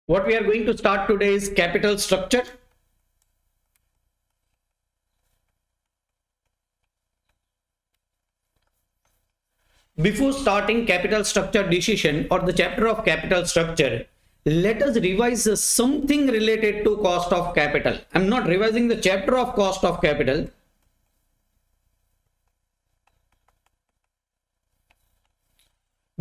What we are going to start today is capital structure. Before starting capital structure decision or the chapter of capital structure, let us revise something related to cost of capital. I'm not revising the chapter of cost of capital.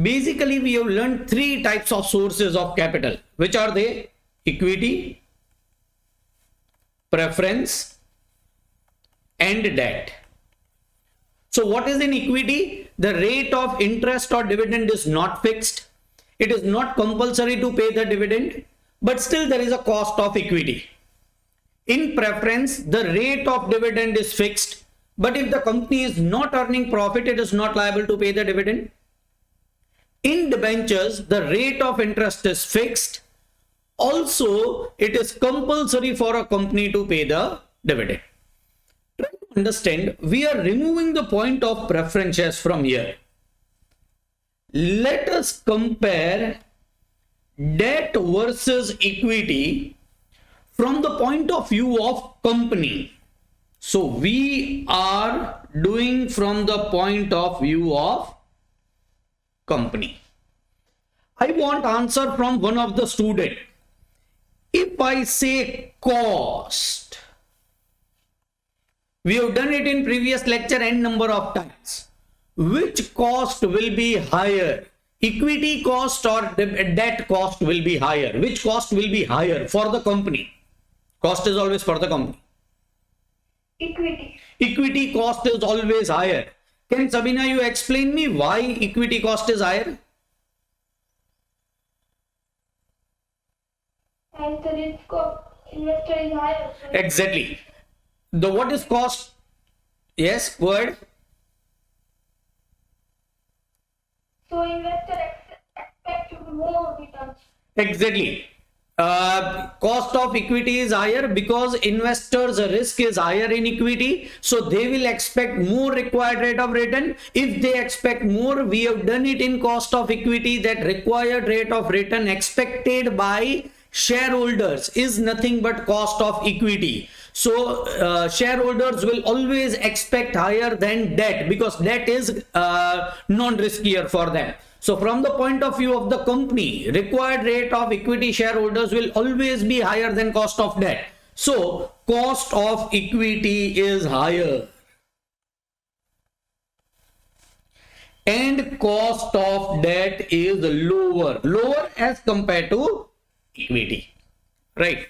Basically, we have learned three types of sources of capital. Which are they? Equity, preference, and debt. So what is in equity? The rate of interest or dividend is not fixed. It is not compulsory to pay the dividend, but still there is a cost of equity. In preference, the rate of dividend is fixed, but if the company is not earning profit, it is not liable to pay the dividend. In debentures, the rate of interest is fixed. Also, it is compulsory for a company to pay the dividend. Try to understand, we are removing the point of preferences from here. Let us compare debt versus equity from the point of view of company. So we are doing from the point of view of company. I want answer from one of the student. If I say cost, we have done it in previous lecture n number of times. Which cost will be higher? Equity cost or debt cost will be higher? Which cost will be higher for the company? Cost is always for the company. Equity. Equity cost is always higher. Can Sabina, you explain me why equity cost is higher? As the risk of investor is higher. Exactly. The what is cost? Yes, go ahead. So investor expect more returns. Exactly. Cost of equity is higher because investors' risk is higher in equity, so they will expect more required rate of return. If they expect more, we have done it in cost of equity, that required rate of return expected by shareholders is nothing but cost of equity. So shareholders will always expect higher than debt because debt is non-riskier for them. So from the point of view of the company, required rate of equity shareholders will always be higher than cost of debt. So cost of equity is higher and cost of debt is lower as compared to equity, right?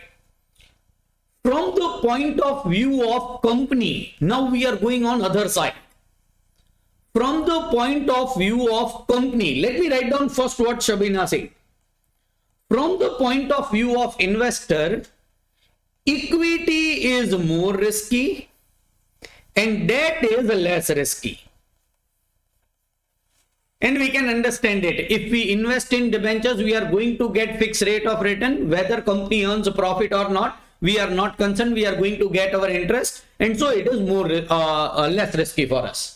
From the point of view of company, now we are going on other side. From the point of view of company, let me write down first what Shabina said. From the point of view of investor, equity is more risky and debt is less risky. And we can understand it. If we invest in debentures, we are going to get fixed rate of return. Whether company earns profit or not, we are not concerned. We are going to get our interest. And so it is more less risky for us.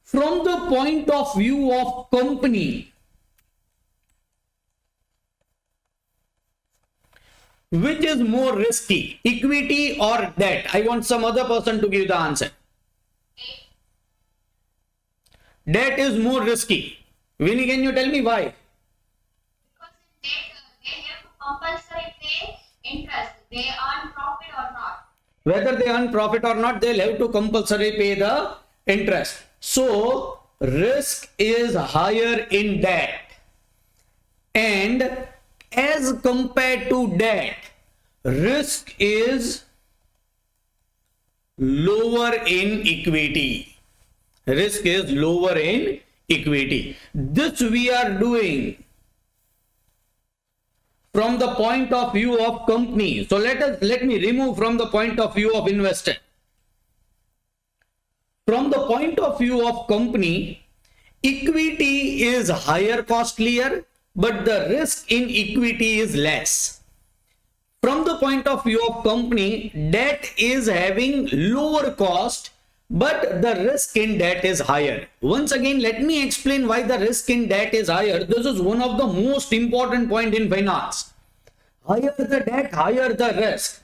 From the point of view of company, which is more risky, equity or debt? I want some other person to give the answer. Debt is more risky. Vinny, can you tell me why? Because in debt, they have to compulsory pay interest. They earn profit or not. Whether they earn profit or not, they'll have to compulsory pay the interest. So risk is higher in debt, and as compared to debt, risk is lower in equity. Risk is lower in equity. This we are doing from the point of view of company. So let me remove from the point of view of investor. From the point of view of company, equity is higher costlier, but the risk in equity is less. From the point of view of company, debt is having lower cost, but the risk in debt is higher. Once again, let me explain why the risk in debt is higher. This is one of the most important point in finance. Higher the debt, higher the risk.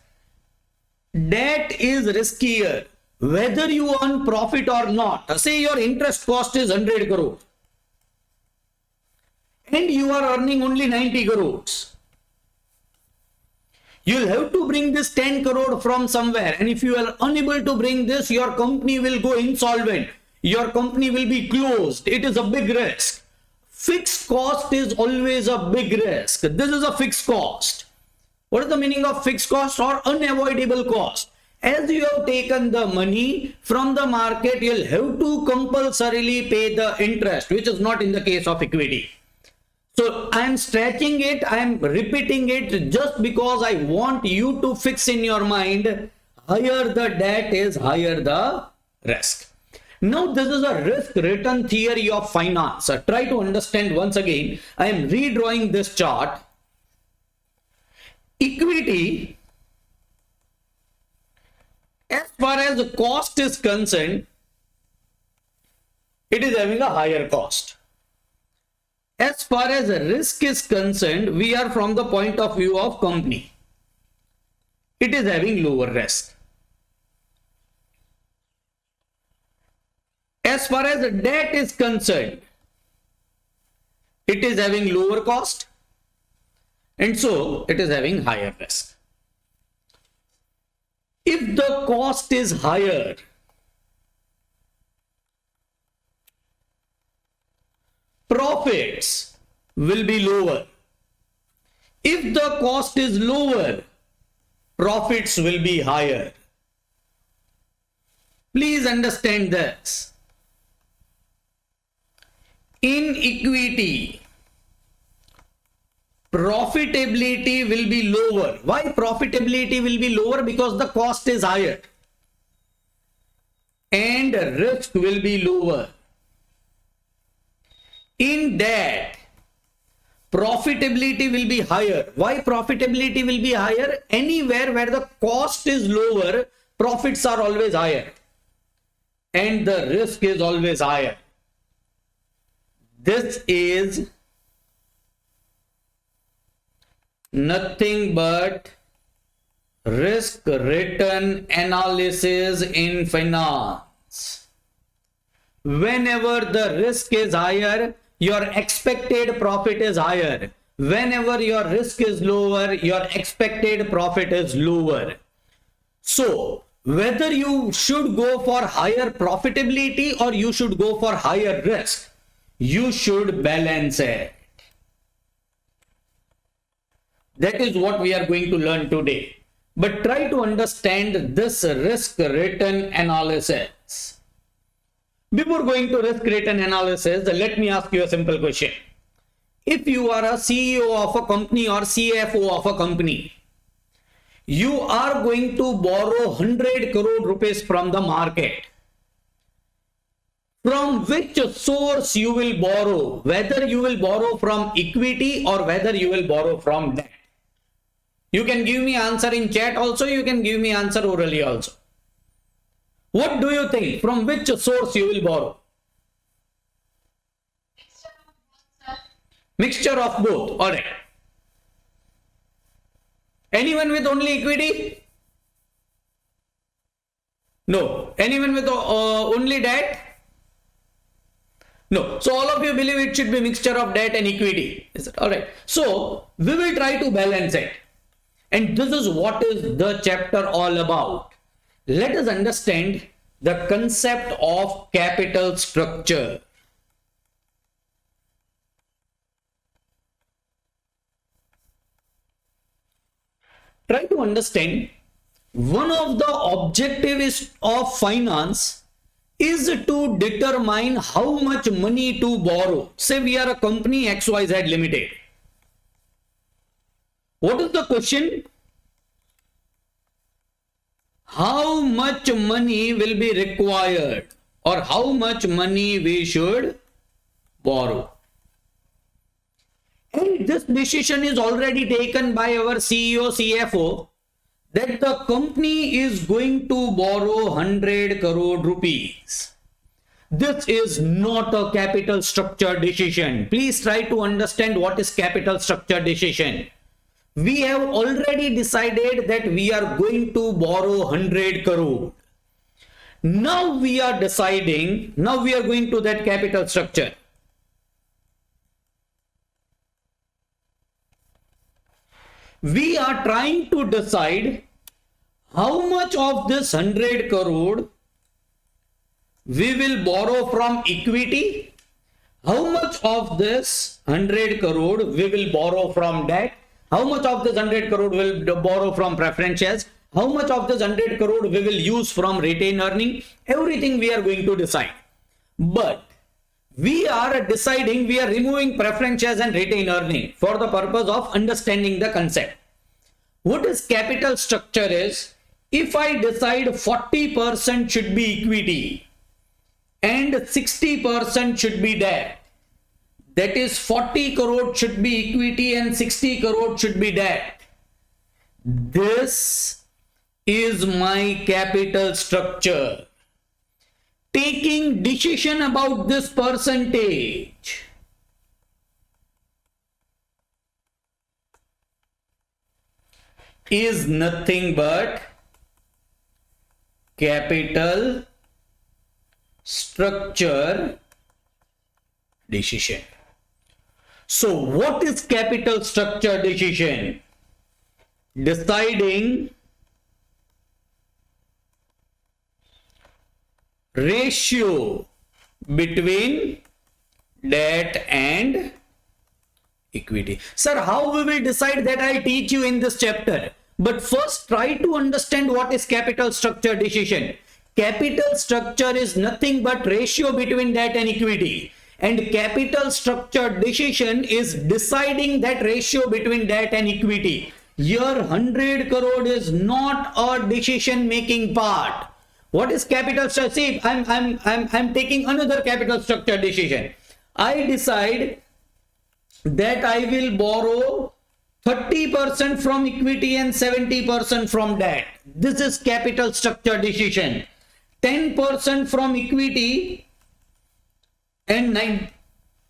Debt is riskier. Whether you earn profit or not, say your interest cost is 100 crore and you are earning only 90 crores. You'll have to bring this 10 crore from somewhere, and if you are unable to bring this, your company will go insolvent. Your company will be closed. It is a big risk. Fixed cost is always a big risk. This is a fixed cost. What is the meaning of fixed cost or unavoidable cost? As you have taken the money from the market, you'll have to compulsorily pay the interest, which is not in the case of equity. So I am stretching it, I am repeating it just because I want you to fix in your mind, higher the debt is higher the risk. Now this is a risk return theory of finance. Try to understand once again. I am redrawing this chart. Equity, as far as the cost is concerned, it is having a higher cost. As far as risk is concerned, we are from the point of view of company. It is having lower risk. As far as debt is concerned, it is having lower cost, and so it is having higher risk. If the cost is higher, profits will be lower. If the cost is lower, profits will be higher. Please understand this. In equity, profitability will be lower. Why profitability will be lower? Because the cost is higher and risk will be lower. In debt, profitability will be higher. Why profitability will be higher? Anywhere where the cost is lower, profits are always higher and the risk is always higher. This is nothing but risk return analysis in finance. Whenever the risk is higher, your expected profit is higher. Whenever your risk is lower, your expected profit is lower. So, whether you should go for higher profitability or you should go for higher risk, you should balance it. That is what we are going to learn today. But try to understand this risk return analysis. Before going to risk return analysis, let me ask you a simple question. If you are a CEO of a company or CFO of a company, you are going to borrow 100 crore rupees from the market. From which source you will borrow? Whether you will borrow from equity or whether you will borrow from debt. You can give me answer in chat also, you can give me answer orally also. What do you think? From which source you will borrow? Mixture of both. Alright. Anyone with only equity? No. Anyone with only debt? No. So all of you believe it should be mixture of debt and equity. Is it? Alright. So we will try to balance it. And this is what is the chapter all about. Let us understand the concept of capital structure. Try to understand, one of the objectives of finance is to determine how much money to borrow. Say we are a company XYZ Limited. What is the question? How much money will be required or how much money we should borrow? And this decision is already taken by our CEO, CFO, that the company is going to borrow 100 crore rupees. This is not a capital structure decision. Please try to understand what is capital structure decision. we have already decided that we are going to borrow 100 crore. Now we are deciding, now we are going to that capital structure. We are trying to decide how much of this 100 crore we will borrow from equity, how much of this 100 crore we will borrow from debt, how much of this 100 crore will borrow from preference shares, how much of this 100 crore we will use from retained earning. Everything we are going to decide. But we are deciding, we are removing preference shares and retained earning for the purpose of understanding the concept. What is capital structure is, if I decide 40% should be equity and 60% should be debt, that is 40 crore should be equity and 60 crore should be debt. This is my capital structure. Taking decision about this percentage is nothing but capital structure decision. So what is capital structure decision? Deciding ratio between debt and equity. Sir, how we will decide that? I'll teach you in this chapter. But first try to understand what is capital structure decision. Capital structure is nothing but ratio between debt and equity. And capital structure decision is deciding that ratio between debt and equity. Your 100 crore is not a decision making part. What is capital structure? See, I'm taking another capital structure decision. I decide that I will borrow 30% from equity and 70% from debt. This is capital structure decision. 10% from equity and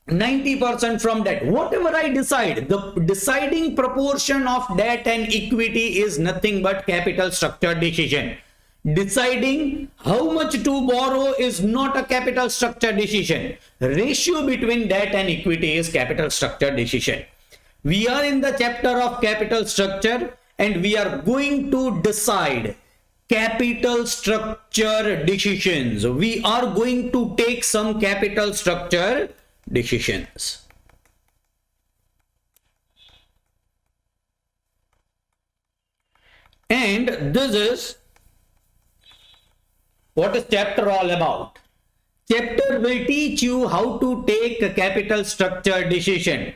90% from debt. Whatever I decide, the deciding proportion of debt and equity is nothing but capital structure decision. Deciding how much to borrow is not a capital structure decision. Ratio between debt and equity is capital structure decision. We are in the chapter of capital structure and we are going to decide capital structure decisions. We are going to take some capital structure decisions. And this is what is chapter all about. Chapter will teach you how to take a capital structure decision.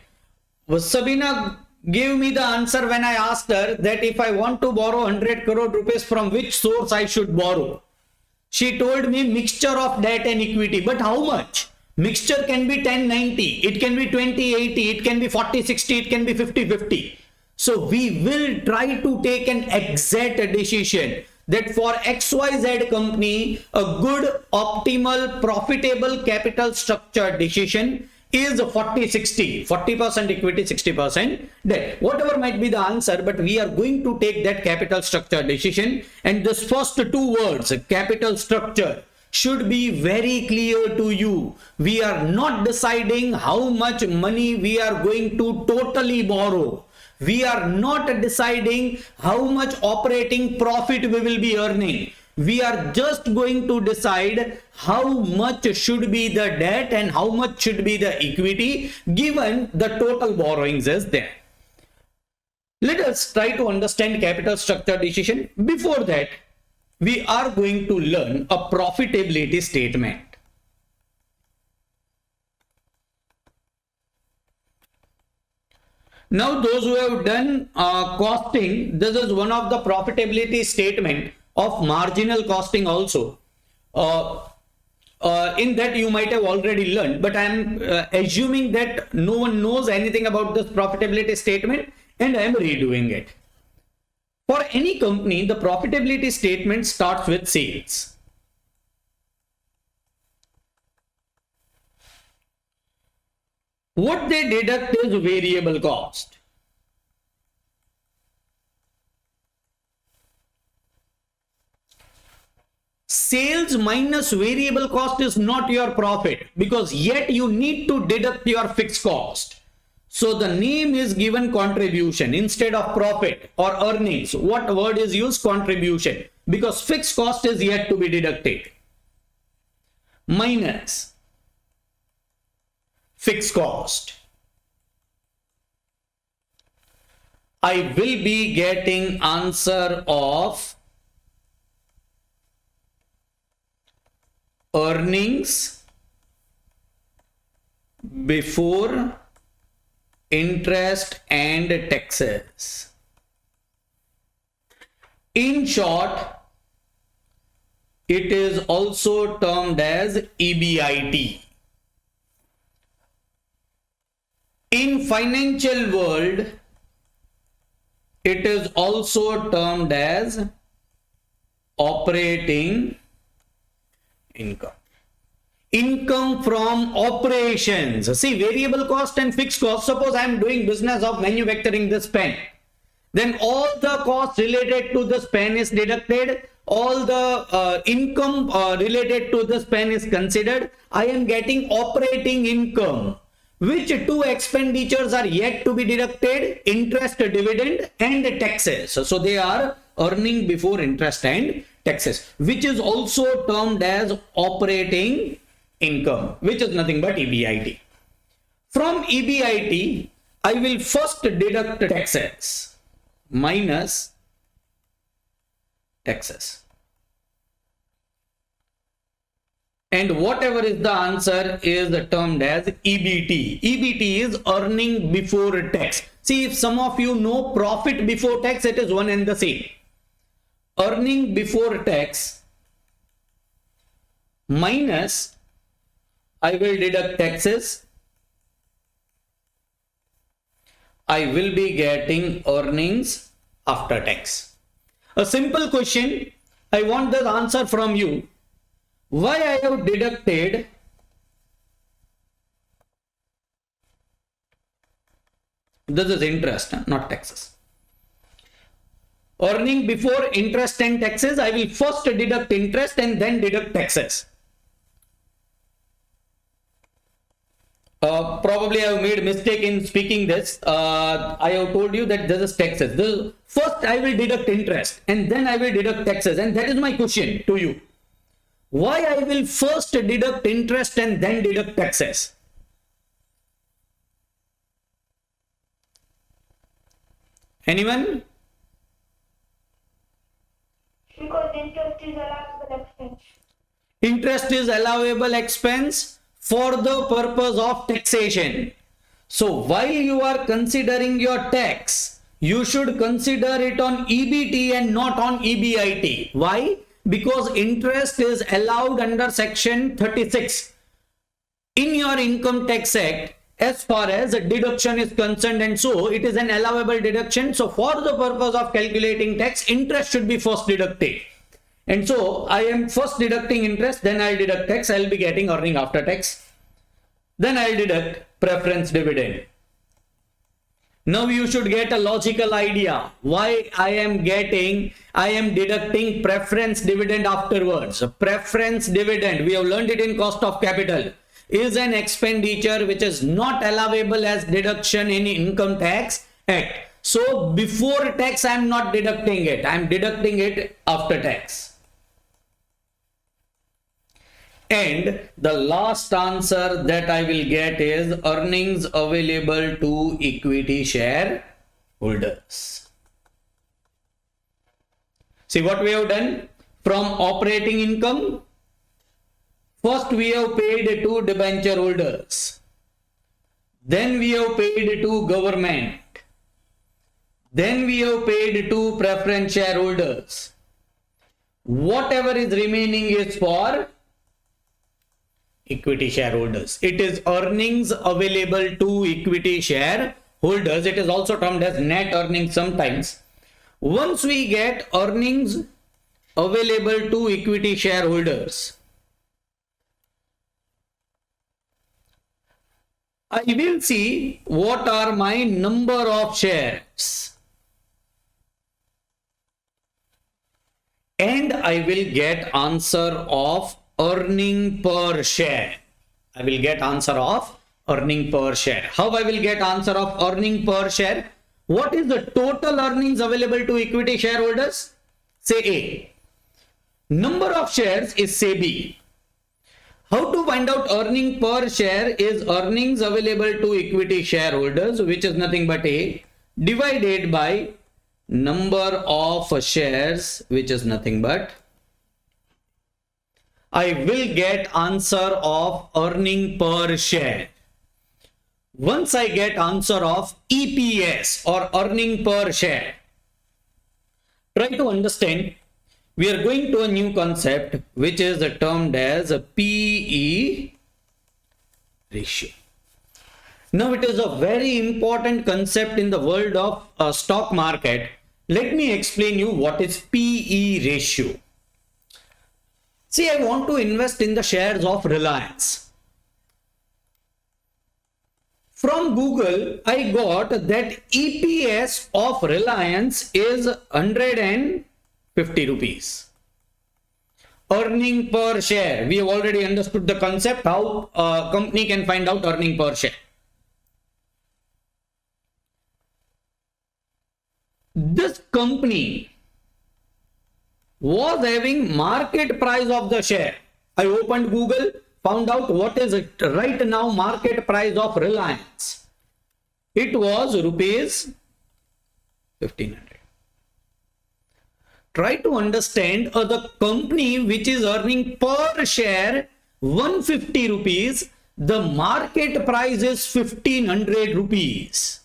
Sabina gave me the answer when I asked her that if I want to borrow 100 crore rupees, from which source I should borrow. She told me mixture of debt and equity. But how much? Mixture can be 10-90, it can be 20-80, it can be 40-60, it can be 50-50. So we will try to take an exact decision that for XYZ company, a good, optimal, profitable capital structure decision is 40-60, 40% equity, 60% debt. Whatever might be the answer, but we are going to take that capital structure decision. And this first two words, capital structure, should be very clear to you. We are not deciding how much money we are going to totally borrow. We are not deciding how much operating profit we will be earning. We are just going to decide how much should be the debt and how much should be the equity given the total borrowings is there. Let us try to understand capital structure decision. Before that, we are going to learn a profitability statement. Now, those who have done costing, this is one of the profitability statement of marginal costing also. In that you might have already learned, but I am assuming that no one knows anything about this profitability statement and I am redoing it. For any company, the profitability statement starts with sales. What they deduct is variable cost. sales minus variable cost is not your profit, because yet you need to deduct your fixed cost. So the name is given contribution instead of profit or earnings. What word is used? Contribution, because fixed cost is yet to be deducted. Minus fixed cost. I will be getting answer of earnings before interest and taxes. In short, it is also termed as EBIT. In financial world, it is also termed as operating income. Income from operations. See, variable cost and fixed cost. Suppose I am doing business of manufacturing this pen. Then all the costs related to this pen is deducted. All the income related to this pen is considered. I am getting operating income. Which two expenditures are yet to be deducted? Interest, dividend and taxes. So they are earning before interest and taxes, which is also termed as operating income, which is nothing but EBIT. From EBIT, I will first deduct taxes minus taxes. And whatever is the answer is termed as EBT. EBT is earning before tax. See, if some of you know profit before tax, it is one and the same. Earning before tax minus, I will deduct taxes. I will be getting earnings after tax. A simple question. I want the answer from you. Why I have deducted this is interest, not taxes. Earning before interest and taxes, I will first deduct interest and then deduct taxes. Probably I have made mistake in speaking this. I have told you that this is taxes. First I will deduct interest and then I will deduct taxes, and that is my question to you. Why I will first deduct interest and then deduct taxes? Anyone? Because interest is allowable expense. Interest is allowable expense for the purpose of taxation. So while you are considering your tax, you should consider it on EBT and not on EBIT. Why? Because interest is allowed under section 36 in your income tax act as far as a deduction is concerned, and so it is an allowable deduction. So for the purpose of calculating tax, interest should be first deducted, and so I am first deducting interest, then I'll deduct tax. I'll be getting earning after tax, then I'll deduct preference dividend. Now you should get a logical idea why I am deducting preference dividend afterwards. Preference dividend, we have learned it in cost of capital, is an expenditure which is not allowable as deduction in income tax act. So before tax I am not deducting it, I am deducting it after tax. And the last answer that I will get is earnings available to equity shareholders. See what we have done? From operating income, first we have paid to debenture holders, then we have paid to government, then we have paid to preference shareholders. Whatever is remaining is for equity shareholders. It is earnings available to equity shareholders. It is also termed as net earnings sometimes. Once we get earnings available to equity shareholders, I will see what are my number of shares. and I will get answer of earning per share. I will get answer of earning per share. How I will get answer of earning per share? What is the total earnings available to equity shareholders? Say A. Number of shares is say B. How to find out earning per share is earnings available to equity shareholders, which is nothing but A, divided by number of shares, which is nothing but I will get answer of earning per share. Once I get answer of EPS or earning per share, try to understand, we are going to a new concept which is termed as a PE ratio. Now it is a very important concept in the world of stock market. Let me explain you what is PE ratio. See, I want to invest in the shares of Reliance. From Google, I got that EPS of Reliance is 150 rupees. Earning per share. We have already understood the concept how a company can find out earning per share. This company was having market price of the share. I opened Google, found out what is it right now market price of Reliance. It was rupees 1500. Try to understand the company which is earning per share 150 rupees, the market price is 1500 rupees.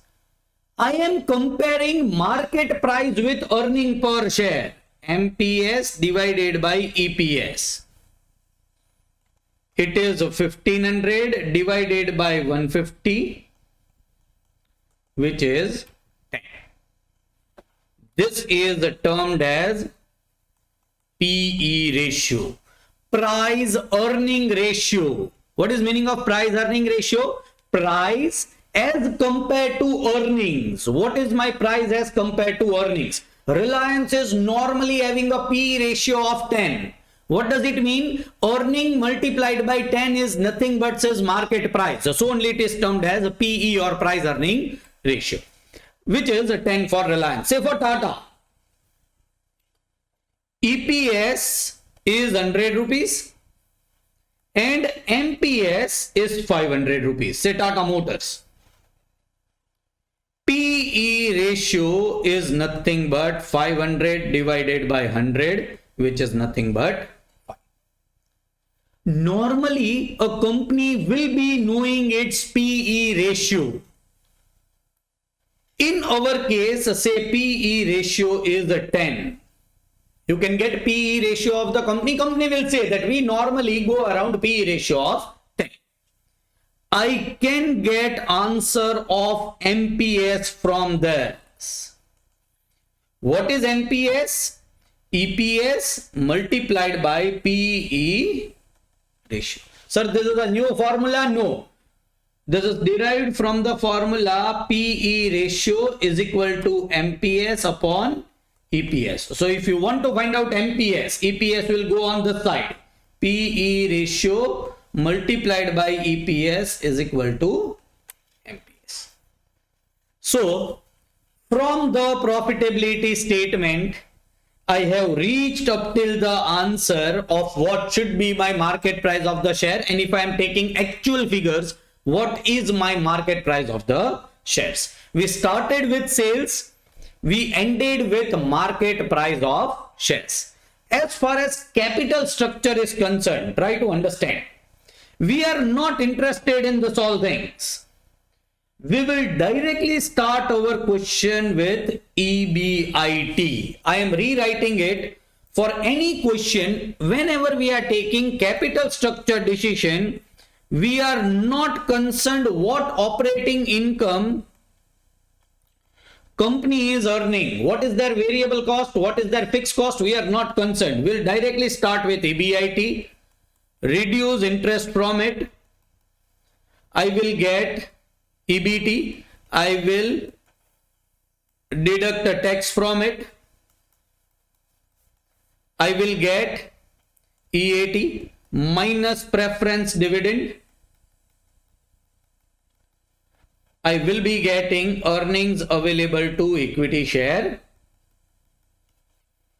I am comparing market price with earning per share, MPS divided by EPS. It is 1500 divided by 150, which is 10. This is termed as PE ratio, price earning ratio. What is meaning of price earning ratio? Price as compared to earnings. What is my price as compared to earnings? Reliance is normally having a PE ratio of 10. What does it mean? Earning multiplied by 10 is nothing but says market price. So only it is termed as a PE or price earning ratio, which is 10 for Reliance. Say for Tata, EPS is 100 rupees and MPS is 500 rupees. Say Tata Motors. PE ratio is nothing but 500 divided by 100, which is nothing but 5. Normally, a company will be knowing its PE ratio. In our case, say PE ratio is 10. You can get PE ratio of the company. Company will say that we normally go around PE ratio of 10. I can get answer of MPS from this. What is MPS? EPS multiplied by PE ratio. Sir, this is a new formula? No. This is derived from the formula PE ratio is equal to MPS upon EPS. So if you want to find out MPS, EPS will go on the side. PE ratio multiplied by EPS is equal to MPS. So from the profitability statement, I have reached up till the answer of what should be my market price of the share, and if I am taking actual figures, what is my market price of the shares. We started with sales, we ended with market price of shares. As far as capital structure is concerned, try to understand. We are not interested in this all things. We will directly start our question with EBIT. I am rewriting it. For any question, whenever we are taking capital structure decision, we are not concerned what operating income company is earning. What is their variable cost? What is their fixed cost? We are not concerned. We'll directly start with EBIT, reduce interest from it. I will get EBT. I will deduct the tax from it. I will get EAT minus preference dividend. I will be getting earnings available to equity share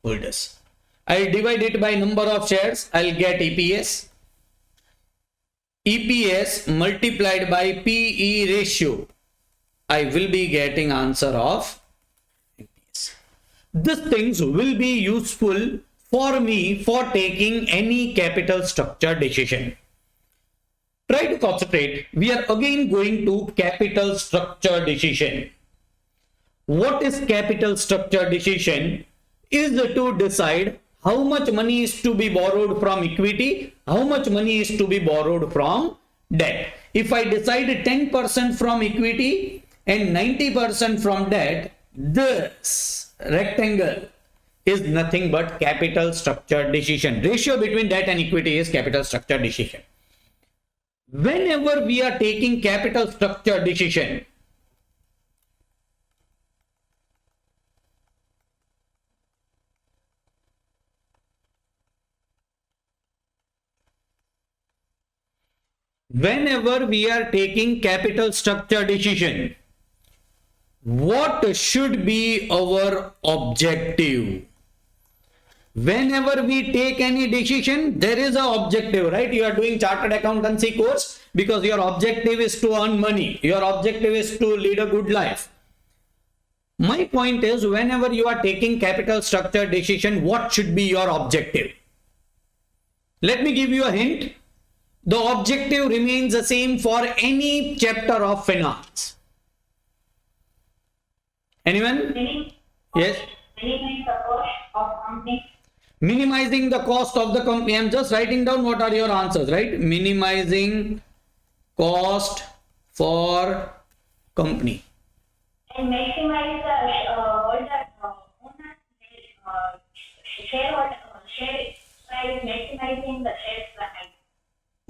holders. I'll divide it by number of shares. I'll get EPS. EPS multiplied by PE ratio. I will be getting answer of MPS. These things will be useful for me for taking any capital structure decision. Try to concentrate. We are again going to capital structure decision. What is capital structure decision? Is to decide how much money is to be borrowed from equity, how much money is to be borrowed from debt. If I decide 10% from equity and 90% from debt, this rectangle is nothing but capital structure decision. Ratio between debt and equity is capital structure decision. Whenever we are taking capital structure decision, what should be our objective? Whenever we take any decision, there is an objective, right? You are doing chartered accountancy course because your objective is to earn money. Your objective is to lead a good life. My point is, whenever you are taking capital structure decision, what should be your objective? Let me give you a hint. The objective remains the same for any chapter of finance. Anyone? Yes. Minimizing the cost of company. Minimizing the cost of the company. I'm just writing down what are your answers, right? Minimizing cost for company. And maximize the share price, maximizing the share price.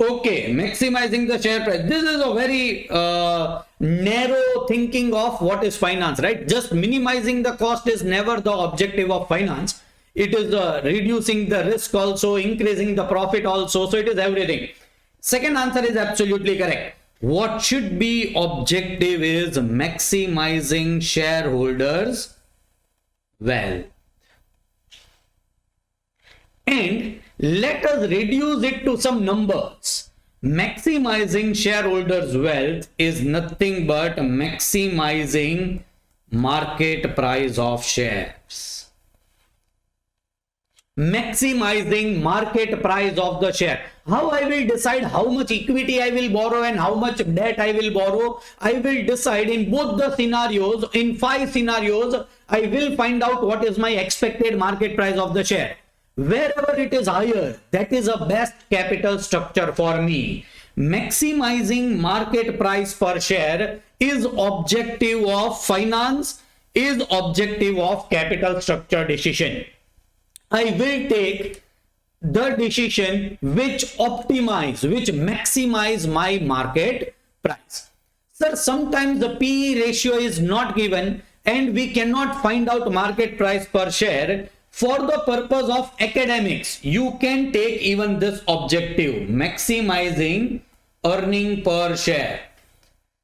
Okay, maximizing the share price. This is a very narrow thinking of what is finance, right? Just minimizing the cost is never the objective of finance. It is reducing the risk also, increasing the profit also. So it is everything. Second answer is absolutely correct. What should be objective is maximizing shareholders' wealth. And let us reduce it to some numbers. Maximizing shareholders' wealth is nothing but maximizing market price of shares. Maximizing market price of the share. How I will decide how much equity I will borrow and how much debt I will borrow? I will decide in both the scenarios. In 5 scenarios, I will find out what is my expected market price of the share. Wherever it is higher, that is a best capital structure for me. Maximizing market price per share is objective of finance, is objective of capital structure decision. I will take the decision which maximize my market price. Sir, sometimes the PE ratio is not given and we cannot find out market price per share. For the purpose of academics, you can take even this objective, maximizing earning per share.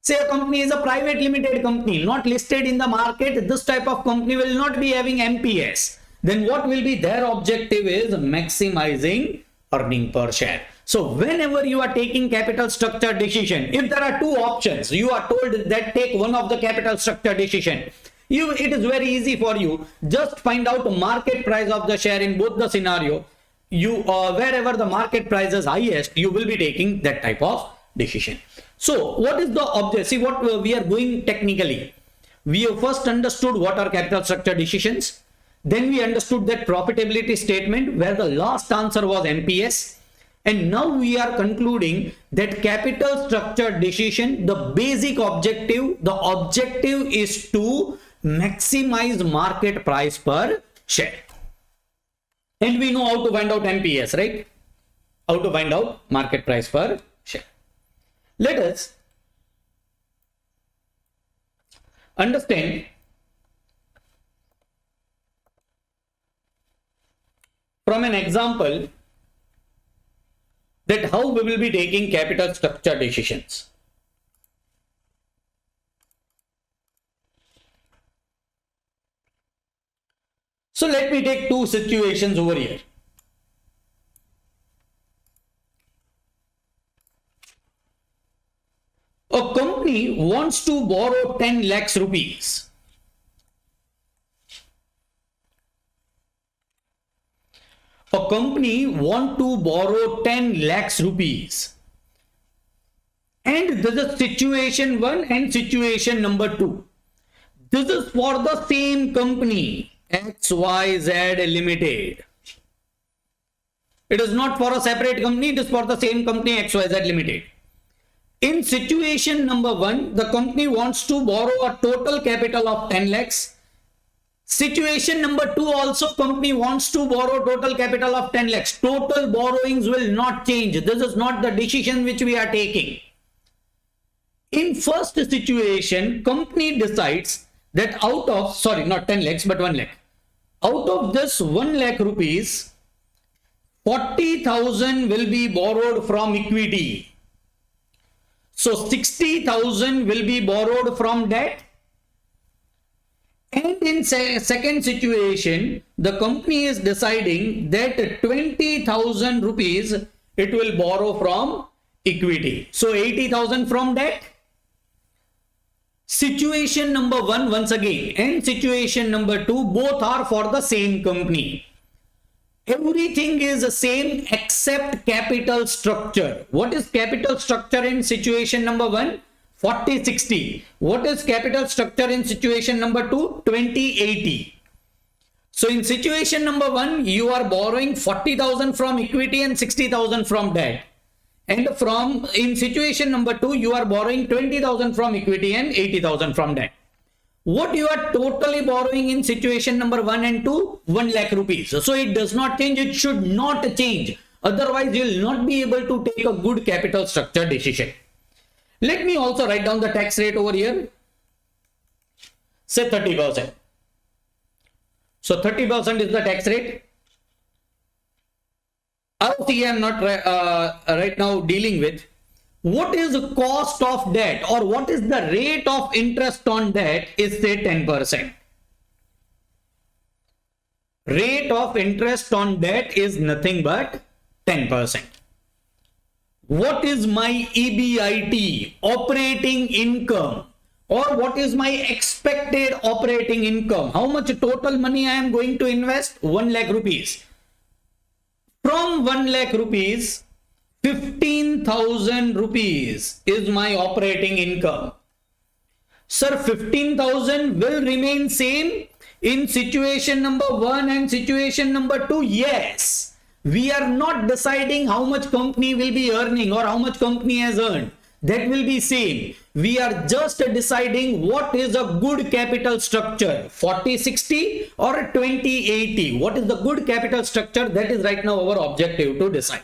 Say a company is a private limited company, not listed in the market. This type of company will not be having MPS. Then what will be their objective is maximizing earning per share. So whenever you are taking capital structure decision, if there are 2 options, you are told that take one of the capital structure decision. It is very easy for you. Just find out the market price of the share in both the scenario. Wherever the market price is highest, you will be taking that type of decision. So what is the object? See what we are going technically. We have first understood what are capital structure decisions. Then we understood that profitability statement where the last answer was MPS. And now we are concluding that capital structure decision, the basic objective, the objective is to maximize market price per share. And we know how to find out MPS, right? How to find out market price per share. Let us understand from an example that how we will be taking capital structure decisions. So let me take two situations over here. A company wants to borrow 10 lakhs rupees. A company wants to borrow 10 lakhs rupees. And this is situation 1 and situation number 2. This is for the same company, XYZ Limited. It is not for a separate company, it is for the same company, XYZ Limited. In situation number 1, the company wants to borrow a total capital of 10 lakhs. Situation number 2 also, company wants to borrow total capital of 10 lakhs. Total borrowings will not change. This is not the decision which we are taking. In first situation, company decides that out of, sorry, not 10 lakhs, but 1 lakh. Out of this 1 lakh rupees, 40,000 will be borrowed from equity. So 60,000 will be borrowed from debt. And in second situation, the company is deciding that 20,000 rupees it will borrow from equity. So 80,000 from debt. Situation number 1 once again and situation number 2 both are for the same company. Everything is the same except capital structure. What is capital structure in situation number 1? 40-60. What is capital structure in situation number 2? 20-80. So in situation number 1, you are borrowing 40,000 from equity and 60,000 from debt. And in situation number 2, you are borrowing 20,000 from equity and 80,000 from debt. What you are totally borrowing in situation number 1 and 2? 1 lakh rupees. So it does not change. It should not change. Otherwise, you will not be able to take a good capital structure decision. Let me also write down the tax rate over here. Say 30%. So 30% is the tax rate. I am not right now dealing with. What is the cost of debt or what is the rate of interest on debt is say 10%. Rate of interest on debt is nothing but 10%. What is my EBIT, operating income, or what is my expected operating income? How much total money I am going to invest? 1 lakh rupees. From 1 lakh rupees, 15,000 rupees is my operating income. Sir, 15,000 will remain same in situation number 1 and situation number 2? Yes. We are not deciding how much company will be earning or how much company has earned. That will be same. We are just deciding what is a good capital structure, 40-60 or 20-80. What is the good capital structure? That is right now our objective to decide.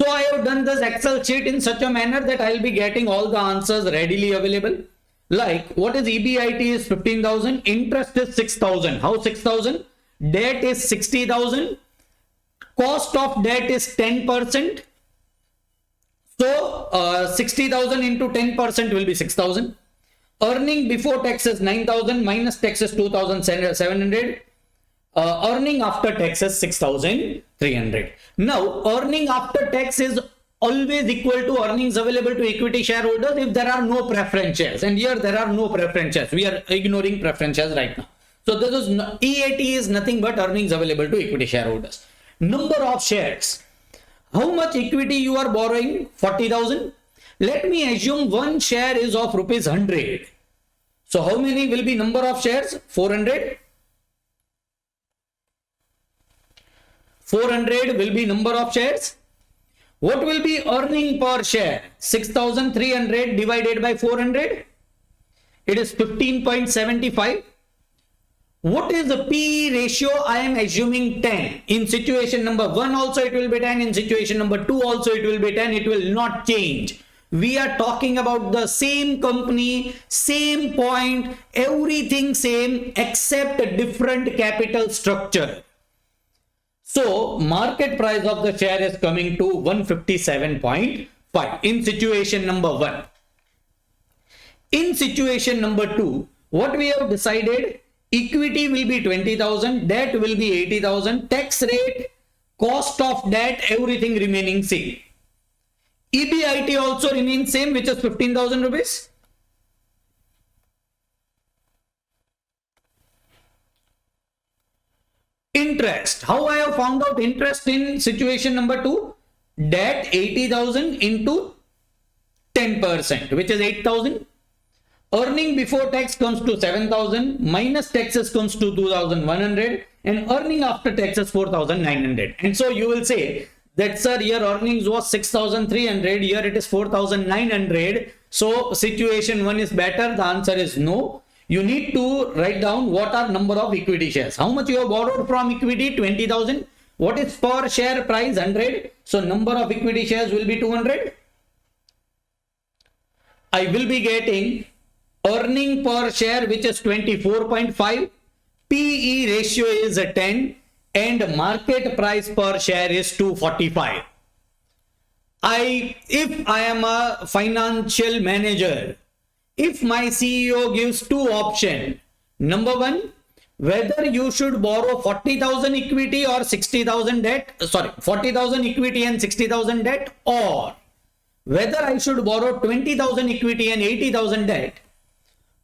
So I have done this Excel sheet in such a manner that I will be getting all the answers readily available. Like what is EBIT is 15,000, interest is 6,000. How 6,000? Debt is 60,000. Cost of debt is 10%. So 60,000 into 10% will be 6,000. Earning before tax is 9,000 minus tax is 2,700. Earning after tax is 6,300. Now earning after tax is always equal to earnings available to equity shareholders if there are no preference shares. And here there are no preference shares. We are ignoring preference shares right now. So this is EAT is nothing but earnings available to equity shareholders. Number of shares. How much equity you are borrowing? 40,000. Let me assume one share is of rupees 100. So how many will be number of shares? 400. 400 will be number of shares. What will be earning per share? 6,300 divided by 400. It is 15.75. What is the P ratio? I am assuming 10. In situation number 1 also it will be 10. In situation number 2 also it will be 10. It will not change. We are talking about the same company, same point, everything same except a different capital structure. So market price of the share is coming to 157.5 in situation number 1. In situation number 2, what we have decided, equity will be 20,000, debt will be 80,000, tax rate, cost of debt, everything remaining same. EBIT also remains same, which is 15,000 rupees. Interest, how I have found out interest in situation number 2? Debt 80,000 into 10%, which is 8,000. Earning before tax comes to 7,000, minus taxes comes to 2,100, and earning after taxes 4,900. And so you will say that, sir, your earnings was 6,300, here it is 4,900. So situation 1 is better. The answer is no. You need to write down what are number of equity shares. How much you have borrowed from equity? 20,000. What is per share price? 100. So number of equity shares will be 200. I will be getting earning per share, which is 24.5. PE ratio is 10 and market price per share is 245. If I am a financial manager, if my CEO gives 2 options, number 1, whether you should borrow 40,000 equity or 60,000 debt, 40,000 equity and 60,000 debt, or whether I should borrow 20,000 equity and 80,000 debt,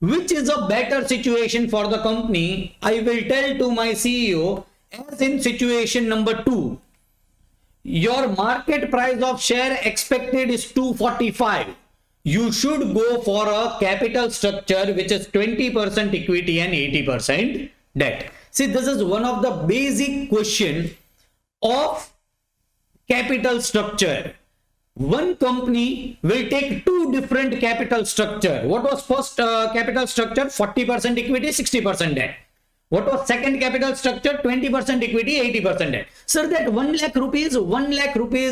which is a better situation for the company, I will tell to my CEO, as in situation number 2, your market price of share expected is 245. You should go for a capital structure which is 20% equity and 80% debt. See, this is one of the basic question of capital structure. One company will take 2 different capital structure. What was first capital structure? 40% equity, 60% debt. What was second capital structure? 20% equity, 80% debt. Sir, that 1 lakh rupees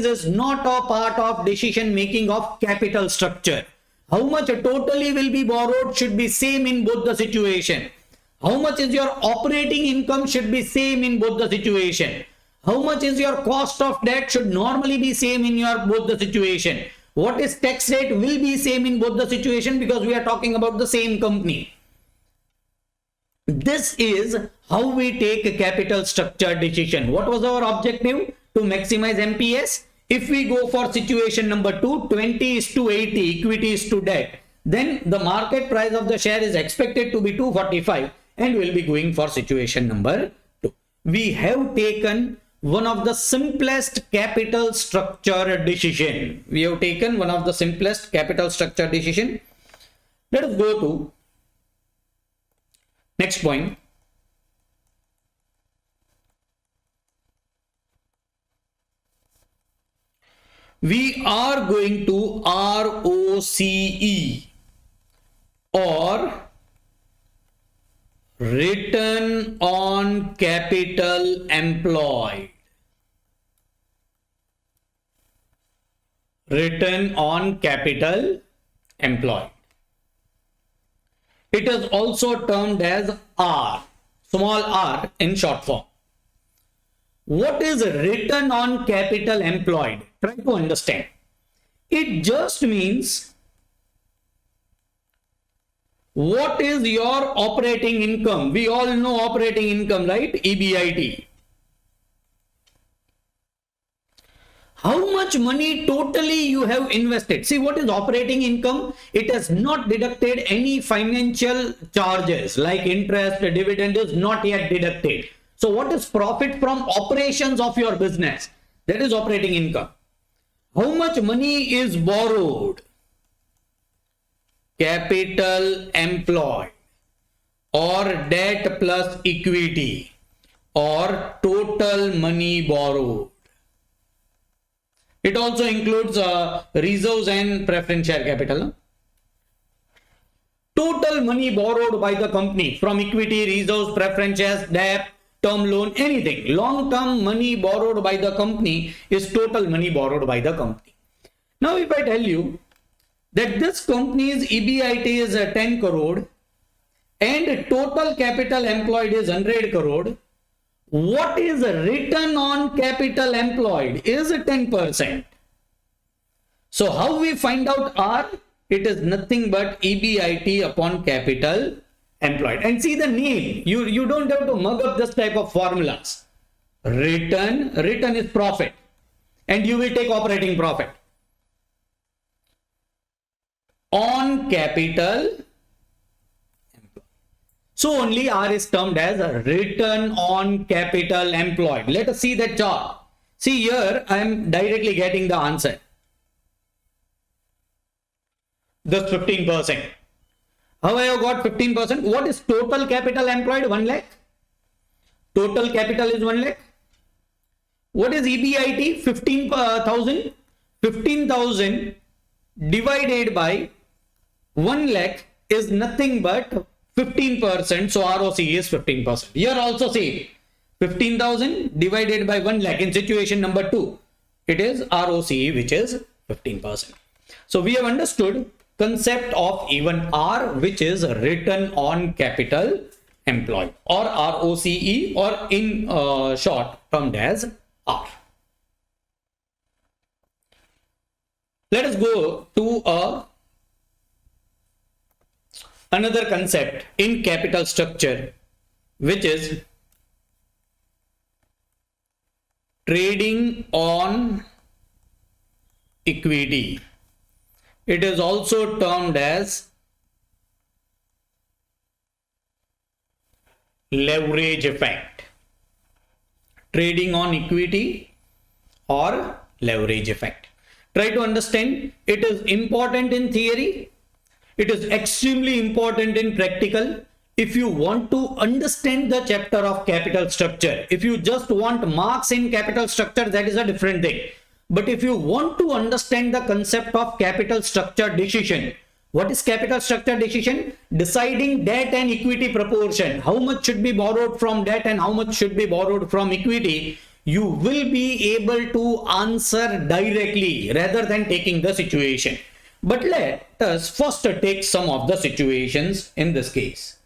is not a part of decision making of capital structure. How much totally will be borrowed should be same in both the situation. How much is your operating income should be same in both the situation. How much is your cost of debt should normally be same in your both the situation. What is tax rate will be same in both the situation, because we are talking about the same company. This is how we take a capital structure decision. What was our objective? To maximize MPS. If we go for situation number 2, 20 is to 80, equity is to debt, then the market price of the share is expected to be 245 and we'll be going for situation number 2. We have taken one of the simplest capital structure decision. We have taken one of the simplest capital structure decision. Let us go to next point. We are going to ROCE, or return on capital employed. Return on capital employed. It is also termed as R, small r in short form. What is return on capital employed? Try to understand. It just means what is your operating income? We all know operating income, right? EBIT. How much money totally you have invested? See, what is operating income? It has not deducted any financial charges like interest, dividend is not yet deducted. So what is profit from operations of your business? That is operating income. How much money is borrowed? Capital employed, or debt plus equity, or total money borrowed. It also includes reserves and preference share capital. Total money borrowed by the company from equity, reserves, preference shares, debt, term loan, anything. Long-term money borrowed by the company is total money borrowed by the company. Now, if I tell you that this company's EBIT is 10 crore and total capital employed is 100 crore, what is the return on capital employed? Is 10%. So how we find out R? It is nothing but EBIT upon capital employed. And see the name. You don't have to mug up this type of formulas. Return is profit. And you will take operating profit. On capital. So only R is termed as a return on capital employed. Let us see that chart. See here, I am directly getting the answer. This 15%. How I have got 15%? What is total capital employed? 1 lakh. Total capital is 1 lakh. What is EBIT? 15,000. 15,000 divided by 1 lakh is nothing but 15%. So ROC is 15%. Here also see 15,000 divided by 1 lakh in situation number 2. It is ROC which is 15%. So we have understood concept of even R, which is return on capital employed, or ROCE, or in short termed as R. Let us go to another concept in capital structure, which is trading on equity. It is also termed as leverage effect. Trading on equity or leverage effect. Try to understand. It is important in theory. It is extremely important in practical. If you want to understand the chapter of capital structure, if you just want marks in capital structure, that is a different thing. But if you want to understand the concept of capital structure decision, what is capital structure decision? Deciding debt and equity proportion. How much should be borrowed from debt and how much should be borrowed from equity? You will be able to answer directly rather than taking the situation. But let us first take some of the situations in this case.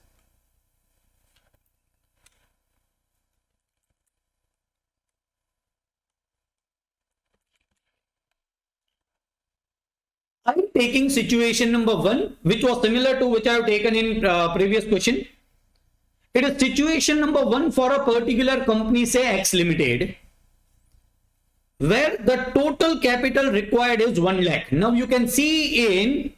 I am taking situation number 1, which was similar to which I have taken in previous question. It is situation number 1 for a particular company, say X Limited, where the total capital required is 1 lakh. Now you can see in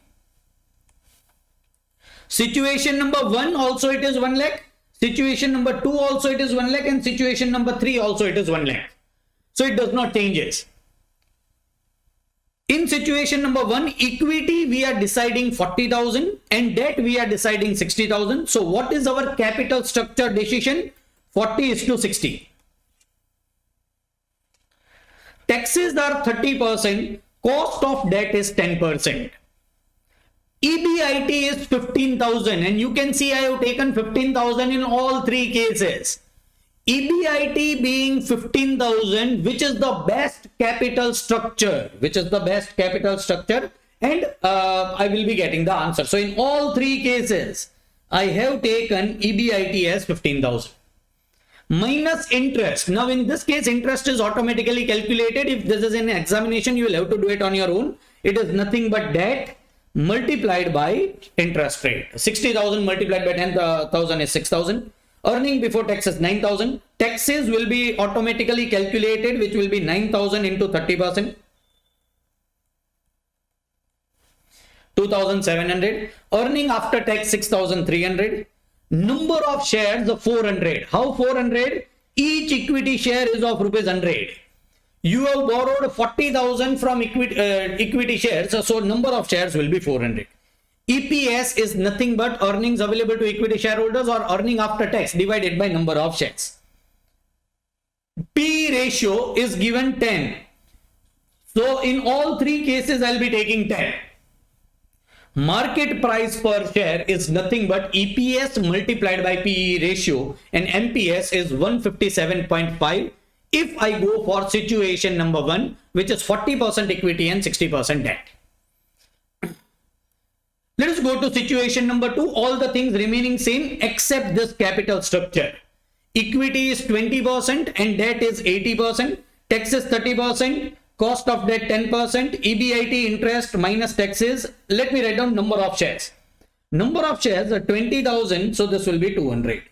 situation number 1 also it is 1 lakh. Situation number 2 also it is 1 lakh, and situation number 3 also it is 1 lakh. So it does not changes. In situation number 1, equity we are deciding 40,000 and debt we are deciding 60,000. So what is our capital structure decision? 40:60. Taxes are 30%. Cost of debt is 10%. EBIT is 15,000, and you can see I have taken 15,000 in all 3 cases. EBIT being 15,000, which is the best capital structure, and I will be getting the answer. So in all 3 cases, I have taken EBIT as 15,000. Minus interest. Now in this case, interest is automatically calculated. If this is an examination, you will have to do it on your own. It is nothing but debt multiplied by interest rate. 60,000 multiplied by 10,000 is 6,000. Earning before tax is 9,000. Taxes will be automatically calculated, which will be 9,000 into 30%. 2,700. Earning after tax 6,300. Number of shares 400. How 400? Each equity share is of rupees 100. You have borrowed 40,000 from equity shares, so number of shares will be 400. EPS is nothing but earnings available to equity shareholders, or earning after tax divided by number of shares. P ratio is given 10. So in all 3 cases, I'll be taking 10. Market price per share is nothing but EPS multiplied by PE ratio, and MPS is 157.5 if I go for situation number 1, which is 40% equity and 60% debt. Let us go to situation number 2. All the things remaining same except this capital structure. Equity is 20% and debt is 80%. Tax is 30%. Cost of debt 10%. EBIT interest minus taxes. Let me write down number of shares. Number of shares are 20,000. So this will be 200.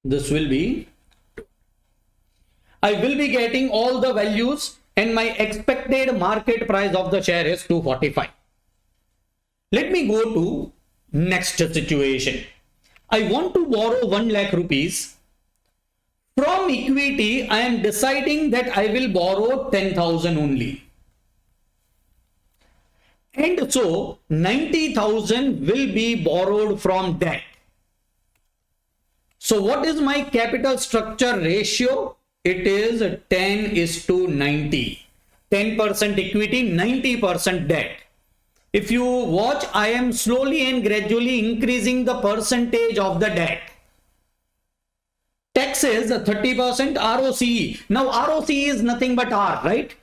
This will be, I will be getting all the values and my expected market price of the share is 245. Let me go to next situation. I want to borrow 1 lakh rupees. From equity, I am deciding that I will borrow 10,000 only. And so 90,000 will be borrowed from debt. So what is my capital structure ratio? It is 10:90. 10% equity, 90% debt. If you watch, I am slowly and gradually increasing the percentage of the debt. Taxes 30%, ROCE. Now ROCE is nothing but R, right?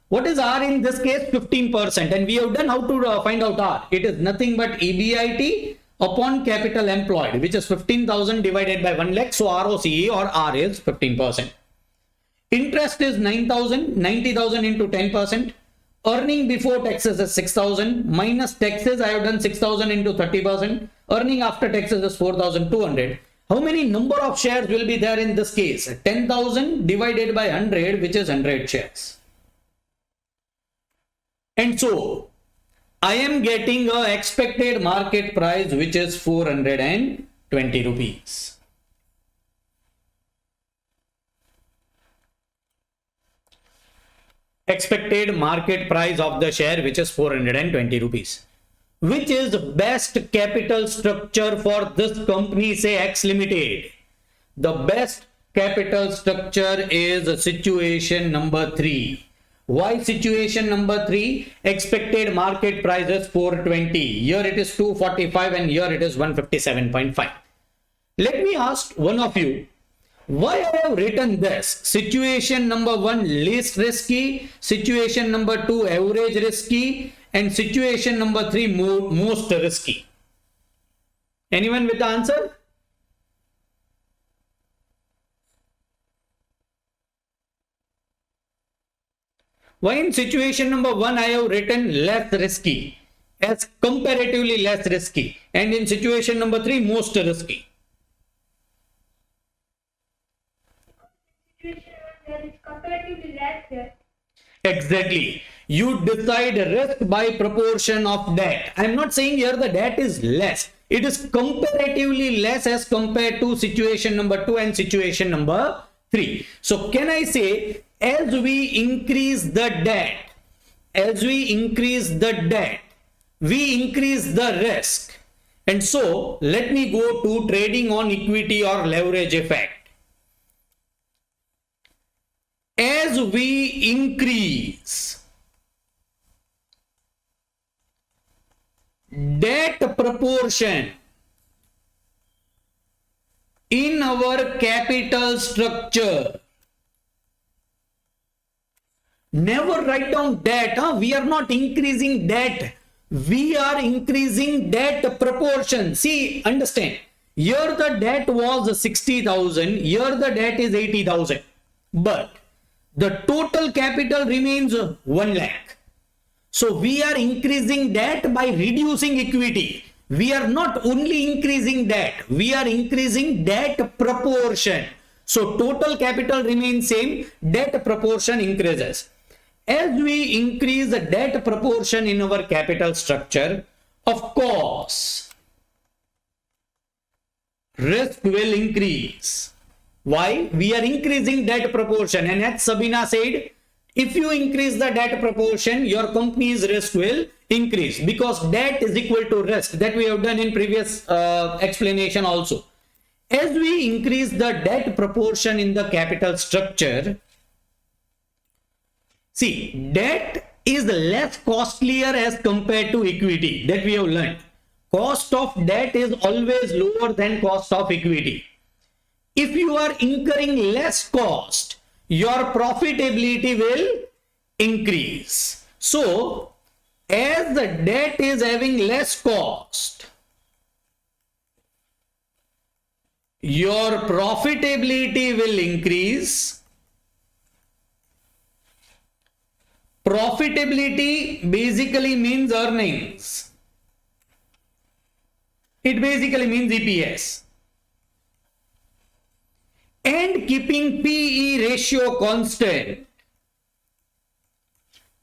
What is R in this case? 15%. And we have done how to find out R. It is nothing but EBIT upon capital employed, which is 15,000 divided by 1 lakh. So ROCE or R is 15%. Interest is 9,000, 90,000 into 10%. Earning before taxes is 6,000 minus taxes. I have done 6,000 into 30%. Earning after taxes is 4,200. How many number of shares will be there in this case? 10,000 divided by 100, which is 100 shares. And so I am getting a expected market price, which is 420 rupees. Expected market price of the share, which is 420 rupees. Which is best capital structure for this company, say X Limited? The best capital structure is situation number 3. Why situation number 3? Expected market price is 420. Here it is 245 and here it is 157.5. Let me ask one of you, why I have written this? Situation number 1 least risky, situation number 2 average risky, and situation number 3 most risky. Anyone with the answer? Why in situation number 1 I have written less risky, as comparatively less risky, and in situation number 3 most risky? There is comparatively less here. Exactly. You decide risk by proportion of debt. I am not saying here the debt is less. It is comparatively less as compared to situation number 2 and situation number 3. So can I say, as we increase the debt, we increase the risk. And so let me go to trading on equity or leverage effect. As we increase debt proportion in our capital structure, never write down debt. We are not increasing debt. We are increasing debt proportion. See, understand. Here the debt was 60,000. Here the debt is 80,000. But the total capital remains 1 lakh. So we are increasing debt by reducing equity. We are not only increasing debt, we are increasing debt proportion. So total capital remains same, debt proportion increases. As we increase the debt proportion in our capital structure, of course, risk will increase. Why? We are increasing debt proportion, and as Sabina said, if you increase the debt proportion, your company's risk will increase, because debt is equal to risk. That we have done in previous explanation also. As we increase the debt proportion in the capital structure, see, debt is less costlier as compared to equity. That we have learned. Cost of debt is always lower than cost of equity. If you are incurring less cost, your profitability will increase. So as the debt is having less cost, your profitability will increase. Profitability basically means earnings. It basically means EPS. And keeping PE ratio constant,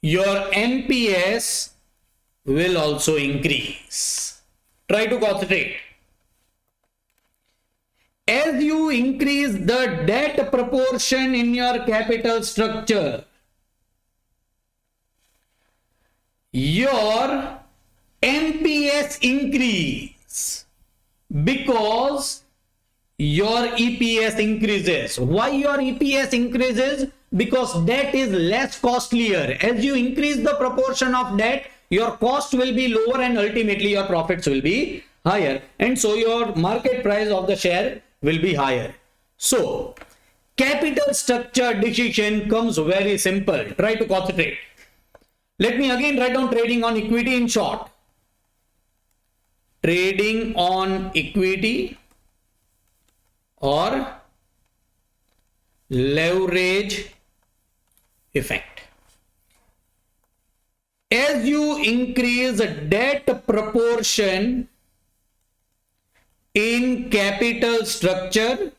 your MPS will also increase. Try to concentrate. As you increase the debt proportion in your capital structure, your MPS increase because your EPS increases. Why your EPS increases? Because debt is less costlier. As you increase the proportion of debt, your cost will be lower and ultimately your profits will be higher. And so your market price of the share will be higher. So capital structure decision comes very simple. Try to concentrate. Let me again write down trading on equity in short. Trading on equity or leverage effect. As you increase debt proportion in capital structure,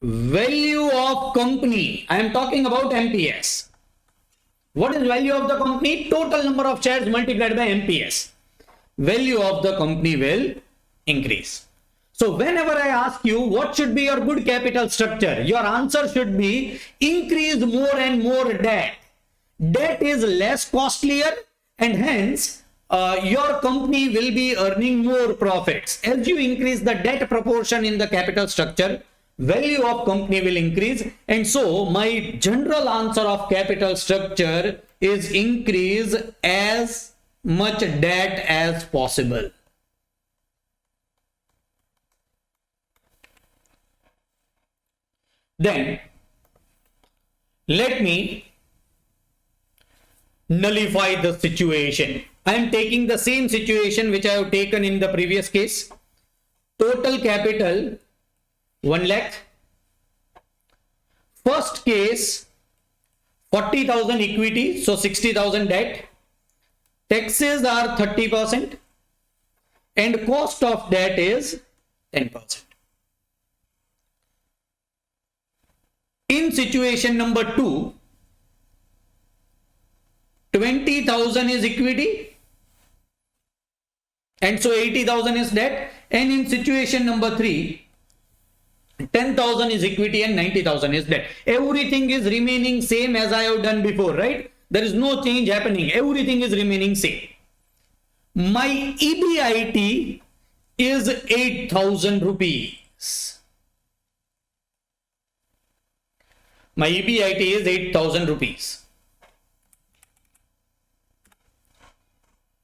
value of company, I am talking about MPS. What is value of the company? Total number of shares multiplied by MPS. Value of the company will increase. So whenever I ask you what should be your good capital structure, your answer should be increase more and more debt. Debt is less costlier and hence your company will be earning more profits. As you increase the debt proportion in the capital structure, value of company will increase. And so my general answer of capital structure is increase as much debt as possible. Then let me nullify the situation. I am taking the same situation which I have taken in the previous case. Total capital 1 lakh. First case 40,000 equity, so 60,000 debt. Taxes are 30% and cost of debt is 10%. In situation number 2, 20,000 is equity and so 80,000 is debt, and in situation number 3, 10,000 is equity and 90,000 is debt. Everything is remaining same as I have done before, right? There is no change happening. Everything is remaining same. My EBIT is 8,000 rupees. My EBIT is 8,000 rupees.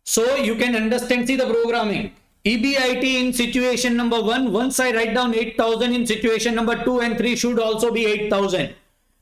So you can understand, see the programming. EBIT in situation number 1, once I write down 8,000, in situation number 2 and 3 should also be 8,000.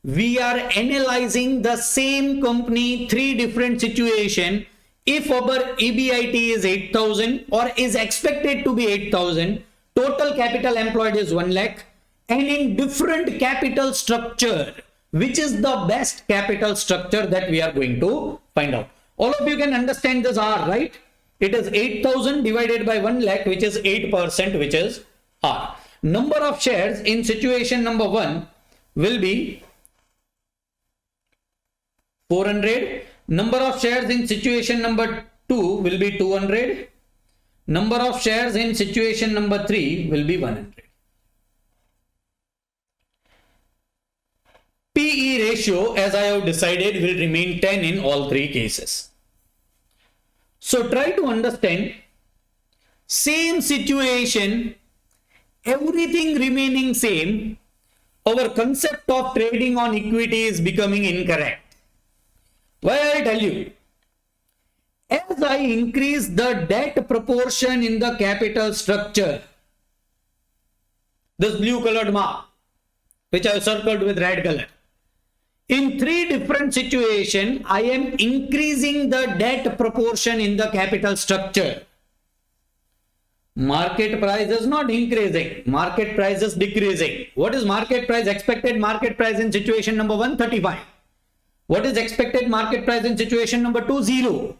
We are analyzing the same company, 3 different situations. If our EBIT is 8,000 or is expected to be 8,000, total capital employed is 1 lakh, and in different capital structure, which is the best capital structure that we are going to find out. All of you can understand this R, right? It is 8,000 divided by 1 lakh, which is 8%, which is R. Number of shares in situation number 1 will be 400. Number of shares in situation number 2 will be 200. Number of shares in situation number 3 will be 100. PE ratio, as I have decided, will remain 10 in all 3 cases. So try to understand, same situation, everything remaining same, our concept of trading on equity is becoming incorrect. Why I tell you? As I increase the debt proportion in the capital structure, this blue colored mark, which I have circled with red color, In three different situations, I am increasing the debt proportion in the capital structure. Market price is not increasing. Market price is decreasing. What is market price? Expected market price in situation number 1, 35. What is expected market price in situation number 2, 0.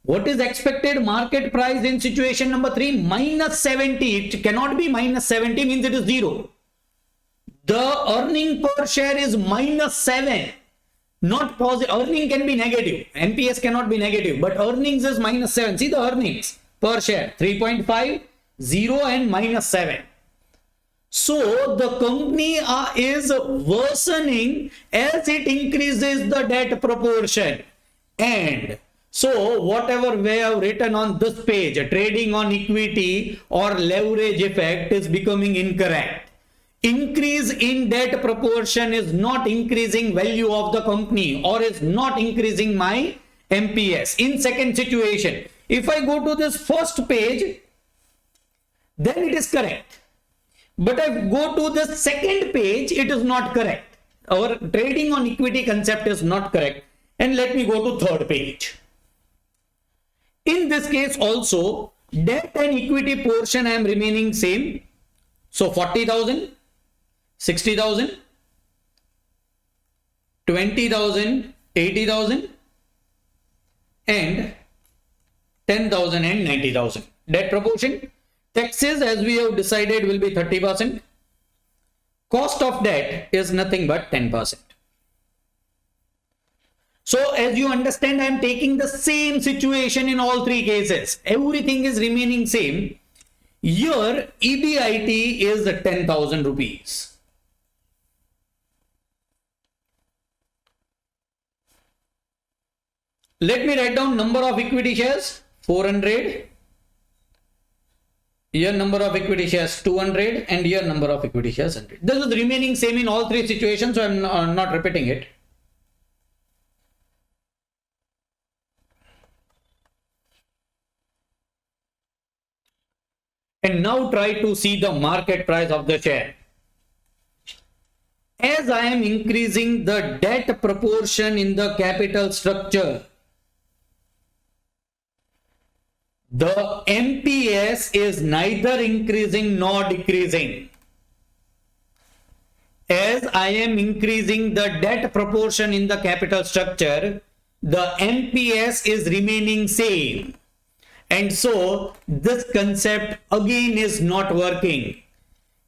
What is expected market price in situation number 3, minus 70. It cannot be minus 70, means it is 0. The earning per share is minus 7. Not positive. Earning can be negative. MPS cannot be negative, but earnings is minus 7. See the earnings per share, 3.5, 0 and minus 7. So the company is worsening as it increases the debt proportion. And so whatever we have written on this page, trading on equity or leverage effect is becoming incorrect. Increase in debt proportion is not increasing value of the company or is not increasing my MPS. In second situation, if I go to this first page, then it is correct. But I go to the second page, it is not correct. Our trading on equity concept is not correct. And let me go to third page. In this case also, debt and equity portion I am remaining same. So 40,000, 60,000, 20,000, 80,000 and 10,000 and 90,000. Debt proportion. Taxes, as we have decided, will be 30%. Cost of debt is nothing but 10%. So as you understand, I am taking the same situation in all three cases. Everything is remaining same. Here EBIT is 10,000 rupees. Let me write down number of equity shares, 400. Here number of equity shares 200 and here number of equity shares 100. This is remaining same in all three situations, so I am not repeating it. And now try to see the market price of the share. As I am increasing the debt proportion in the capital structure, the MPS is neither increasing nor decreasing. As I am increasing the debt proportion in the capital structure, the MPS is remaining same. And so this concept again is not working.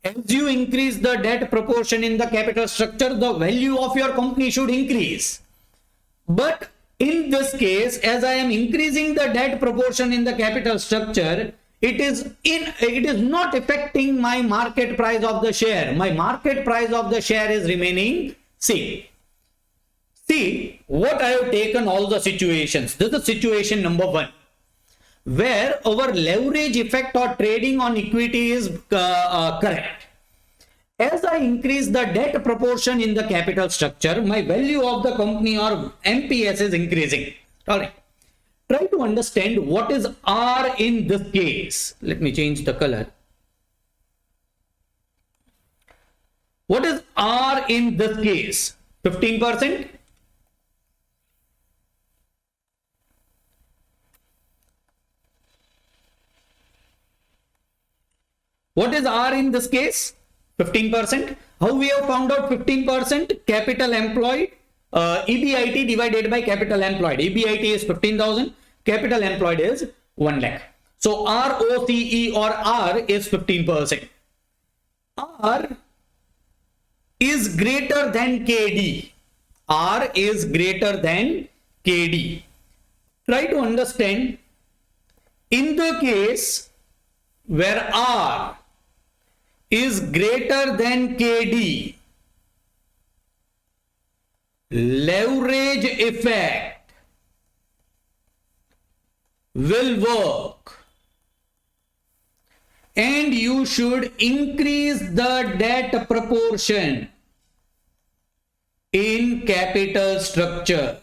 As you increase the debt proportion in the capital structure, the value of your company should increase. But in this case, as I am increasing the debt proportion in the capital structure, it is not affecting my market price of the share. My market price of the share is remaining same. See what I have taken all the situations. This is situation number 1, where our leverage effect or trading on equity is correct. As I increase the debt proportion in the capital structure, my value of the company or MPS is increasing. All right. Try to understand what is R in this case. Let me change the color. What is R in this case? 15%? What is R in this case? 15%. How we have found out 15%? Capital employed, EBIT divided by capital employed. EBIT is 15,000. Capital employed is 1 lakh. So ROCE or R is 15%. R is greater than KD. R is greater than KD. Try to understand. In the case where R is greater than KD, leverage effect will work and you should increase the debt proportion in capital structure.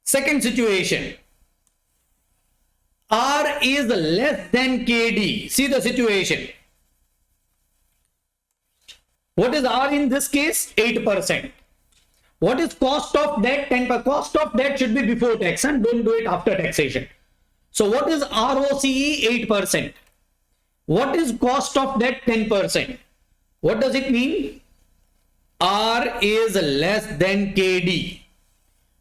Second situation, R is less than KD. See the situation. What is R in this case? 8%. What is cost of debt? 10%. Cost of debt should be before tax and don't do it after taxation. So what is ROCE? 8%. What is cost of debt? 10%. What does it mean? R is less than KD.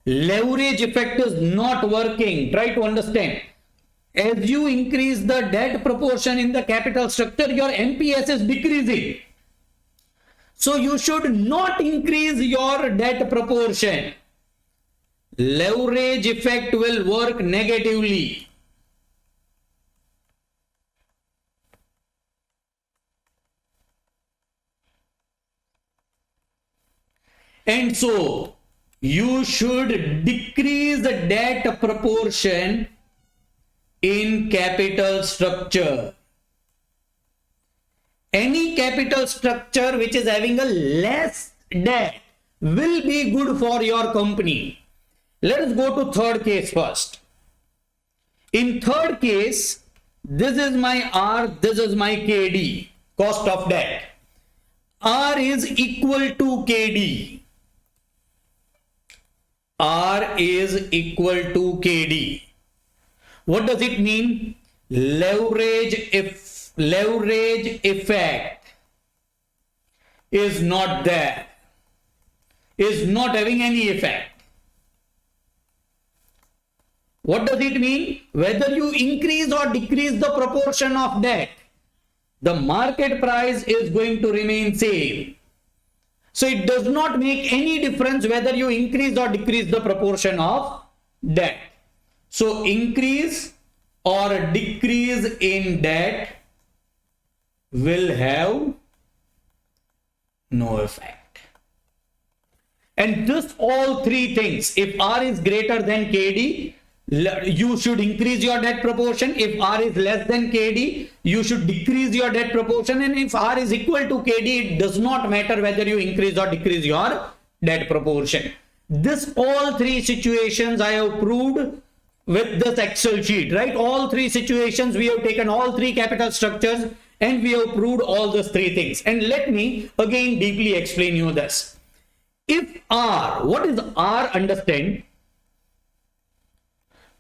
Leverage effect is not working. Try to understand. As you increase the debt proportion in the capital structure, your MPS is decreasing. So you should not increase your debt proportion. Leverage effect will work negatively. And so you should decrease the debt proportion in capital structure. Any capital structure which is having a less debt will be good for your company. Let us go to third case first. In third case, this is my R, this is my KD, cost of debt. R is equal to KD. R is equal to KD. What does it mean? Leverage effect is not there, is not having any effect. What does it mean? Whether you increase or decrease the proportion of debt, the market price is going to remain same. So it does not make any difference whether you increase or decrease the proportion of debt. So increase or decrease in debt will have no effect. And this all three things, if R is greater than KD, you should increase your debt proportion. If R is less than KD, you should decrease your debt proportion. And if R is equal to KD, it does not matter whether you increase or decrease your debt proportion. This all three situations I have proved with this Excel sheet, right? All three situations, we have taken all three capital structures and we have proved all those three things. And let me again deeply explain you this. If R, what is R? Understand.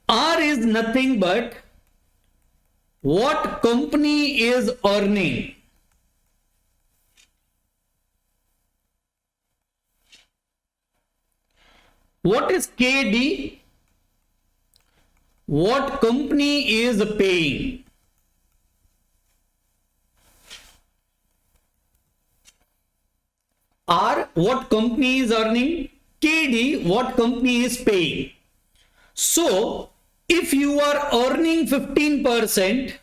R is nothing but what company is earning. What is KD? What company is paying. R, what company is earning. KD, what company is paying. So if you are earning 15%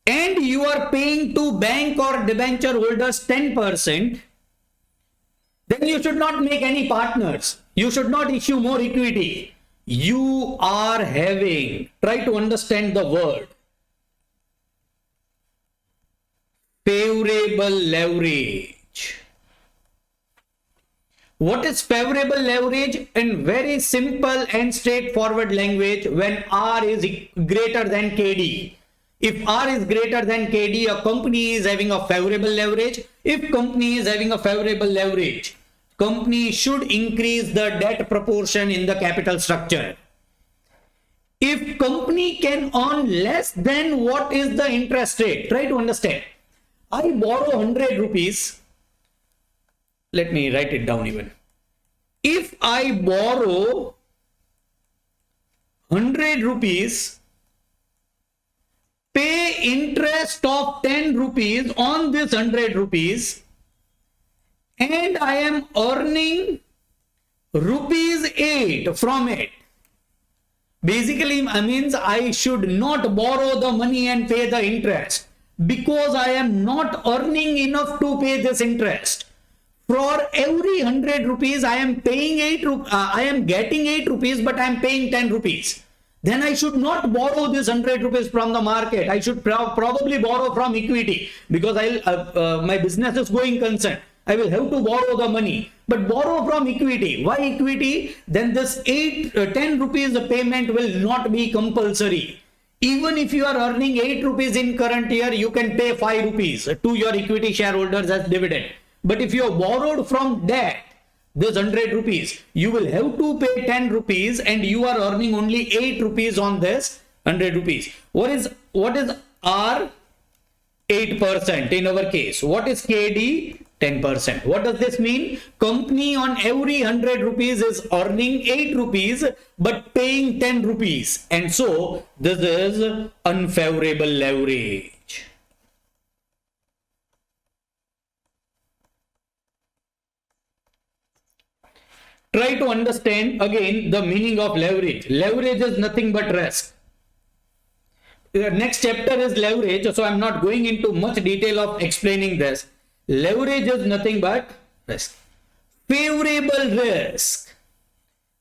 and you are paying to bank or debenture holders 10%, then you should not make any partners. You should not issue more equity. You are having, try to understand the word, favorable leverage. What is favorable leverage? In very simple and straightforward language, when R is greater than KD. If R is greater than KD, a company is having a favorable leverage. If company is having a favorable leverage, company should increase the debt proportion in the capital structure. If company can earn less than what is the interest rate, try to understand. I borrow 100 rupees. Let me write it down even. If I borrow 100 rupees, pay interest of 10 rupees on this 100 rupees, and I am earning rupees 8 from it. Basically, means I should not borrow the money and pay the interest because I am not earning enough to pay this interest. For every 100 rupees, I am paying I am getting 8 rupees, but I am paying 10 rupees. Then I should not borrow this 100 rupees from the market. I should probably borrow from equity because my business is going concern. I will have to borrow the money, but borrow from equity. Why equity? Then this 10 rupees payment will not be compulsory. Even if you are earning 8 rupees in current year, you can pay 5 rupees to your equity shareholders as dividend. But if you have borrowed from debt, this 100 rupees, you will have to pay 10 rupees and you are earning only 8 rupees on this 100 rupees. What is R? 8% in our case. What is KD? 10%. What does this mean? Company on every 100 rupees is earning 8 rupees but paying 10 rupees. And so this is unfavorable leverage. Try to understand again the meaning of leverage. Leverage is nothing but risk. The next chapter is leverage, so I'm not going into much detail of explaining this. Leverage is nothing but risk. Favorable risk.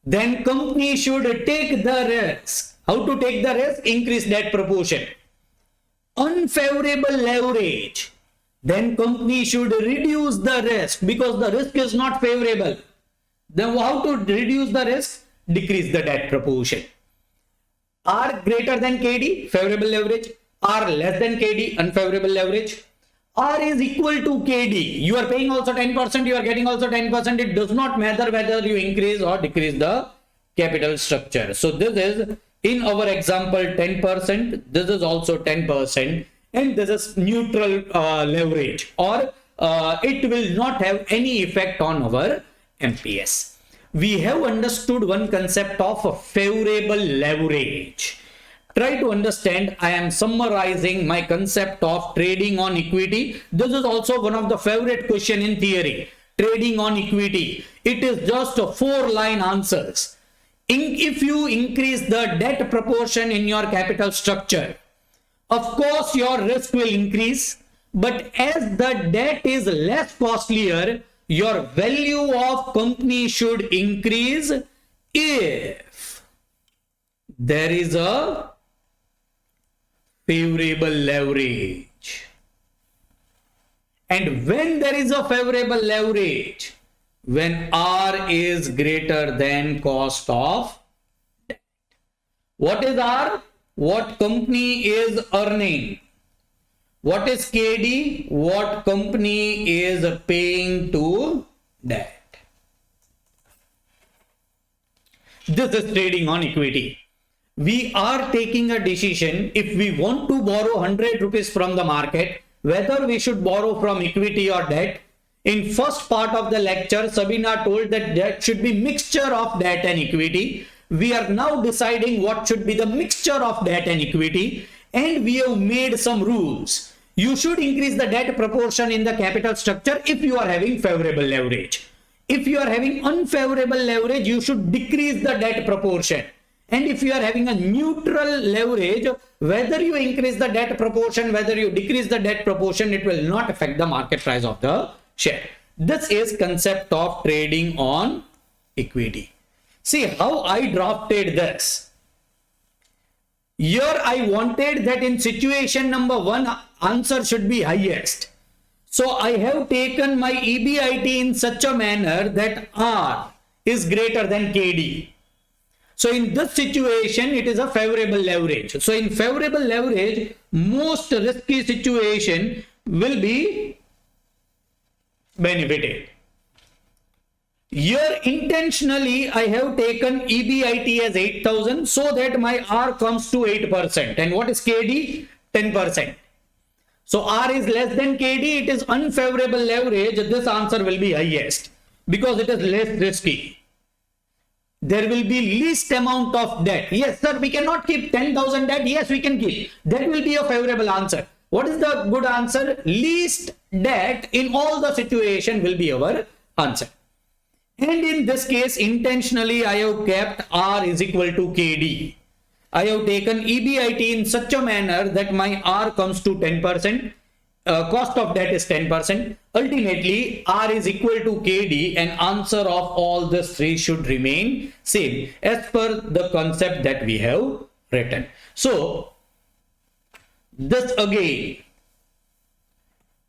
Then company should take the risk. How to take the risk? Increase debt proportion. Unfavorable leverage. Then company should reduce the risk because the risk is not favorable. Then how to reduce the risk? Decrease the debt proportion. R greater than KD, favorable leverage. R less than KD, unfavorable leverage. R is equal to KD. You are paying also 10%, you are getting also 10%. It does not matter whether you increase or decrease the capital structure. So this is in our example 10%. This is also 10%. And this is neutral leverage, or it will not have any effect on our MPS. We have understood one concept of favorable leverage. Try to understand. I am summarizing my concept of trading on equity. This is also one of the favorite question in theory. Trading on equity. It is just 4-line answers. If you increase the debt proportion in your capital structure, of course your risk will increase. But as the debt is less costlier, your value of company should increase if there is a favorable leverage. And when there is a favorable leverage, when R is greater than cost of debt. What is R? What company is earning. What is KD? What company is paying to debt. This is trading on equity. We are taking a decision if we want to borrow 100 rupees from the market, whether we should borrow from equity or debt. In first part of the lecture, Sabina told that there should be mixture of debt and equity. We are now deciding what should be the mixture of debt and equity, and we have made some rules. You should increase the debt proportion in the capital structure if you are having favorable leverage. If you are having unfavorable leverage, you should decrease the debt proportion. And if you are having a neutral leverage, whether you increase the debt proportion, whether you decrease the debt proportion, it will not affect the market price of the share. This is concept of trading on equity. See how I drafted this. Here I wanted that in situation number 1, answer should be highest. So I have taken my EBIT in such a manner that R is greater than KD. So in this situation, it is a favorable leverage. So in favorable leverage, most risky situation will be benefited. Here intentionally I have taken EBIT as 8,000 so that my R comes to 8%. And what is KD? 10%. So R is less than KD, it is unfavorable leverage. This answer will be highest because it is less risky. There will be least amount of debt. Yes, sir, we cannot keep 10,000 debt. Yes, we can keep. That will be a favorable answer. What is the good answer? Least debt in all the situation will be our answer. And in this case, intentionally, I have kept R is equal to KD. I have taken EBIT in such a manner that my R comes to 10%. Cost of debt is 10%. Ultimately, R is equal to KD, and answer of all these three should remain same as per the concept that we have written. So, this again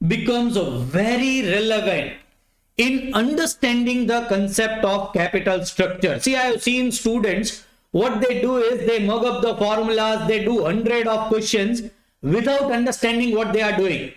becomes very relevant in understanding the concept of capital structure. See, I have seen students What they do is they mug up the formulas, they do 100 of questions without understanding what they are doing.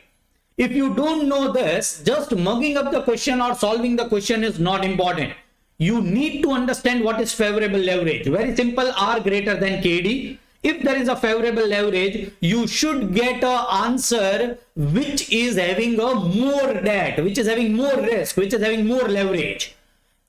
If you don't know this, just mugging up the question or solving the question is not important. You need to understand what is favorable leverage. Very simple, R greater than KD. If there is a favorable leverage, you should get an answer which is having a more debt, which is having more risk, which is having more leverage.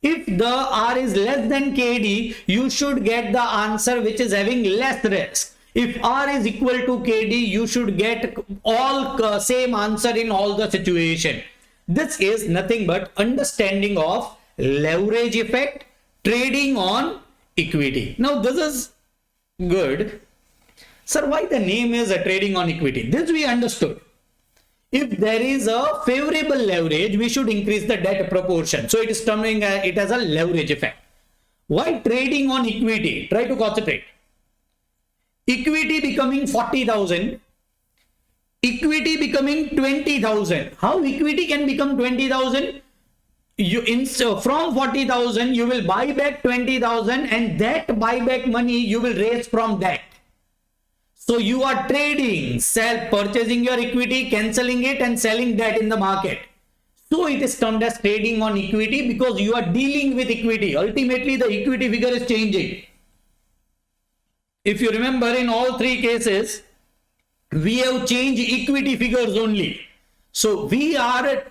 If the R is less than KD, you should get the answer which is having less risk. If R is equal to KD, you should get all same answer in all the situation. This is nothing but understanding of leverage effect, trading on equity. Now this is good. Sir, why the name is a trading on equity? This we understood. If there is a favorable leverage, we should increase the debt proportion. So it is terming it as a leverage effect. Why trading on equity? Try to concentrate. Equity becoming 40,000. Equity becoming 20,000. How equity can become 20,000? From 40,000, you will buy back 20,000 and that buyback money you will raise from that. So you are trading, purchasing your equity, cancelling it and selling that in the market. So it is termed as trading on equity because you are dealing with equity. Ultimately, the equity figure is changing. If you remember, in all three cases, we have changed equity figures only. So we are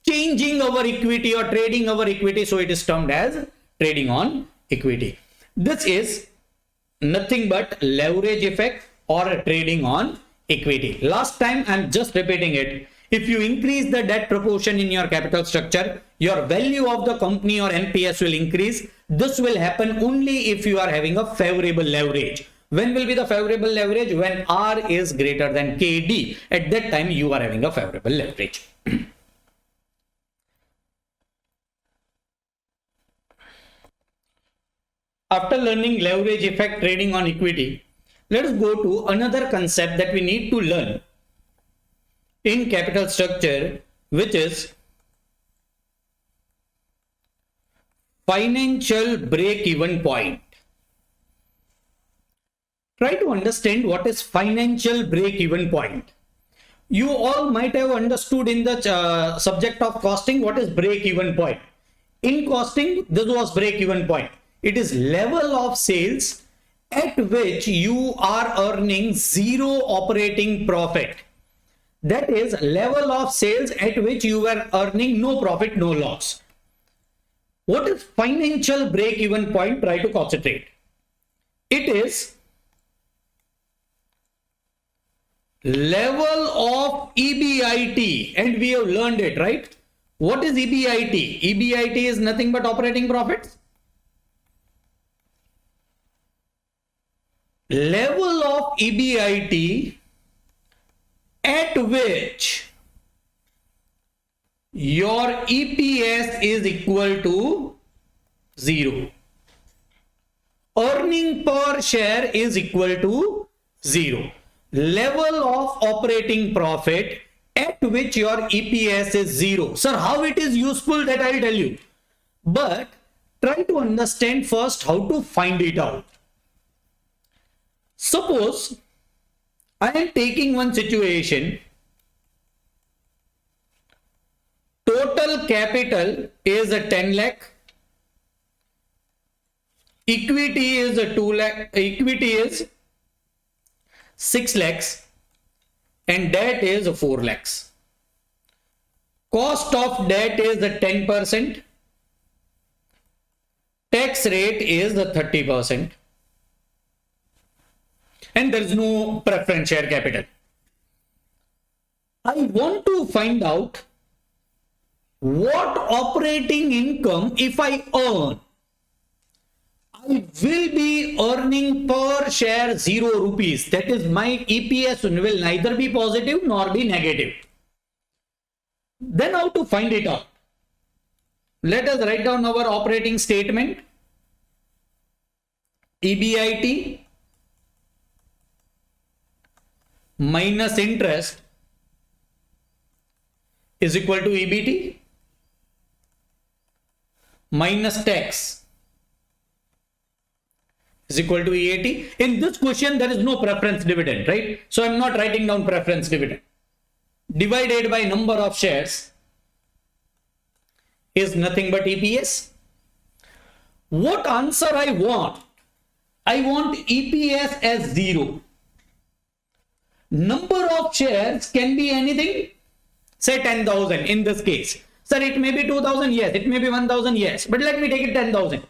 changing our equity or trading our equity. So it is termed as trading on equity. This is nothing but leverage effect or trading on equity. Last time, I'm just repeating it. If you increase the debt proportion in your capital structure, your value of the company or MPS will increase. This will happen only if you are having a favorable leverage. When will be the favorable leverage? When R is greater than KD. At that time, you are having a favorable leverage. After learning leverage effect trading on equity, let us go to another concept that we need to learn in capital structure, which is financial break-even point. Try to understand what is financial break-even point. You all might have understood in the subject of costing what is break-even point. In costing, this was break-even point. It is level of sales at which you are earning zero operating profit. That is level of sales at which you are earning no profit, no loss. What is financial break-even point? Try to concentrate. It is level of EBIT, and we have learned it, right? What is EBIT? EBIT is nothing but operating profits. Level of EBIT at which your EPS is equal to 0. Earning per share is equal to 0. Level of operating profit at which your EPS is 0. Sir, how it is useful, that I will tell you. But try to understand first how to find it out. Suppose I am taking one situation. Total capital is a 10 lakh. Equity is a 2 lakh. Equity is 6 lakhs and debt is 4 lakhs. Cost of debt is the 10%. Tax rate is the 30%. And there is no preference share capital. I want to find out what operating income if I earn. I will be earning per share 0 rupees. That is, my EPS will neither be positive nor be negative. Then how to find it out? Let us write down our operating statement. EBIT minus interest is equal to EBT minus tax is equal to EAT. In this question, there is no preference dividend, right? So I'm not writing down preference dividend. Divided by number of shares is nothing but EPS. What answer I want? I want EPS as 0. Number of shares can be anything. Say 10,000 in this case. Sir, it may be 2,000, yes. It may be 1,000, yes. But let me take it 10,000.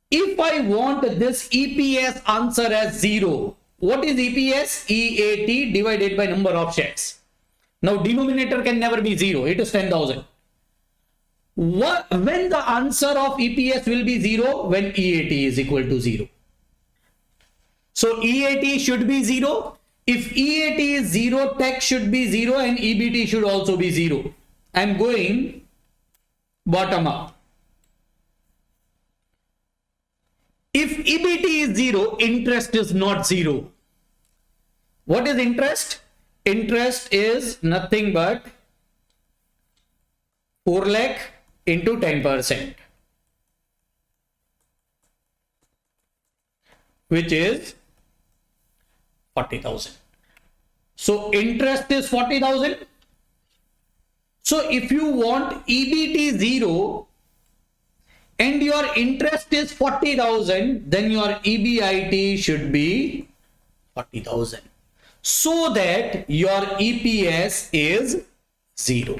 If I want this EPS answer as 0, what is EPS? EAT divided by number of shares. Now, denominator can never be 0. It is 10,000. When the answer of EPS will be 0? When EAT is equal to 0. So, EAT should be 0. If EAT is 0, tax should be 0 and EBT should also be 0. I am going bottom up. If EBT is 0, interest is not 0. What is interest? Interest is nothing but 4 lakh into 10%, which is 40,000. So interest is 40,000. So if you want EBT 0 and your interest is 40,000, then your EBIT should be 40,000. So that your EPS is 0.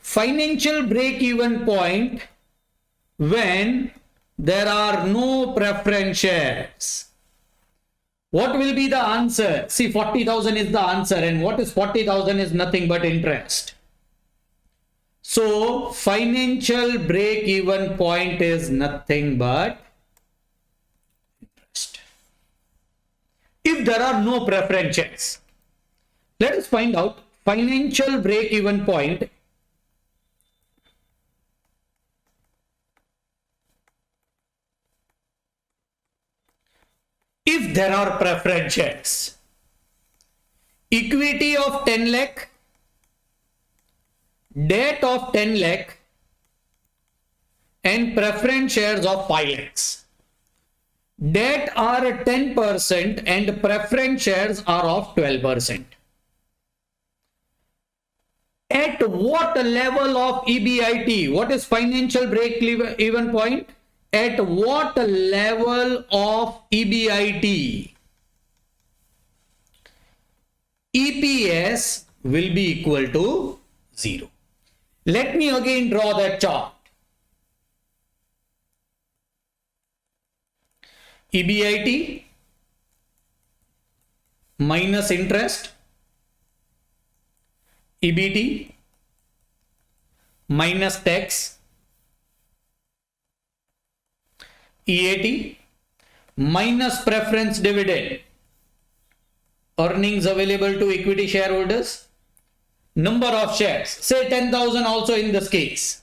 Financial break-even point when there are no preference shares. What will be the answer? See, 40,000 is the answer, and what is 40,000 is nothing but interest. So, financial break-even point is nothing but interest. If there are no preference shares, let us find out financial break-even point. If there are preference shares, equity of 10 lakh, debt of 10 lakh, and preference shares of 5 lakhs. Debt are 10% and preference shares are of 12%. At what level of EBIT? What is financial break-even point? At what level of EBIT? EPS will be equal to 0. Let me again draw that chart. EBIT minus interest, EBT minus tax, EAT minus preference dividend, earnings available to equity shareholders, number of shares, say 10,000 also in this case.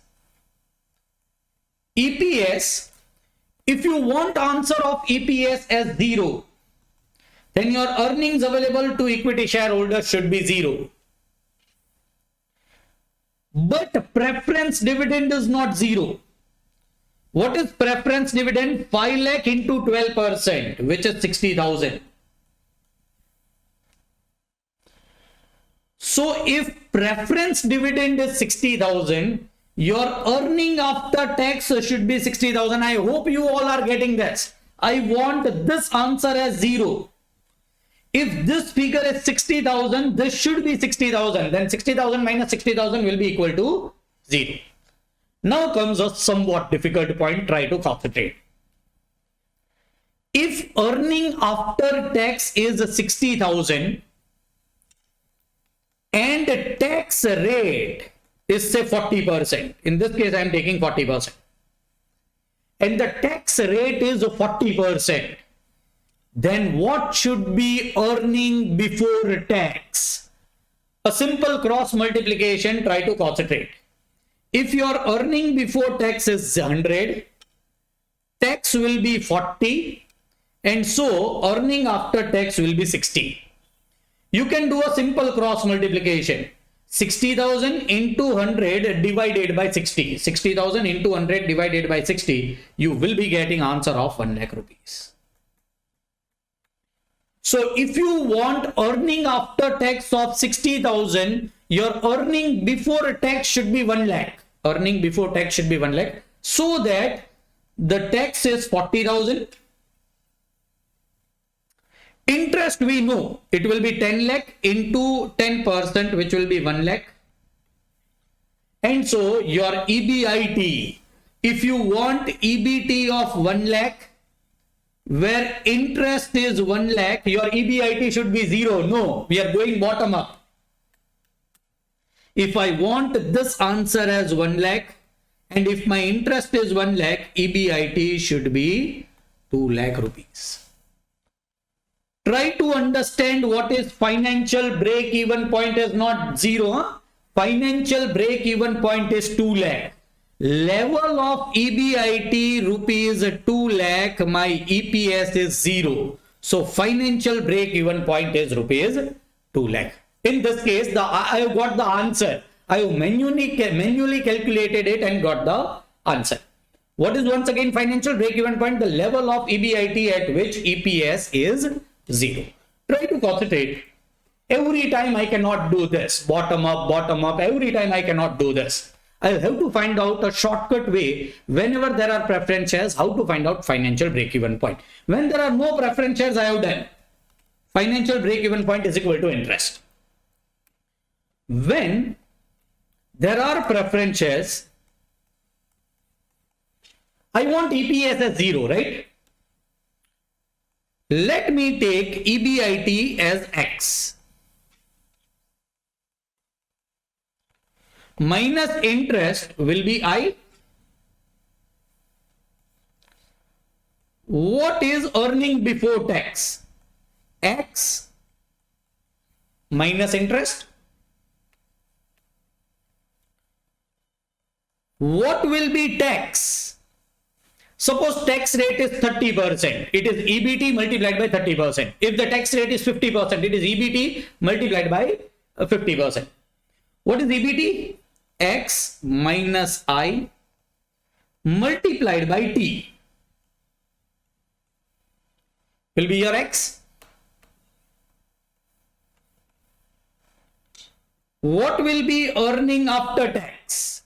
EPS, if you want answer of EPS as 0, then your earnings available to equity shareholders should be 0. But preference dividend is not 0. What is preference dividend? 5 lakh into 12%, which is 60,000. So if preference dividend is 60,000, your earning after tax should be 60,000. I hope you all are getting this. I want this answer as 0. If this figure is 60,000, this should be 60,000. Then 60,000 minus 60,000 will be equal to 0. Now comes a somewhat difficult point. Try to concentrate. If earning after tax is 60,000 and tax rate is say 40%. In this case, I am taking 40%. And the tax rate is 40%. Then what should be earning before tax? A simple cross multiplication. Try to concentrate. If your earning before tax is 100, tax will be 40, and so earning after tax will be 60. You can do a simple cross multiplication. 60,000 into 100 divided by 60. 60,000 into 100 divided by 60. You will be getting answer of 1 lakh rupees. So if you want earning after tax of 60,000, your earning before tax should be 1 lakh. Earning before tax should be 1 lakh. So that the tax is 40,000. Interest we know it will be 10 lakh into 10%, which will be 1 lakh. And so your EBIT, if you want EBT of 1 lakh, where interest is 1 lakh, your EBIT should be 0. No, we are going bottom up. If I want this answer as 1 lakh, and if my interest is 1 lakh, EBIT should be 2 lakh rupees. Try to understand what is financial break-even point is not 0. Huh? Financial break-even point is 2 lakh. Level of EBIT rupees 2 lakh, my EPS is 0. So financial break-even point is rupees 2 lakh. In this case, I have got the answer. I have manually calculated it and got the answer. What is once again financial break-even point? The level of EBIT at which EPS is 0. Try to concentrate. Every time I cannot do this. Bottom up. Every time I cannot do this. I'll have to find out a shortcut way whenever there are preferences, how to find out financial break-even point. When there are no preferences, I have done. Financial break-even point is equal to interest. When there are preferences, I want EPS as 0, right? Let me take EBIT as X. Minus interest will be I. What is earning before tax? X minus interest. What will be tax? Suppose tax rate is 30%. It is EBT multiplied by 30%. If the tax rate is 50%, it is EBT multiplied by 50%. What is EBT? X minus I multiplied by T will be your X. What will be earning after tax?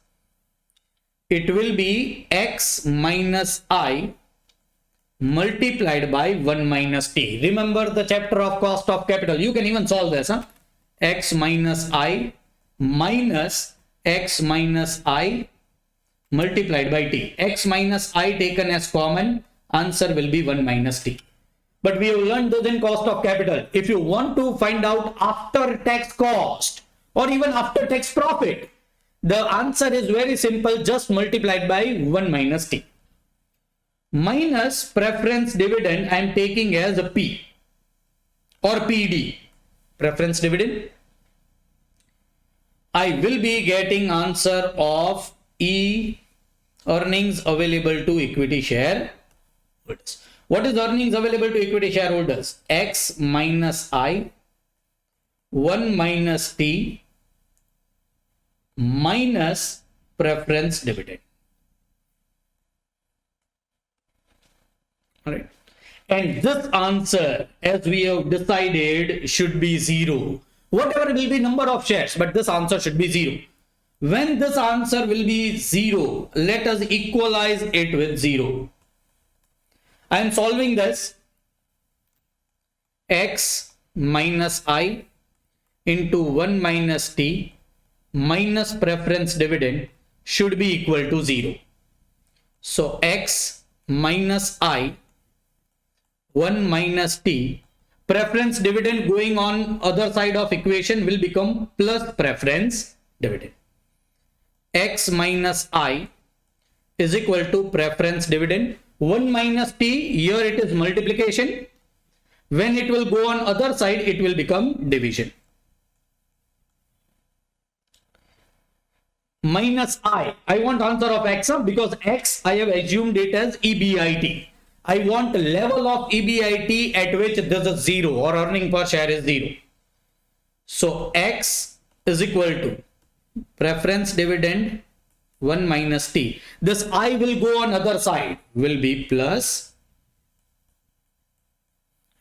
It will be X minus I multiplied by 1 minus T. Remember the chapter of cost of capital. You can even solve this. Huh? X minus I minus X minus I multiplied by T. X minus I taken as common, answer will be 1 minus T. But we have learned this in cost of capital. If you want to find out after tax cost or even after tax profit, the answer is very simple, just multiplied by 1 minus T. Minus preference dividend I am taking as a P or PD, preference dividend. I will be getting answer of E, earnings available to equity shareholders. What is earnings available to equity shareholders? X minus I, 1 minus T minus preference dividend. All right. And this answer, as we have decided, should be 0. Whatever will be number of shares, but this answer should be 0. When this answer will be 0, let us equalize it with 0. I am solving this. X minus I into 1 minus T minus preference dividend should be equal to 0. So X minus I 1 minus T, preference dividend going on other side of equation will become plus preference dividend. X minus I is equal to preference dividend. 1 minus T, here it is multiplication. When it will go on other side, it will become division. Minus I want answer of X because X I have assumed it as EBIT. I want level of EBIT at which this is 0 or earning per share is 0. So X is equal to preference dividend 1 minus T. This I will go on other side, will be plus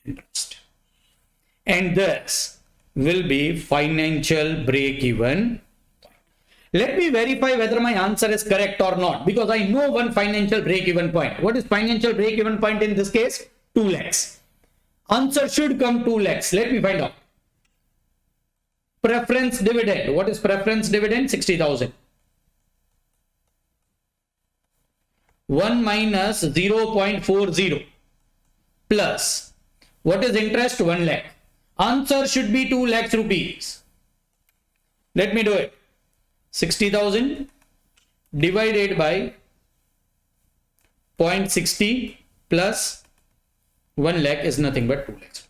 interest. and this will be financial break-even. Let me verify whether my answer is correct or not, because I know one financial break-even point. What is financial break-even point in this case? 2 lakhs. Answer should come 2 lakhs. Let me find out. Preference dividend. What is preference dividend? 60,000. 1 minus 0.40 plus. What is interest? 1 lakh. Answer should be 2 lakhs rupees. Let me do it. 60,000 divided by 0.60 plus 1 lakh is nothing but 2 lakhs.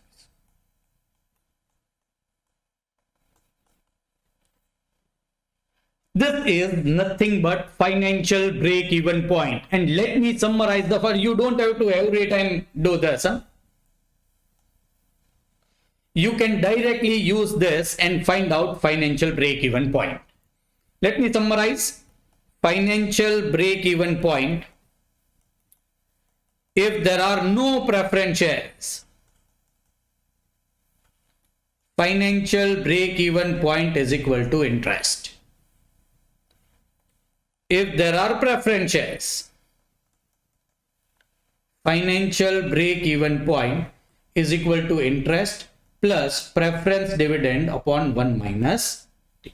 This is nothing but financial break-even point. And let me summarize the first. You don't have to every time do this. You can directly use this and find out financial break-even point. Let me summarize. Financial break-even point. If there are no preference shares, financial break-even point is equal to interest. If there are preference shares, financial break-even point is equal to interest plus preference dividend upon 1 minus T.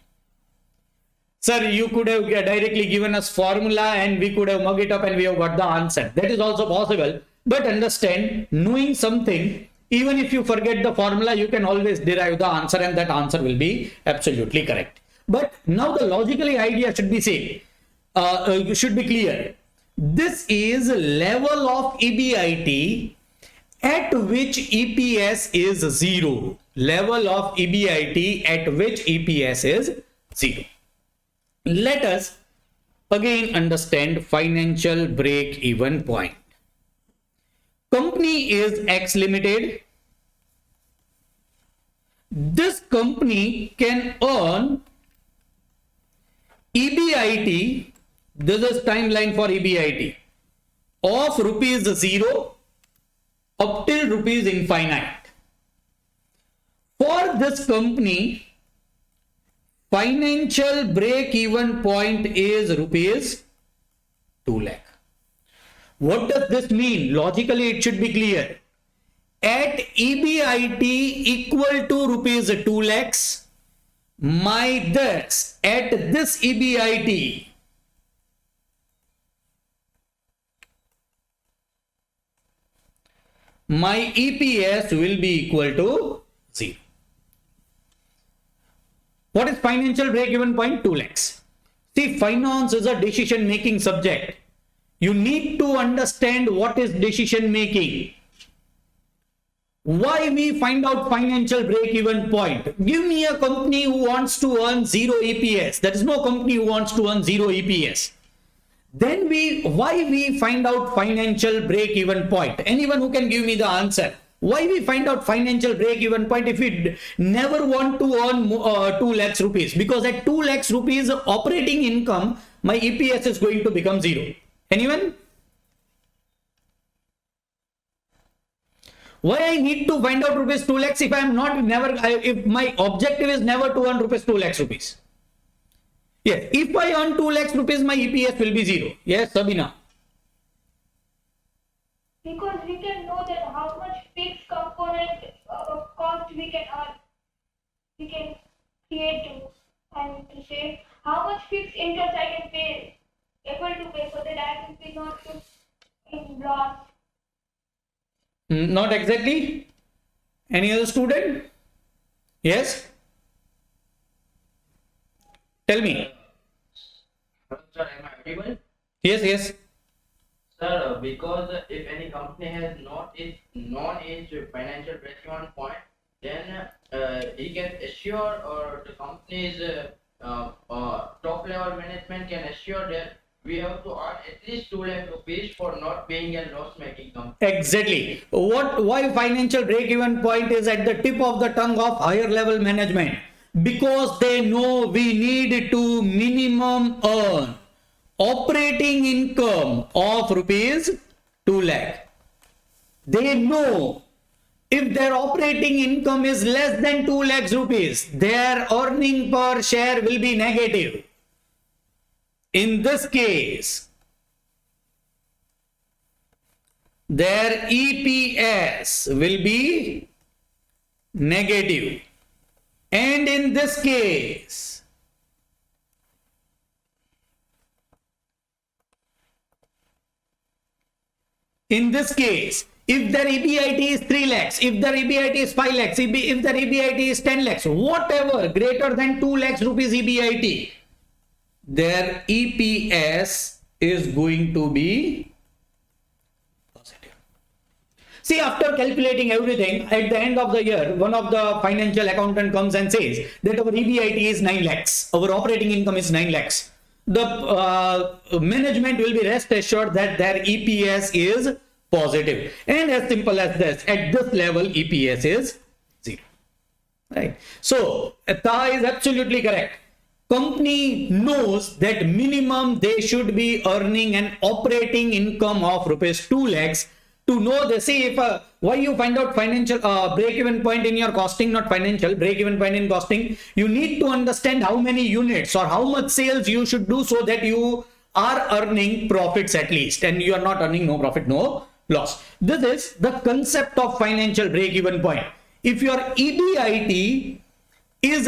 Sir, you could have directly given us formula and we could have mugged it up and we have got the answer. That is also possible. But understand, knowing something, even if you forget the formula, you can always derive the answer and that answer will be absolutely correct. But now the logically idea should be same. Should be clear. This is level of EBIT at which EPS is 0. Level of EBIT at which EPS is 0. Let us again understand financial break-even point. Company is X Limited. This company can earn EBIT. This is timeline for EBIT of rupees 0 up till rupees infinite. For this company, financial break-even point is rupees 2 lakh. What does this mean? Logically, it should be clear. At EBIT equal to rupees 2 lakhs, at this EBIT, my EPS will be equal to 0. What is financial break-even point? 2 lakhs. See, finance is a decision-making subject. You need to understand what is decision-making. Why we find out financial break-even point? Give me a company who wants to earn 0 EPS. There is no company who wants to earn 0 EPS. Then why we find out financial break-even point? Anyone who can give me the answer. Why we find out financial break-even point if we never want to earn 2 lakhs rupees? Because at 2 lakhs rupees operating income, my EPS is going to become 0. Anyone? Why I need to find out rupees 2 lakhs if I am not if my objective is never to earn rupees 2 lakhs rupees? Yes, if I earn 2 lakhs rupees, my EPS will be 0. Yes, Sabina. Because we can know that how much fixed component cost we can earn, we can create and to say how much fixed interest I can pay, able to pay, so that I will be not in loss. Not exactly. Any other student? Yes. Tell me. Sir, am I audible? Yes, yes. Sir, because if any company has non-age financial break-even point, then he can assure, or the company's top level management can assure that we have to earn at least 2 lakh rupees for not being a loss-making company. Exactly. Why financial break-even point is at the tip of the tongue of higher level management? Because they know we need to minimum earn operating income of rupees 2 lakh. They know If their operating income is less than 2 lakhs rupees, their earning per share will be negative. In this case, their EPS will be negative. And in this case, if their EBIT is 3 lakhs, if their EBIT is 5 lakhs, if their EBIT is 10 lakhs, whatever greater than 2 lakhs rupees EBIT, their EPS is going to be positive. See, after calculating everything, at the end of the year, one of the financial accountant comes and says that our EBIT is 9 lakhs, our operating income is 9 lakhs. The management will be rest assured that their EPS is positive. And as simple as this, at this level, EPS is 0. Right? So, Ta is absolutely correct. Company knows that minimum they should be earning an operating income of rupees 2 lakhs to know the see if why you find out financial break-even point in your costing, not financial break-even point in costing. You need to understand how many units or how much sales you should do so that you are earning profits at least, and you are not earning no profit, no loss. This is the concept of financial break-even point. If your EBIT is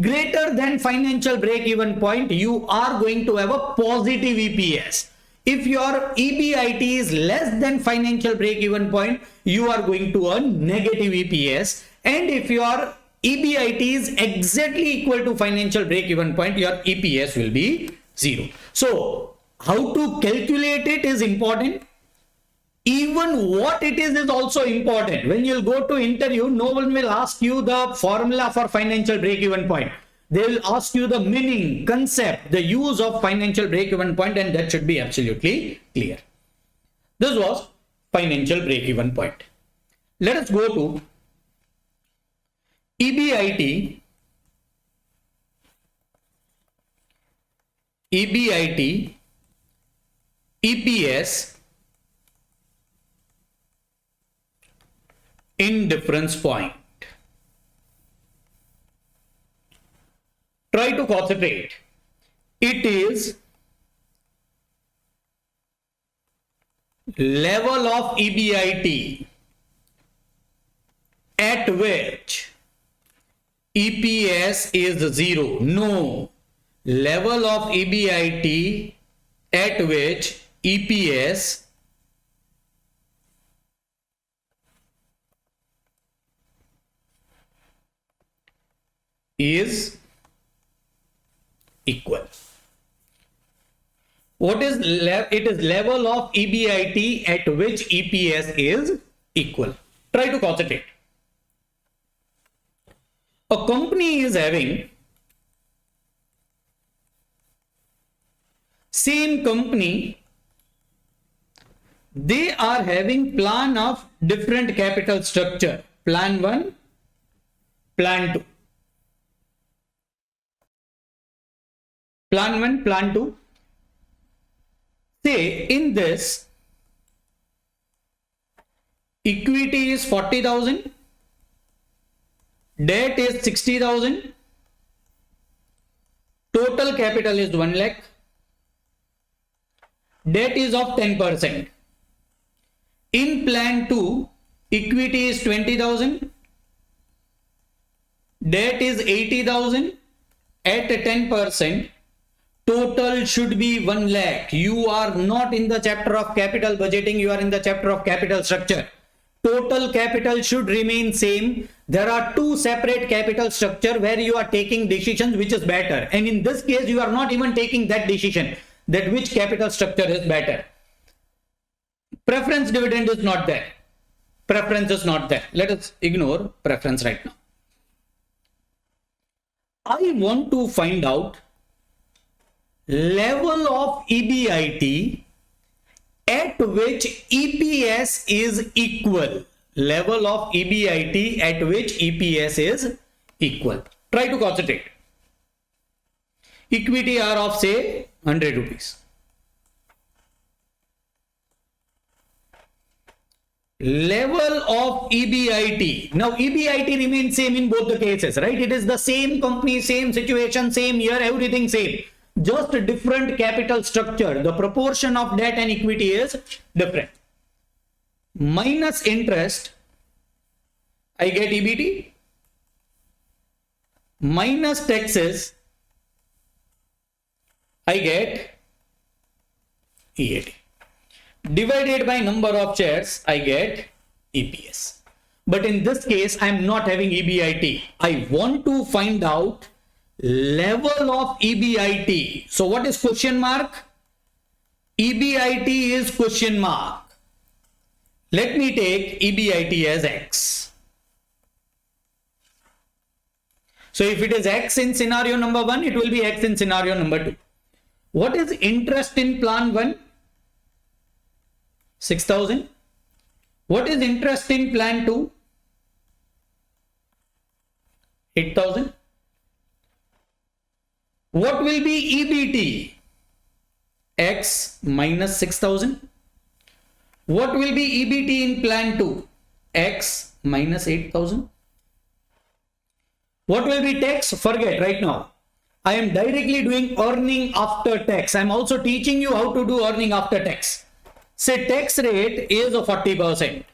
greater than financial break-even point, you are going to have a positive EPS. If your EBIT is less than financial break-even point, you are going to earn negative EPS. And if your EBIT is exactly equal to financial break-even point, your EPS will be 0. So, how to calculate it is important. Even what it is also important. When you'll go to interview, no one will ask you the formula for financial break-even point. They will ask you the meaning, concept, the use of financial break-even point, and that should be absolutely clear. This was financial break-even point. Let us go to EBIT, EPS, indifference point. Try to concentrate. It is level of EBIT at which EPS is 0. No. Level of EBIT at which EPS is equal. What is it is level of EBIT at which EPS is equal. Try to concentrate. A company is having same company, they are having plan of different capital structure. Plan 1, plan 2. Plan 1, plan 2. Say in this, equity is 40,000, debt is 60,000, total capital is 1 lakh, debt is of 10%. In plan 2, equity is 20,000, debt is 80,000 at 10%. Total should be 1 lakh. You are not in the chapter of capital budgeting, you are in the chapter of capital structure. Total capital should remain same. There are two separate capital structure where you are taking decisions which is better. And in this case, you are not even taking that decision that which capital structure is better. Preference dividend is not there. Preference is not there. Let us ignore preference right now. I want to find out level of EBIT at which EPS is equal. Level of EBIT at which EPS is equal. Try to concentrate. Equity are of say 100 rupees. level of EBIT. Now EBIT remains same in both the cases, right? It is the same company, same situation, same year, everything same. Just a different capital structure. The proportion of debt and equity is different. Minus interest, I get EBT. Minus taxes, I get EAT. Divided by number of shares, I get EPS. But in this case, I am not having EBIT. I want to find out level of EBIT. So what is question mark? EBIT is question mark. Let me take EBIT as X. So if it is X in scenario number 1, it will be X in scenario number 2. What is interest in plan 1? 6,000. What is interest in plan 2? 8,000. What will be EBT? X minus 6,000. What will be EBT in plan 2? X minus 8,000. What will be tax? Forget right now. I am directly doing earning after tax. I am also teaching you how to do earning after tax. Say tax rate is 40%.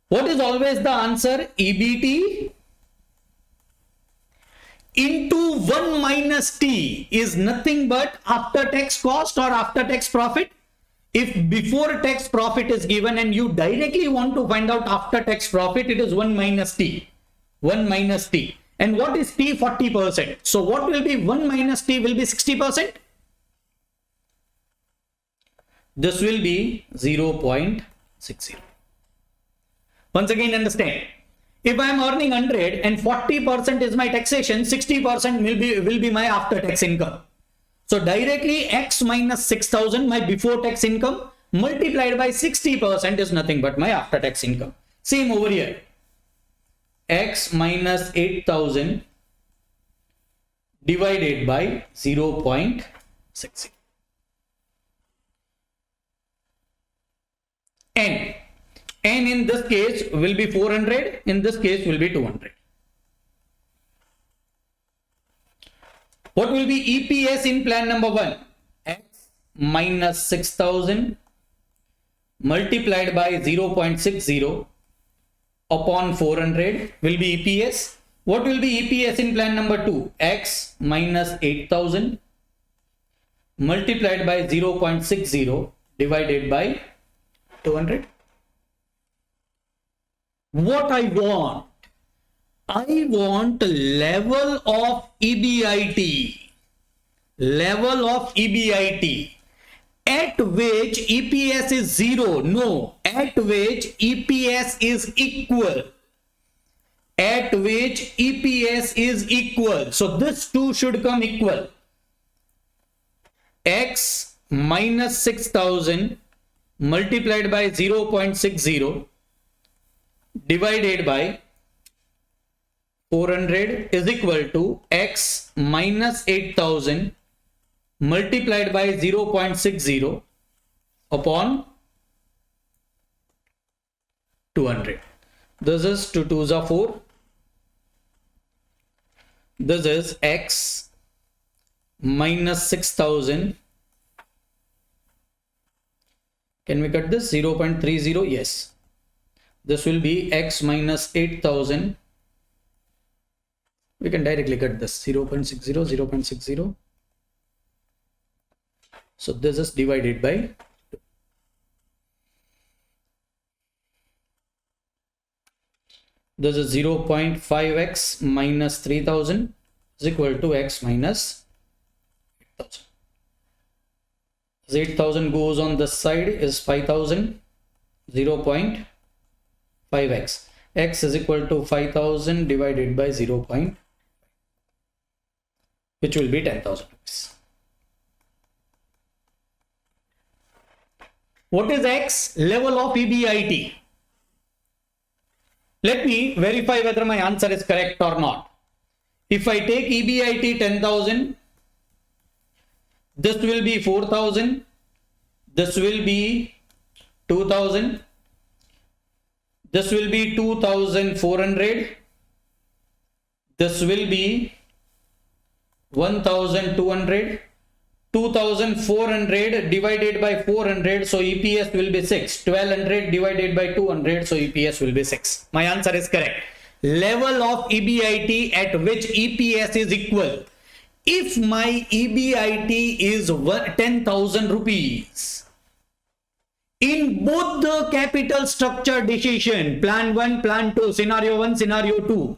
What is always the answer? EBT into 1 minus T is nothing but after tax cost or after tax profit. If before tax profit is given and you directly want to find out after tax profit, it is 1 minus T. 1 minus T. And what is T? 40%. So what will be 1 minus T will be 60%. This will be 0.60. Once again, understand. If I am earning 100 and 40% is my taxation, 60% will be my after tax income. So directly X minus 6,000, my before tax income, multiplied by 60% is nothing but my after tax income. Same over here. X minus 8,000 divided by 0.60. N in this case will be 400, in this case will be 200. What will be EPS in plan number 1? X minus 6,000 multiplied by 0.60 upon 400 will be EPS. What will be EPS in plan number 2? X minus 8,000 multiplied by 0.60 divided by 200. What I want? I want level of EBIT. Level of EBIT at which EPS is 0. No, at which EPS is equal. At which EPS is equal. So this two should come equal. X minus 6,000 multiplied by 0.60 divided by 400 is equal to X minus 8,000 multiplied by 0.60 upon 200. This is 2 2s are 4. This is X minus 6,000. Can we cut this? 0.30? Yes. This will be X minus 8,000. We can directly cut this 0.60, 0.60. So this is divided by 2. This is 0.5x minus 3,000 is equal to x minus 8,000. 8,000 goes on this side is 5,000. 0.5x. X is equal to 5,000 divided by 0. Which will be 10,000 rupees. What is X? Level of EBIT. Let me verify whether my answer is correct or not. If I take EBIT 10,000, this will be 4,000, this will be 2000. This will be 2400. This will be 1200. 2400 divided by 400, so EPS will be 6. 1200 divided by 200, so EPS will be 6. My answer is correct. Level of EBIT at which EPS is equal. If my EBIT is 10,000 rupees, in both the capital structure decision, plan 1, plan 2, scenario 1, scenario 2,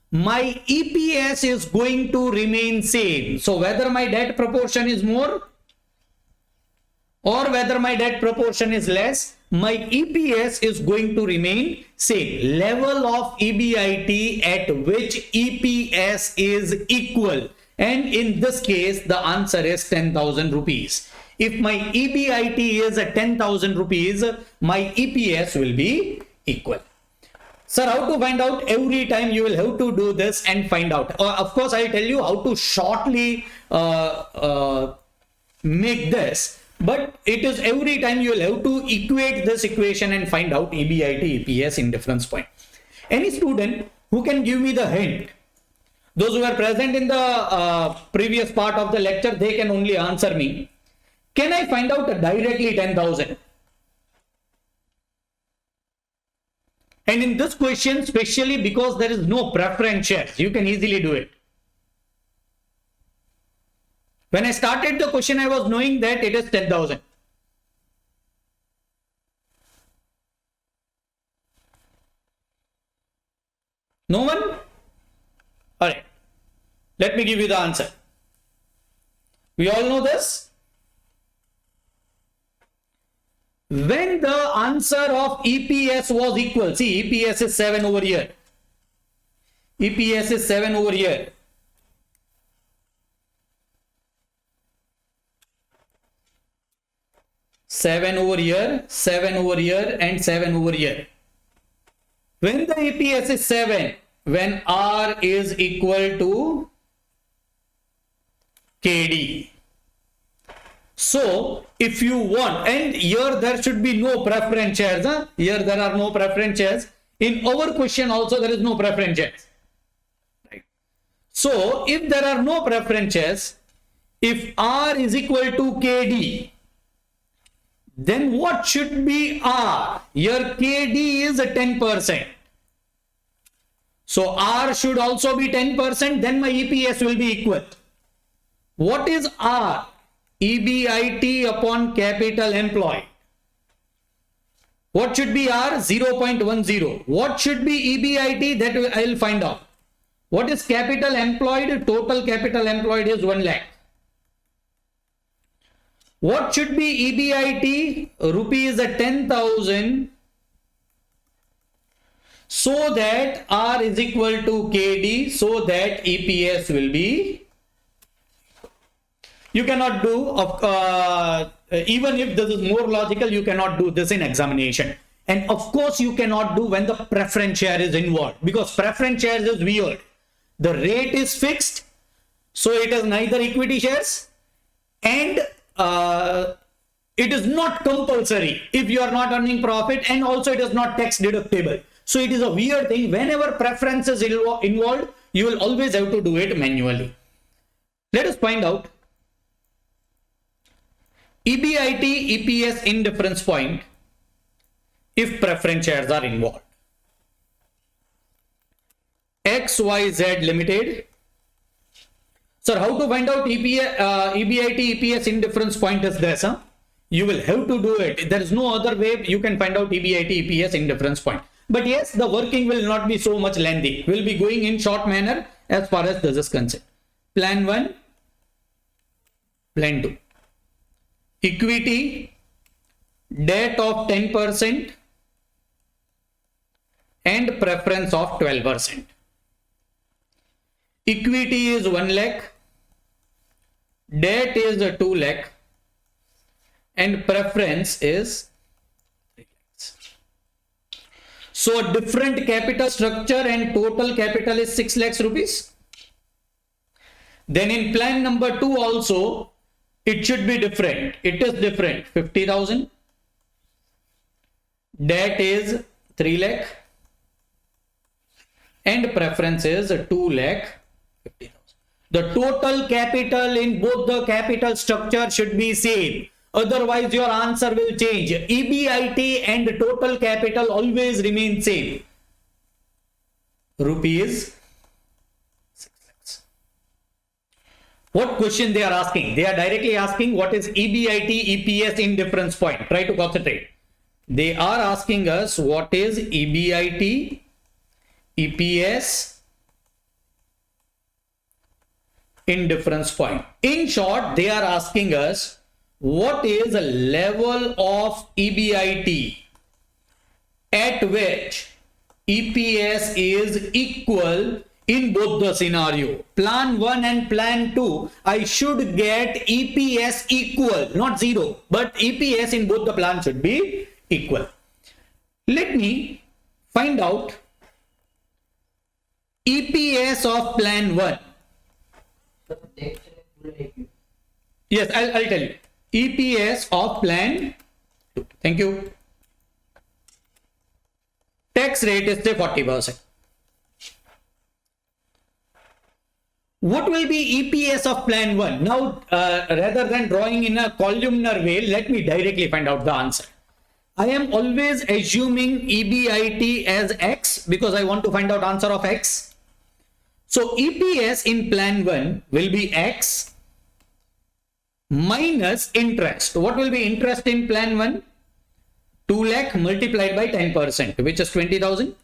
my EPS is going to remain same. So whether my debt proportion is more or whether my debt proportion is less, my EPS is going to remain same. Level of EBIT at which EPS is equal. And in this case, the answer is 10,000 rupees. If my EBIT is 10,000 rupees, my EPS will be equal. Sir, how to find out? Every time you will have to do this and find out. Of course, I'll tell you how to shortly make this. But it is every time you will have to equate this equation and find out EBIT, EPS indifference point. Any student who can give me the hint? Those who were present in the previous part of the lecture, they can only answer me. Can I find out directly 10,000? And in this question, especially because there is no preference shares, you can easily do it. When I started the question, I was knowing that it is 10,000. No one? All right. Let me give you the answer. We all know this. When the answer of EPS was equal, see, EPS is 7 over here. EPS is 7 over here. Seven over here, 7 over here, and 7 over here. When the EPS is 7, when R is equal to KD. So, if you want, and here there should be no preference shares. Here there are no preference shares. In our question also there is no preference shares. Right. So, if there are no preference shares, if R is equal to KD, then what should be R? Here KD is 10%. So, R should also be 10%, then my EPS will be equal. What is R? EBIT upon capital employed. What should be R? 0.10. What should be EBIT? That I will find out. What is capital employed? Total capital employed is 1 lakh. What should be EBIT? Rupees 10,000. So that R is equal to KD, so that EPS will be. You cannot do, even if this is more logical, you cannot do this in examination. And of course, you cannot do when the preference share is involved, because preference shares is weird. The rate is fixed, so it is neither equity shares and it is not compulsory if you are not earning profit, and also it is not tax deductible. So it is a weird thing. Whenever preference is involved, you will always have to do it manually. Let us find out EBIT, EPS indifference point if preference shares are involved. XYZ Limited. Sir, how to find out EBIT, EPS indifference point is this? You will have to do it. There is no other way you can find out EBIT, EPS indifference point. But yes, the working will not be so much lengthy. We'll be going in short manner as far as this is concerned. Plan 1, Plan 2. Equity, debt of 10% and preference of 12%. Equity is 1 lakh, debt is 2 lakh, and preference is 3 lakhs. So different capital structure and total capital is 6 lakhs rupees. Then in plan number 2 also, it should be different. It is different. 50,000. Debt is 3 lakh and preference is 2 lakh 50,000. The total capital in both the capital structure should be same. Otherwise, your answer will change. EBIT and total capital always remain same. Rupees 6 lakhs. What question they are asking? They are directly asking what is EBIT, EPS in difference point. Try to concentrate. They are asking us what is EBIT, EPS in difference point. In short, they are asking us what is the level of EBIT at which EPS is equal in both the scenario. Plan 1 and plan 2, I should get EPS equal, not 0, but EPS in both the plans should be equal. Let me find out EPS of plan 1. Yes, I'll tell you. EPS of plan 2. Thank you. Tax rate is say 40%. What will be EPS of plan 1? Now, rather than drawing in a columnar way, let me directly find out the answer. I am always assuming EBIT as X because I want to find out answer of X. So EPS in plan 1 will be X minus interest. What will be interest in plan 1? 2 lakh multiplied by 10%, which is 20,000.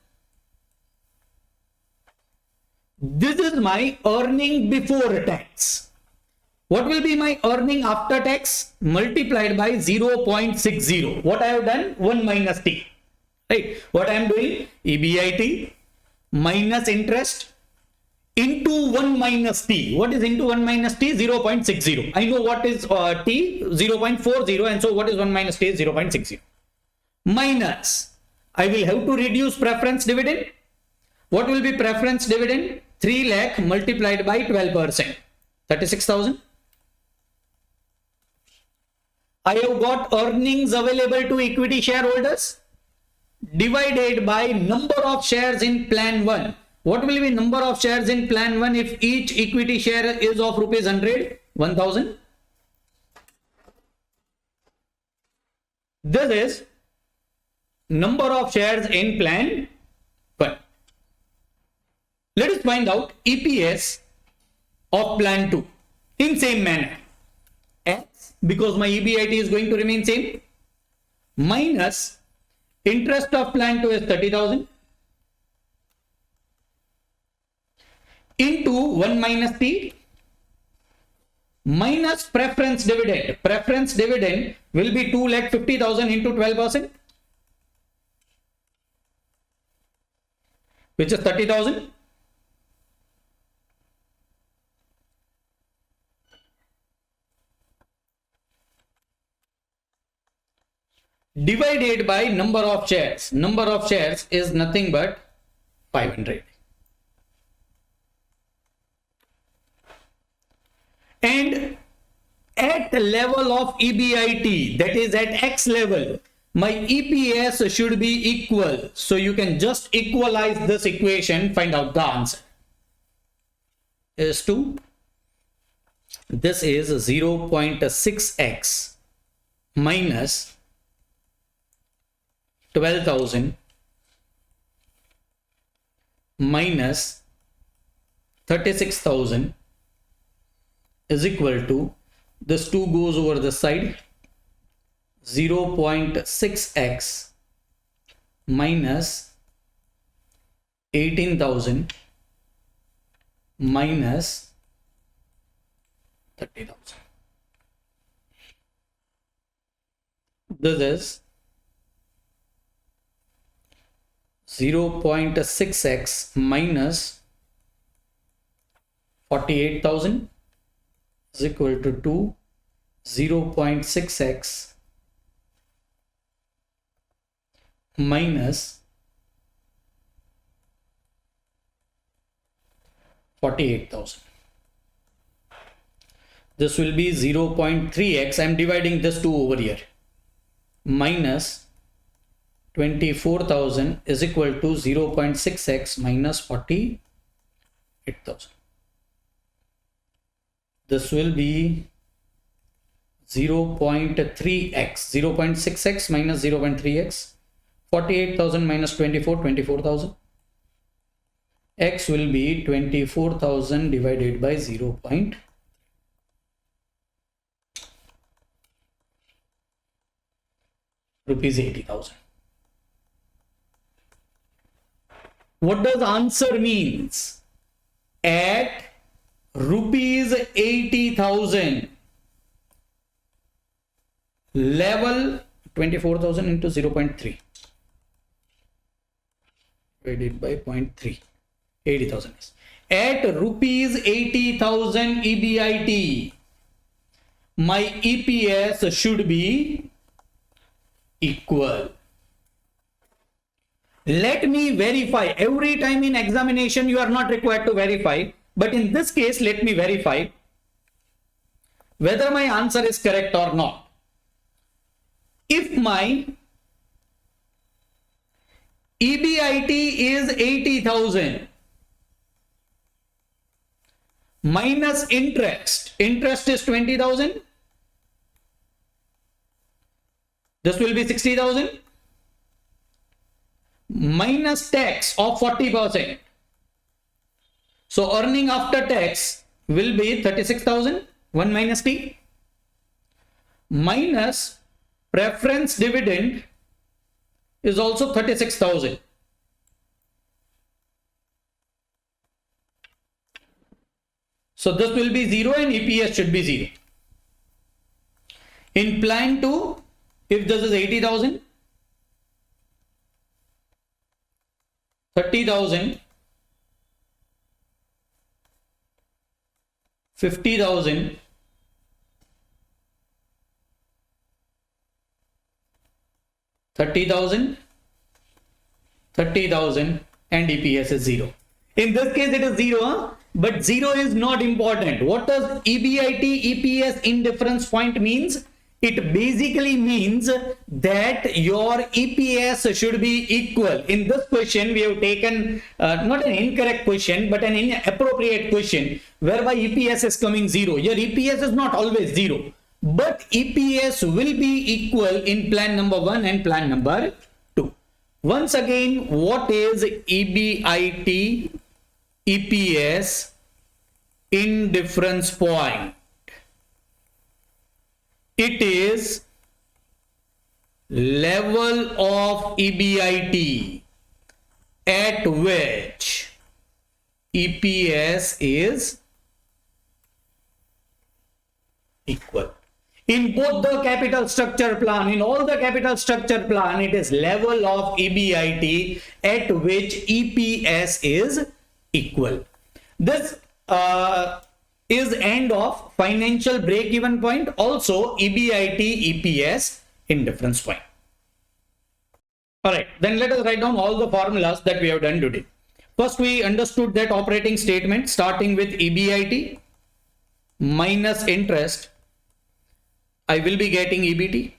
This is my earning before tax. What will be my earning after tax? Multiplied by 0.60. What I have done? 1 minus T. Right? What I am doing? EBIT minus interest into 1 minus T. What is into 1 minus T? 0.60. I know what is T? 0.40. And so what is 1 minus T? 0.60. Minus, I will have to reduce preference dividend. What will be preference dividend? 3 lakh multiplied by 12%. 36,000. I have got earnings available to equity shareholders divided by number of shares in plan 1. What will be number of shares in plan 1 if each equity share is of rupees 100? 1000. This is number of shares in plan 1. Let us find out EPS of plan 2 in same manner. X, because my EBIT is going to remain same, minus interest of plan 2 is 30,000 into 1 minus T minus preference dividend. Preference dividend will be 2,50,000 into 12%, which is 30,000. Divided by number of shares. Number of shares is nothing but 500. And at the level of EBIT, that is at X level, my EPS should be equal. So you can just equalize this equation, find out the answer. Is 2. This is 0.6x minus 12,000 minus 36,000 is equal to, this 2 goes over the side, 0.6x minus 18,000 minus 30,000. This is 0.6x minus 48,000 is equal to 0.6x minus 48,000. This will be 0.3x. I am dividing this 2 over here, minus 24,000 is equal to 0.6x minus 48,000. This will be 0.3x, 0.6x minus 0.3x, 48,000 minus 24,000. X will be 24,000 divided by 0. Rupees 80,000. What does answer means? At rupees 80,000, level 24,000 into 0.3 divided by 0.3, 80,000 is. At rupees 80,000 EBIT, my EPS should be equal. Let me verify. Every time in examination you are not required to verify, but in this case let me verify whether my answer is correct or not. If my EBIT is 80,000 minus interest is 20,000, this will be 60,000, minus tax of 40%. So earning after tax will be 36,000, 1 minus T, minus preference dividend is also 36,000. So this will be 0 and EPS should be 0. In plan 2, if this is 80,000, 30,000, 50,000, 30,000, 30,000 and EPS is 0. In this case it is 0, but 0 is not important. What does EBIT-EPS indifference point means? It basically means that your EPS should be equal. In this question, we have taken not an incorrect question, but an inappropriate question whereby EPS is coming 0. Your EPS is not always 0, but EPS will be equal in plan number 1 and plan number 2. Once again, what is EBIT-EPS indifference point? It is level of EBIT at which EPS is equal. In both the capital structure plan, in all the capital structure plan, it is level of EBIT at which EPS is equal. This is end of financial break-even point, also EBIT-EPS indifference point. Alright, then let us write down all the formulas that we have done today. First, we understood that operating statement starting with EBIT minus interest, I will be getting EBT,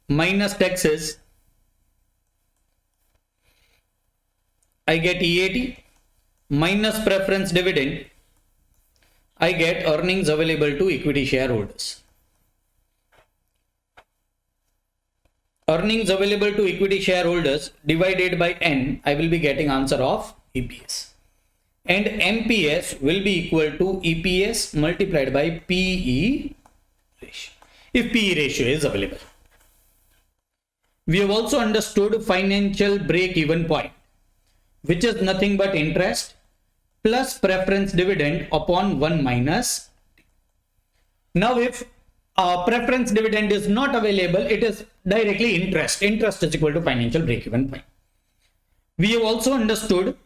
minus taxes, I get EAT, minus preference dividend, I get earnings available to equity shareholders. Earnings available to equity shareholders divided by N, I will be getting answer of EPS. And MPS will be equal to EPS multiplied by PE ratio, if PE ratio is available. We have also understood financial break-even point, which is nothing but interest plus preference dividend upon 1 minus. Now if preference dividend is not available, it is directly interest. Interest is equal to financial break-even point. We have also understood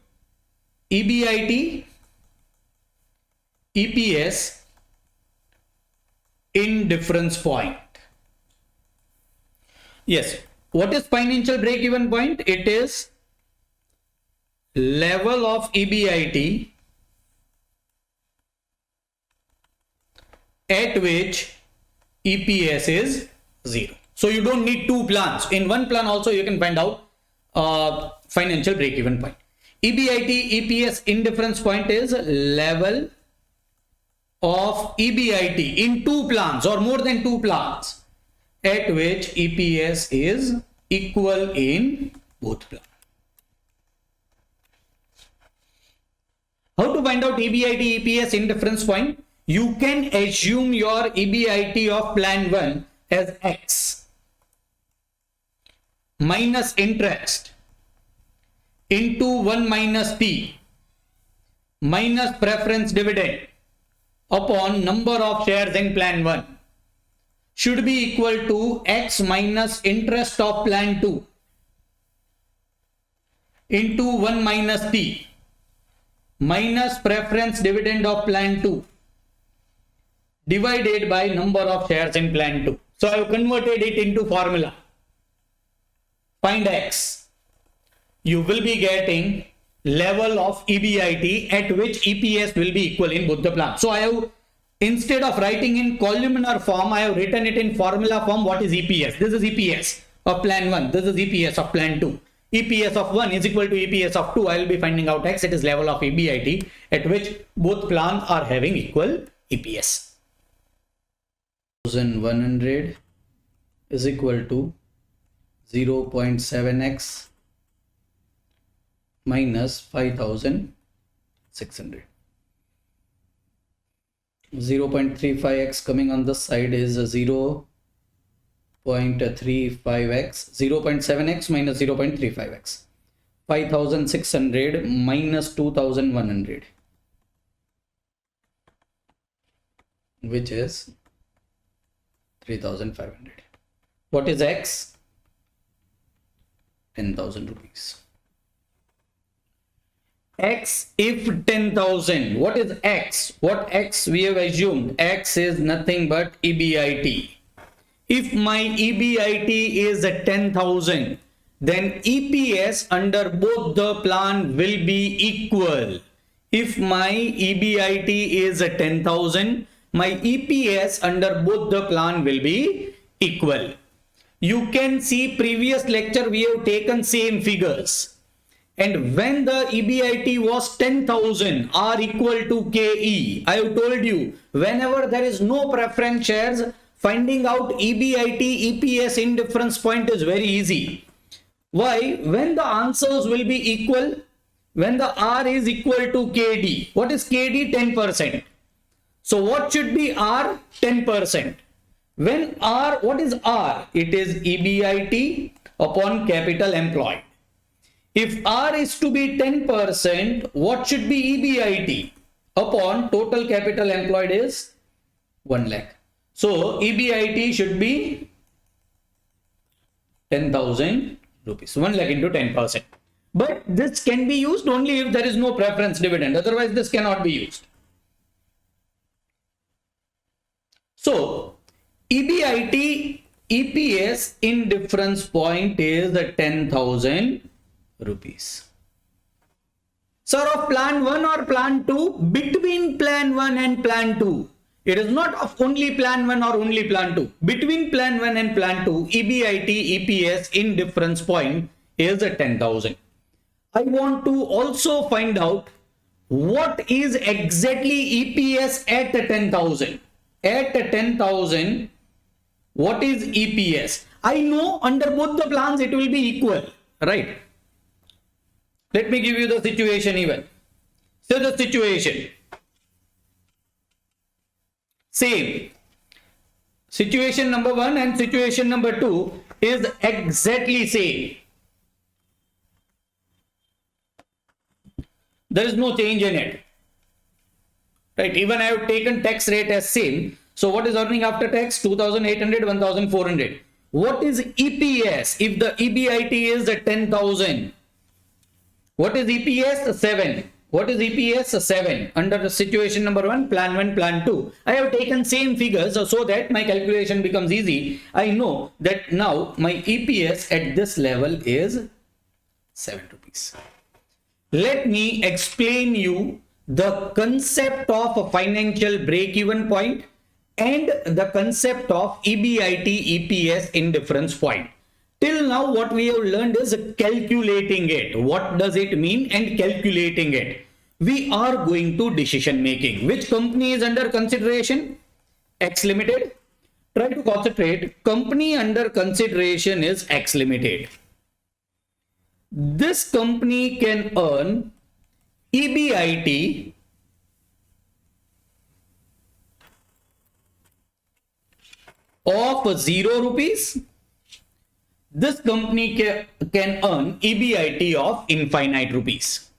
EBIT, EPS indifference point. Yes, what is financial break-even point? It is level of EBIT at which EPS is 0. So you don't need two plans. In one plan also you can find out financial break-even point. EBIT-EPS indifference point is level of EBIT in two plans or more than two plans at which EPS is equal in both plans. How to find out EBIT-EPS indifference point? You can assume your EBIT of plan 1 as X minus interest into 1 minus T minus preference dividend upon number of shares in plan 1 should be equal to X minus interest of plan 2 into 1 minus T minus preference dividend of plan 2 divided by number of shares in plan 2. So I have converted it into formula. Find X. You will be getting level of EBIT at which EPS will be equal in both the plans. So I have, instead of writing in columnar form, I have written it in formula form. What is EPS? This is EPS of plan 1. This is EPS of plan 2. EPS of 1 is equal to EPS of 2. I will be finding out X. It is level of EBIT at which both plans are having equal EPS. 1100 is equal to 0.7x minus 5600. 0.35x coming on the side is 0.35x, 0.7x minus 0.35x. 5600 minus 2100, which is 3500. What is X? 10,000 rupees. X if 10,000. What is X? What X we have assumed? X is nothing but EBIT. If my EBIT is 10,000, then EPS under both the plan will be equal. If my EBIT is 10,000, my EPS under both the plan will be equal. You can see previous lecture we have taken same figures. And when the EBIT was 10,000 R equal to KE, I have told you whenever there is no preference shares, finding out EBIT EPS indifference point is very easy. Why? When the answers will be equal, when the R is equal to KD. What is KD? 10%. So what should be R? 10%. When R, what is R? It is EBIT upon capital employed. If R is to be 10%, what should be EBIT upon total capital employed is 1 lakh. So EBIT should be 10,000 rupees. 1 lakh into 10%. But this can be used only if there is no preference dividend. Otherwise, this cannot be used. So EBIT EPS indifference point is 10,000 rupees. Sir, of plan 1 or plan 2? Between plan 1 and plan 2. It is not of only plan 1 or only plan 2. Between plan 1 and plan 2, EBIT EPS indifference point is 10,000. I want to also find out what is exactly EPS at 10,000. At 10,000, what is EPS? I know under both the plans it will be equal, right? Let me give you the situation even. So the situation. Same. Situation number 1 and situation number 2 is exactly same. There is no change in it. Right? Even I have taken tax rate as same. So what is earning after tax? 2,800, 1,400. What is EPS if the EBIT is 10,000? What is EPS? 7. What is EPS? 7. Under the situation number 1, plan 1, plan 2. I have taken same figures so that my calculation becomes easy. I know that now my EPS at this level is 7 rupees. Let me explain you the concept of a financial break-even point and the concept of EBIT-EPS indifference point. Till now, what we have learned is calculating it. What does it mean? And calculating it. We are going to decision making. Which company is under consideration? X Limited. Try to concentrate. Company under consideration is X Limited. This company can earn EBIT of 0 rupees. This company can earn EBIT of infinite rupees.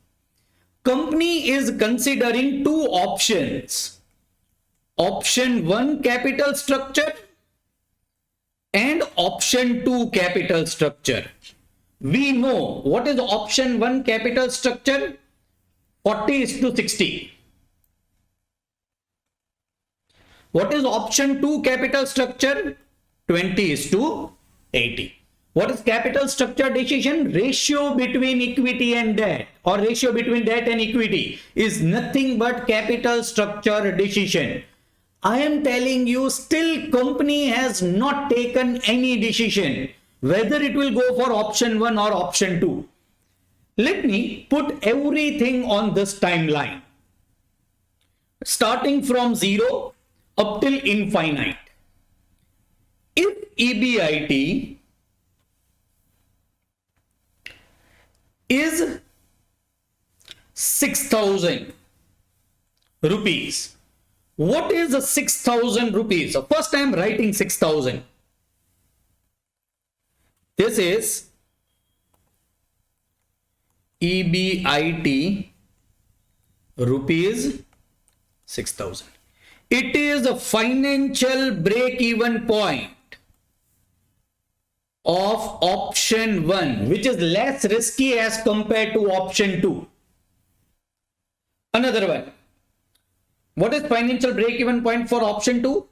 Company is considering two options. Option 1 capital structure and option 2 capital structure. We know what is option 1 capital structure? 40:60. What is option 2 capital structure? 20:80. What is capital structure decision? Ratio between equity and debt, or ratio between debt and equity, is nothing but capital structure decision. I am telling you, still company has not taken any decision whether it will go for option 1 or option 2. Let me put everything on this timeline. Starting from 0 up till infinite. If EBIT is 6,000 rupees. What is 6,000 rupees? So first I am writing 6,000. This is EBIT rupees 6,000. It is a financial break-even point of option 1, which is less risky as compared to option 2. Another one. What is financial break-even point for option 2?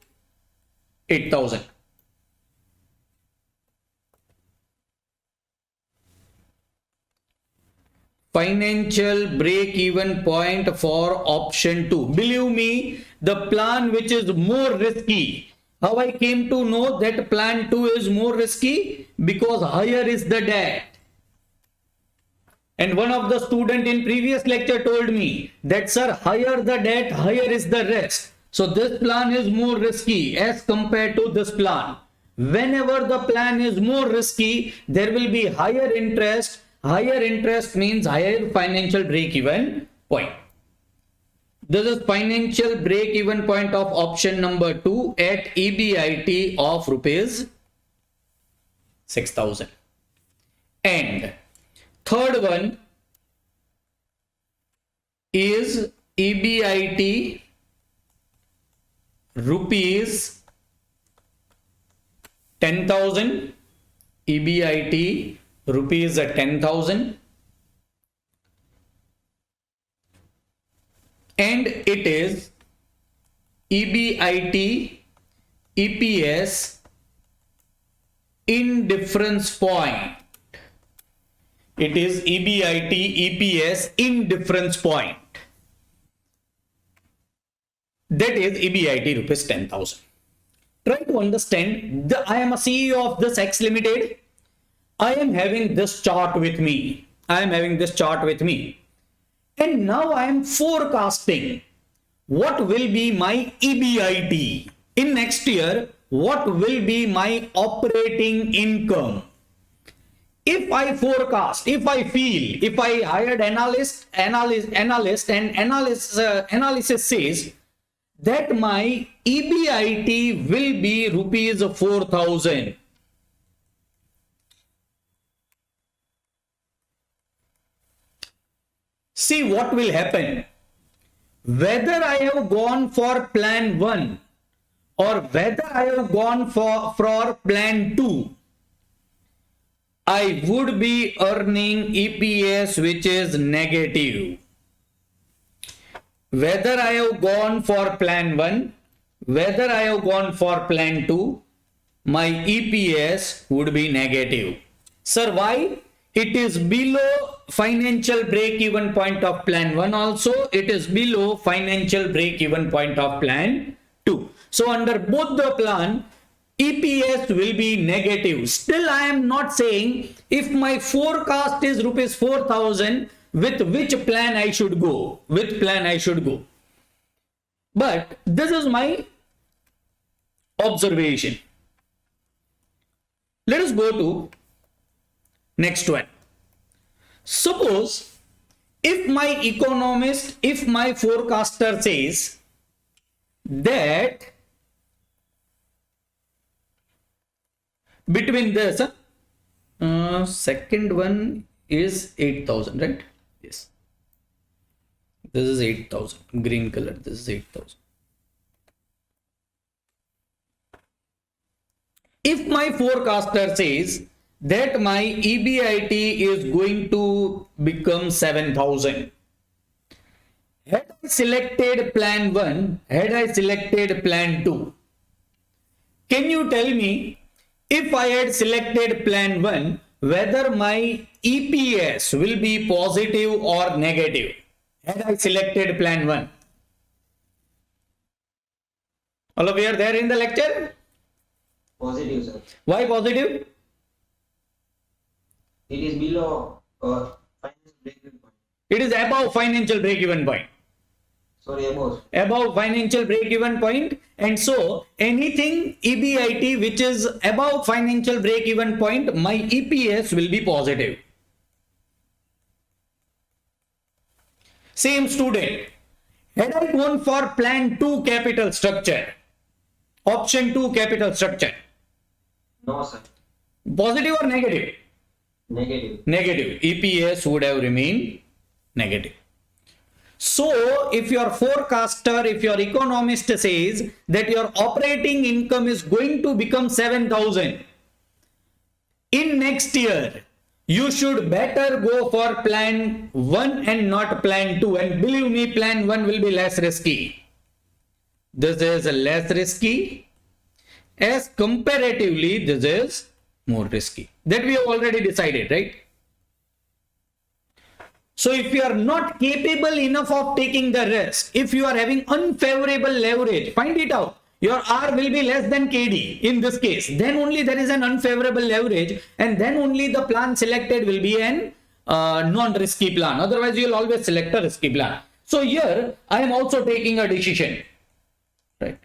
8,000. Financial break-even point for option 2. Believe me, the plan which is more risky. How I came to know that plan 2 is more risky? Because higher is the debt. And one of the student in previous lecture told me that, sir, higher the debt, higher is the risk. So this plan is more risky as compared to this plan. Whenever the plan is more risky, there will be higher interest. Higher interest means higher financial break-even point. This is financial break-even point of option number 2 at EBIT of rupees 6,000. And third one is EBIT rupees 10,000. EBIT rupees 10,000. And it is EBIT EPS indifference point. It is EBIT EPS indifference point. That is EBIT rupees 10,000. Try to understand. I am a CEO of this X Limited. I am having this chart with me. And now I am forecasting what will be my EBIT in next year. What will be my operating income? If I forecast, if I feel, if I hired analyst and analysis says that my EBIT will be rupees 4,000. See what will happen. Whether I have gone for plan 1 or whether I have gone for plan 2, I would be earning EPS which is negative. Whether I have gone for plan 1, whether I have gone for plan 2, my EPS would be negative. Sir, why? It is below financial break-even point of plan 1 also. It is below financial break-even point of plan 2. So under both the plan, EPS will be negative. Still, I am not saying if my forecast is rupees 4,000, with which plan I should go. With plan I should go. But this is my observation. Let us go to next one. Suppose if my economist, if my forecaster says that between this, second one is 8,000, right? Yes. This is 8,000, green color, this is 8,000. If my forecaster says that my EBIT is going to become 7,000, had I selected plan 1, had I selected plan 2, can you tell me if I had selected plan 1, whether my EPS will be positive or negative? Had I selected plan 1? All of you are there in the lecture? Positive, sir. Why positive? It is below financial break-even point. It is above financial break-even point. Sorry, above. Above financial break-even point, and so anything EBIT which is above financial break-even point, my EPS will be positive. Same student, had I gone for plan 2 capital structure, option 2 capital structure, No, sir. positive or negative? Negative. Negative. EPS would have remained negative. So if your forecaster, if your economist says that your operating income is going to become 7,000 in next year, you should better go for plan 1 and not plan 2. And believe me, plan 1 will be less risky. This is less risky, as comparatively this is more risky. That we have already decided, right? So if you are not capable enough of taking the risk, if you are having unfavorable leverage, find it out. Your R will be less than KD in this case. Then only there is an unfavorable leverage, and then only the plan selected will be an non-risky plan. Otherwise, you will always select a risky plan. So here I am also taking a decision, right?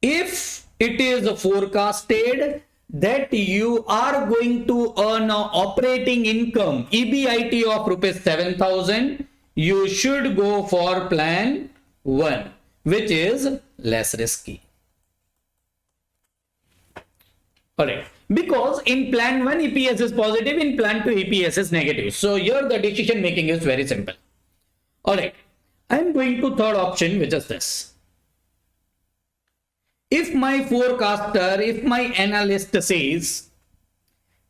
If it is forecasted that you are going to earn an operating income EBIT of rupees 7,000, you should go for plan 1, which is less risky. Alright, because in plan 1 EPS is positive, in plan 2 EPS is negative. So here the decision making is very simple. Alright, I am going to third option, which is this. If my forecaster, if my analyst says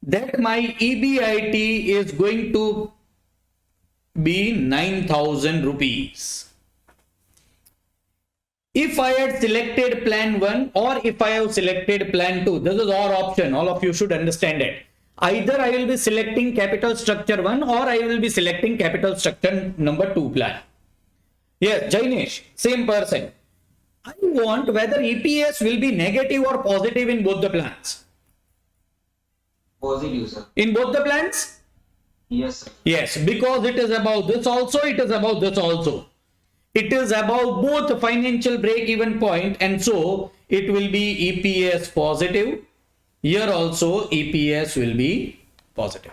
that my EBIT is going to be 9,000 rupees, if I had selected plan 1 or if I have selected plan 2, this is our option. All of you should understand it. Either I will be selecting capital structure 1 or I will be selecting capital structure number 2 plan. Yes, Jainesh, same person. I want whether EPS will be negative or positive in both the plans. Positive, sir. In both the plans? Yes, sir. Yes, because it is about this also, it is about this also. It is about both financial break-even point, and so it will be EPS positive. Here also EPS will be positive.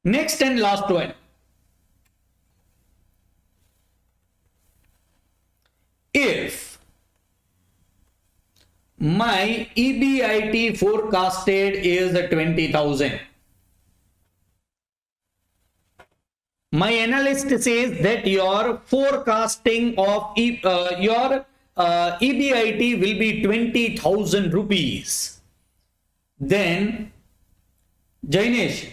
Next and last one. If my EBIT forecasted is 20,000, my analyst says that your forecasting of your EBIT will be 20,000 rupees. Then, Jainesh,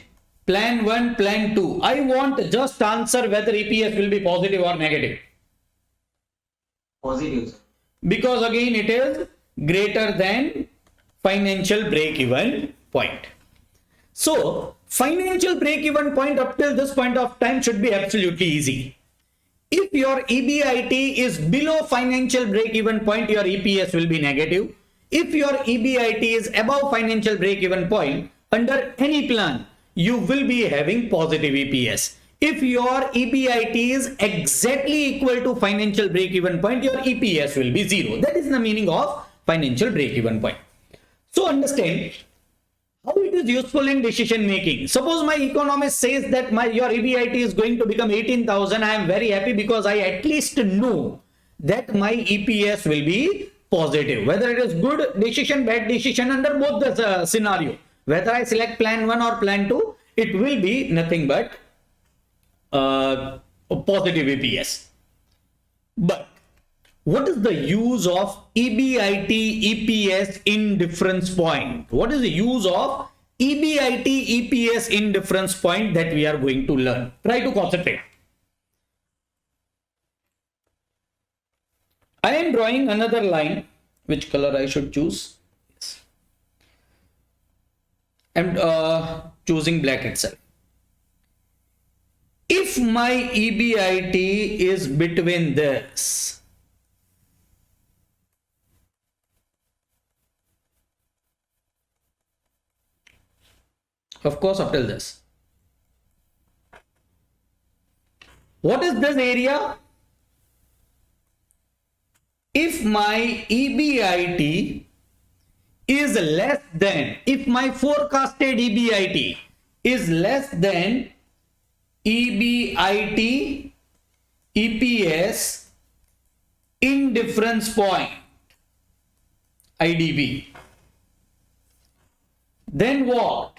plan 1, plan 2. I want just answer whether EPS will be positive or negative. Positive, sir. Because again it is greater than financial break-even point. So financial break-even point up till this point of time should be absolutely easy. If your EBIT is below financial break-even point, your EPS will be negative. If your EBIT is above financial break-even point, under any plan, you will be having positive EPS. If your EBIT is exactly equal to financial break-even point, your EPS will be zero. That is the meaning of financial break-even point. So understand how it is useful in decision making. Suppose my economist says that your EBIT is going to become 18,000. I am very happy because I at least know that my EPS will be positive. Whether it is good decision, bad decision, under both the scenario, whether I select plan 1 or plan 2, it will be nothing but a positive EPS. But what is the use of EBIT-EPS indifference point? What is the use of EBIT-EPS indifference point that we are going to learn? Try to concentrate. I am drawing another line. Which color I should choose? Yes. I am choosing black itself. If my EBIT is between this, of course, up till this. What is this area? If my EBIT is less than, if my forecasted EBIT is less than EBIT EPS indifference point, IDP, then what?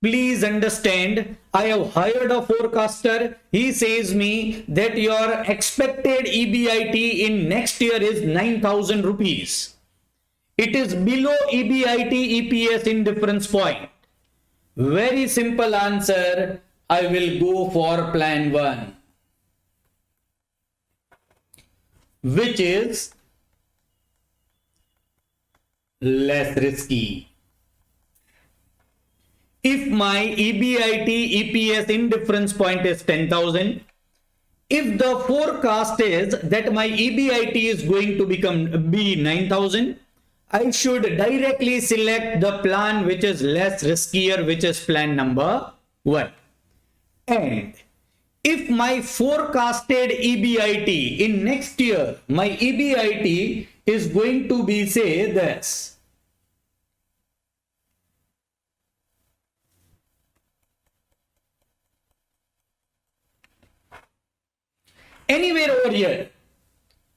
Please understand, I have hired a forecaster. He says me that your expected EBIT in next year is 9,000 rupees. It is below EBIT EPS indifference point. Very simple answer. I will go for plan 1, which is less risky. If my EBIT EPS indifference point is 10,000, if the forecast is that my EBIT is going to be 9,000, I should directly select the plan which is less riskier, which is plan number 1. And if my forecasted EBIT in next year, my EBIT is going to be, say, this. Anywhere over here,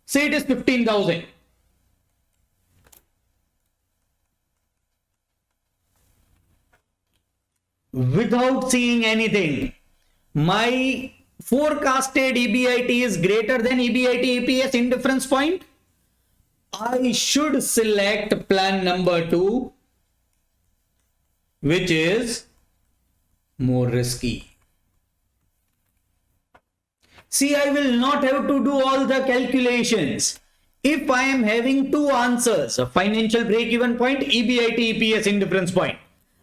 say it is 15,000. Without seeing anything, my forecasted EBIT is greater than EBIT EPS indifference point. I should select plan number 2, which is more risky. See, I will not have to do all the calculations. If I am having 2 answers, a financial break-even point, EBIT EPS indifference point,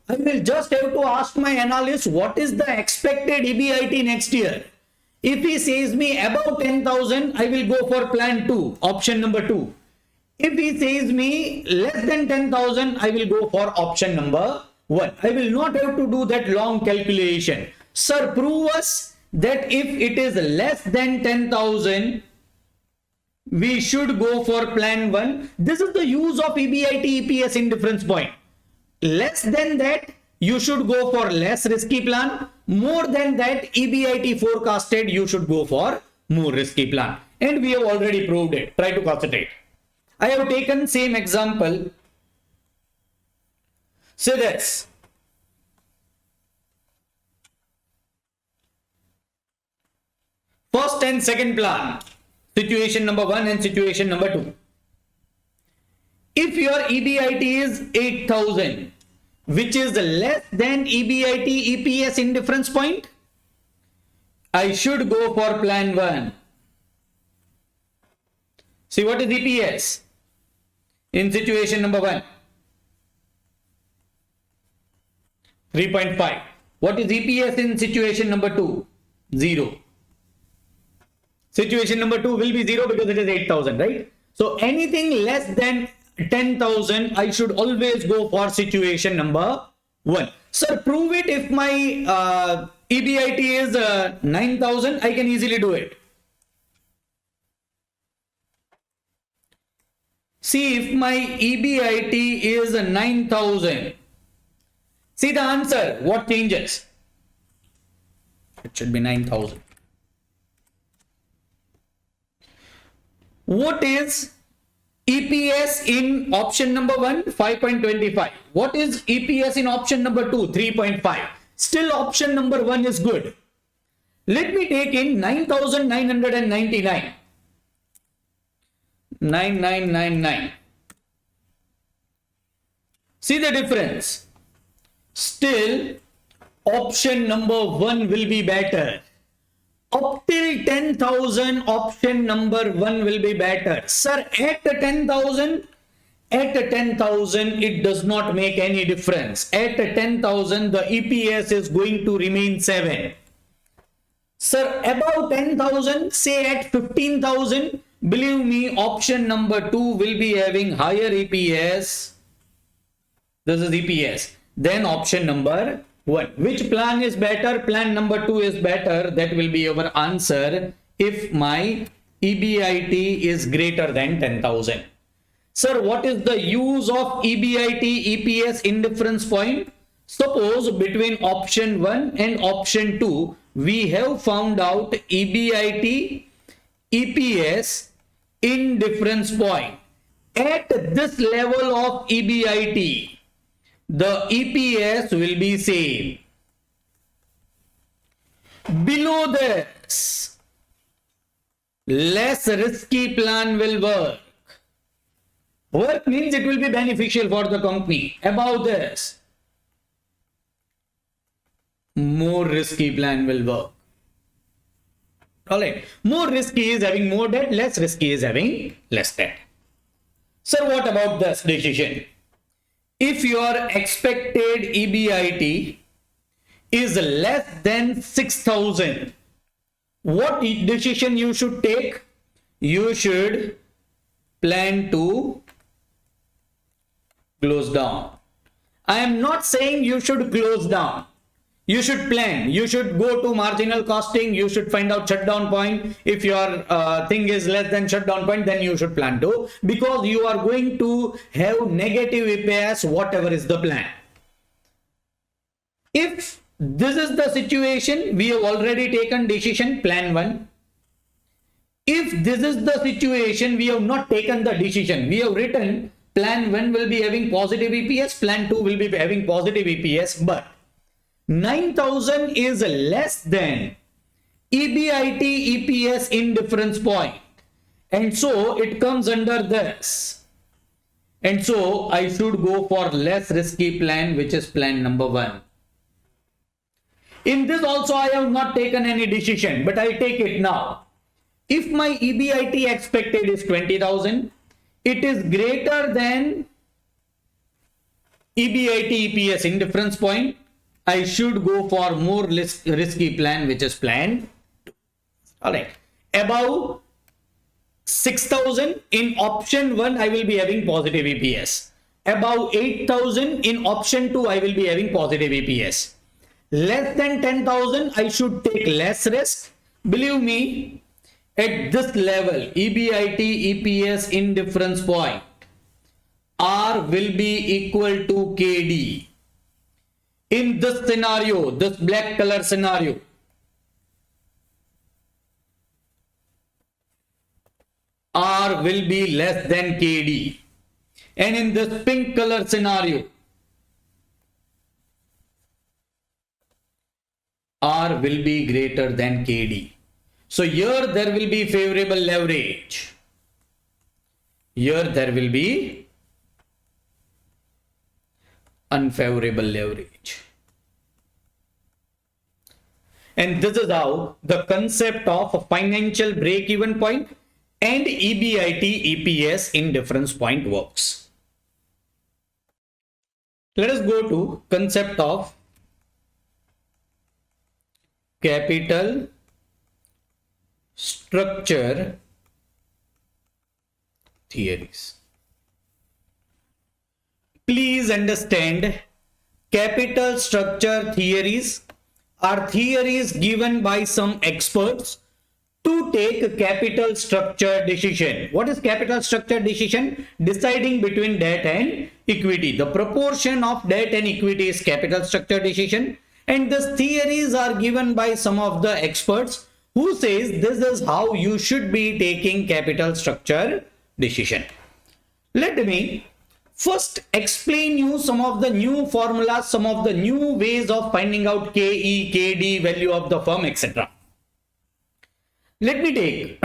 I will just have to ask my analyst what is the expected EBIT next year. If he says me above 10,000, I will go for plan 2, option number 2. If he says me less than 10,000, I will go for option number 1. I will not have to do that long calculation. Sir, prove us that if it is less than 10,000, we should go for plan 1. This is the use of EBIT EPS indifference point. Less than that, you should go for less risky plan. More than that, EBIT forecasted, you should go for more risky plan. And we have already proved it. Try to concentrate. I have taken same example. Say this. First and second plan, situation number 1 and situation number 2. If your EBIT is 8,000, which is less than EBIT EPS indifference point, I should go for plan 1. See, what is EPS in situation number 1? 3.5. What is EPS in situation number 2? 0. Situation number 2 will be 0 because it is 8,000, right? So anything less than 10,000, I should always go for situation number 1. Sir, prove it. If my EBIT is 9,000, I can easily do it. See, if my EBIT is 9,000, see the answer, what changes? It should be 9,000. What is EPS in option number 1? 5.25. What is EPS in option number 2? 3.5. Still option number 1 is good. Let me take in 9,999. 9999. See the difference. Still option number 1 will be better. Up till 10,000, option number 1 will be better. Sir, at 10,000, it does not make any difference. At 10,000, the EPS is going to remain 7. Sir, above 10,000, say at 15,000, believe me, option number 2 will be having higher EPS. This is EPS. Then option number 1. Which plan is better? Plan number 2 is better. That will be our answer if my EBIT is greater than 10,000. Sir, what is the use of EBIT-EPS indifference point? Suppose between option 1 and option 2, we have found out EBIT-EPS indifference point. At this level of EBIT, the EPS will be same. Below this, less risky plan will work. Work means it will be beneficial for the company. Above this, more risky plan will work. Alright, more risky is having more debt, less risky is having less debt. Sir, what about this decision? If your expected EBIT is less than 6,000, what decision you should take? You should plan to close down. I am not saying you should close down. You should plan. You should go to marginal costing. You should find out shutdown point. If your thing is less than shutdown point, then you should plan to, because you are going to have negative EPS, whatever is the plan. If this is the situation, we have already taken decision plan 1. If this is the situation, we have not taken the decision. We have written plan 1 will be having positive EPS, plan 2 will be having positive EPS, but 9,000 is less than EBIT-EPS indifference point. And so it comes under this. And so I should go for less risky plan, which is plan number 1. In this also I have not taken any decision, but I'll take it now. If my EBIT expected is 20,000, it is greater than EBIT-EPS indifference point, I should go for more risky plan, which is plan 2. Alright. Above 6,000 in option 1, I will be having positive EPS. Above 8,000 in option 2, I will be having positive EPS. Less than 10,000, I should take less risk. Believe me, at this level, EBIT-EPS indifference point, R will be equal to KD. In this scenario, this black color scenario, R will be less than KD. And in this pink color scenario, R will be greater than KD. So here there will be favorable leverage. Here there will be unfavorable leverage. And this is how the concept of a financial break-even point and EBIT-EPS indifference point works. Let us go to concept of capital structure theories. Please understand, capital structure theories are theories given by some experts to take a capital structure decision. What is capital structure decision? Deciding between debt and equity. The proportion of debt and equity is capital structure decision, and these theories are given by some of the experts who says this is how you should be taking capital structure decision. Let me first explain you some of the new formulas, some of the new ways of finding out KE, KD, value of the firm, etc. Let me take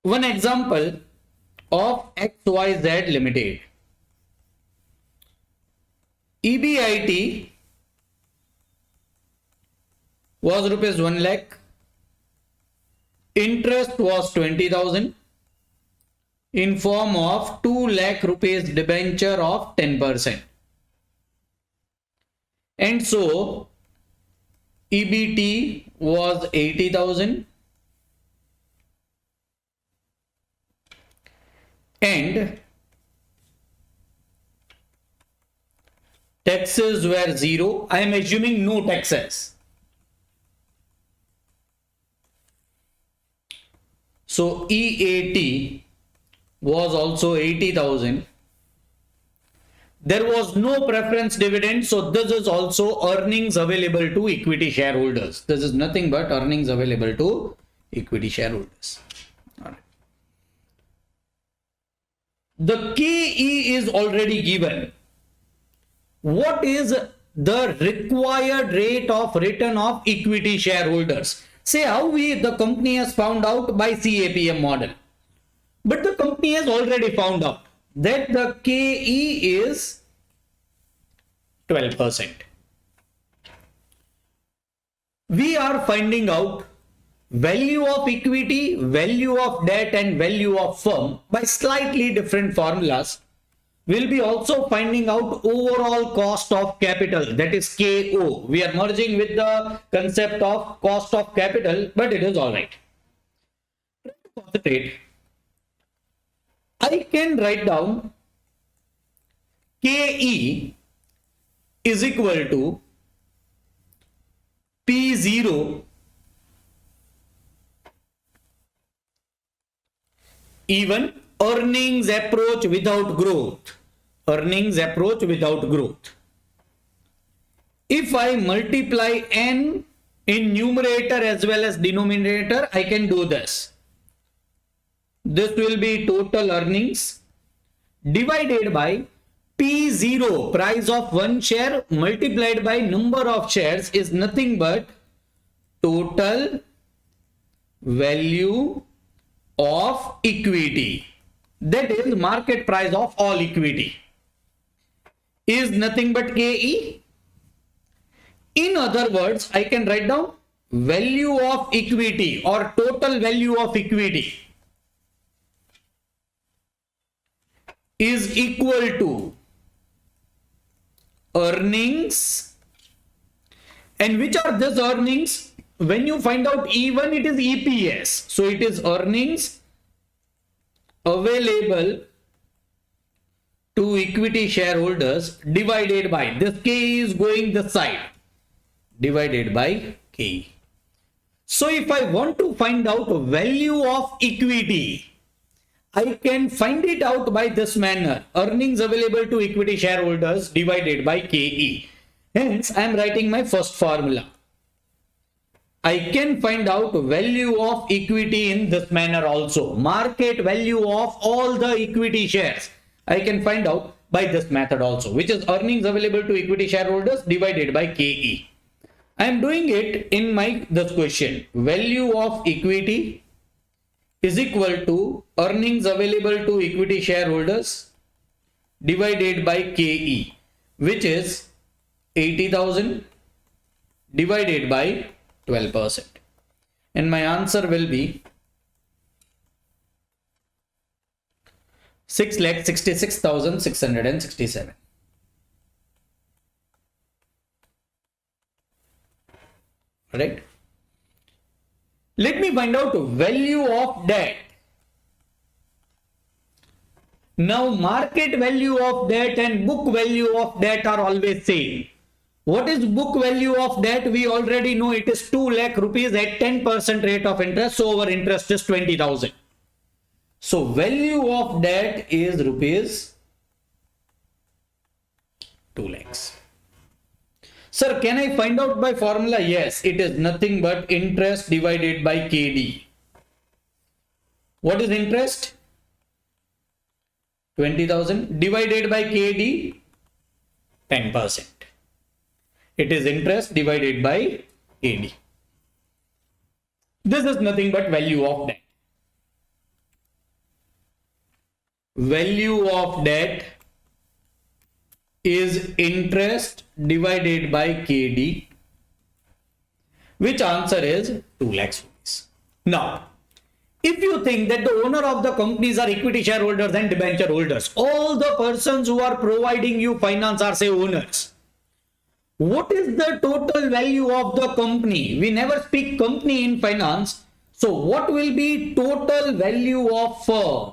one example of XYZ Limited. EBIT was rupees 1 lakh. Interest was 20,000 in form of 2 lakh rupees debenture of 10%. And so EBT was 80,000 and taxes were 0. I am assuming no taxes. So EAT was also 80,000. There was no preference dividend, so this is also earnings available to equity shareholders. This is nothing but earnings available to equity shareholders. All right. The KE is already given. What is the required rate of return of equity shareholders? Say how the company has found out by CAPM model. But the company has already found out that the KE is 12%. We are finding out value of equity, value of debt and value of firm by slightly different formulas. We'll be also finding out overall cost of capital, that is KO. We are merging with the concept of cost of capital, but it is all right. Concentrate. I can write down KE is equal to P0 even earnings approach without growth. Earnings approach without growth. If I multiply N in numerator as well as denominator, I can do this. This will be total earnings divided by P0, price of one share, multiplied by number of shares, is nothing but total value of equity. That is market price of all equity, is nothing but KE. In other words, I can write down value of equity or total value of equity is equal to earnings. And which are these earnings? When you find out even, it is EPS. So it is earnings available to equity shareholders divided by, this K is going this side, divided by K. So if I want to find out value of equity, I can find it out by this manner: earnings available to equity shareholders divided by KE. Hence, I am writing my first formula. I can find out value of equity in this manner also. Market value of all the equity shares I can find out by this method also, which is earnings available to equity shareholders divided by KE. I am doing it in this question. Value of equity is equal to earnings available to equity shareholders divided by KE, which is 80,000 divided by 12%. And my answer will be 6,66,667. right? Let me find out value of debt. Now market value of debt and book value of debt are always same. What is book value of debt? We already know it is 2 lakh rupees at 10% rate of interest. So our interest is 20,000. So value of debt is rupees 2 lakhs. Sir, can I find out by formula? Yes, it is nothing but interest divided by KD. What is interest? 20,000 divided by KD, 10%. It is interest divided by KD. This is nothing but value of debt. Value of debt is interest divided by KD, which answer is 2 lakhs rupees. Now, if you think that the owner of the companies are equity shareholders and debenture holders, all the persons who are providing you finance are say owners. What is the total value of the company? We never speak company in finance. So what will be total value of firm?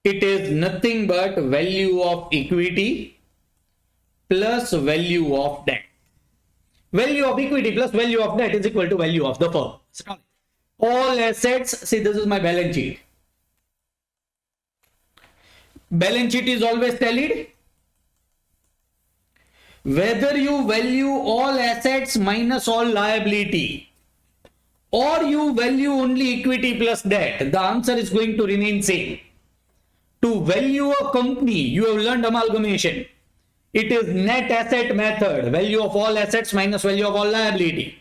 It is nothing but value of equity plus value of debt. Value of equity plus value of debt is equal to value of the firm. All assets, see, this is my balance sheet. Balance sheet is always tallied. Whether you value all assets minus all liability or you value only equity plus debt, the answer is going to remain same. To value a company, you have learned amalgamation. It is net asset method, value of all assets minus value of all liability.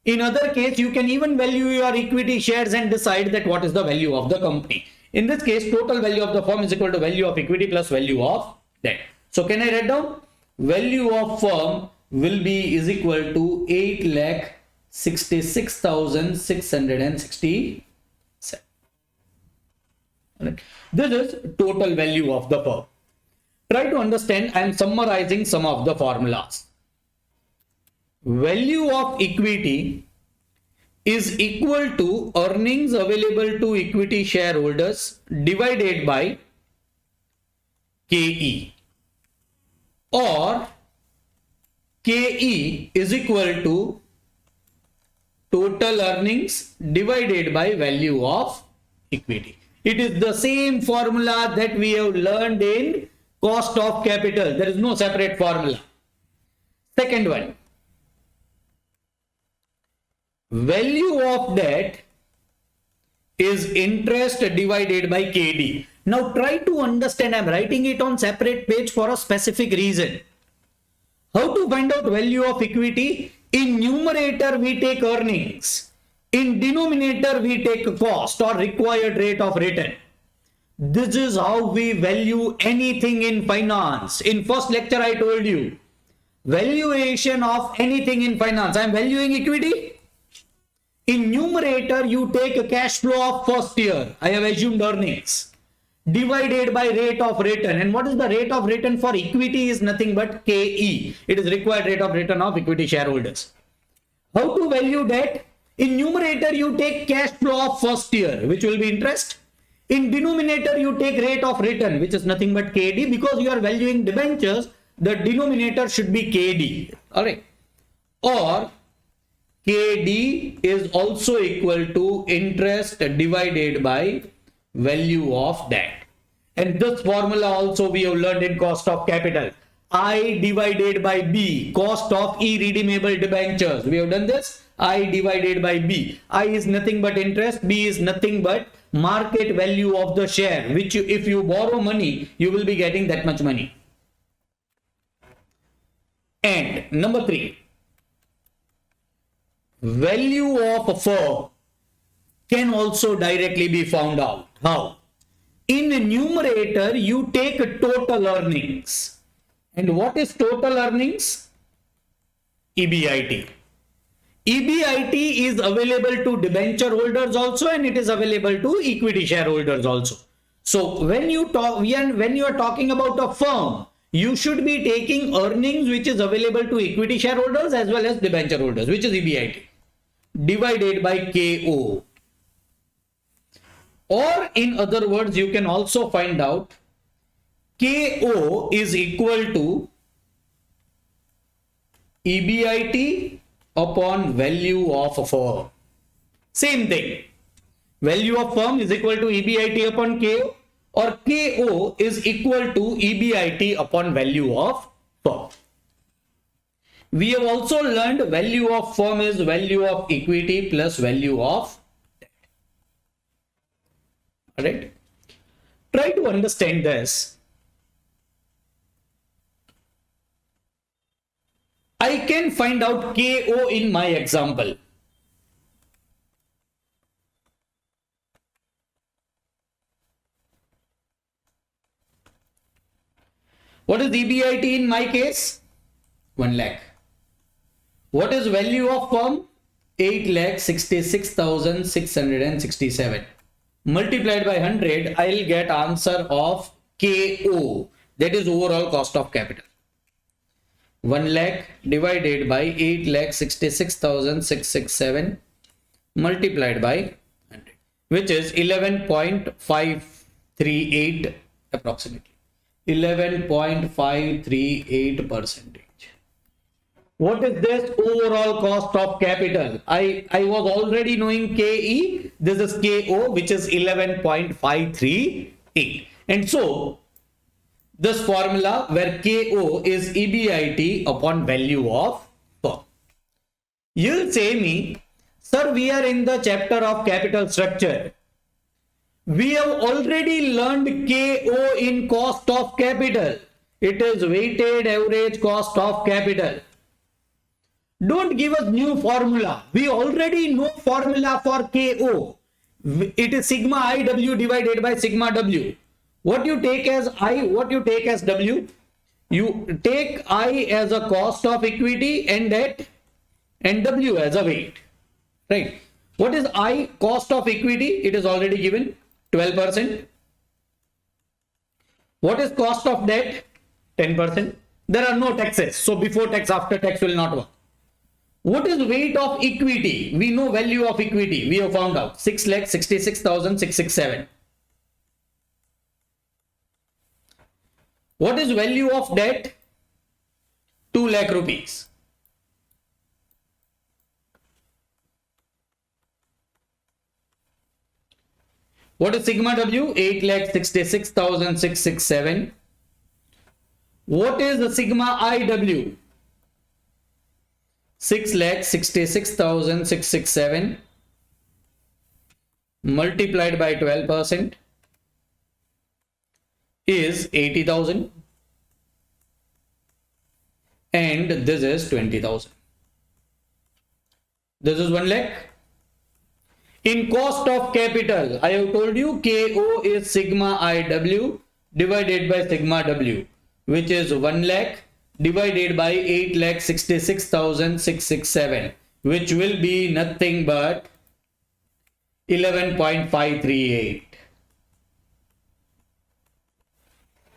In other case, you can even value your equity shares and decide that what is the value of the company. In this case, total value of the firm is equal to value of equity plus value of debt. So can I write down? Value of firm will be is equal to 8,66,667. Right. This is total value of the firm. Try to understand. I am summarizing some of the formulas. Value of equity is equal to earnings available to equity shareholders divided by KE, or KE is equal to total earnings divided by value of equity. It is the same formula that we have learned in cost of capital. There is no separate formula. Second one, value of debt is interest divided by KD. Now try to understand, I am writing it on separate page for a specific reason. How to find out value of equity? In numerator we take earnings. In denominator we take cost or required rate of return. This is how we value anything in finance. In first lecture I told you, valuation of anything in finance. I am valuing equity. In numerator, you take a cash flow of first year. I have assumed earnings divided by rate of return. And what is the rate of return for equity is nothing but KE. It is required rate of return of equity shareholders. How to value debt? In numerator, you take cash flow of first year, which will be interest. In denominator, you take rate of return, which is nothing but KD. Because you are valuing debentures, the denominator should be KD. All right. Or KD is also equal to interest divided by value of debt. And this formula also we have learned in cost of capital. I divided by B, cost of irredeemable debentures. We have done this. I divided by B. I is nothing but interest. B is nothing but market value of the share, which you, if you borrow money, you will be getting that much money. And number 3. Value of a firm can also directly be found out. How? In the numerator, you take total earnings. And what is total earnings? EBIT. EBIT is available to debenture holders also, and it is available to equity shareholders also. So when you talk, when you are talking about a firm, you should be taking earnings which is available to equity shareholders as well as debenture holders, which is EBIT, divided by KO. Or in other words, you can also find out KO is equal to EBIT upon value of a firm. Same thing. Value of firm is equal to EBIT upon KO, or KO is equal to EBIT upon value of firm. We have also learned value of firm is value of equity plus value of debt. Alright? Try to understand this. I can find out KO in my example. What is EBIT in my case? 1 lakh. What is value of firm? 8,66,667. Multiplied by 100, I'll get answer of KO. That is overall cost of capital. 1 lakh divided by 8,66,667 multiplied by 100, which is 11.538 approximately. 11.538%. What is this overall cost of capital? I was already knowing KE. This is KO, which is 11.538. And so this formula where KO is EBIT upon value of firm. You'll say me, sir, we are in the chapter of capital structure. We have already learned KO in cost of capital. It is weighted average cost of capital. Don't give us new formula. We already know formula for KO. It is sigma IW divided by sigma W. What you take as I, what you take as W? You take I as a cost of equity and debt and W as a weight. Right? What is I? Cost of equity? It is already given. 12%. What is cost of debt? 10%. There are no taxes. So before tax, after tax will not work. What is weight of equity? We know value of equity. We have found out 6,66,667. What is value of debt? 2 lakh rupees. What is sigma W? 8,66,667. What is the sigma IW? 6,66,667 multiplied by 12% is 80,000 and this is 20,000. This is 1 lakh. In cost of capital, I have told you KO is sigma IW divided by sigma W, which is 1 lakh divided by 8,66,667, which will be nothing but 11.538.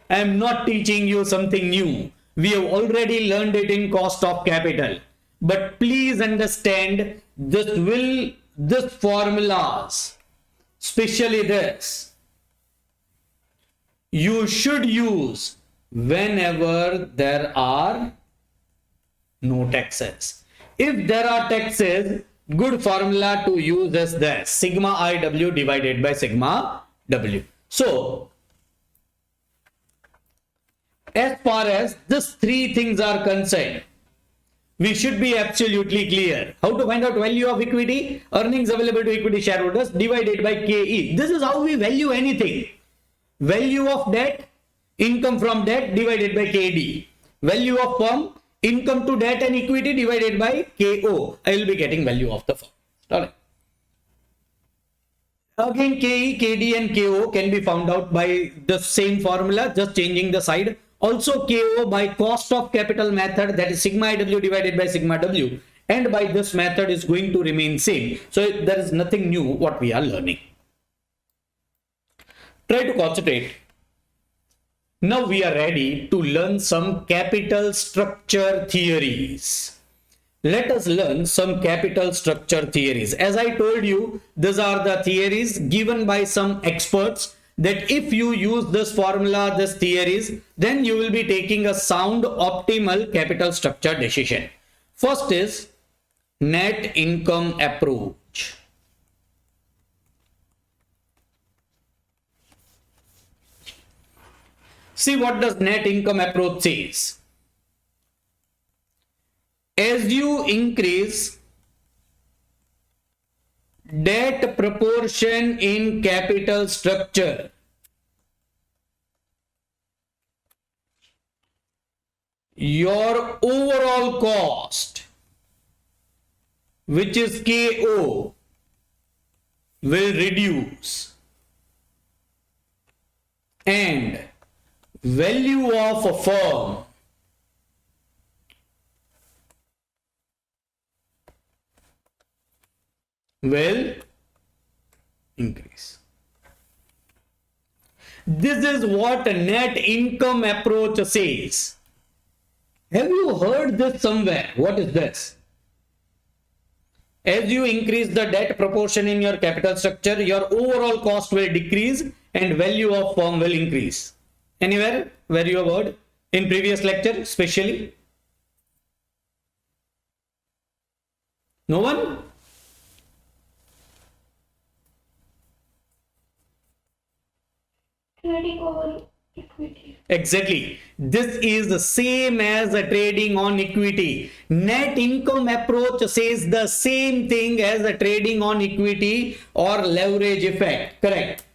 I am not teaching you something new. We have already learned it in cost of capital. But please understand this formulas, especially this, you should use whenever there are no taxes. If there are taxes, good formula to use is this, sigma IW divided by sigma W. So, as far as these three things are concerned, we should be absolutely clear. How to find out value of equity? Earnings available to equity shareholders divided by KE. This is how we value anything. Value of debt, income from debt divided by KD. Value of firm, income to debt and equity divided by KO. I will be getting value of the firm. Alright. Again, KE, KD and KO can be found out by the same formula, just changing the side. Also KO by cost of capital method, that is sigma IW divided by sigma W, and by this method is going to remain same. So there is nothing new what we are learning. Try to concentrate. Now we are ready to learn some capital structure theories. Let us learn some capital structure theories. As I told you, these are the theories given by some experts that if you use this formula, this theories, then you will be taking a sound optimal capital structure decision. First is net income approach. See what does net income approach says. As you increase debt proportion in capital structure, your overall cost, which is KO, will reduce and value of a firm will increase. This is what a net income approach says. Have you heard this somewhere? What is this? As you increase the debt proportion in your capital structure, your overall cost will decrease and value of firm will increase. Anywhere where you have heard in previous lecture, especially? No one? Trading over equity. Exactly. This is the same as the trading on equity. Net income approach says the same thing as the trading on equity or leverage effect. Correct.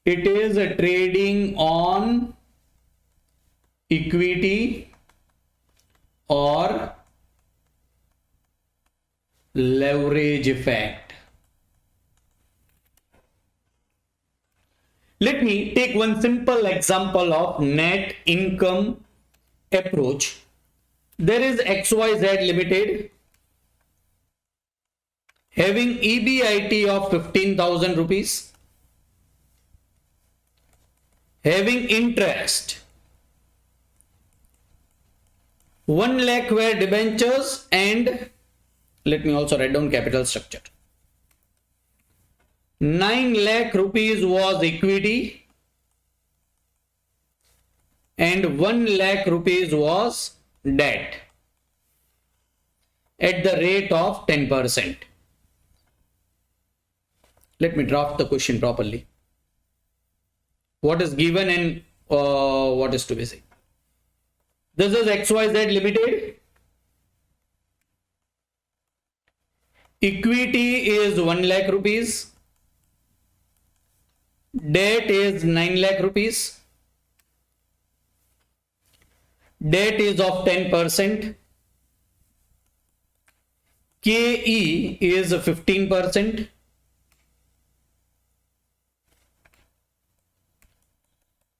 It is a trading on equity or leverage effect. Let me take one simple example of net income approach. There is XYZ Limited having EBIT of 15,000 rupees, having interest 1 lakh were debentures, and let me also write down capital structure. 9 lakh rupees was equity and 1 lakh rupees was debt at the rate of 10%. Let me draft the question properly. What is given and what is to be said. This is XYZ Limited. Equity is 1 lakh rupees. Debt is 9 lakh rupees. Debt is of 10%. KE is 15%.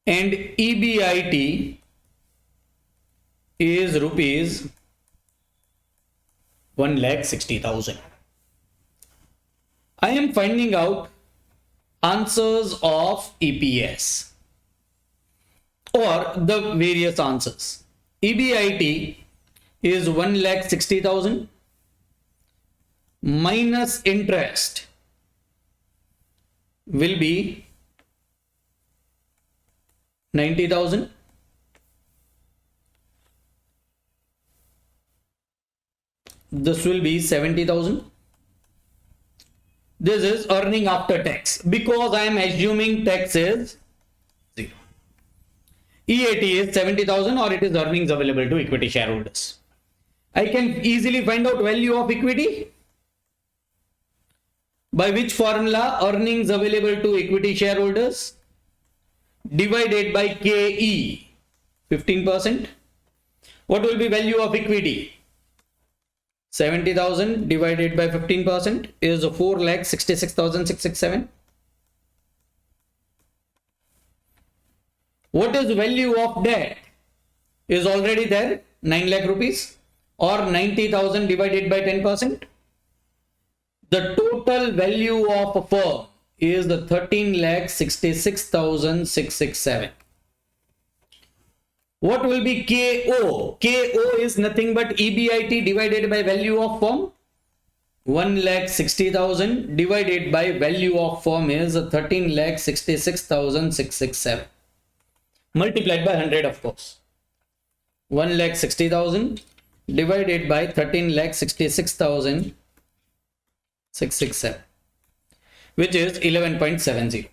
And EBIT is rupees 1,60,000. I am finding out answers of EPS or the various answers. EBIT is 1,60,000 minus interest will be 90,000. This will be 70,000. This is earning after tax because I am assuming tax is 0. EAT is 70,000 or it is earnings available to equity shareholders. I can easily find out value of equity. By which formula? Earnings available to equity shareholders divided by KE, 15%. What will be value of equity? 70,000 divided by 15% is 4,66,667. What is value of debt? Is already there, 9 lakh rupees or 90,000 divided by 10%. The total value of a firm is the 13,66,667. What will be KO? KO is nothing but EBIT divided by value of firm. 1,60,000 divided by value of firm is 13,66,667. Multiplied by 100, of course. 1,60,000 divided by 13,66,667, which is 11.70.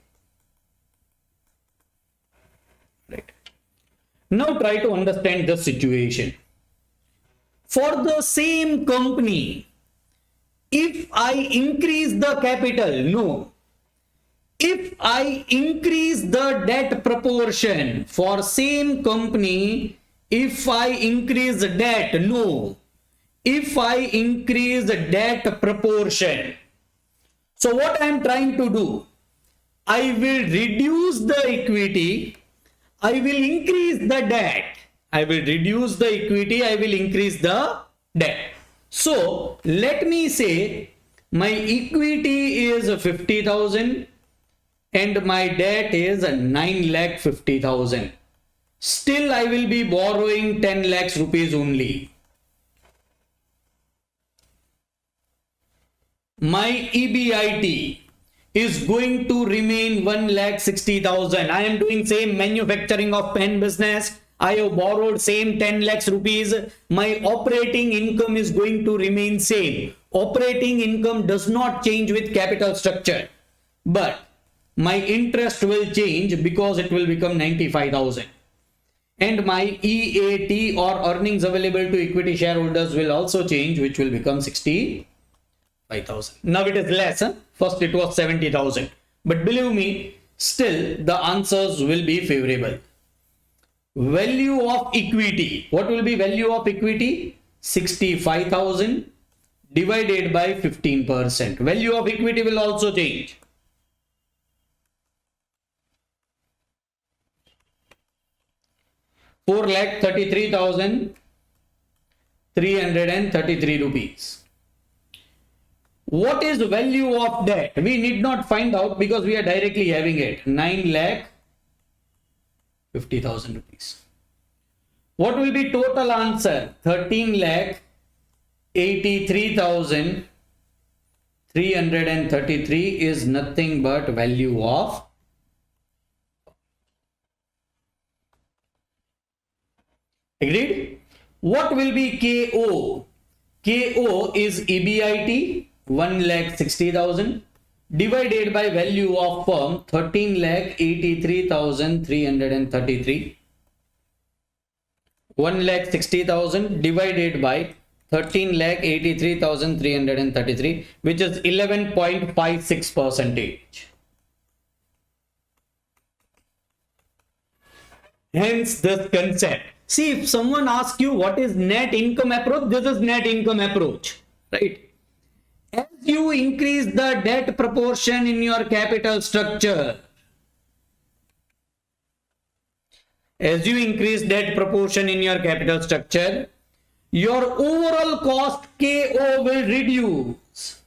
Right. Now try to understand the situation. For the same company, if I increase the capital, no. If I increase the debt proportion for same company, if I increase the debt, no. If I increase the debt proportion, so what I am trying to do, I will reduce the equity, I will increase the debt. I will reduce the equity, I will increase the debt. So let me say my equity is 50,000 and my debt is 9,50,000. Still I will be borrowing 10 lakhs rupees only. My EBIT is going to remain 1,60,000. I am doing same manufacturing of pen business. I have borrowed same 10 lakhs rupees. My operating income is going to remain same. Operating income does not change with capital structure. But my interest will change because it will become 95,000. And my EAT or earnings available to equity shareholders will also change, which will become 65,000. Now it is less. First it was 70,000. But believe me, still the answers will be favorable. Value of equity. What will be value of equity? 65,000 divided by 15%. Value of equity will also change. ₹4,33,333. What is the value of debt? We need not find out because we are directly having it. 9,50,000 rupees. What will be total answer? 13,83,333 is nothing but value of. Agreed? What will be KO? KO is EBIT 1,60,000 divided by value of firm 13,83,333. 1,60,000 divided by 13,83,333, which is 11.56%. Hence this concept. See, if someone asks you what is net income approach, this is net income approach, right? As you increase the debt proportion in your capital structure, as you increase debt proportion in your capital structure, your overall cost KO will reduce.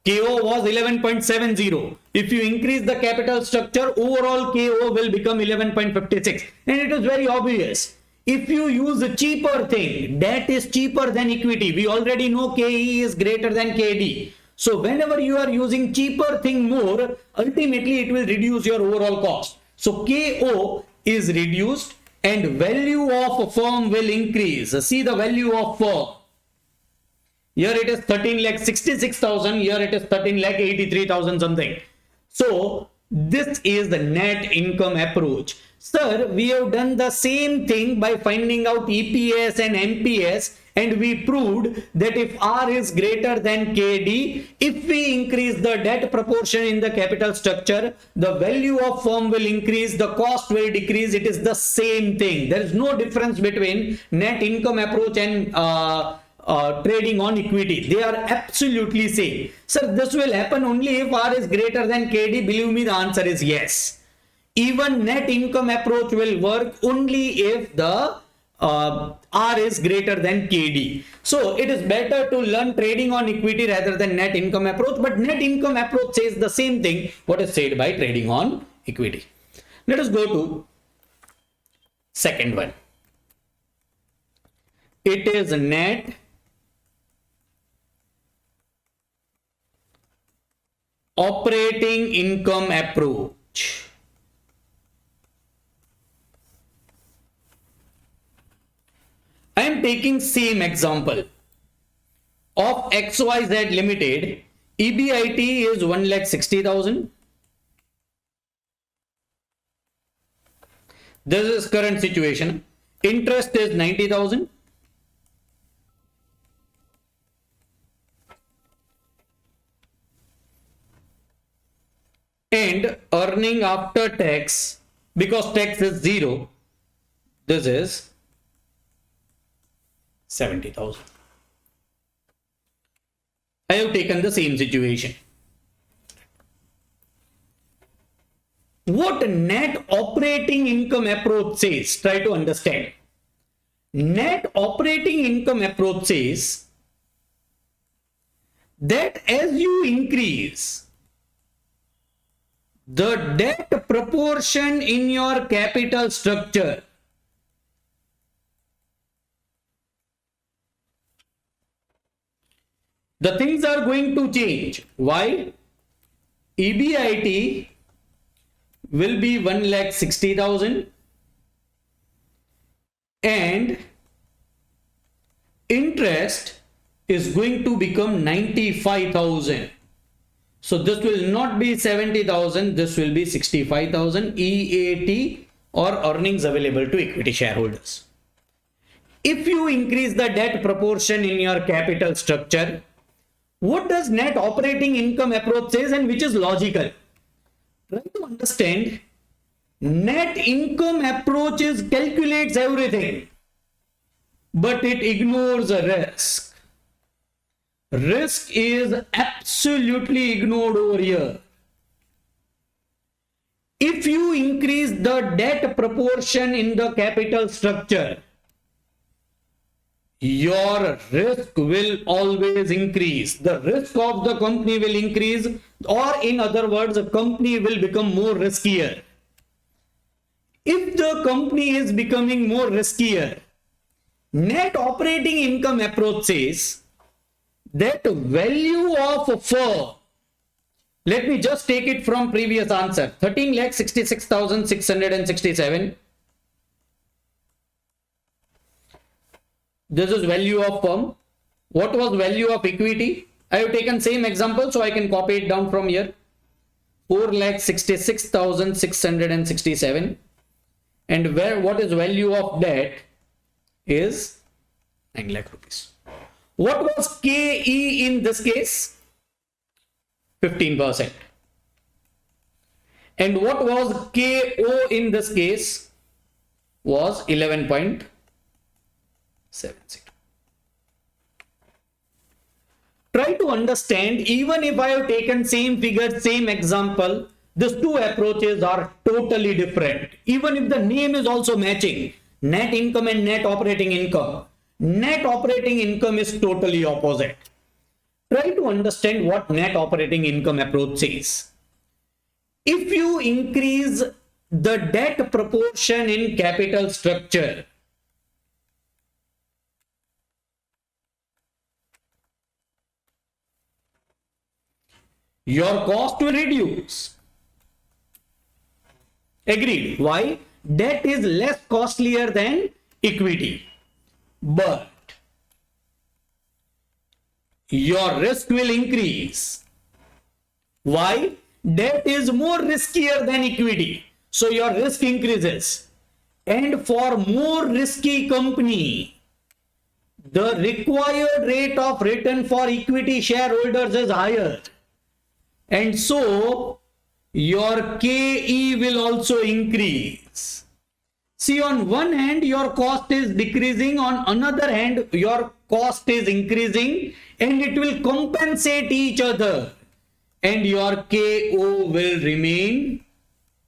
KO was 11.70. If you increase the capital structure, overall KO will become 11.56. And it is very obvious. If you use a cheaper thing, debt is cheaper than equity. We already know KE is greater than KD. So whenever you are using cheaper thing more, ultimately it will reduce your overall cost. So KO is reduced and value of a firm will increase. See the value of firm. Here it is 13,66,000. Here it is 13,83,000 something. So this is the net income approach. Sir, we have done the same thing by finding out EPS and MPS, and we proved that if R is greater than KD, if we increase the debt proportion in the capital structure, the value of firm will increase, the cost will decrease. It is the same thing. There is no difference between net income approach and trading on equity. They are absolutely same. Sir, this will happen only if R is greater than KD. Believe me, the answer is yes. Even net income approach will work only if the R is greater than KD. So it is better to learn trading on equity rather than net income approach. But net income approach says the same thing what is said by trading on equity. Let us go to Second one, it is net operating income approach. I am taking same example of XYZ Limited. EBIT is 1,60,000. This is current situation. Interest is 90,000. And earning after tax, because tax is 0, this is 70,000. I have taken the same situation. What net operating income approach says, try to understand. Net operating income approach says that as you increase the debt proportion in your capital structure, the things are going to change. Why? EBIT will be 1,60,000 and interest is going to become 95,000. So this will not be 70,000, this will be 65,000 EAT or earnings available to equity shareholders. If you increase the debt proportion in your capital structure, what does net operating income approach says and which is logical? Try to understand. Net income approach calculates everything, but it ignores a risk. Risk is absolutely ignored over here. If you increase the debt proportion in the capital structure, your risk will always increase. The risk of the company will increase, or in other words, the company will become more riskier. If the company is becoming more riskier, net operating income approach says that value of a firm, let me just take it from previous answer, 13,66,667. This is value of firm. What was value of equity? I have taken same example, so I can copy it down from here. 4,66,667. And what is value of debt is 9 lakh rupees. What was KE in this case? 15%. And what was KO in this case? Was 11.70. Try to understand, even if I have taken same figure, same example, these two approaches are totally different. Even if the name is also matching, net income and net operating income. Net operating income is totally opposite. Try to understand what net operating income approach says. If you increase the debt proportion in capital structure, your cost will reduce. Agreed. Why? Debt is less costlier than equity. But your risk will increase. Why? Debt is more riskier than equity. So your risk increases. And for more risky company, the required rate of return for equity shareholders is higher. And so your KE will also increase. See, on one hand, your cost is decreasing. On another hand, your cost is increasing, and it will compensate each other. And your KO will remain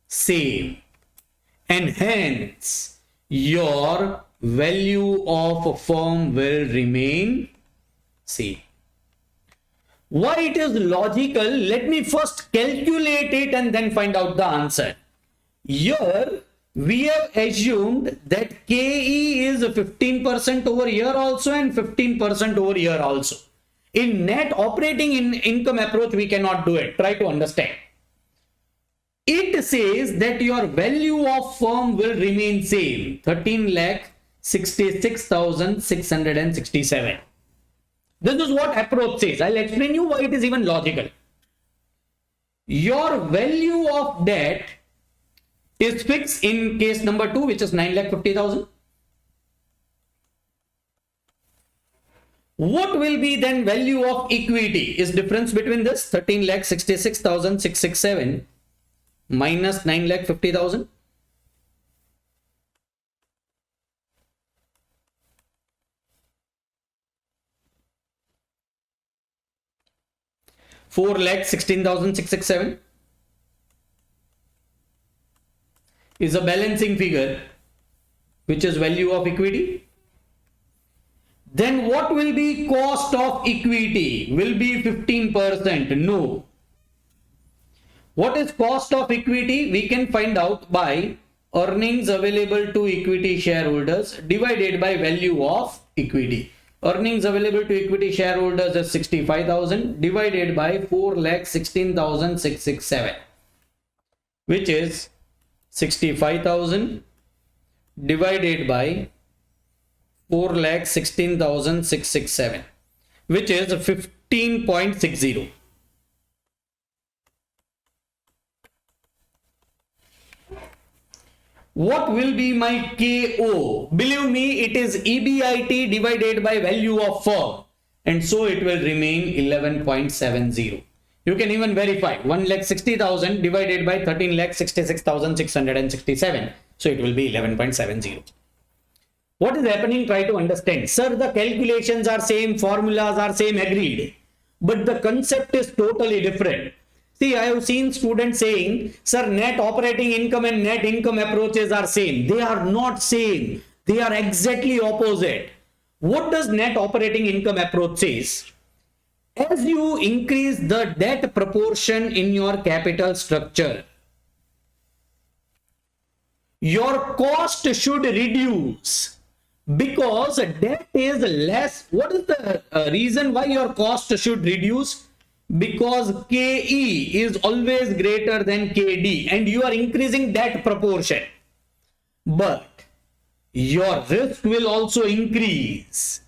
same. And hence, your value of a firm will remain same. Why it is logical? Let me first calculate it and then find out the answer. Here, we have assumed that KE is 15% over here also and 15% over here also. In net operating income approach, we cannot do it. Try to understand. It says that your value of firm will remain same, 13,66,667. This is what approach says. I'll explain you why it is even logical. Your value of debt is fixed in case number 2, which is 9,50,000. What will be then value of equity? Is difference between this 13,66,667 minus 9,50,000. $4,16,667 is a balancing figure, which is value of equity. Then what will be cost of equity? Will be 15%? No. What is cost of equity? We can find out by earnings available to equity shareholders divided by value of equity. Earnings available to equity shareholders is 65,000 divided by 4,16,667, which is 65,000 divided by 4,16,667, which is 15.60. What will be my KO? Believe me, it is EBIT divided by value of firm, and so it will remain 11.70. You can even verify 1,60,000 divided by 13,66,667. So it will be 11.70. What is happening? Try to understand. Sir, the calculations are same, formulas are same, agreed. But the concept is totally different. See, I have seen students saying, sir, net operating income and net income approaches are same. They are not same. They are exactly opposite. What does net operating income approach says? As you increase the debt proportion in your capital structure, your cost should reduce because debt is less. What is the reason why your cost should reduce? Because KE is always greater than KD and you are increasing that proportion. But your risk will also increase.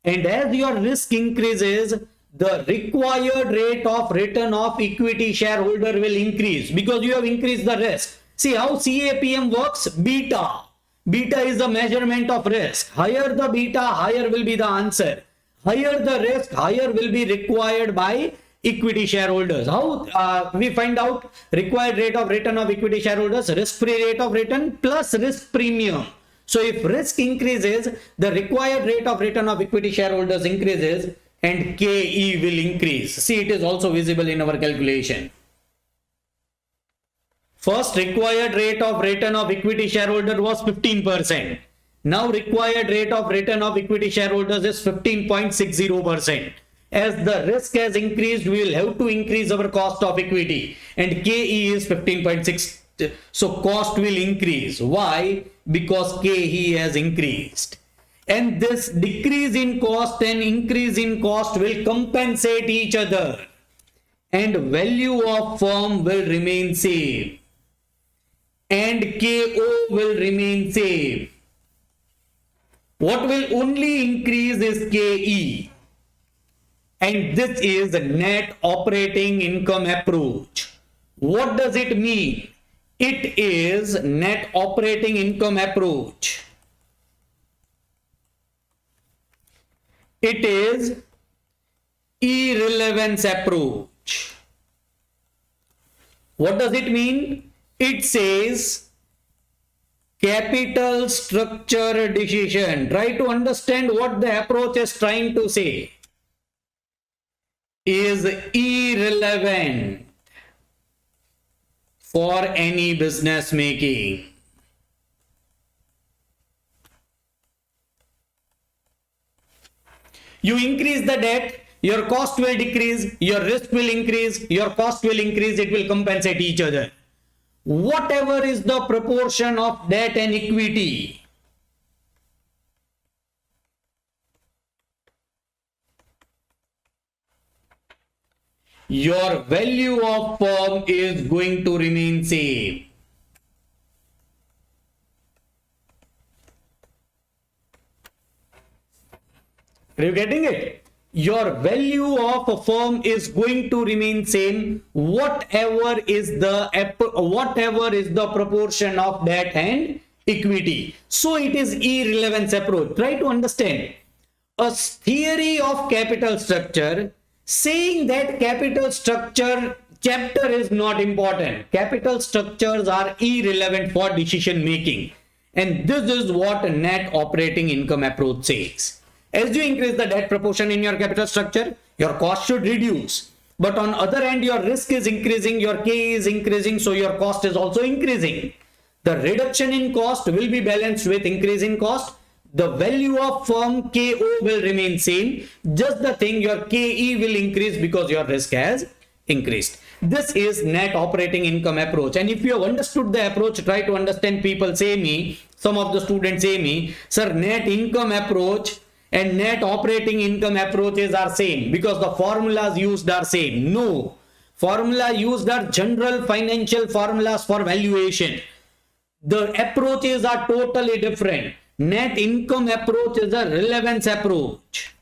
And as your risk increases, the required rate of return of equity shareholder will increase because you have increased the risk. See how CAPM works? Beta. Beta is the measurement of risk. Higher the beta, higher will be the answer. Higher the risk, higher will be required by equity shareholders. How we find out required rate of return of equity shareholders? Risk-free rate of return plus risk premium. So if risk increases, the required rate of return of equity shareholders increases and KE will increase. See, it is also visible in our calculation. First required rate of return of equity shareholder was 15%. Now required rate of return of equity shareholders is 15.60%. As the risk has increased, we will have to increase our cost of equity and KE is 15.6. So cost will increase. Why? Because KE has increased. And this decrease in cost and increase in cost will compensate each other. And value of firm will remain same. And KO will remain same. What will only increase is KE. And this is the net operating income approach. What does it mean? It is net operating income approach. It is irrelevance approach. What does it mean? It says capital structure decision. Try to understand what the approach is trying to say. Is irrelevant for any business making. You increase the debt, your cost will decrease, your risk will increase, your cost will increase, it will compensate each other. whatever is the proportion of debt and equity. Your value of firm is going to remain same. Are you getting it? Your value of a firm is going to remain same whatever is the proportion of debt and equity. So it is irrelevance approach. Try to understand a theory of capital structure saying that capital structure chapter is not important. Capital structures are irrelevant for decision making. And this is what a net operating income approach says. As you increase the debt proportion in your capital structure, your cost should reduce. But on other hand, your risk is increasing, your K is increasing, so your cost is also increasing. The reduction in cost will be balanced with increase in cost. The value of firm KO will remain same. Just the thing, your KE will increase because your risk has increased. This is net operating income approach. And if you have understood the approach, try to understand. People say me, some of the students say me, sir, net income approach and net operating income approaches are same because the formulas used are same. No, formula used are general financial formulas for valuation. The approaches are totally different. Net income approach is a relevance approach.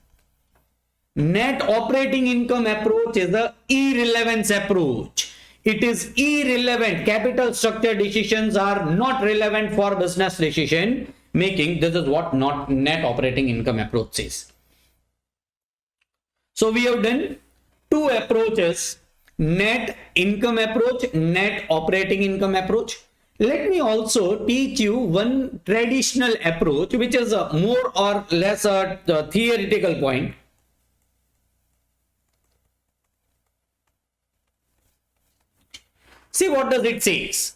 Net operating income approach is a irrelevance approach. It is irrelevant. Capital structure decisions are not relevant for business decision making. This is what not net operating income approach says. So we have done two approaches: net income approach, net operating income approach. Let me also teach you one traditional approach, which is a more or less a theoretical point. See what does it says.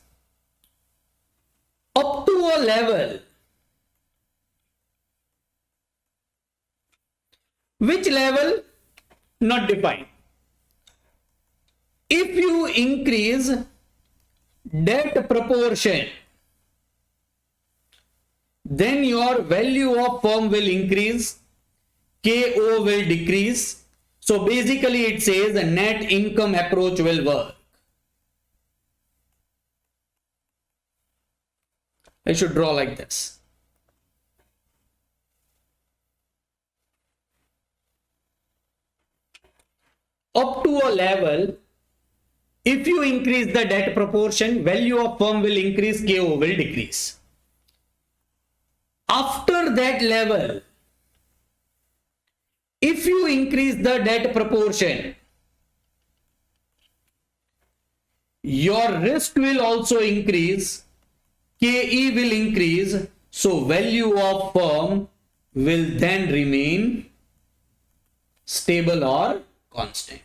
Up to a level, which level not defined. If you increase debt proportion, then your value of firm will increase, KO will decrease. So basically it says the net income approach will work. I should draw like this. Up to a level, if you increase the debt proportion, value of firm will increase, KO will decrease. After that level, if you increase the debt proportion, your risk will also increase, KE will increase, so value of firm will then remain stable or constant.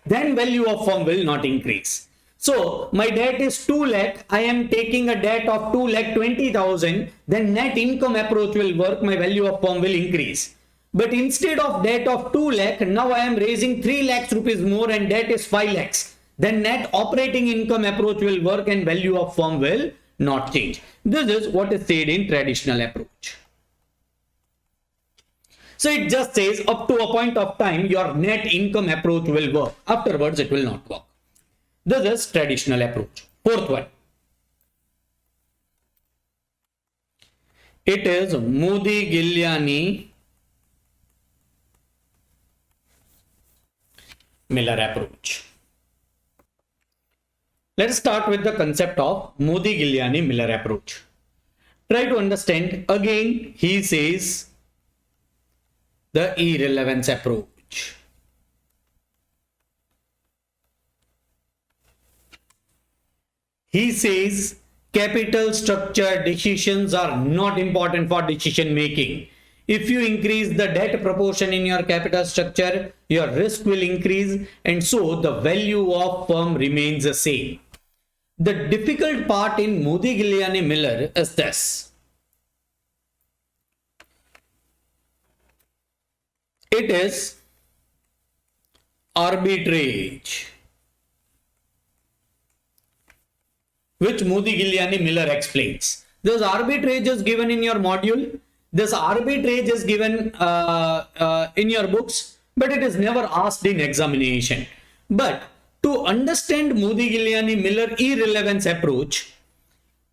Then value of firm will not increase. So my debt is 2 lakh. I am taking a debt of 2 lakh 20,000. Then net income approach will work. My value of firm will increase. But instead of debt of 2 lakh, now I am raising 3 lakhs rupees more and debt is 5 lakhs. Then net operating income approach will work and value of firm will not change. This is what is said in traditional approach. So it just says up to a point of time, your net income approach will work. Afterwards, it will not work. This is traditional approach. Fourth one. It is Modi-Giuliani Miller approach. Let's start with the concept of Modi-Giuliani Miller approach. Try to understand. Again, he says the irrelevance approach. He says capital structure decisions are not important for decision making. If you increase the debt proportion in your capital structure, your risk will increase and so the value of firm remains the same. The difficult part in Modi-Giuliani Miller is this. It is arbitrage. which Modigliani Miller explains. This arbitrage is given in your module. This arbitrage is given in your books, but it is never asked in examination. But to understand Modigliani Miller irrelevance approach,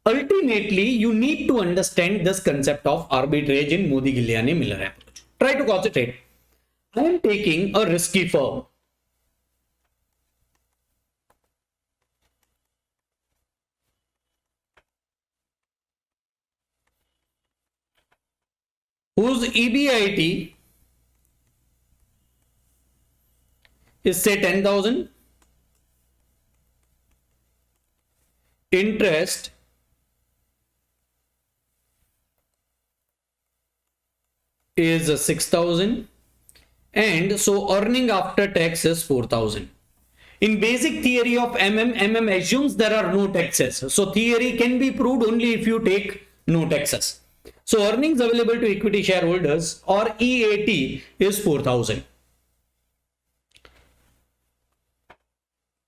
ultimately you need to understand this concept of arbitrage in Modigliani Miller approach. Try to concentrate. I am taking a risky firm. Whose EBIT is say 10,000, interest is 6,000, and so earning after tax is 4,000. In basic theory of MM assumes there are no taxes. So theory can be proved only if you take no taxes. So earnings available to equity shareholders or EAT is 4,000.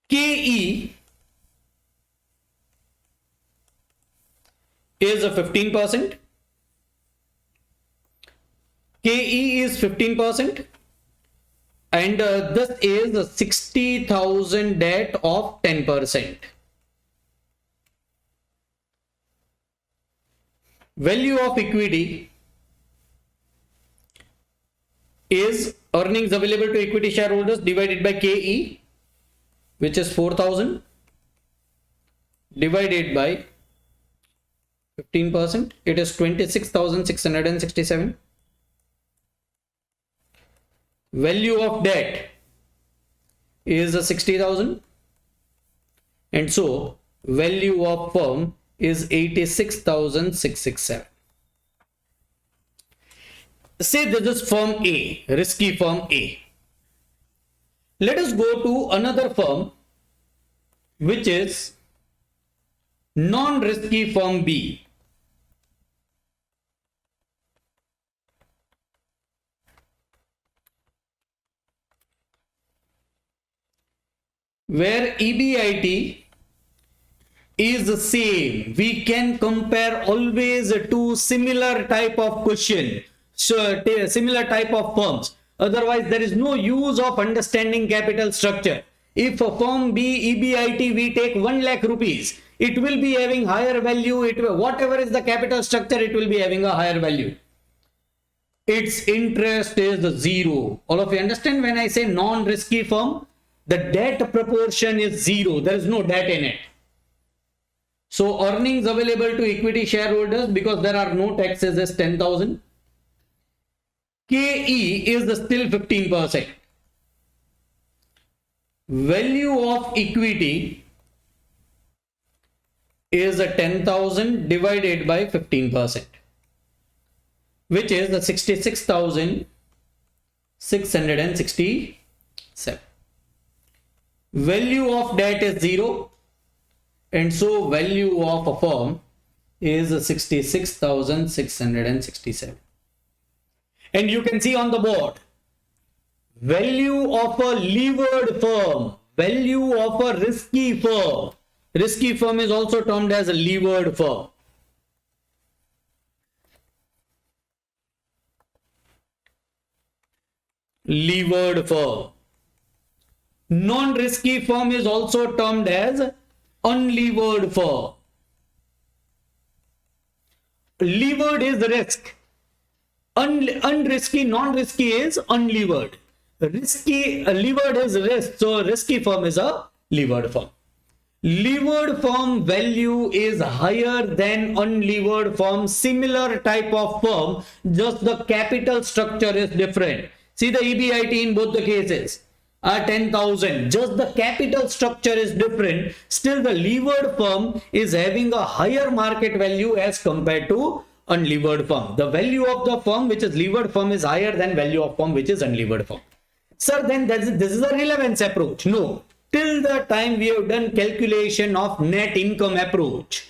KE is a 15%. KE is 15%. And this is a 60,000 debt of 10%. Value of equity is earnings available to equity shareholders divided by KE, which is 4,000, divided by 15%. It is 26,667. Value of debt is 60,000, and so value of firm is 86,667. Say this is firm A, risky firm A. Let us go to another firm which is non-risky firm B. Where EBIT is the same. We can compare always to similar type of question, so similar type of firms. Otherwise, there is no use of understanding capital structure. If a firm B EBIT we take 1 lakh rupees, it will be having higher value. Whatever is the capital structure, it will be having a higher value. Its interest is 0. All of you understand when I say non-risky firm? The debt proportion is 0. There is no debt in it. So earnings available to equity shareholders, because there are no taxes, is 10,000. KE is still 15%. Value of equity is 10,000 divided by 15%, which is the 66,667. Value of debt is 0, and so value of a firm is 66,667. And you can see on the board, value of a levered firm, value of a risky firm. Risky firm is also termed as a levered firm. Levered firm. Non-risky firm is also termed as unlevered firm. Levered is risk. Unrisky, non-risky is unlevered. Risky, levered is risk. So risky firm is a levered firm. Levered firm value is higher than unlevered firm. Similar type of firm, just the capital structure is different. See the EBIT in both the cases are 10,000. Just the capital structure is different. Still the levered firm is having a higher market value as compared to unlevered firm. The value of the firm which is levered firm is higher than value of firm which is unlevered firm. Sir, then this is a relevance approach. No. Till the time we have done calculation of net income approach.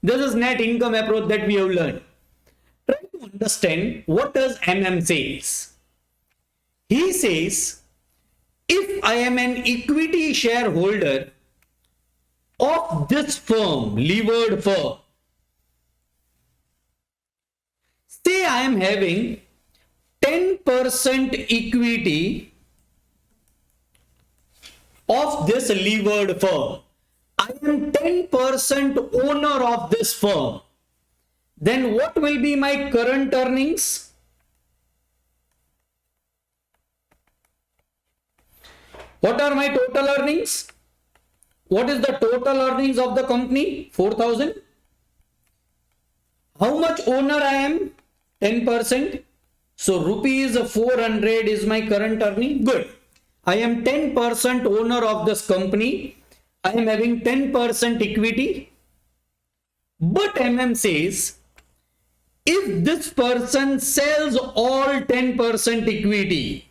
This is net income approach that we have learned. Try to understand what does MM says. He says, if I am an equity shareholder of this firm, levered firm, say I am having 10% equity of this levered firm. I am 10% owner of this firm. Then what will be my current earnings? What are my total earnings? What is the total earnings of the company? 4,000. How much owner I am? 10%. So rupees 400 is my current earning. Good. I am 10% owner of this company. I am having 10% equity. But MM says, if this person sells all 10% equity,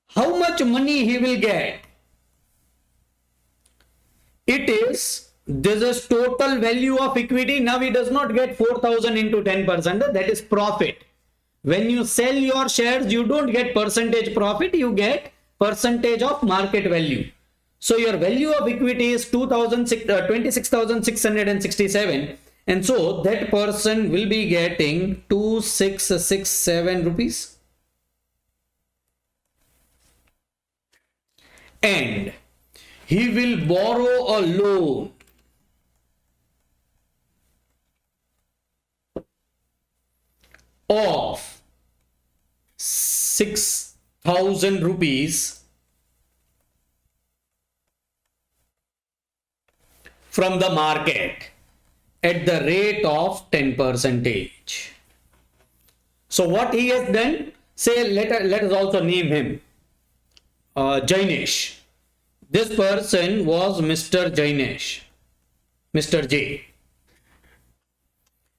how much money he will get? It is, this is total value of equity. Now he does not get 4,000 into 10%. That is profit. When you sell your shares, you don't get percentage profit. You get percentage of market value. So your value of equity is 26,667. And so that person will be getting 2667 rupees. And he will borrow a loan of 6,000 rupees from the market at the rate of 10%. So what he has done, say let us also name him Jainesh. This person was Mr. Jainesh, Mr. J.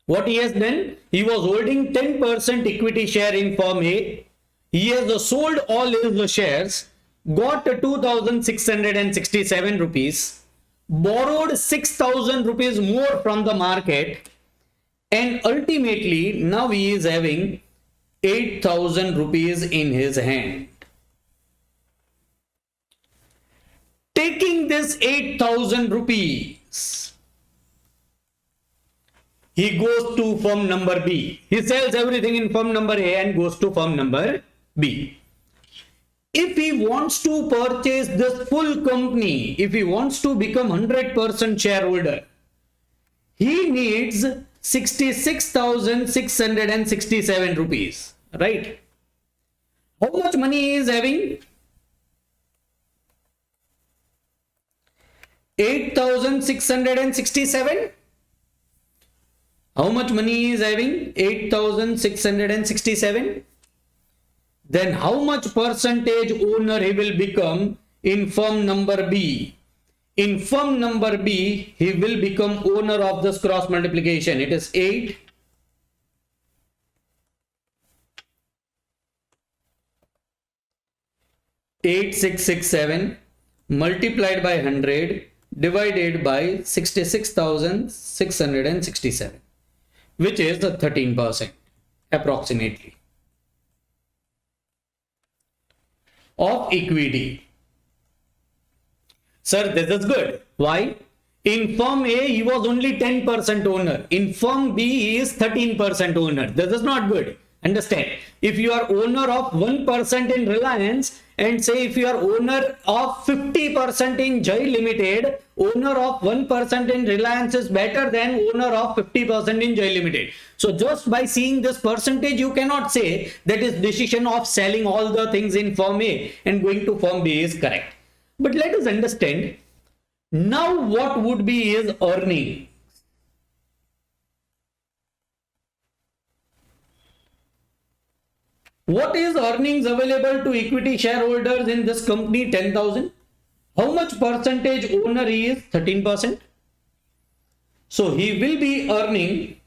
What he has done, he was holding 10% equity share in firm A. He has sold all his shares, got 2,667 rupees, borrowed 6,000 rupees more from the market, and ultimately now he is having 8,000 rupees in his hand. Taking this 8,000 rupees, he goes to firm number B. He sells everything in firm number A and goes to firm number B. If he wants to purchase this full company, if he wants to become 100% shareholder, he needs 66,667 rupees, right? How much money he is having? 8,667. How much money he is having? 8,667. Then how much percentage owner he will become in firm number B? In firm number B, he will become owner of this cross multiplication. It is 8. Eight six six seven multiplied by 100 divided by 66,667, which is the 13% approximately of equity. Sir, this is good. Why? In firm A, he was only 10% owner. In firm B, he is 13% owner. This is not good. Understand? If you are owner of 1% in Reliance, and say if you are owner of 50% in Jai Limited, owner of 1% in Reliance is better than owner of 50% in Jai Limited. So just by seeing this percentage, you cannot say that his decision of selling all the things in firm A and going to firm B is correct. But let us understand now what would be his earning. What is earnings available to equity shareholders in this company? 10,000. How much percentage owner he is? 13%. So he will be earning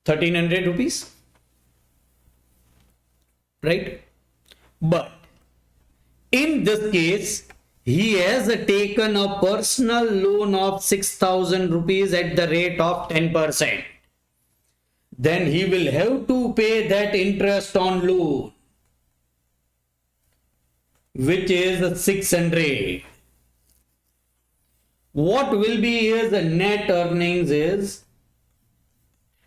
1,300 rupees. Right? But in this case, he has taken a personal loan of 6,000 rupees at the rate of 10%. Then he will have to pay that interest on loan. which is 600. What will be his net earnings is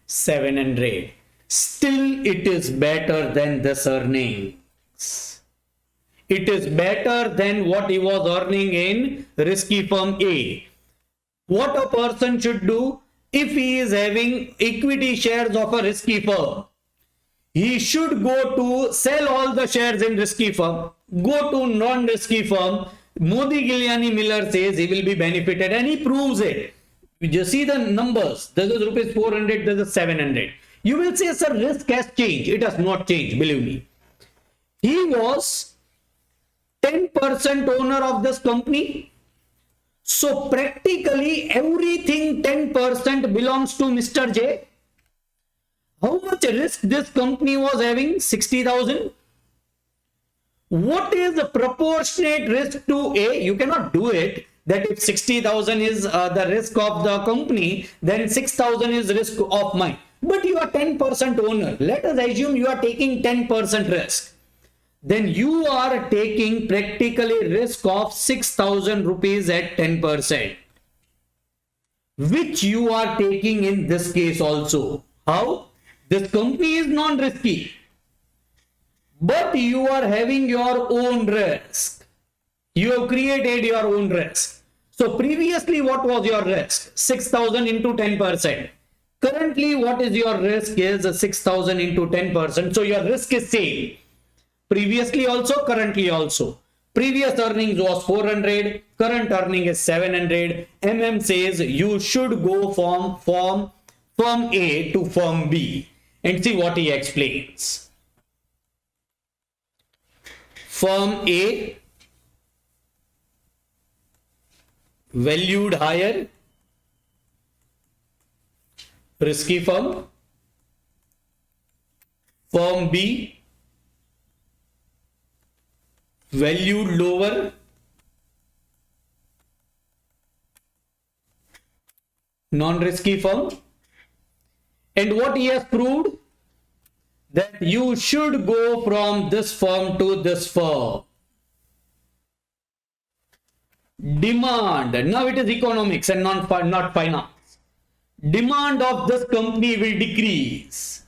700. Still, it is better than this earnings. It is better than what he was earning in risky firm A. What a person should do if he is having equity shares of a risky firm, he should go to sell all the shares in risky firm, go to non-risky firm. Modi Giuliani Miller says he will be benefited and he proves it. You just see the numbers. This is rupees 400, this is 700. You will say, sir, risk has changed. It has not changed, believe me. He was 10% owner of this company. So practically everything 10% belongs to Mr. J. How much risk this company was having? 60,000. What is the proportionate risk to A? You cannot do it that if 60,000 is the risk of the company, then 6,000 is risk of mine. But you are 10% owner. Let us assume you are taking 10% risk. Then you are taking practically risk of 6,000 rupees at 10%, which you are taking in this case also. How? This company is non-risky, but you are having your own risk. You have created your own risk. So previously, what was your risk? 6,000 into 10%. Currently, what is your risk is 6,000 into 10%. So your risk is same. Previously also, currently also. Previous earnings was 400, current earning is 700. Says you should go from firm A to firm B and see what he explains. Firm A, valued higher, risky firm. Firm B, valued lower, non-risky firm. And what he has proved? That you should go from this firm to this firm. Demand, now it is economics and not finance. Demand of this company will decrease.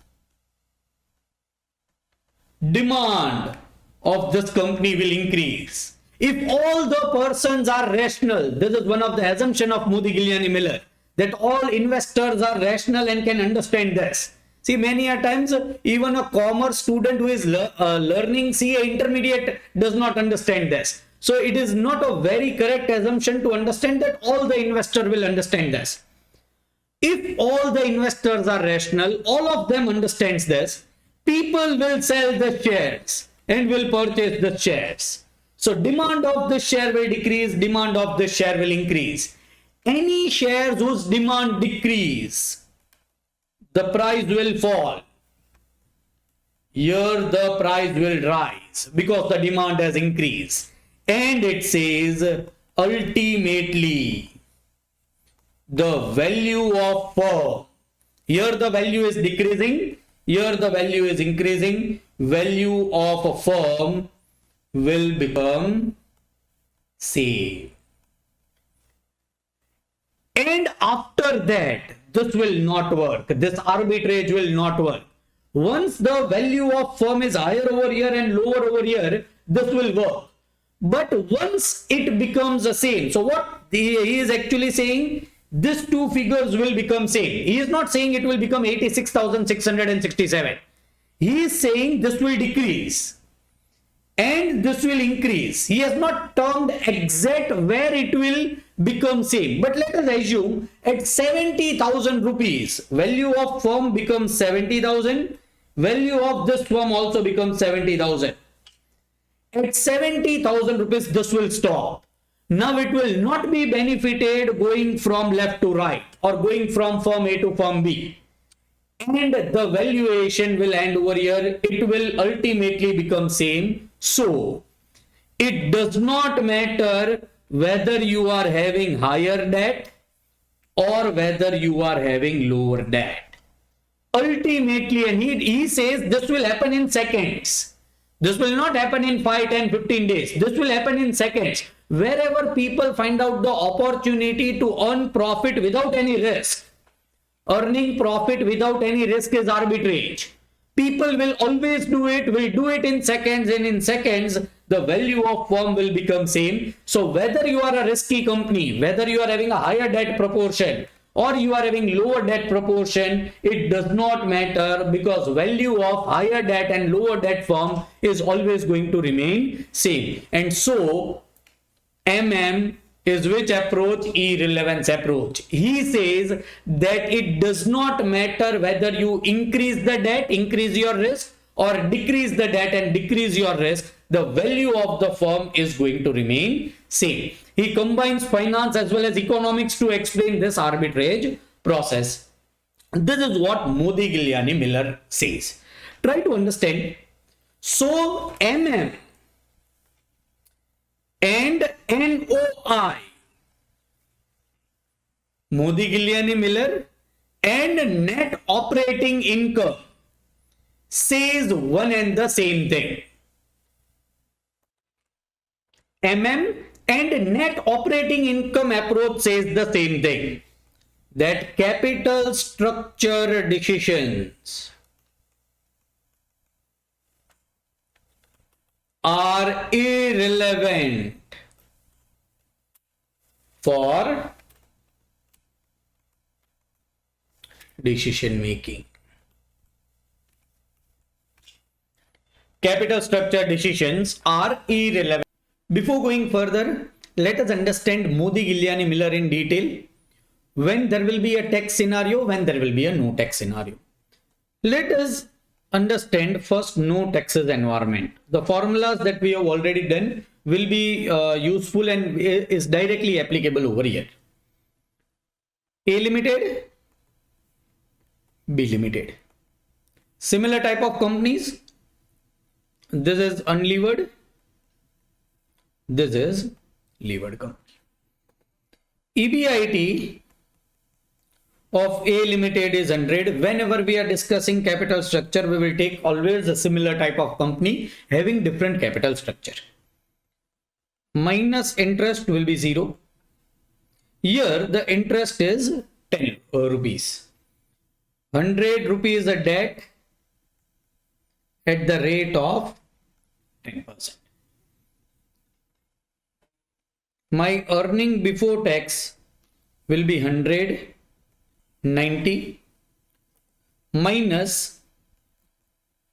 Demand of this company will increase. If all the persons are rational, this is one of the assumptions of Modi Giuliani Miller, that all investors are rational and can understand this. See, many a times, even a commerce student who is learning CA intermediate does not understand this. So it is not a very correct assumption to understand that all the investor will understand this. If all the investors are rational, all of them understands this, people will sell the shares and will purchase the shares. So demand of the share will decrease, demand of the share will increase. Any shares whose demand decrease, the price will fall. Here the price will rise because the demand has increased. And it says ultimately the value of firm. Here the value is decreasing, here the value is increasing. Value of a firm will become same. And after that, this will not work. This arbitrage will not work. Once the value of firm is higher over here and lower over here, this will work. But once it becomes the same, so what he is actually saying, these two figures will become same. He is not saying it will become 86,667. He is saying this will decrease and this will increase. He has not termed exact where it will become same. But let us assume at 70,000 rupees, value of firm becomes 70,000. Value of this firm also becomes 70,000. At 70,000 rupees, this will stop. Now it will not be benefited going from left to right or going from firm A to firm B. And the valuation will end over here. It will ultimately become same. So it does not matter whether you are having higher debt or whether you are having lower debt. Ultimately, and he says this will happen in seconds. This will not happen in 5, 10, 15 days. This will happen in seconds. Wherever people find out the opportunity to earn profit without any risk, earning profit without any risk is arbitrage. People will always do it, will do it in seconds, and in seconds, the value of firm will become same. So whether you are a risky company, whether you are having a higher debt proportion, or you are having lower debt proportion, it does not matter, because value of higher debt and lower debt firm is always going to remain same. And so is which approach? Irrelevance approach. He says that it does not matter whether you increase the debt, increase your risk, or decrease the debt and decrease your risk, the value of the firm is going to remain same. He combines finance as well as economics to explain this arbitrage process. This is what Modi Giuliani Miller says. Try to understand. So MM and NOI, Modi Giuliani Miller, and net operating income says one and the same thing. MM and net operating income approach says the same thing, that capital structure decisions are irrelevant for decision making. Capital structure decisions are irrelevant. Before going further, let us understand Modi Giuliani Miller in detail. When there will be a tax scenario, when there will be a no tax scenario. Let us understand first no taxes environment. The formulas that we have already done will be useful and is directly applicable over here. A limited, B limited. Similar type of companies. This is unlevered. This is levered company. EBIT of A limited is 100. Whenever we are discussing capital structure, we will take always a similar type of company having different capital structure. Minus interest will be 0. Here the interest is 10 rupees. 100 rupees a debt at the rate of 10%. My earning before tax will be 190 minus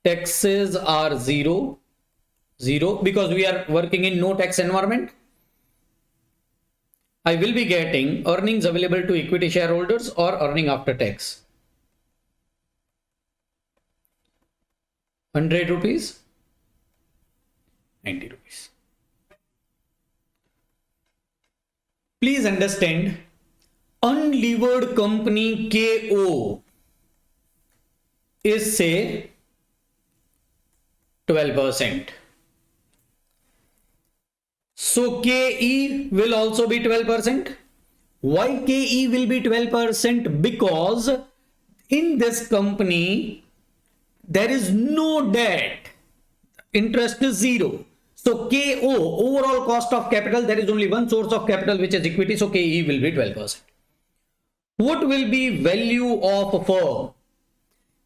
taxes are 0 because we are working in no tax environment. I will be getting earnings available to equity shareholders or earning after tax. 100 rupees, 90 rupees. Please understand, unlevered company KO is say 12%. So KE will also be 12%. Why KE will be 12%? Because in this company there is no debt. Interest is 0. So KO, overall cost of capital, there is only one source of capital which is equity. So KE will be 12%. What will be value of a firm?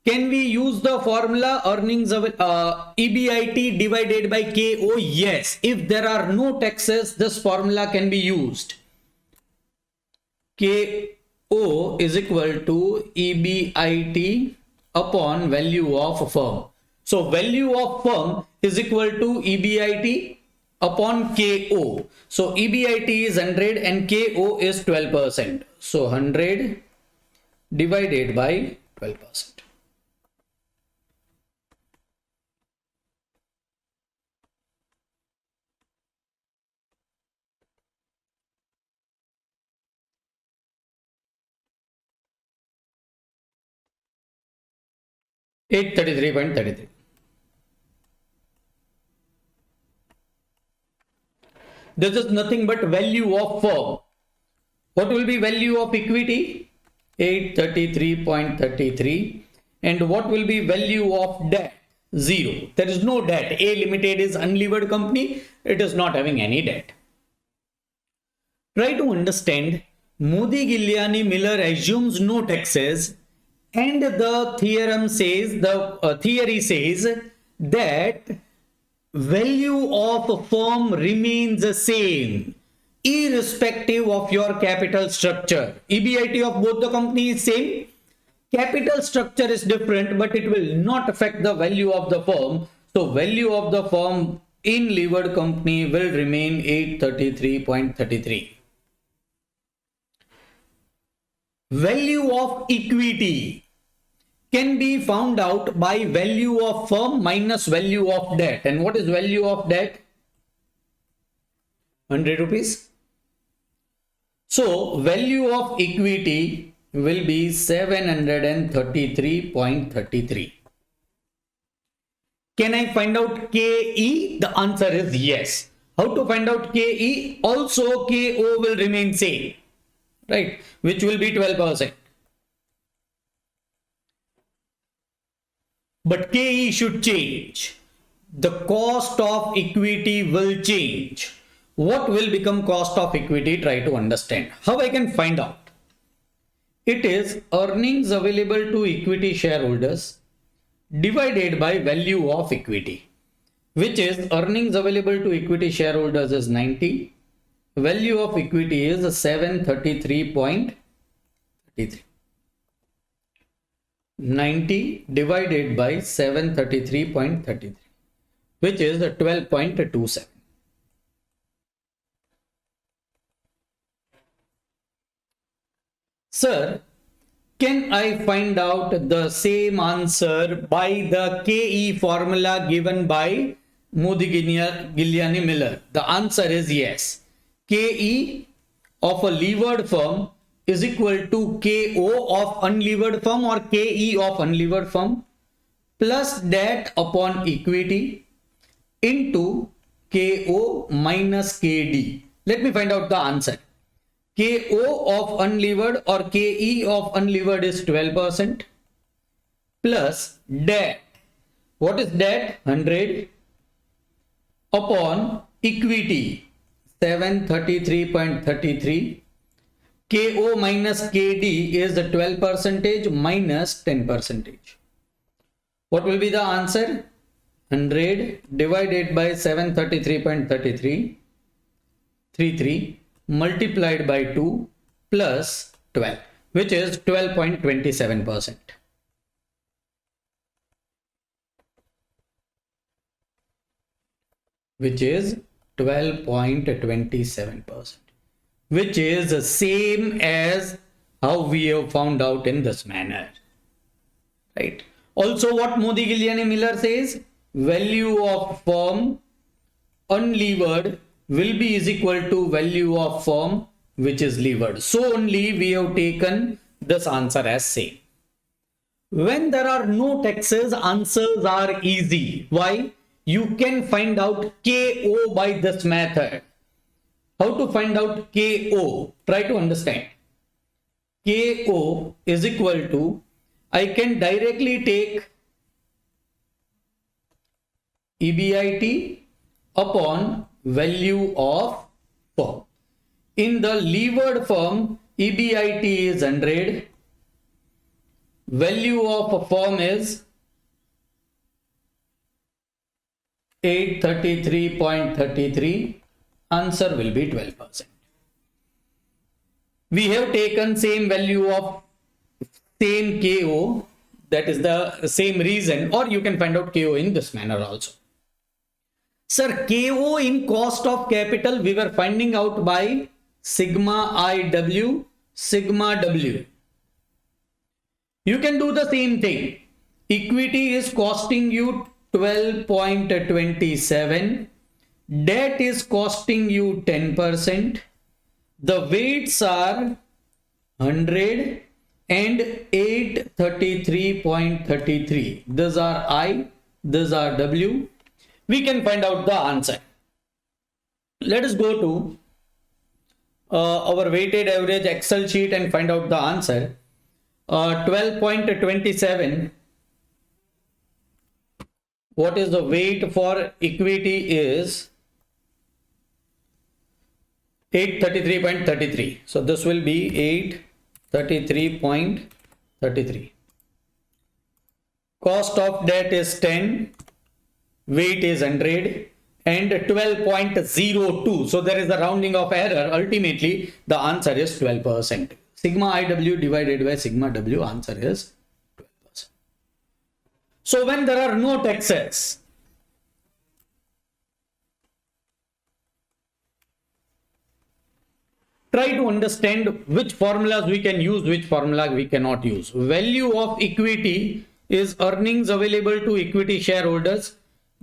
Can we use the formula earnings of EBIT divided by KO? Yes. If there are no taxes, this formula can be used. KO is equal to EBIT upon value of a firm. So value of firm is equal to EBIT upon KO. So EBIT is 100 and KO is 12%. So 100 divided by 12%. $833.33. This is nothing but value of firm. What will be value of equity? 833.33. And what will be value of debt? Zero. There is no debt. A Limited is unlevered company. It is not having any debt. Try to understand. Modi Giuliani Miller assumes no taxes, and the theorem says, theory says that value of a firm remains the same irrespective of your capital structure. EBIT of both the companies is same. Capital structure is different, but it will not affect the value of the firm. So value of the firm in levered company will remain 833.33. Value of equity can be found out by value of firm minus value of debt. And what is value of debt? 100 rupees. So value of equity will be 733.33. Can I find out KE? The answer is yes. How to find out KE? Also KO will remain same, right? Which will be 12%. But KE should change. The cost of equity will change. What will become cost of equity? Try to understand. How I can find out? It is earnings available to equity shareholders divided by value of equity, which is earnings available to equity shareholders is 90. Value of equity is 733.33. 90 divided by 733.33, which is 12.27. Sir, can I find out the same answer by the KE formula given by Modi Giuliani Miller? The answer is yes. KE of a levered firm is equal to KO of unlevered firm or KE of unlevered firm plus debt upon equity into KO minus KD. Let me find out the answer. KO of unlevered or KE of unlevered is 12% plus debt. What is debt? 100 upon equity 733.33. KO minus KD is the 12% minus 10%. What will be the answer? 100 divided by 733.33 multiplied by 2 plus 12, which is 12.27%. Which is 12.27%. Which is the same as how we have found out in this manner, right? Also, what Modi Giuliani Miller says, value of firm unlevered will be is equal to value of firm which is levered. So only we have taken this answer as same. When there are no taxes, answers are easy. Why? You can find out KO by this method. How to find out KO? Try to understand. KO is equal to, I can directly take EBIT upon value of firm. In the levered firm, EBIT is 100. Value of a firm is 833.33. Answer will be 12%. We have taken same value of same KO, that is the same reason, or you can find out KO in this manner also. Sir, KO in cost of capital we were finding out by sigma IW, sigma W. You can do the same thing. Equity is costing you 12.27. Debt is costing you 10%. The weights are 100 and 833.33. These are I, these are W. We can find out the answer. Let us go to our weighted average Excel sheet and find out the answer. 12.27 what is the weight for equity is 833.33. So this will be 833.33. Cost of debt is 10, weight is 100 and 12.02. So there is a rounding of error. Ultimately the answer is 12%. Sigma IW divided by sigma W, answer is 12%. So when there are no taxes, try to understand which formulas we can use, which formula we cannot use. Value of equity is earnings available to equity shareholders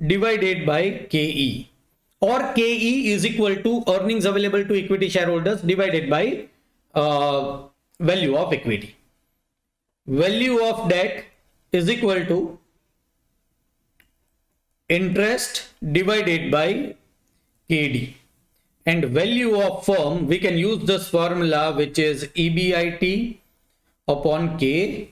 divided by KE, or KE is equal to earnings available to equity shareholders divided by value of equity. Value of debt is equal to interest divided by KD. And value of firm, we can use this formula, which is EBIT upon K.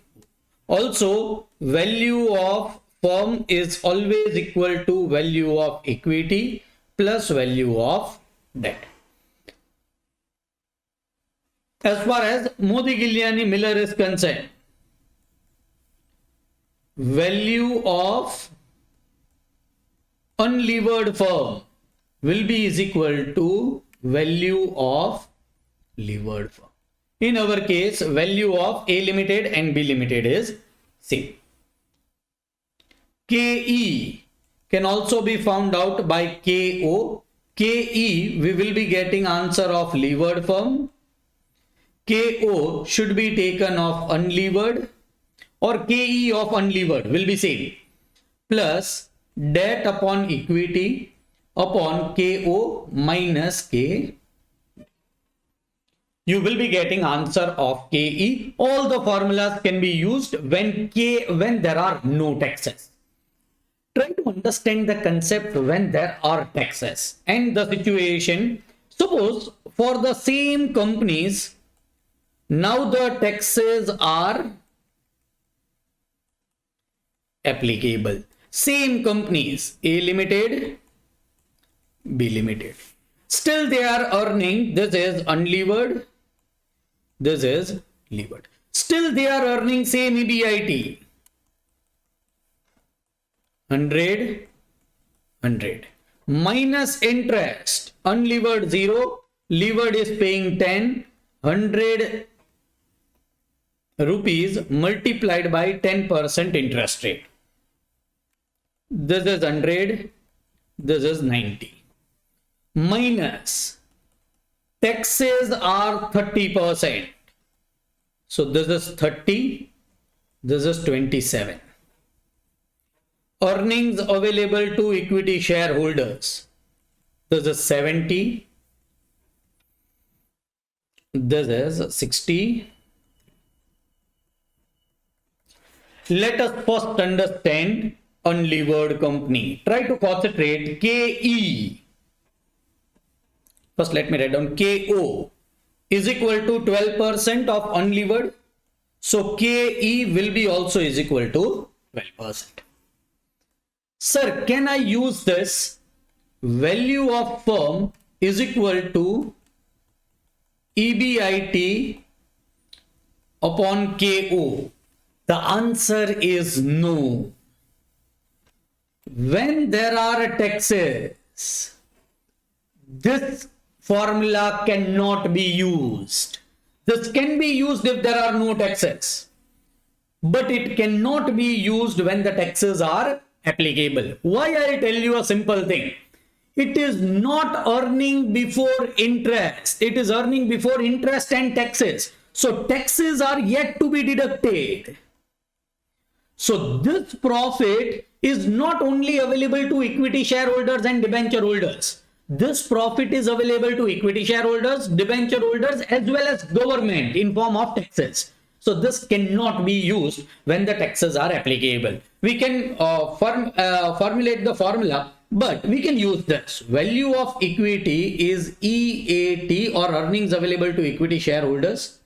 Also, value of firm is always equal to value of equity plus value of debt. As far as Modi Giuliani Miller is concerned, value of unlevered firm will be is equal to value of levered firm. In our case, value of A Limited and B Limited is same. KE can also be found out by KO. KE, we will be getting answer of levered firm. KO should be taken of unlevered, or KE of unlevered will be same, plus debt upon equity upon KO minus K. You will be getting answer of KE. All the formulas can be used when there are no taxes. Try to understand the concept when there are taxes and the situation. Suppose for the same companies, now the taxes are applicable. Same companies, A Limited, B Limited. Still they are earning, this is unlevered, this is levered. Still they are earning same EBIT. 100, 100. Minus interest, unlevered 0, levered is paying 10, 100 rupees multiplied by 10% interest rate. This is 100, this is 90. Minus taxes are 30%. So this is 30, this is 27. Earnings available to equity shareholders, this is 70, this is 60. Let us first understand unlevered company. Try to concentrate. KE. First let me write down. KO is equal to 12% of unlevered. So KE will be also is equal to 12%. Sir, can I use this? Value of firm is equal to EBIT upon KO. The answer is no. When there are taxes, this formula cannot be used. This can be used if there are no taxes, but it cannot be used when the taxes are applicable. Why? I'll tell you a simple thing. It is not earning before interest. It is earning before interest and taxes. So taxes are yet to be deducted. So this profit is not only available to equity shareholders and debenture holders. This profit is available to equity shareholders, debenture holders, as well as government in form of taxes. So this cannot be used when the taxes are applicable. We can formulate the formula, but we can use this. Value of equity is EAT, or earnings available to equity shareholders,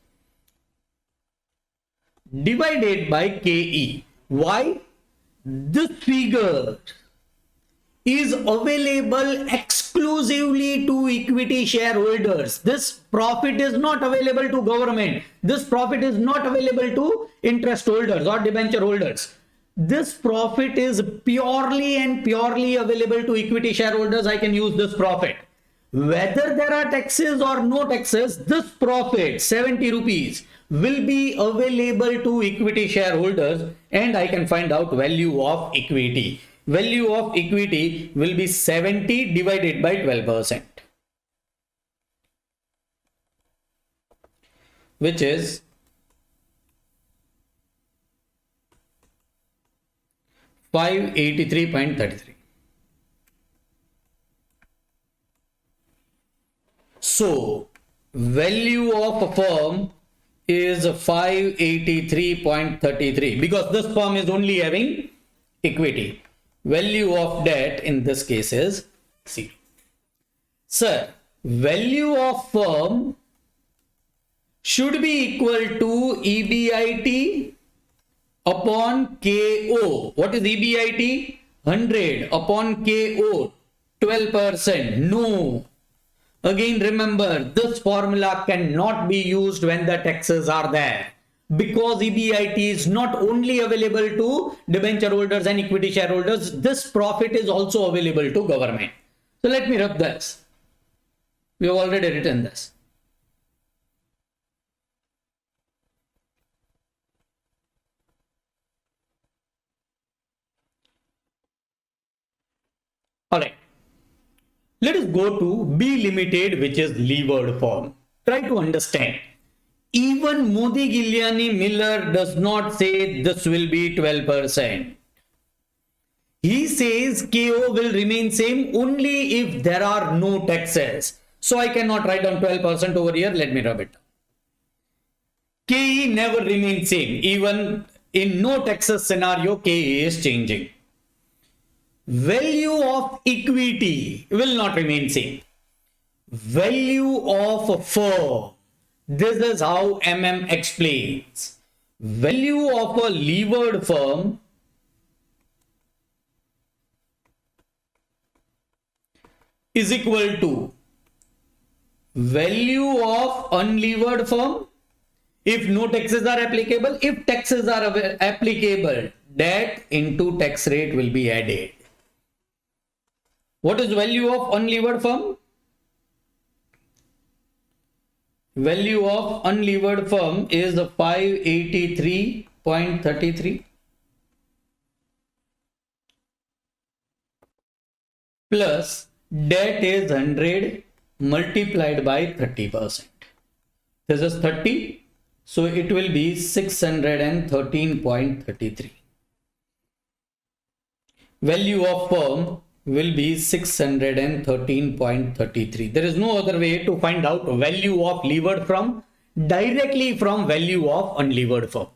divided by KE. Why? This figure is available exclusively to equity shareholders. This profit is not available to government. This profit is not available to interest holders or debenture holders. This profit is purely and purely available to equity shareholders. I can use this profit. Whether there are taxes or no taxes, this profit, 70 rupees, will be available to equity shareholders, and I can find out value of equity. Value of equity will be 70 divided by 12%, which is 583.33. So value of a firm is 583.33 because this firm is only having equity. Value of debt in this case is 0. Sir, value of firm should be equal to EBIT upon KO. What is EBIT? 100 upon KO, 12%. No. Again, remember, this formula cannot be used when the taxes are there, because EBIT is not only available to debenture holders and equity shareholders, this profit is also available to government. So let me rub this. We have already written this. All right. Let us go to B Limited, which is levered firm. Try to understand. Even Modi Giuliani Miller does not say this will be 12%. He says KO will remain same only if there are no taxes. So I cannot write down 12% over here. Let me rub it. KE never remains same. Even in no taxes scenario, KE is changing. Value of equity will not remain same. Value of a firm. This is how explains. Value of a levered firm is equal to value of unlevered firm if no taxes are applicable. If taxes are applicable, debt into tax rate will be added. What is value of unlevered firm? Value of unlevered firm is 583.33 plus debt is 100 multiplied by 30%. This is 30, so it will be 613.33. Value of firm will be 613.33. There is no other way to find out value of levered firm directly from value of unlevered firm.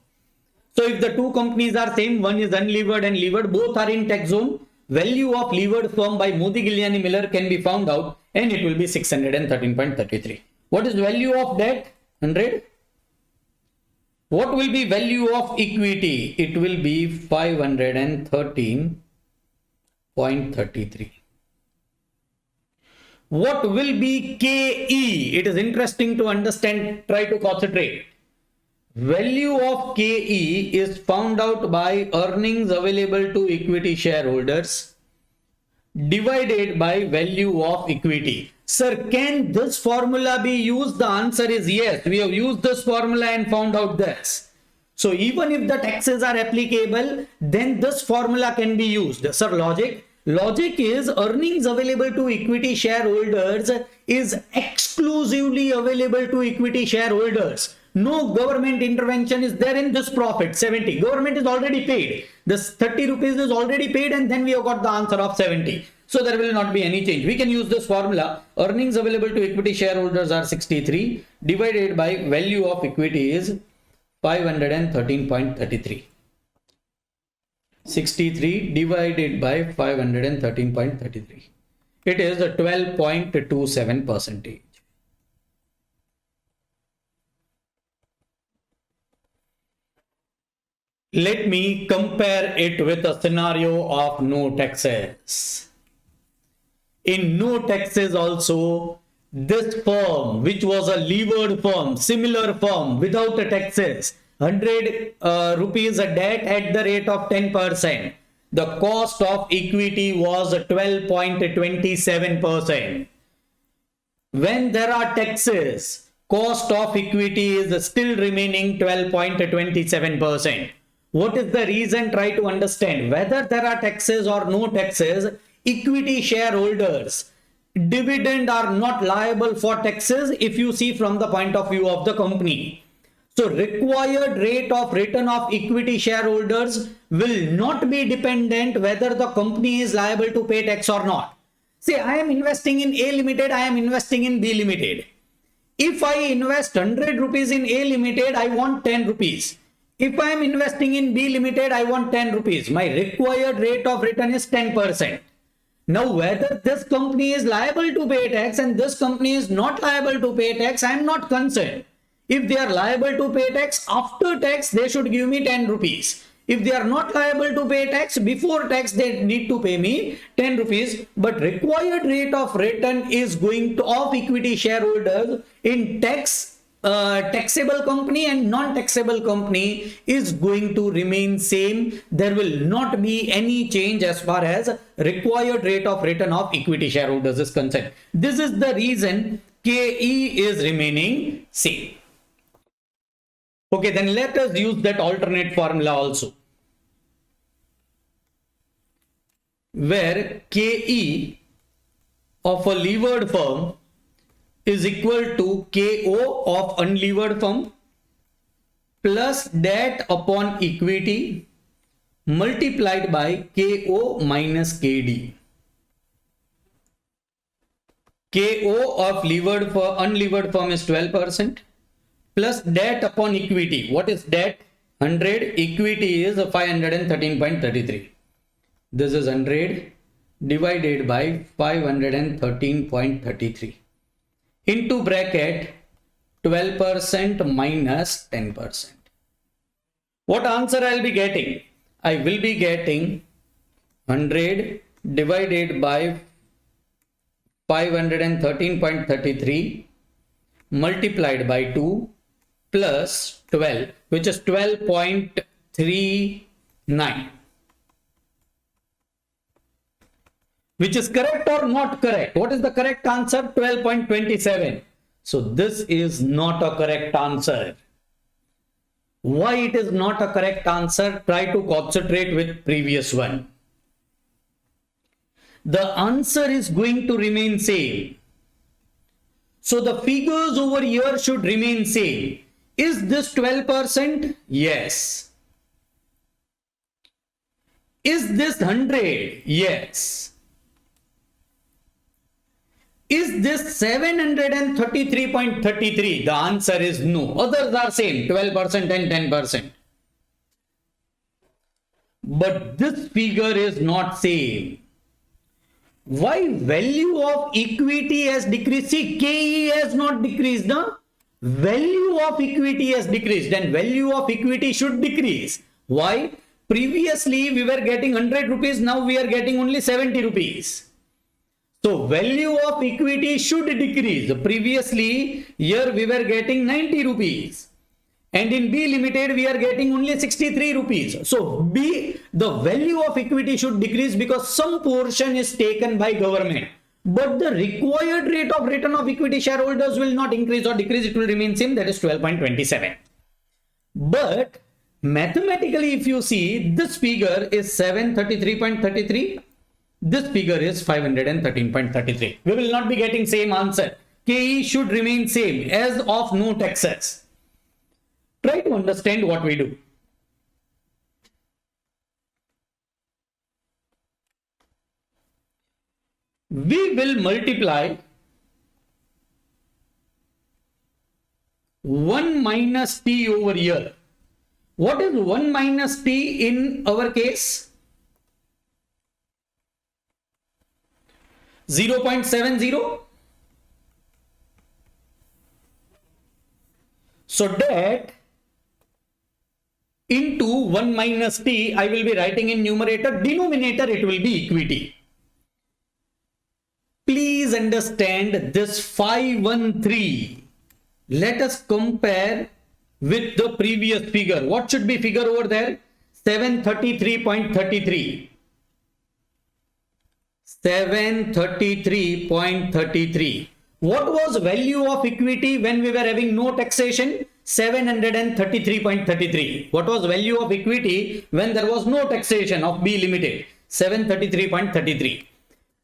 So if the two companies are same, one is unlevered and levered, both are in tax zone, value of levered firm by Modi Giuliani Miller can be found out, and it will be 613.33. What is value of debt? 100. What will be value of equity? It will be 513.33. What will be KE? It is interesting to understand. Try to concentrate. Value of KE is found out by earnings available to equity shareholders divided by value of equity. Sir, can this formula be used? The answer is yes. We have used this formula and found out this. So even if the taxes are applicable, then this formula can be used. Sir, logic is earnings available to equity shareholders is exclusively available to equity shareholders. No government intervention is there in this profit. 70. Government is already paid. This 30 rupees is already paid, and then we have got the answer of 70. So there will not be any change. We can use this formula. Earnings available to equity shareholders are 63 divided by value of equity is 513.33. 63 divided by 513.33. It is a 12.27%. Let me compare it with a scenario of no taxes. In no taxes also, this firm, which was a levered firm, similar firm without the taxes, 100 rupees a debt at the rate of 10%. The cost of equity was 12.27%. When there are taxes, cost of equity is still remaining 12.27%. What is the reason? Try to understand. Whether there are taxes or no taxes, equity shareholders, dividend are not liable for taxes if you see from the point of view of the company. So required rate of return of equity shareholders will not be dependent whether the company is liable to pay tax or not. Say I am investing in A Limited, I am investing in B Limited. If I invest 100 rupees in A Limited, I want 10 rupees. If I am investing in B Limited, I want 10 rupees. My required rate of return is 10%. Now, whether this company is liable to pay tax and this company is not liable to pay tax, I am not concerned. If they are liable to pay tax, after tax, they should give me 10 rupees. If they are not liable to pay tax, before tax, they need to pay me 10 rupees. But required rate of return is going to of equity shareholders in taxable company and non-taxable company is going to remain same. There will not be any change as far as required rate of return of equity shareholders is concerned. This is the reason KE is remaining same. Okay, then let us use that alternate formula also, where KE of a levered firm is equal to KO of unlevered firm plus debt upon equity multiplied by KO minus KD. KO of unlevered firm is 12% plus debt upon equity. What is debt? 100. Equity is 513.33. This is 100 divided by 513.33 into bracket 12% minus 10%. What answer I'll be getting? I will be getting 100 divided by 513.33 multiplied by 2 plus 12, which is 12.39. Which is correct or not correct? What is the correct answer? 12.27. So this is not a correct answer. Why it is not a correct answer? Try to concentrate with previous one. The answer is going to remain same. So the figures over here should remain same. Is this 12%? Yes. Is this 100? Yes. Is this 733.33? The answer is no. Others are same, 12% and 10%. But this figure is not same. Why value of equity has decreased? See, KE has not decreased. No? Value of equity has decreased and value of equity should decrease. Why? Previously we were getting 100 rupees. Now we are getting only 70 rupees. So value of equity should decrease. Previously here we were getting 90 rupees. And in B Limited, we are getting only 63 rupees. So the value of equity should decrease because some portion is taken by government. But the required rate of return of equity shareholders will not increase or decrease. It will remain same. That is 12.27. But mathematically, if you see, this figure is 733.33. This figure is 513.33. We will not be getting same answer. KE should remain same as of no taxes. Try to understand what we do. We will multiply 1 minus t over here. What is 1 minus t in our case? 0.70. So that into 1 minus t, I will be writing in numerator. Denominator, it will be equity. please understand this 513. Let us compare with the previous figure. What should be figure over there? 733.33. 733.33. What was value of equity when we were having no taxation? 733.33. What was value of equity when there was no taxation of B Limited? 733.33.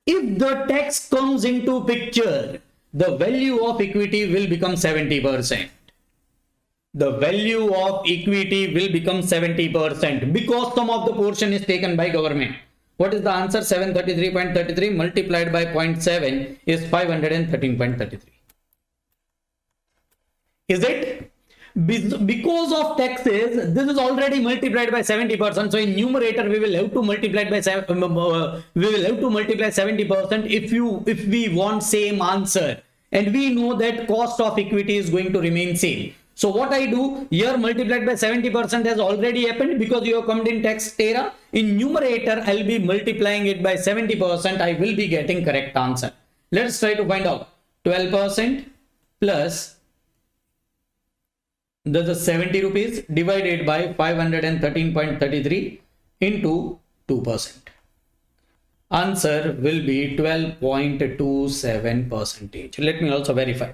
If the tax comes into picture, the value of equity will become 70%. The value of equity will become 70% because some of the portion is taken by government. What is the answer? 733.33 multiplied by 0.7 is 513.33. Is it? Because of taxes, this is already multiplied by 70%. So in numerator, we will have to multiply by 70% if we want same answer. And we know that cost of equity is going to remain same. So what I do here, multiplied by 70% has already happened because you have come in tax era. In numerator, I'll be multiplying it by 70%. I will be getting correct answer. Let's try to find out. 12% plus, this is 70 rupees divided by 513.33 into 2%. Answer will be 12.27%. Let me also verify.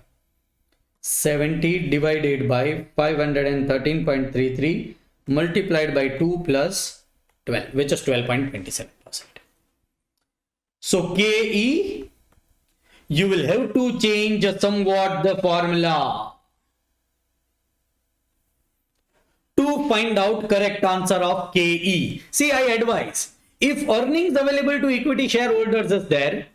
70 divided by 513.33 multiplied by 2 plus 12, which is 12.27%. So KE, you will have to change somewhat the formula to find out correct answer of KE. See, I advise, if earnings available to equity shareholders is there,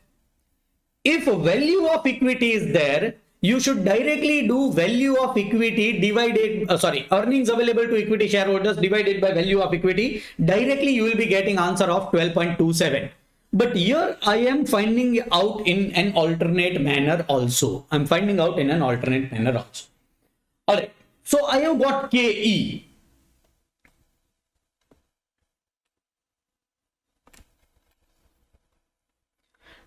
if value of equity is there, you should directly do value of equity divided, earnings available to equity shareholders divided by value of equity. Directly you will be getting answer of 12.27. But here I am finding out in an alternate manner also. Alright. So I have got KE.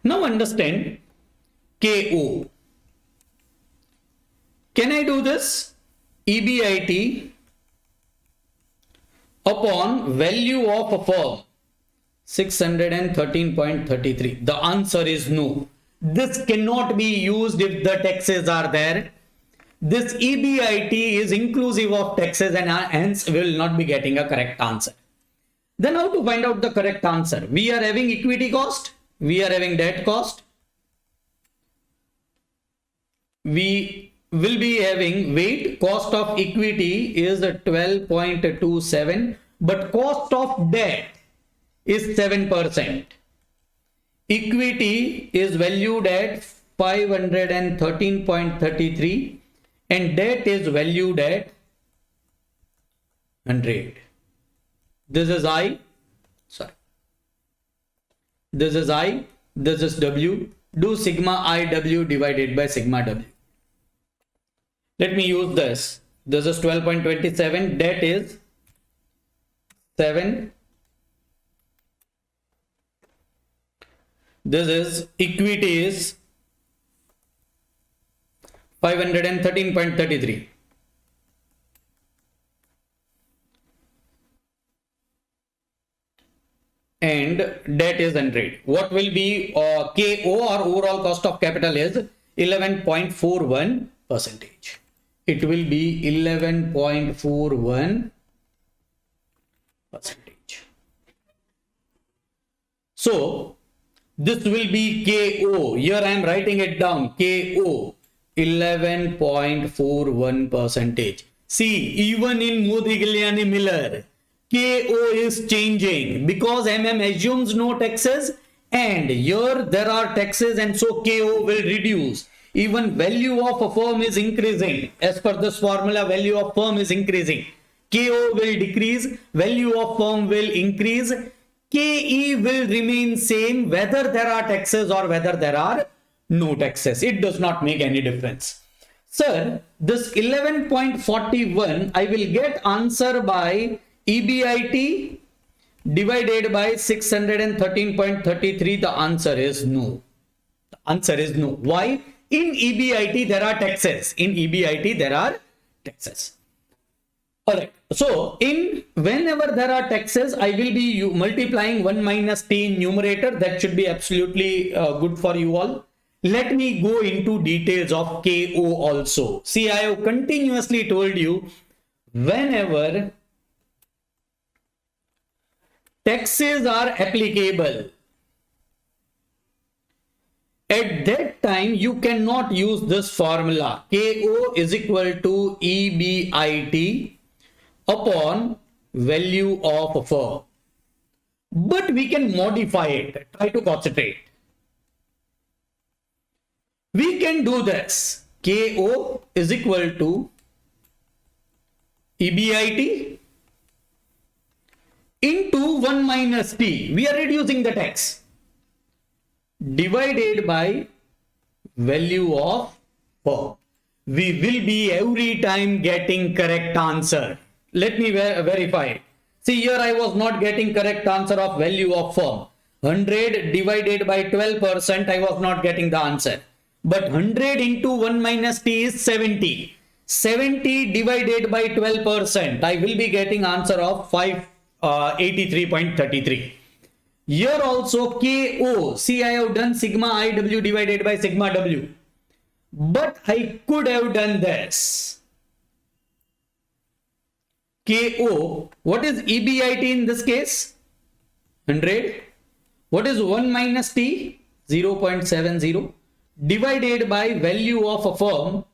Now understand KO. Can I do this? EBIT upon value of a firm, 613.33. The answer is no. This cannot be used if the taxes are there. This EBIT is inclusive of taxes and hence we will not be getting a correct answer. Then how to find out the correct answer? We are having equity cost. We are having debt cost. We will be having weight. Cost of equity is 12.27, but cost of debt is 7%. Equity is valued at 513.33 and debt is valued at 100. This is I. This is I. This is W. Do sigma IW divided by sigma W. Let me use this. This is 12.27. Debt is 7. This is equity is 513.33. And debt is 100. What will be KO or overall cost of capital is 11.41%. It will be 11.41%. So this will be KO. Here I am writing it down. KO 11.41%. See, even in Modigliani Miller, KO is changing because assumes no taxes and here there are taxes and so KO will reduce. Even value of a firm is increasing. As per this formula, value of firm is increasing. KO will decrease, value of firm will increase. KE will remain same whether there are taxes or whether there are no taxes. It does not make any difference. Sir, this 11.41, I will get answer by EBIT divided by 613.33. The answer is no. The Answer is no. Why? In EBIT there are taxes. In EBIT there are taxes. Alright. So in whenever there are taxes, I will be multiplying 1 minus t in numerator. That should be absolutely good for you all. Let me go into details of KO also. See, I have continuously told you, whenever taxes are applicable, at that time you cannot use this formula. KO is equal to EBIT upon value of a firm. But we can modify it. Try to concentrate. We can do this. KO is equal to EBIT into 1 minus t. We are reducing the tax. Divided by value of firm. We will be every time getting correct answer. Let me verify. See, here I was not getting correct answer of value of firm. 100 divided by 12%, I was not getting the answer. But 100 into 1 minus t is 70. 70 divided by 12%, I will be getting answer of 583.33. Here also KO, see, I have done sigma IW divided by sigma W. But I could have done this. KO, what is EBIT in this case? 100. What is 1 minus t? 0.70. Divided by value of a firm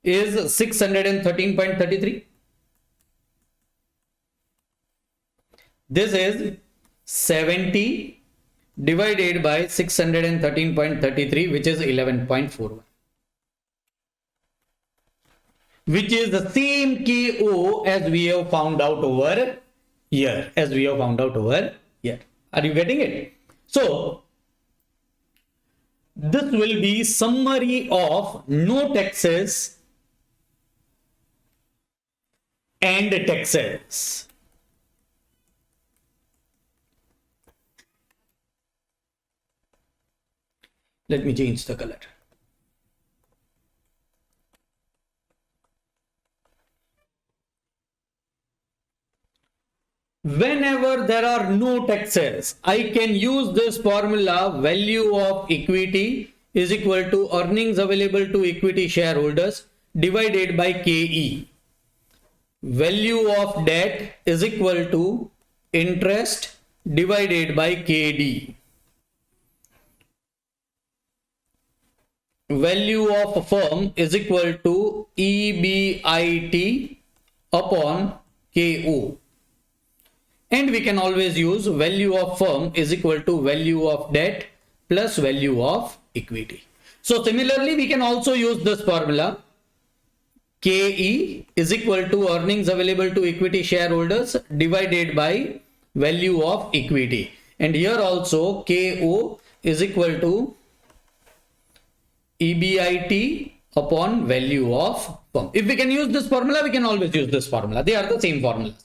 is 613.33. This is 70 divided by 613.33, which is 11.41. Which is the same KO as we have found out over here. Are you getting it? So, this will be summary of no taxes and taxes. Let me change the color. Whenever there are no taxes, I can use this formula, value of equity is equal to earnings available to equity shareholders divided by KE. Value of debt is equal to interest divided by KD. Value of a firm is equal to EBIT upon KO. And we can always use value of firm is equal to value of debt plus value of equity. So similarly, we can also use this formula. KE is equal to earnings available to equity shareholders divided by value of equity. And here also KO is equal to EBIT upon value of firm. If we can use this formula, we can always use this formula. They are the same formulas.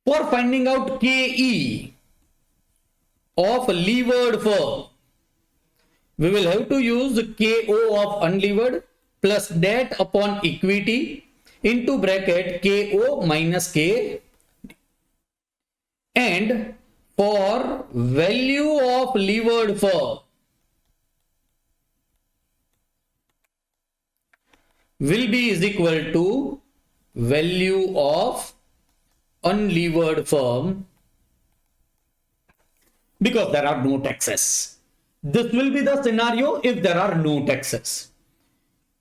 For finding out KE of levered firm, we will have to use KO of unlevered plus debt upon equity into bracket KO minus K. And for value of levered firm, will be is equal to value of unlevered firm, because there are no taxes. This will be the scenario if there are no taxes.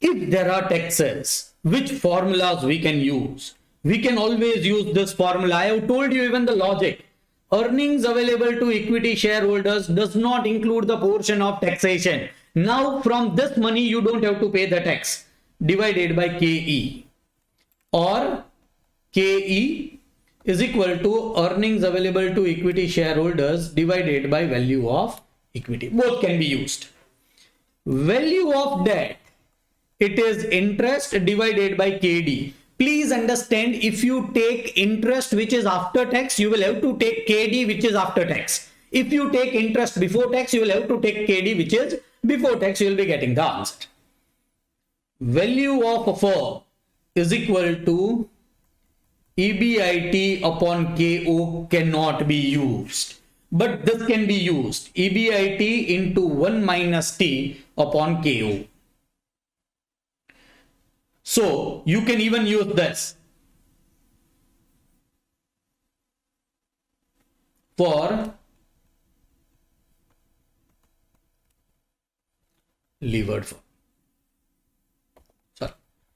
If there are taxes, which formulas we can use? We can always use this formula. I have told you even the logic. Earnings available to equity shareholders does not include the portion of taxation. Now from this money you don't have to pay the tax, divided by KE, or KE is equal to earnings available to equity shareholders divided by value of equity. Both can be used. Value of debt, it is interest divided by KD. Please understand, if you take interest which is after tax, you will have to take KD which is after tax. If you take interest before tax, you will have to take KD, which is before tax, you will be getting the answer. Value of a firm is equal to EBIT upon KO cannot be used. But this can be used. EBIT into 1 minus T upon KO. So you can even use this for levered firm. Sorry,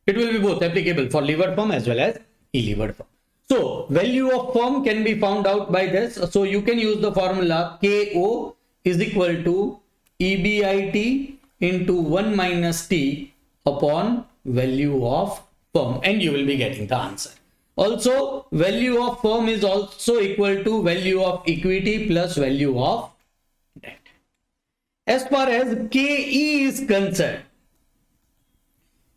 it will be both applicable for levered firm as well as e-levered firm. So value of firm can be found out by this. So you can use the formula KO is equal to EBIT into 1 minus T upon value of firm, and you will be getting the answer. Also, value of firm is also equal to value of equity plus value of debt. As far as KE is concerned,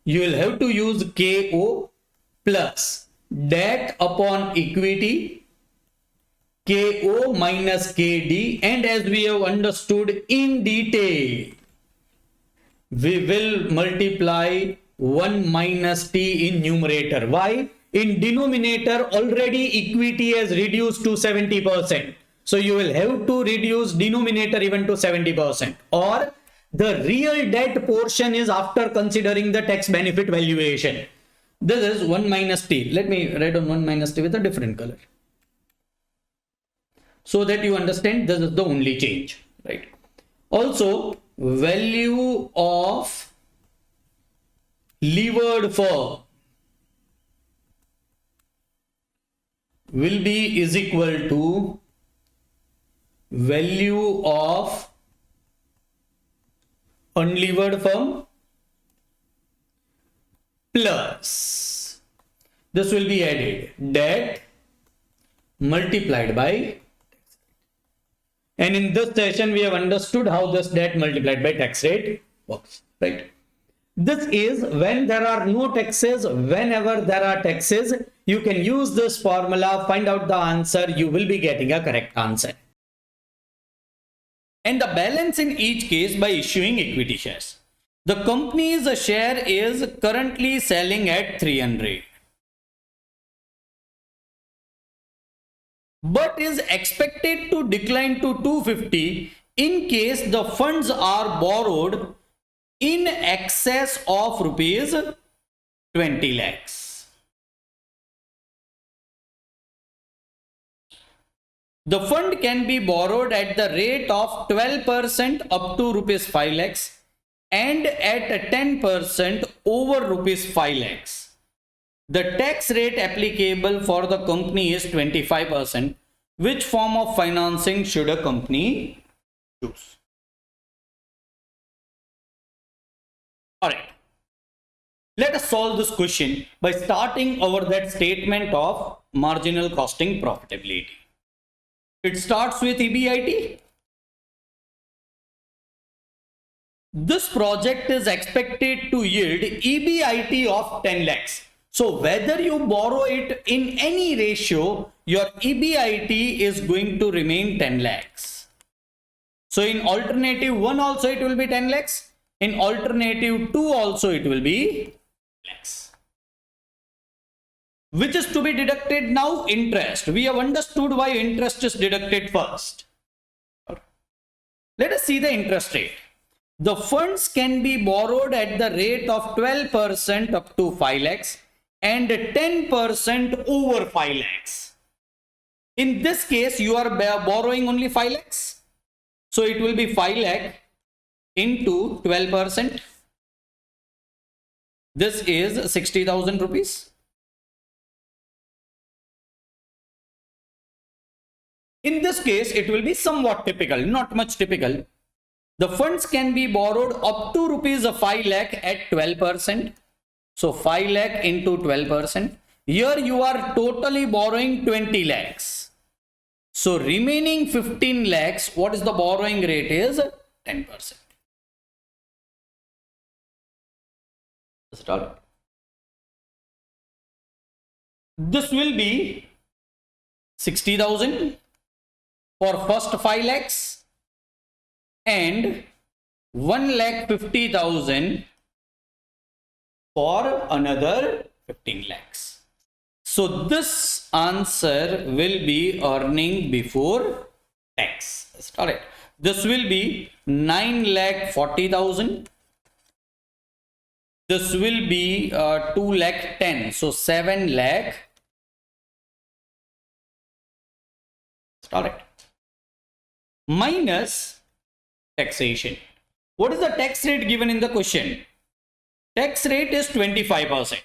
you will have to use KO plus debt upon equity, KO minus KD, and as we have understood in detail, we will multiply 1 minus T in numerator. Why? In denominator, already equity has reduced to 70%. So you will have to reduce denominator even to 70%. Or the real debt portion is after considering the tax benefit valuation. This is 1 minus T. Let me write on 1 minus T with a different color, so that you understand this is the only change, right? Also, value of levered firm will be is equal to value of unlevered firm plus, this will be added, debt multiplied by, and in this session we have understood how this debt multiplied by tax rate works, right? This is when there are no taxes. Whenever there are taxes, you can use this formula, find out the answer, you will be getting a correct answer. And the balance in each case by issuing equity shares. The company's share is currently selling at 300, but is expected to decline to 250 in case the funds are borrowed in excess of rupees 20 lakhs. The fund can be borrowed at the rate of 12% up to rupees 5 lakhs and at 10% over rupees 5 lakhs. The tax rate applicable for the company is 25%. Which form of financing should a company choose? Alright, let us solve this question by starting over that statement of marginal costing profitability. It starts with EBIT. This project is expected to yield EBIT of 10 lakhs. So whether you borrow it in any ratio, your EBIT is going to remain 10 lakhs. So in alternative 1 also it will be 10 lakhs. In alternative 2 also it will be lakhs. Which is to be deducted now? Interest. We have understood why interest is deducted first. Let us see the interest rate. The funds can be borrowed at the rate of 12% up to 5 lakhs and 10% over 5 lakhs. In this case, you are borrowing only 5 lakhs. So it will be 5 lakh into 12%. This is 60,000 rupees. In this case, it will be somewhat typical, not much typical. The funds can be borrowed up to rupees 5 lakh at 12%. So 5 lakh into 12%. Here you are totally borrowing 20 lakhs. So remaining 15 lakhs, what is the borrowing rate is 10%. Start. This will be 60,000 for first 5 lakhs and 1,50,000 for another 15 lakhs. So this answer will be earning before tax. All right. This will be 9,40,000. This will be 2,10,000. So 7 lakh. All right. Minus taxation. What is the tax rate given in the question? Tax rate is 25%.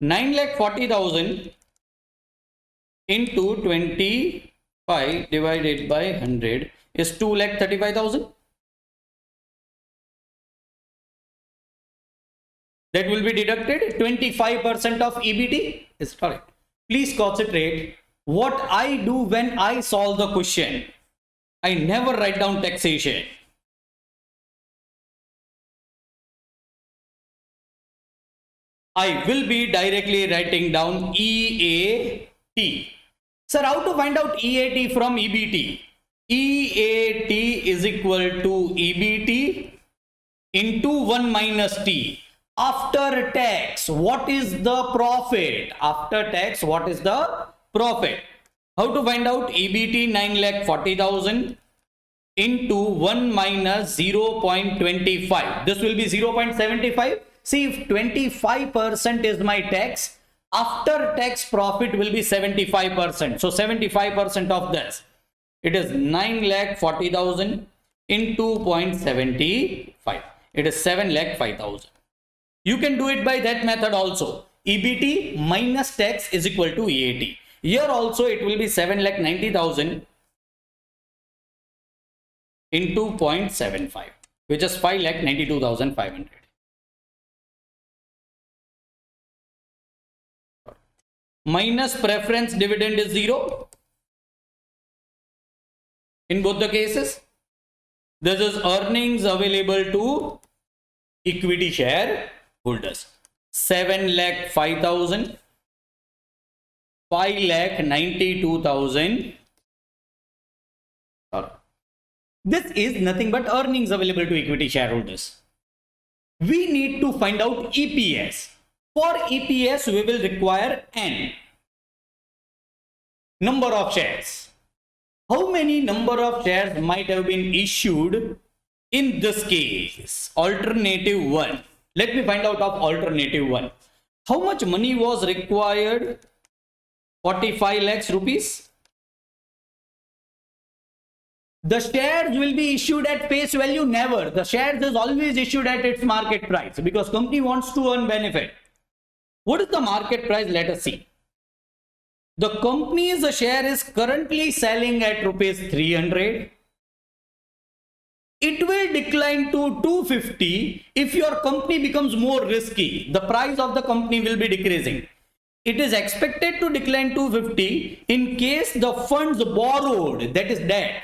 $9,40,000 into 25 divided by 100 is 2,35,000. That will be deducted 25% of EBT. Is correct. Please concentrate what I do when I solve the question. I never write down taxation. I will be directly writing down EAT. Sir, how to find out EAT from EBT? EAT is equal to EBT into 1 minus T. After tax, what is the profit? After tax, what is the profit? How to find out EBT? 9,40,000 into 1 minus 0.25. This will be 0.75. See, if 25% is my tax, after tax profit will be 75%. So 75% of this, it is 9,40,000 into 0.75. It is 7,05,000. You can do it by that method also. EBT minus tax is equal to EAT. Here also it will be 7,90,000 into 0.75, which is 5,92,500. Minus preference dividend is 0 in both the cases. This is earnings available to equity share holders. 7,05,000, 5,92,000. This is nothing but earnings available to equity shareholders. We need to find out EPS. For EPS, we will require N. Number of shares. How many number of shares might have been issued in this case? Alternative 1. Let me find out of alternative 1. How much money was required? 45 lakhs rupees. The shares will be issued at face value? Never. The shares is always issued at its market price because company wants to earn benefit. What is the market price? Let us see. The company's share is currently selling at rupees 300. It will decline to 250 if your company becomes more risky. The price of the company will be decreasing. It is expected to decline to 250 in case the funds borrowed, that is debt,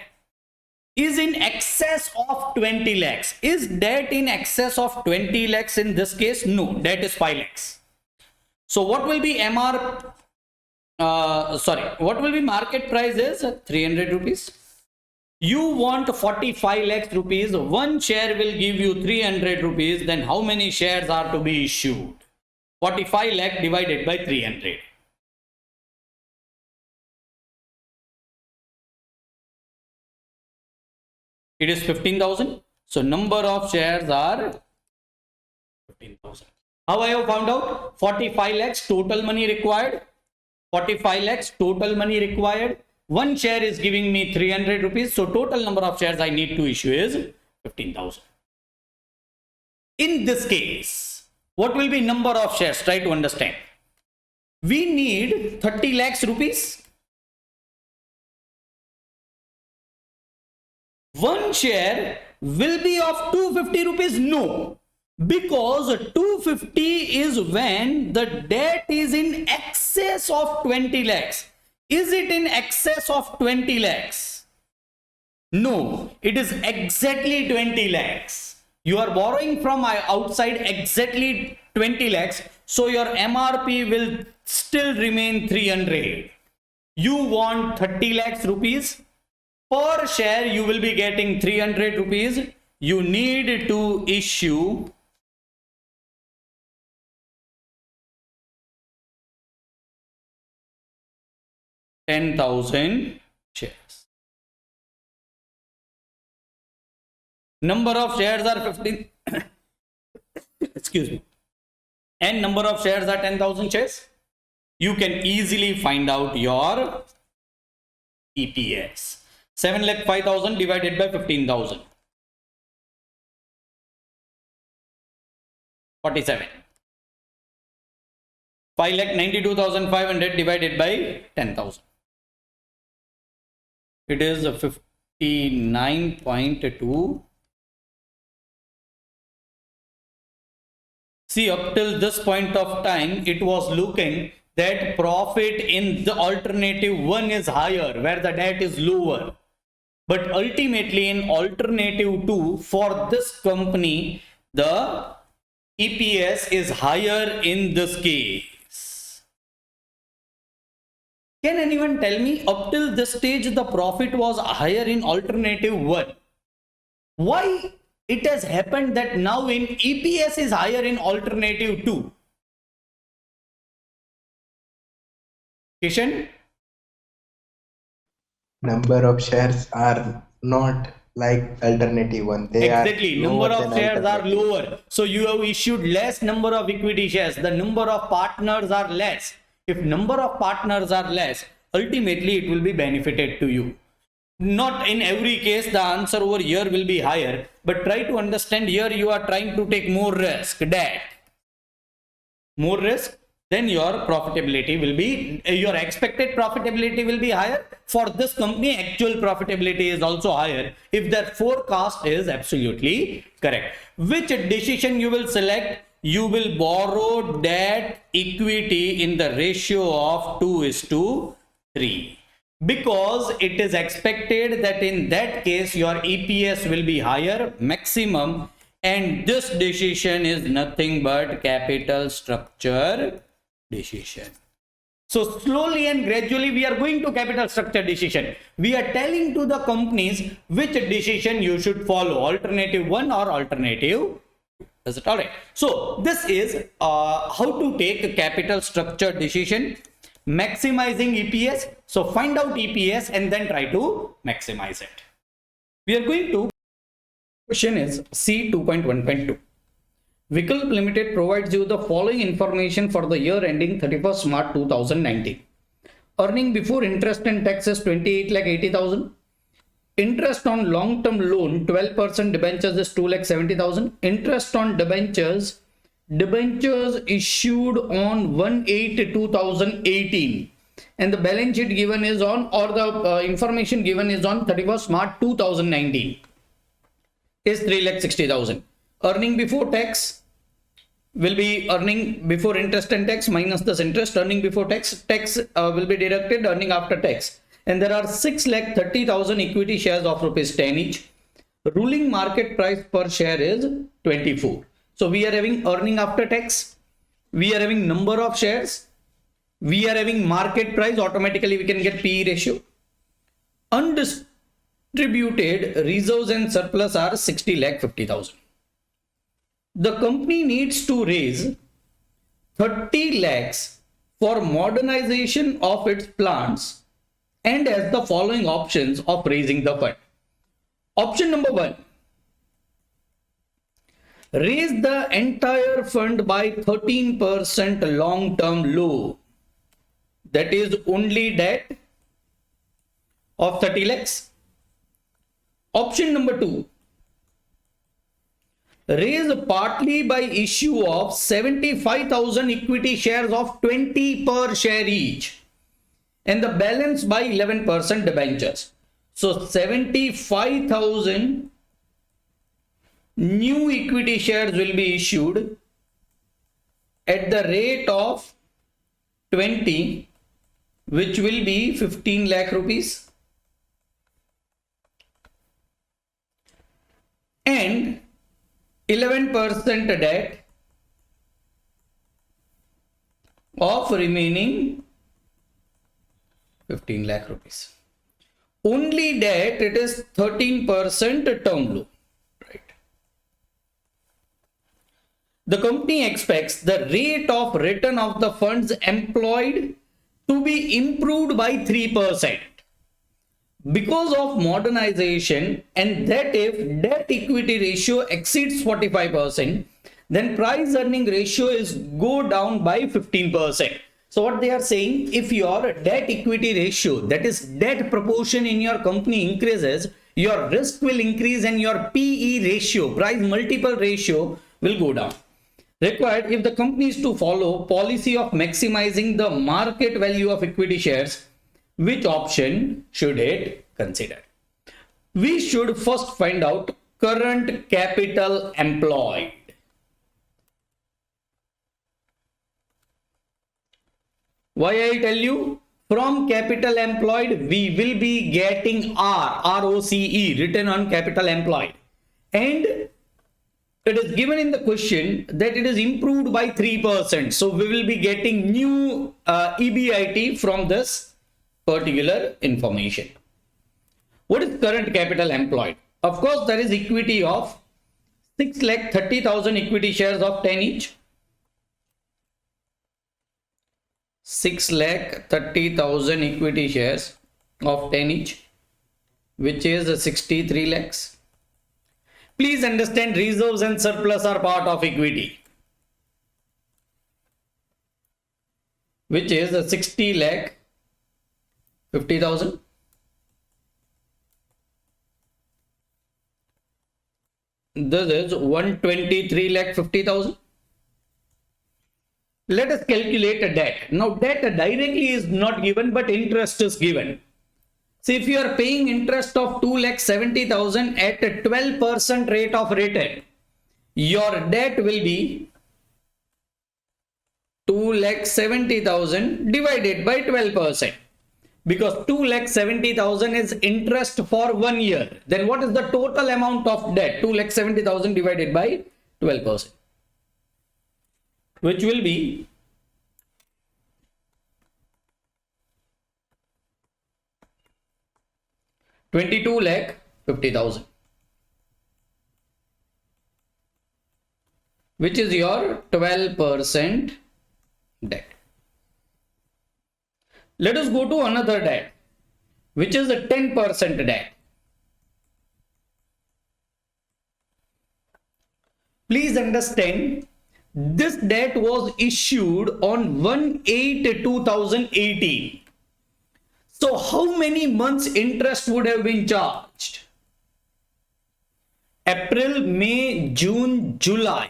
is in excess of 20 lakhs. Is debt in excess of 20 lakhs in this case? No, debt is 5 lakhs. So what will be what will be market price is 300 rupees. You want 45 lakhs rupees. One share will give you 300 rupees. Then how many shares are to be issued? 45 lakh divided by 300. It is 15,000. So number of shares are 15,000. How I have found out? 45 lakhs total money required. 45 lakhs total money required. One share is giving me 300 rupees. So total number of shares I need to issue is 15,000. In this case, what will be number of shares? Try to understand. We need 30 lakhs rupees. One share will be of 250 rupees? No. Because 250 is when the debt is in excess of 20 lakhs. Is it in excess of 20 lakhs? No, it is exactly 20 lakhs. You are borrowing from outside exactly 20 lakhs. So your MRP will still remain 300. You want 30 lakhs rupees. Per share, you will be getting 300 rupees. You need to issue 10,000 shares. Number of shares are 15. Excuse me. And number of shares are 10,000 shares. You can easily find out your EPS. 7,05,000 divided by 15,000. 47. 5,92,500 divided by 10,000. It is 59.2. See, up till this point of time, it was looking that profit in the alternative 1 is higher, where the debt is lower. But ultimately in alternative 2, for this company, the EPS is higher in this case. Can anyone tell me, up till this stage, the profit was higher in alternative 1? Why it has happened that now in EPS is higher in alternative 2? Kishan? Number of shares are not like alternative one. They Exactly. are Number lower of than shares are alternative. lower. So you have issued less number of equity shares. The number of partners are less. If number of partners are less, ultimately it will be benefited to you. Not in every case the answer over here will be higher, but try to understand here you are trying to take more risk, debt. More risk, then your profitability will be, your expected profitability will be higher. For this company, actual profitability is also higher if their forecast is absolutely correct. Which decision you will select? You will borrow debt equity in the ratio of 2:3, because it is expected that in that case your EPS will be higher maximum, and this decision is nothing but capital structure decision. So slowly and gradually we are going to capital structure decision. We are telling to the companies which decision you should follow, alternative 1 or alternative. Is it all right? So this is how to take a capital structure decision, maximizing EPS. So find out EPS and then try to maximize it. We are going to, question is C 2.1.2. Vikalp Limited provides you the following information for the year ending 31st March 2019. Earning before interest and tax is 28,80,000. Interest on long-term loan 12% debentures is 2,70,000. Interest on debentures issued on 1/8/2018, and the balance sheet given is on, or the information given is on 31st March 2019 is 3,60,000. Earning before tax will be earning before interest and tax minus this interest. Earning before tax will be deducted earning after tax, and there are 6,30,000 equity shares of rupees 10 each. Ruling market price per share is 24. So we are having earning after tax, we are having number of shares, we are having market price. Automatically we can get PE ratio. Undistributed reserves and surplus are 60,50,000. The company needs to raise 30 lakhs for modernization of its plants and has the following options of raising the fund. Option number 1, raise the entire fund by 13% long-term loan, that is only debt of 30 lakhs. Option number 2, raise partly by issue of 75,000 equity shares of 20 per share each, and the balance by 11% debentures. So 75,000 new equity shares will be issued at the rate of 20, which will be 15 lakh rupees, and 11% debt of remaining 15 lakh rupees. Only debt, it is 13% term loan. Right. The company expects the rate of return of the funds employed to be improved by 3%. Because of modernization, and that if debt equity ratio exceeds 45%, then price earning ratio is go down by 15%. So what they are saying, if your debt equity ratio, that is debt proportion in your company increases, your risk will increase and your PE ratio, price multiple ratio, will go down. Required if the company is to follow policy of maximizing the market value of equity shares, which option should it consider? We should first find out current capital employed. Why I tell you? From capital employed, we will be getting ROCE, return on capital employed. And it is given in the question that it is improved by 3%. So we will be getting new EBIT from this particular information. What is current capital employed? Of course, there is equity of 6,30,000 equity shares of 10 each. 6,30,000 equity shares of 10 each, which is 63 lakhs. Please understand, reserves and surplus are part of equity, which is 60 lakh 50,000. This is 123 lakh 50,000. Let us calculate a debt. Now debt directly is not given, but interest is given. See, if you are paying interest of 2,70,000 at a 12% rate of return, your debt will be 2,70,000 divided by 12%. Because 2,70,000 is interest for 1 year. Then what is the total amount of debt? 2,70,000 divided by 12%. Which will be 22,50,000, which is your 12% debt. Let us go to another debt, which is a 10% debt. Please understand, this debt was issued on 1/8/2018. So how many months interest would have been charged? April, May, June, July.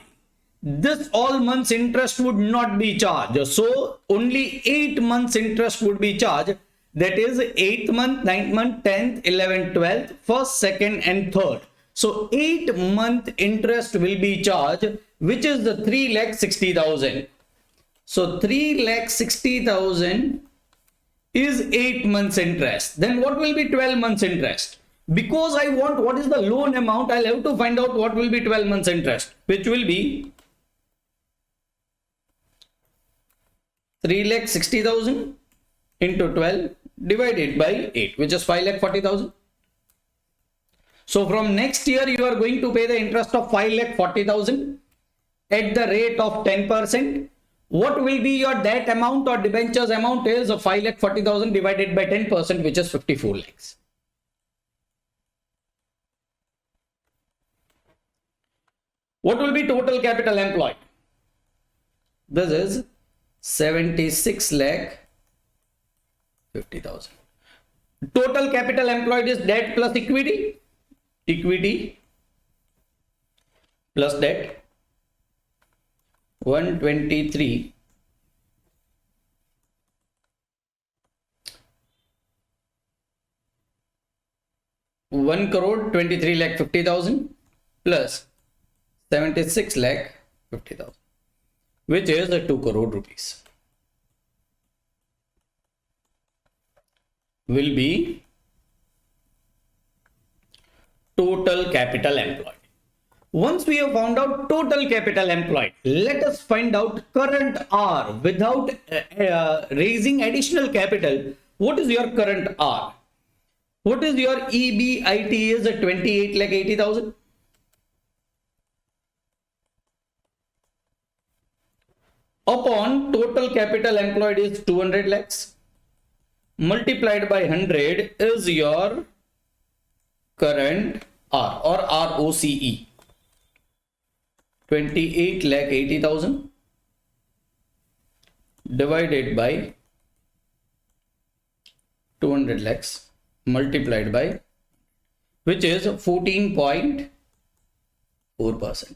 This all months interest would not be charged. So only 8 months interest would be charged. That is 8th month, 9th month, 10th, 11th, 12th, 1st, 2nd and 3rd. So 8-month interest will be charged, which is the 3,60,000. So 3,60,000 is 8 months interest. Then what will be 12 months interest? Because I want what is the loan amount, I'll have to find out what will be 12 months interest, which will be 3,60,000 into 12 divided by 8, which is 5,40,000. So from next year, you are going to pay the interest of 5,40,000 at the rate of 10%. What will be your debt amount or debentures amount is 5,40,000 divided by 10%, which is 54 lakhs. What will be total capital employed? This is 76 lakh 50,000. Total capital employed is debt plus equity. Equity plus debt, 123 1,23,50,000 plus 76,50,000, which is 2 crore rupees, will be total capital employed. Once we have found out total capital employed, let us find out current R without raising additional capital. What is your current R? What is your EBIT is 28,80,000? Upon total capital employed is 200 lakhs multiplied by 100 is your current R or ROCE. 28,80,000 divided by 200 lakhs multiplied by, which is 14.4%.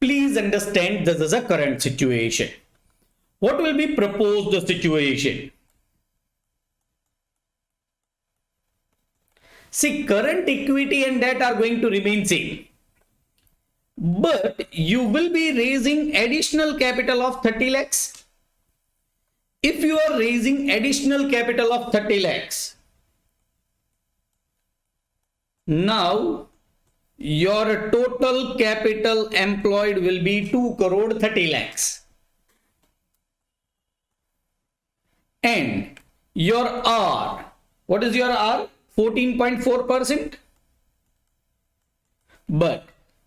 Please understand this is a current situation. What will be proposed situation? See, current equity and debt are going to remain same. But you will be raising additional capital of 30 lakhs. If you are raising additional capital of 30 lakhs, now your total capital employed will be 2 crore 30 lakhs. And your R, what is your R? 14.4%. But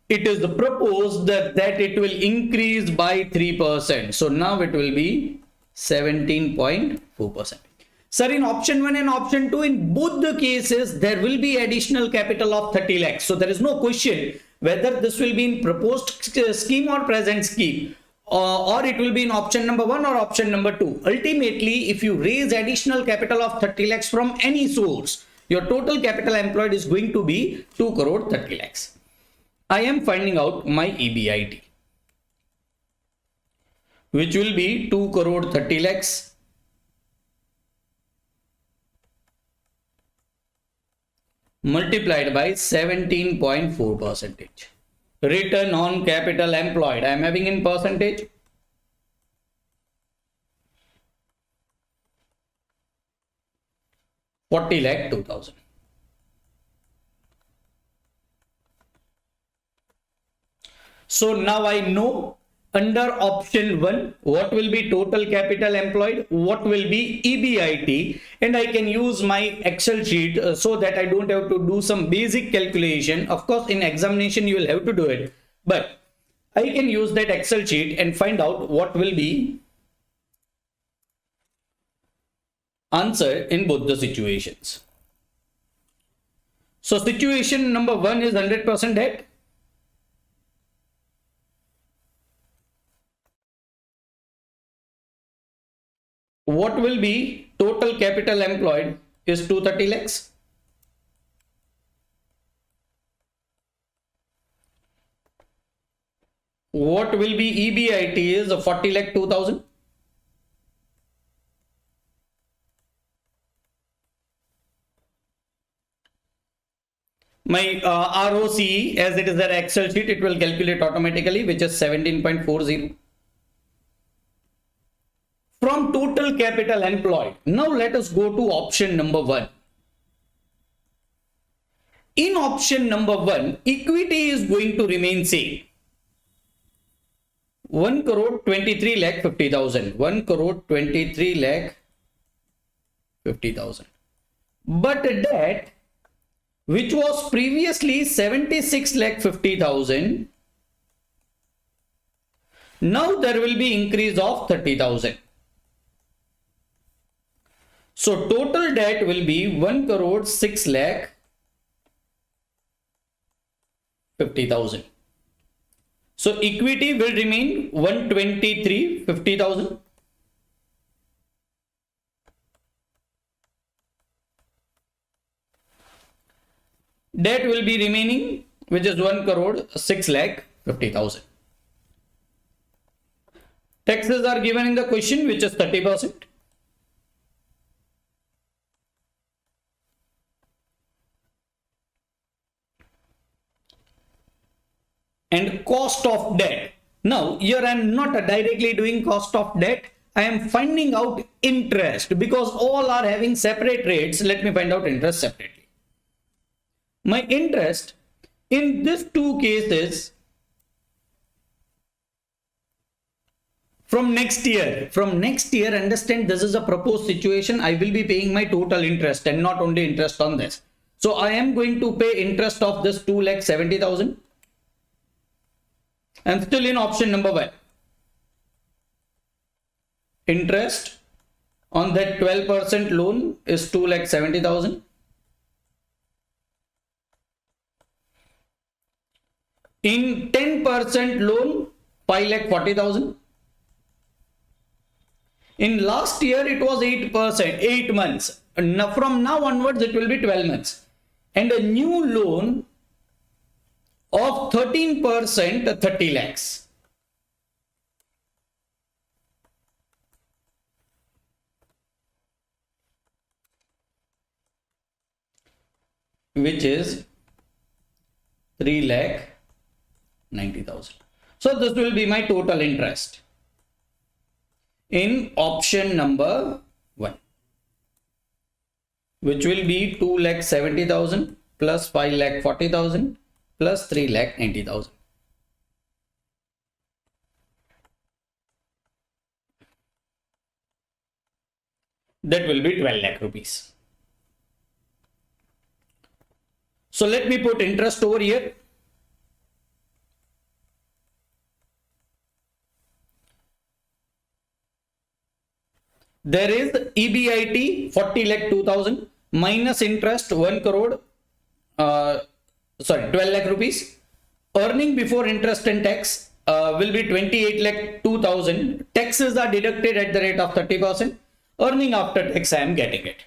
it is proposed that it will increase by 3%. So now it will be 17.4%. Sir, in option 1 and option 2, in both the cases, there will be additional capital of 30 lakhs. So there is no question whether this will be in proposed scheme or present scheme, or it will be in option number 1 or option number 2. Ultimately, if you raise additional capital of 30 lakhs from any source, your total capital employed is going to be 2 crore 30 lakhs. I am finding out my EBIT, which will be 2 crore 30 lakhs multiplied by 17.4%. Return on capital employed, I am having in percentage. ₹40,02,000. So now I know under option 1 what will be total capital employed, what will be EBIT, and I can use my Excel sheet so that I don't have to do some basic calculation. Of course, in examination you will have to do it, but I can use that Excel sheet and find out what will be answer in both the situations. So situation number 1 is 100% debt. What will be total capital employed is 230 lakhs. What will be EBIT is 40,02,000. My ROCE, as it is an Excel sheet, it will calculate automatically, which is 17.40. From total capital employed, now let us go to option number 1. In option number 1, equity is going to remain same. 1 crore 23 lakh 50,000. 1 crore 23 lakh 50,000. But debt, which was previously 76 lakh 50,000, now there will be increase of 30,000. So total debt will be 1 crore 6 lakh 50,000. So equity will remain 123,50,000. Debt will be remaining, which is 1 crore 6 lakh 50,000. Taxes are given in the question, which is 30%. And cost of debt. Now, here I am not directly doing cost of debt. I am finding out interest because all are having separate rates. Let me find out interest separately. My interest In these two cases, from next year, understand this is a proposed situation. I will be paying my total interest and not only interest on this. So I am going to pay interest of this 2,70,000. I'm still in option number 1. Interest on that 12% loan is 2,70,000. In 10% loan, 5,40,000. In last year, it was 8%, 8 months. Now, from now onwards, it will be 12 months. And a new loan of 13%, 30 lakhs. Which is 3,90,000. So this will be my total interest in option number 1, which will be 2,70,000 plus 5,40,000 plus 3,90,000. That will be 12 lakh rupees. So let me put interest over here. There is EBIT 40 lakh 2,000 minus interest 1 crore, 12 lakh rupees. Earning before interest and tax will be 28 lakh 2,000. Taxes are deducted at the rate of 30%. Earning after tax, I am getting it.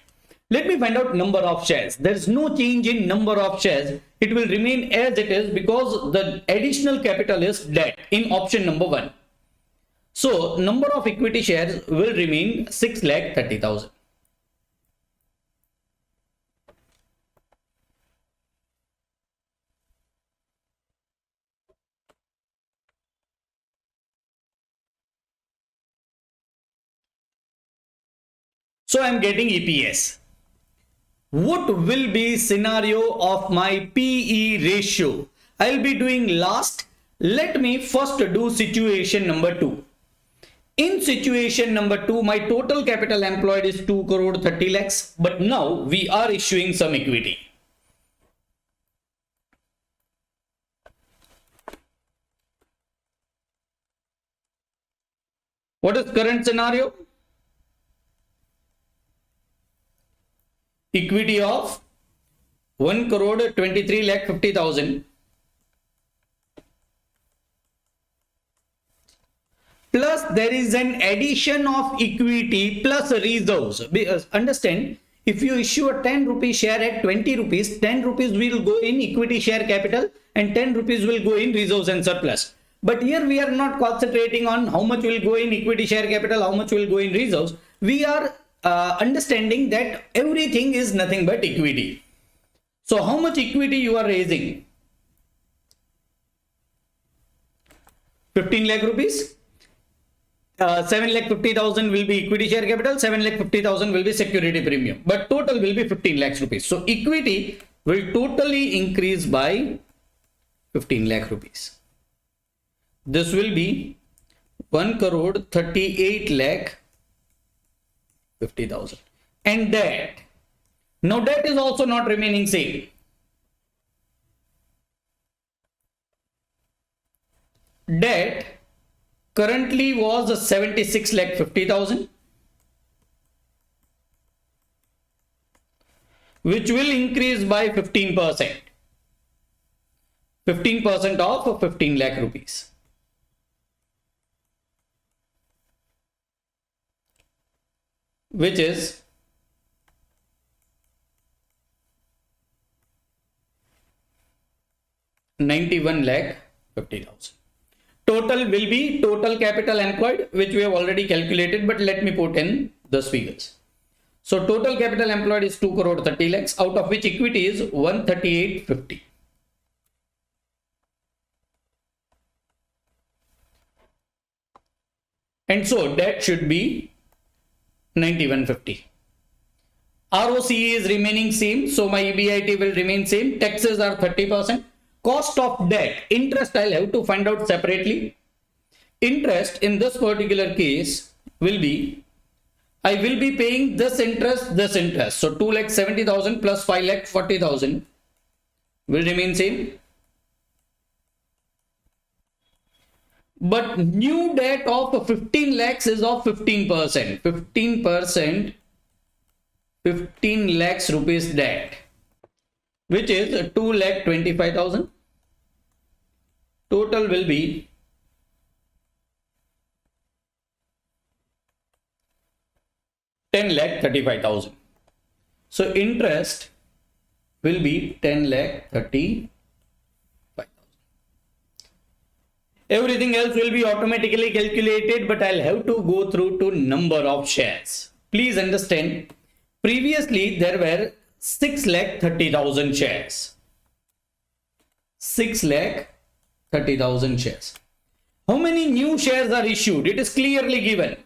Let me find out number of shares. There is no change in number of shares. It will remain as it is because the additional capital is debt in option number 1. So number of equity shares will remain 6,30,000. So I am getting EPS. What will be scenario of my PE ratio? I'll be doing last. Let me first do situation number 2. In situation number 2, my total capital employed is 2 crore 30 lakhs. But now we are issuing some equity. What is current scenario? Equity of 1 crore 23 lakh 50,000 plus there is an addition of equity plus reserves. Understand, if you issue a 10 rupee share at 20 rupees, 10 rupees will go in equity share capital and 10 rupees will go in reserves and surplus. But here we are not concentrating on how much will go in equity share capital, how much will go in reserves. We are understanding that everything is nothing but equity. So how much equity you are raising? 15 lakh rupees. 7,50,000 will be equity share capital, 7,50,000 will be security premium, but total will be 15 lakhs rupees. So equity will totally increase by 15 lakh rupees. This will be 1 crore 38 lakh 50,000. And debt. Now debt is also not remaining same. Debt currently was 76 lakh 50,000, which will increase by 15%. 15% of 15 lakh rupees. Which is 91 lakh 50,000. Total will be total capital employed, which we have already calculated, but let me put in those figures. So total capital employed is 2 crore 30 lakhs, out of which equity is 138.50. And so debt should be 91.50. ROCE is remaining same, so my EBIT will remain same. Taxes are 30%. cost of debt, interest I'll have to find out separately. Interest in this particular case will be, I will be paying this interest. So 2,70,000 plus 5,40,000 will remain same. But new debt of 15 lakhs is of 15%. 15%, 15 lakhs rupees debt, which is 2,25,000. Total will be 10,35,000. So interest will be 10,35,000. Everything else will be automatically calculated, but I'll have to go through to number of shares. Please understand, previously there were 6,30,000 shares. 6,30,000 shares. How many new shares are issued? It is clearly given.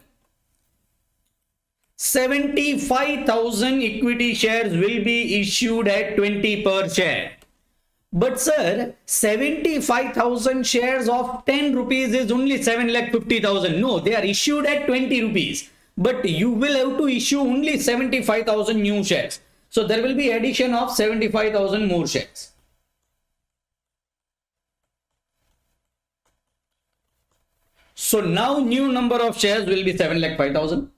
75,000 equity shares will be issued at 20 per share. But sir, 75,000 shares of 10 rupees is only 7,50,000. No, they are issued at 20 rupees. But you will have to issue only 75,000 new shares. So there will be addition of 75,000 more shares. So now new number of shares will be 7,05,000.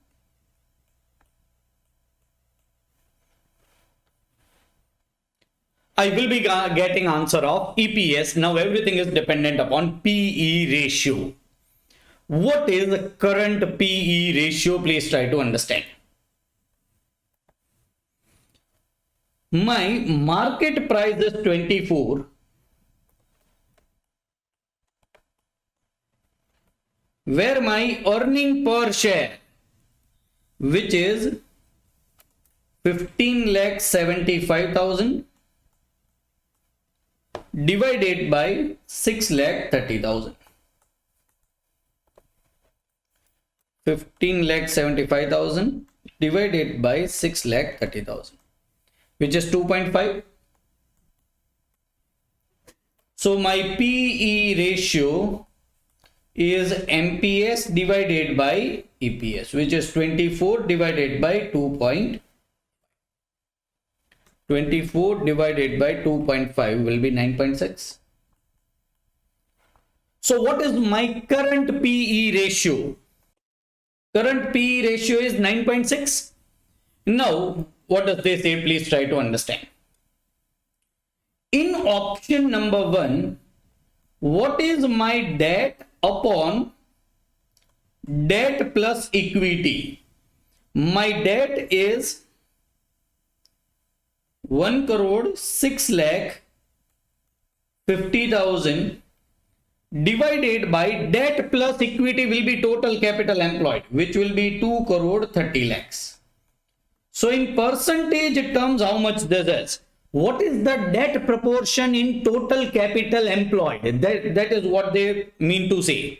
I will be getting answer of EPS. Now everything is dependent upon PE ratio. What is the current PE ratio? Please try to understand. My market price is 24. Where my earning per share, which is 15,75,000 divided by 6,30,000. 15,75,000 divided by 6,30,000, which is 2.5. So my PE ratio is MPS divided by EPS, which is 24 divided by 2.5. 24 divided by 2.5 will be 9.6. So what is my current PE ratio? Current PE ratio is 9.6. Now, what does they say? Please try to understand. In option number 1, what is my debt upon debt plus equity? My debt is 1,06,50,000 divided by debt plus equity will be total capital employed, which will be 2,30,00,000. So in percentage terms, how much this is? What is the debt proportion in total capital employed? That is what they mean to say.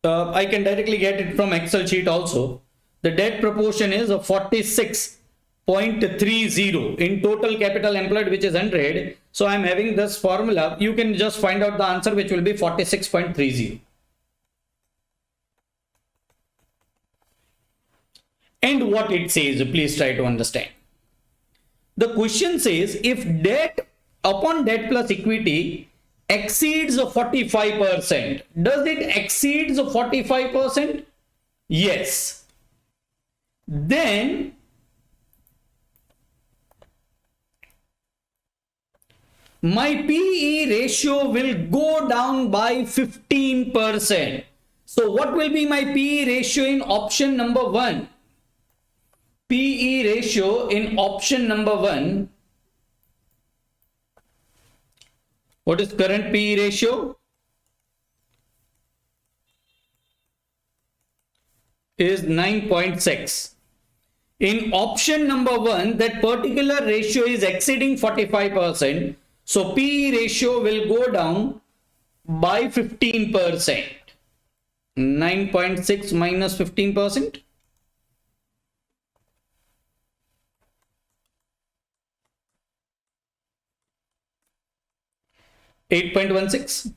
I can directly get it from Excel sheet also. The debt proportion is 46.30 in total capital employed, which is 100. So I'm having this formula. You can just find out the answer, which will be 46.30. And what it says, please try to understand. The question says, if debt upon debt plus equity exceeds 45%, does it exceeds 45%? Yes. Then my PE ratio will go down by 15%. So what will be my PE ratio in option number 1? PE ratio in option number 1. What is current PE ratio? Is 9.6. In option number 1, that particular ratio is exceeding 45%. So PE ratio will go down by 15%. 9.6 minus 15%. 8.16.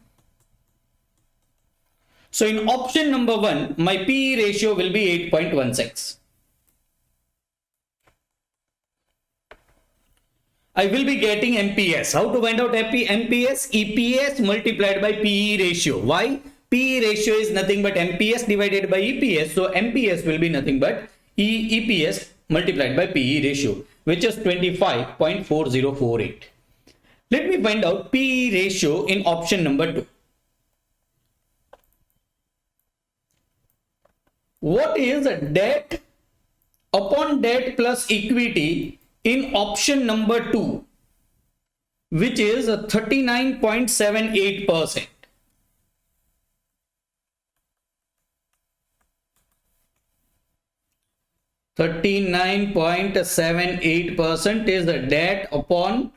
So in option number 1, my PE ratio will be 8.16. I will be getting MPS. How to find out MPS? EPS multiplied by PE ratio. Why? PE ratio is nothing but MPS divided by EPS. So MPS will be nothing but EPS multiplied by PE ratio, which is 25.4048. Let me find out PE ratio in option number 2. What is debt upon debt plus equity in option number 2, which is 39.78%. .78% is the debt upon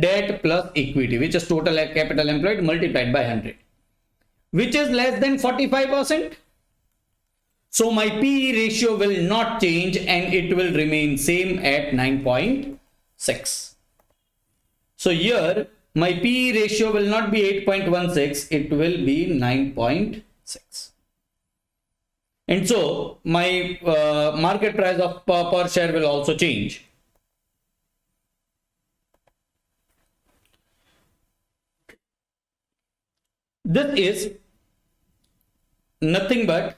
debt plus equity, which is total capital employed multiplied by 100, which is less than 45%. So my PE ratio will not change and it will remain same at 9.6. So here my PE ratio will not be 8.16, it will be 9.6. And so my market price of per share will also change. This is nothing but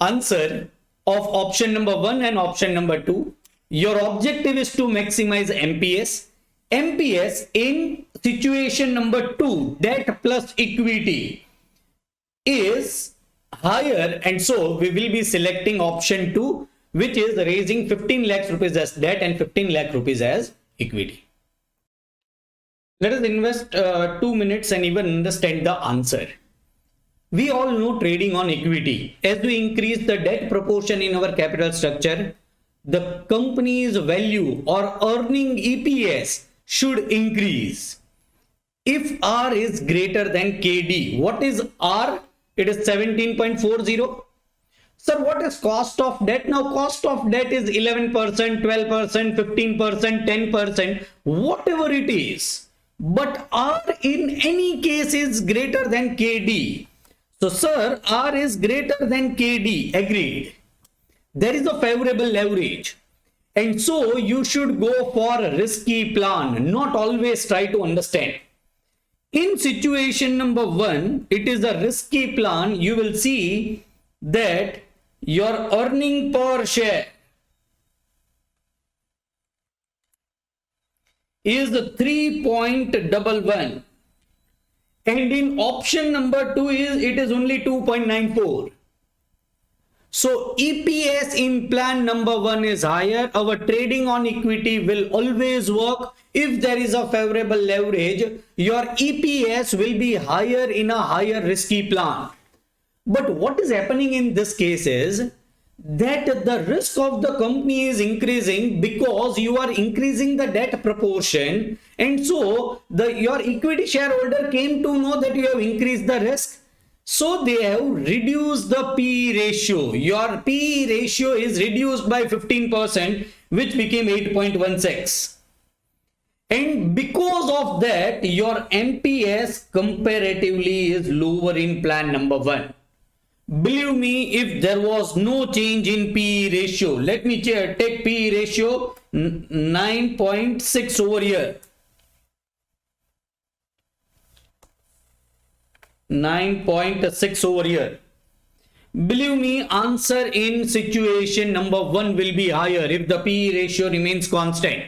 answer of option number 1 and option number 2. Your objective is to maximize MPS. MPS in situation number 2, debt plus equity, is higher, and so we will be selecting option 2, which is raising 15 lakhs rupees as debt and 15 lakh rupees as equity. Let us invest 2 minutes and even understand the answer. We all know trading on equity. As we increase the debt proportion in our capital structure, the company's value or earning EPS should increase. If R is greater than KD, what is R? It is 17.40. Sir, what is cost of debt? Now, cost of debt is 11%, 12%, 15%, 10%, whatever it is. But R in any case is greater than KD. So, sir, R is greater than KD. Agreed. There is a favorable leverage. And so, you should go for a risky plan, not always try to understand. In situation number 1, it is a risky plan. You will see that your earning per share is 3.11, and in option number 2 it is only 2.94. So EPS in plan number 1 is higher. Our trading on equity will always work. If there is a favorable leverage, your EPS will be higher in a higher risky plan. But what is happening in this case is that the risk of the company is increasing because you are increasing the debt proportion, and so your equity shareholder came to know that you have increased the risk. So they have reduced the PE ratio. Your PE ratio is reduced by 15%, which became 8.16. And because of that, your MPS comparatively is lower in plan number 1. Believe me, if there was no change in PE ratio, let me take PE ratio 9.6 over here. 9.6 over here. Believe me, answer in situation number 1 will be higher if the PE ratio remains constant.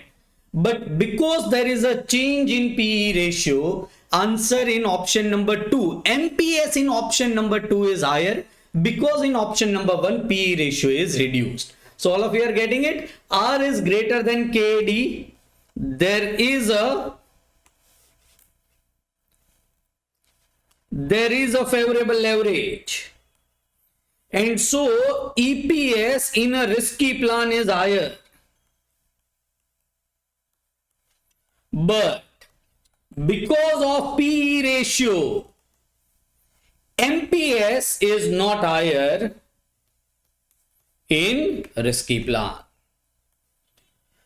But because there is a change in PE ratio, answer in option number 2, MPS in option number 2 is higher because in option number 1 PE ratio is reduced. So all of you are getting it. R is greater than KD. There is a favorable leverage, and so EPS in a risky plan is higher. But because of PE ratio, MPS is not higher in risky plan.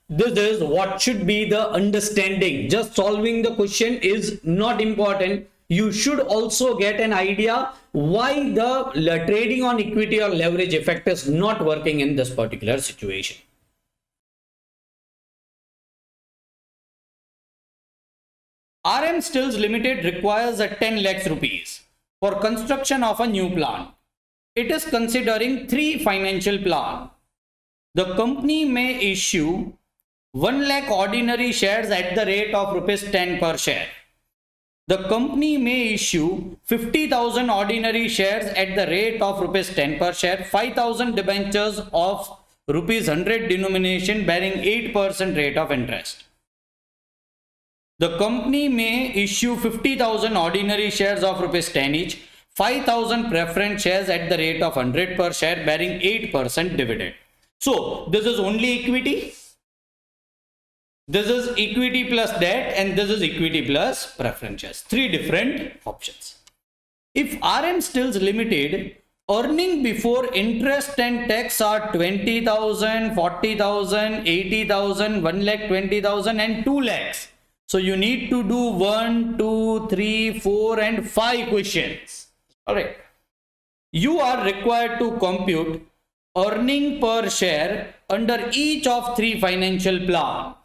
this is what should be the understanding. Just solving the question is not important. You should also get an idea why the trading on equity or leverage effect is not working in this particular situation. RM Stills Limited requires a 10 lakhs rupees for construction of a new plant. It is considering 3 financial plans. The company may issue 1 lakh ordinary shares at the rate of rupees 10 per share. The company may issue 50,000 ordinary shares at the rate of rupees 10 per share, 5,000 debentures of rupees 100 denomination bearing 8% rate of interest. The company may issue 50,000 ordinary shares of rupees 10 each, 5,000 preference shares at the rate of 100 per share bearing 8% dividend. So this is only equity. This is equity plus debt and this is equity plus preference shares. 3 different options. If RM Stills Limited earning before interest and tax are 20,000, 40,000, 80,000, 1,20,000 and 2 lakhs. So you need to do 1, 2, 3, 4 and 5 questions. Alright. You are required to compute earning per share under each of 3 financial plans.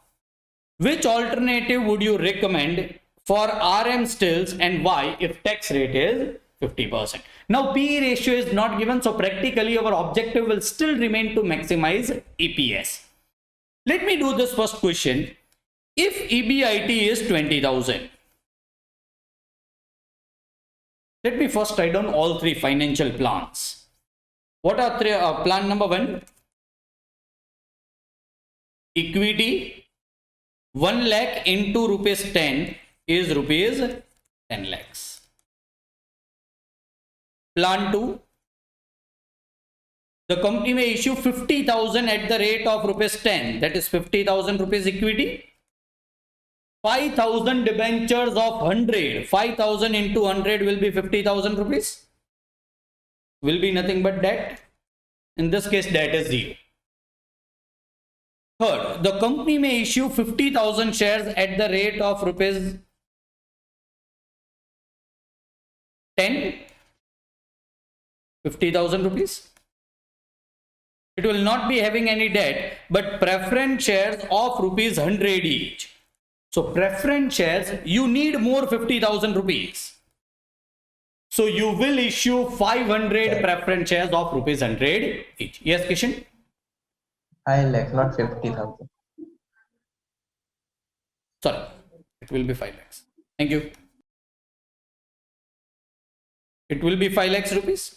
Which alternative would you recommend for RM Stills and why if tax rate is 50%? Now PE ratio is not given, so practically our objective will still remain to maximize EPS. Let me do this first question. If EBIT is 20,000, let me first write down all 3 financial plans. What are 3? Plan number 1, equity. 1 lakh into rupees 10 is rupees 10 lakhs. Plan 2, the company may issue 50,000 at the rate of rupees 10, that is 50,000 rupees equity. 5,000 debentures of 100, 5,000 into 100 will be 50,000 rupees. Will be nothing but debt. In this case, debt is 0. Third, the company may issue 50,000 shares at the rate of rupees 10, 50,000 rupees. It will not be having any debt, but preference shares of rupees 100 each. So preference shares, you need more 50,000 rupees. So you will issue 500 preference shares of rupees 100 each. Yes, Kishan? 5 lakh, not 50,000. Sorry, it will be 5 lakhs. Thank you. It will be 5 lakhs rupees.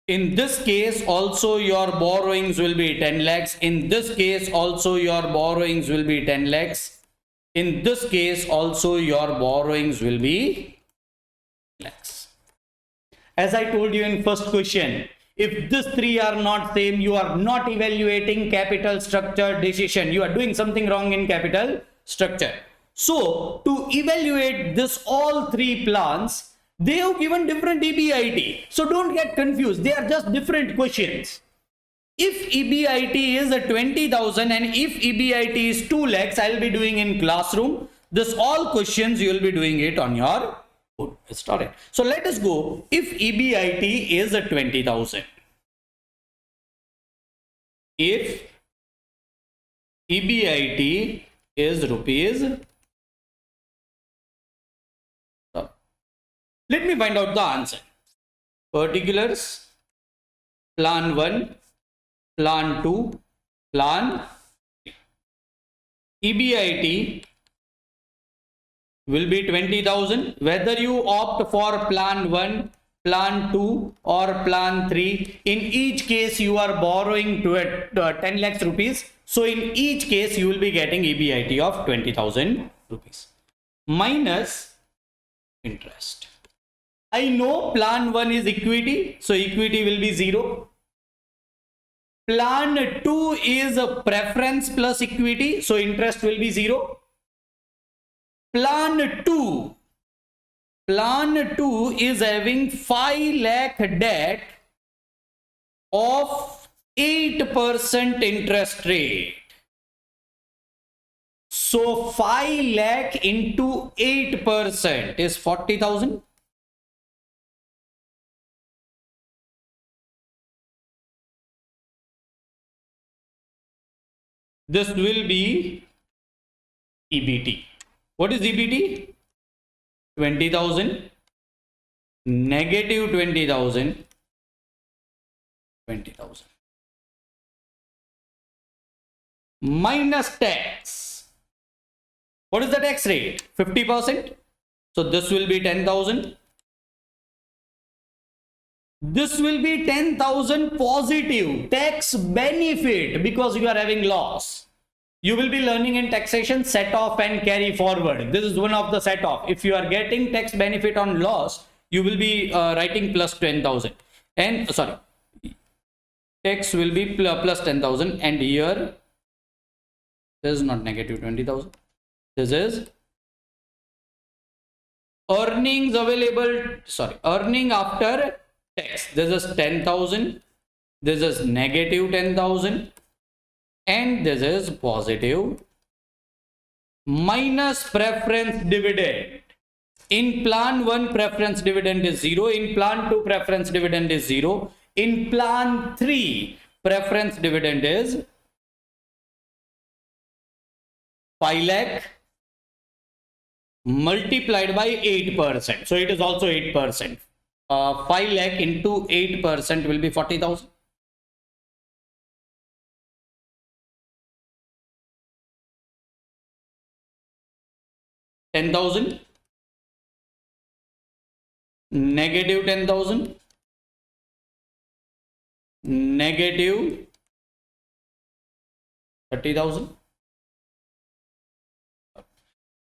In this case also your borrowings will be 10 lakhs. In this case also your borrowings will be 10 lakhs. In this case also your borrowings will be lakhs. As I told you in first question, if these 3 are not same, you are not evaluating capital structure decision. You are doing something wrong in capital structure. So to evaluate this all 3 plans, they have given different EBIT. So don't get confused. They are just different questions. If EBIT is a 20,000 and if EBIT is 2 lakhs, I will be doing in classroom. This all questions you will be doing it on your own. Alright. So let us go. If EBIT is a 20,000, if EBIT is rupees, let me find out the answer. Particulars, plan 1, plan 2, plan 3. EBIT will be 20,000. Whether you opt for plan 1, plan 2 or plan 3, in each case you are borrowing 10 lakhs rupees. So in each case you will be getting EBIT of 20,000 rupees minus interest. I know plan 1 is equity, so equity will be 0. Plan 2 is a preference plus equity, so interest will be 0. Plan 2 Plan 2 is having 5 lakh debt of 8% interest rate. So 5 lakh into 8% is 40,000. This will be EBT. What is EBT? 20,000 negative 20,000 20,000 minus tax. What is the tax rate? 50%. So this will be 10,000. This will be 10,000 positive tax benefit because you are having loss. You will be learning in taxation set off and carry forward. This is one of the set off. If you are getting tax benefit on loss, you will be writing plus 10,000. And sorry, tax will be plus 10,000. And here, this is not negative 20,000. This is earnings available, sorry, earning after tax. This is 10,000. This is negative 10,000. And this is positive minus preference dividend. In plan 1, preference dividend is 0. In plan 2, preference dividend is 0. In plan 3, preference dividend is 5 lakh multiplied by 8%. So it is also 8%. 5 lakh into 8% will be 40,000. $10,000 negative 10,000 negative 30,000.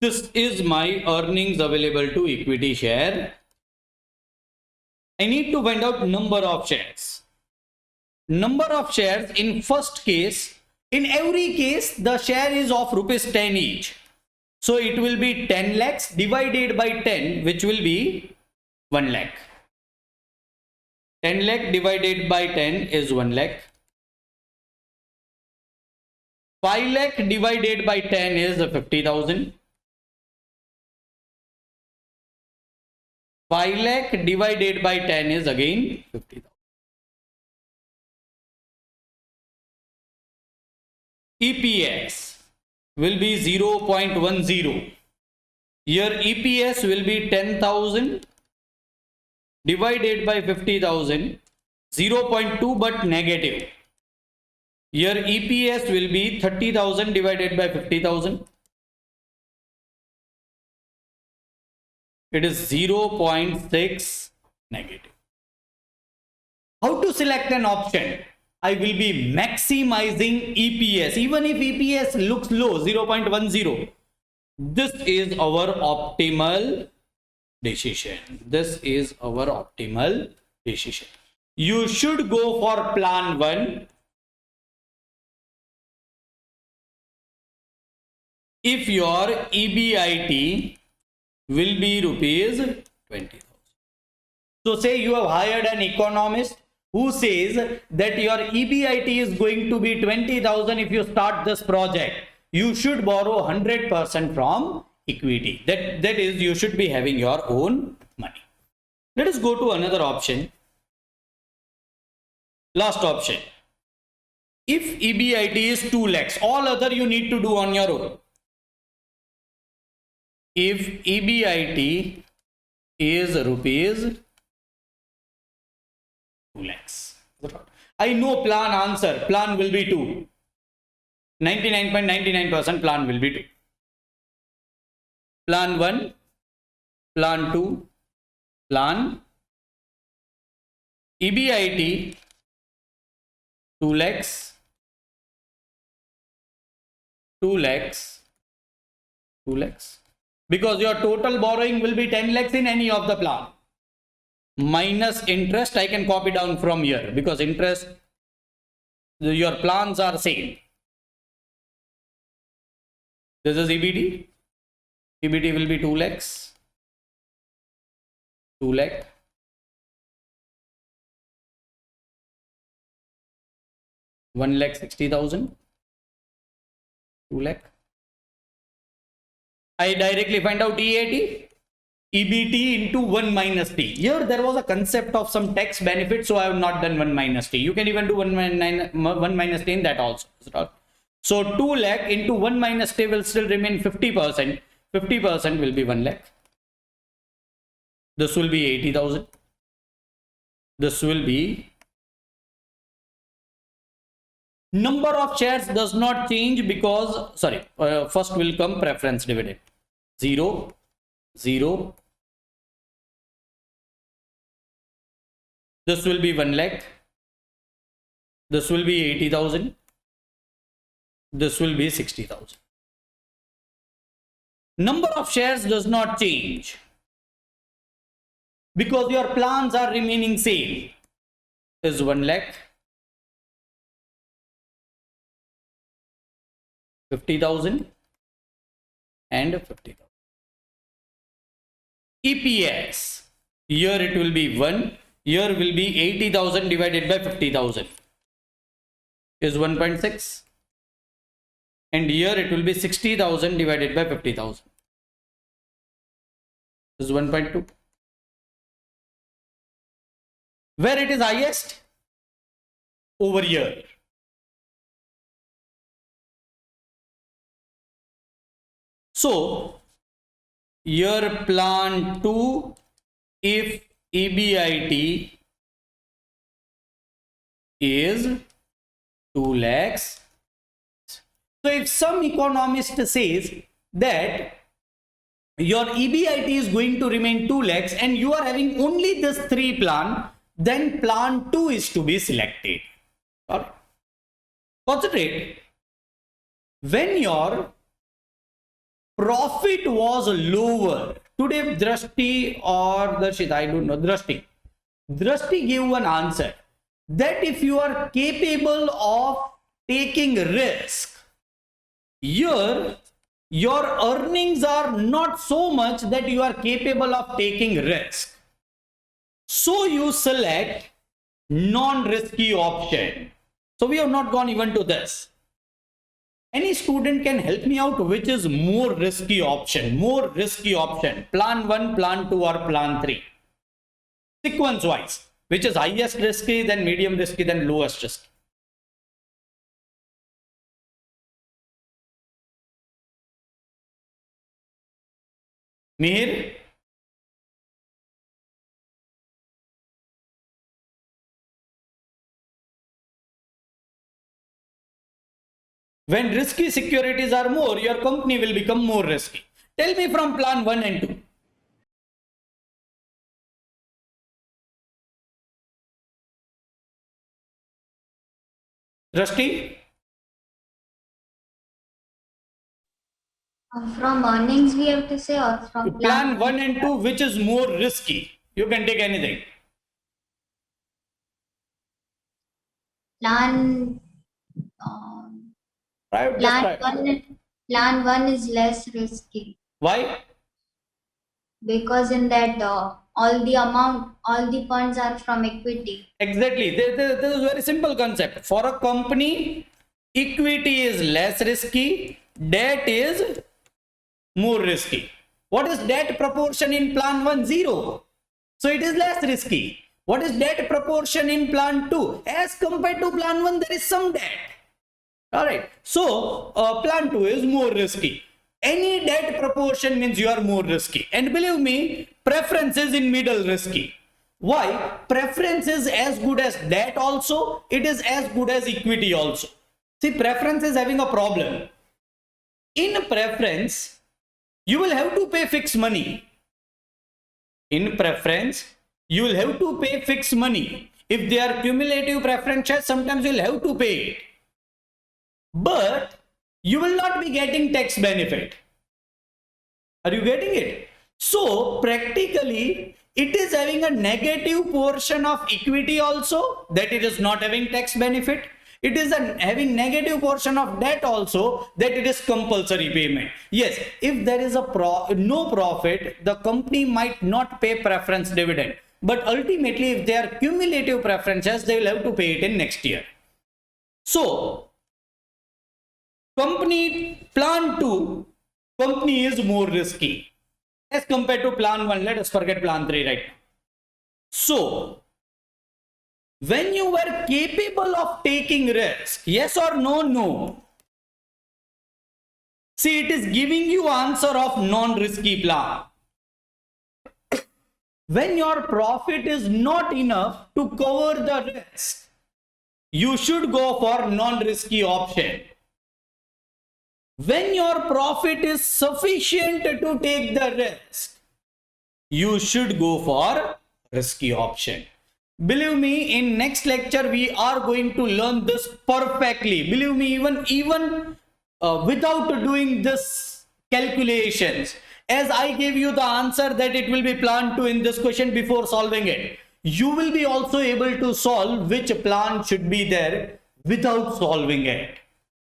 This is my earnings available to equity share. I need to find out number of shares. Number of shares in first case, in every case, the share is of rupees 10 each. So it will be 10 lakhs divided by 10, which will be 1 lakh. 10 lakh divided by 10 is 1 lakh. 5 lakh divided by 10 is 50,000. 5 lakh divided by 10 is again 50,000. EPS will be 0.10. Here EPS will be 10,000 divided by 50,000, 0.2 but negative. Here EPS will be 30,000 divided by 50,000. It is 0.6 negative. How to select an option? I will be maximizing EPS. Even if EPS looks low, 0.10, this is our optimal decision. This is our optimal decision. You should go for plan 1. If your EBIT will be rupees 20,000. So say you have hired an economist who says that your EBIT is going to be 20,000 if you start this project. You should borrow 100% from equity. That is, you should be having your own money. Let us go to another option. Last option. If EBIT is 2 lakhs, all other you need to do on your own. If EBIT is rupees 2 lakhs. I know plan answer. Plan will be 2. 99.99% plan will be 2. Plan 1, plan 2, plan EBIT 2 lakhs, 2 lakhs, 2 lakhs. Because your total borrowing will be 10 lakhs in any of the plan. Minus interest, I can copy down from here because interest, your plans are same. This is EBT. EBT will be 2 lakhs. 2 lakh. 1,60,000. 2 lakh. I directly find out EAT. EBT into 1 minus T. Here there was a concept of some tax benefit, so I have not done 1 minus T. You can even do 1 minus T in that also. So 2 lakh into 1 minus T will still remain 50%. 50% will be 1 lakh. This will be 80,000. This will be number of shares does not change because, sorry, first will come preference dividend. 0, 0. This will be 1 lakh. This will be 80,000. This will be 60,000. Number of shares does not change because your plans are remaining same. Is 1 lakh. 50,000 and 50,000. EPS. Here it will be 1. Here will be 80,000 divided by 50,000 is 1.6. And here it will be 60,000 divided by 50,000 is 1.2. Where it is highest? Over here. So, your plan 2, if EBIT is 2 lakhs. So, if some economist says that your EBIT is going to remain 2 lakhs and you are having only this 3 plan, then plan 2 is to be selected. Or concentrate. When your profit was lower, today Drashti or Darshit, I don't know, Drashti gave one answer that if you are capable of taking risk, your earnings are not so much that you are capable of taking risk. So you select non-risky option. So we have not gone even to this. Any student can help me out which is more risky option, plan 1, plan 2 or plan 3. Sequence wise, which is highest risky, then medium risky, then lowest risky. Mihir? When risky securities are more, your company will become more risky. Tell me from plan 1 and 2. Drashti? From earnings we have to say, or from Plan 1 and 2, which is more risky? You can take anything. Plan Right? plan 1 is less risky Why? because in that all the funds are from equity. Exactly. This is a very simple concept. For a company, equity is less risky, debt is more risky. What is debt proportion in plan 1? 0. So it is less risky. What is debt proportion in plan 2? As compared to plan 1, there is some debt. Alright. So plan 2 is more risky. Any debt proportion means you are more risky. And believe me, preference is in middle risky. Why? Preference is as good as debt also. It is as good as equity also. See, preference is having a problem. In preference, you will have to pay fixed money. In preference, you will have to pay fixed money. If they are cumulative preference shares, sometimes you will have to pay it. But you will not be getting tax benefit. Are you getting it? So practically it is having a negative portion of equity also, that it is not having tax benefit, It is having negative portion of debt also, that it is compulsory payment. Yes, if there is a no profit, the company might not pay preference dividend. But ultimately, if they are cumulative preferences, they will have to pay it in next year. So, plan 2, company is more risky as compared to plan 1. Let us forget plan 3 right now. So, when you were capable of taking risk, yes or no? No. See, it is giving you answer of non-risky plan. When your profit is not enough to cover the risk, you should go for non-risky option. When your profit is sufficient to take the risk, you should go for risky option. Believe me, in next lecture we are going to learn this perfectly. Believe me, even without doing this calculations, as I gave you the answer that it will be plan 2 in this question before solving it, you will be also able to solve which plan should be there without solving it.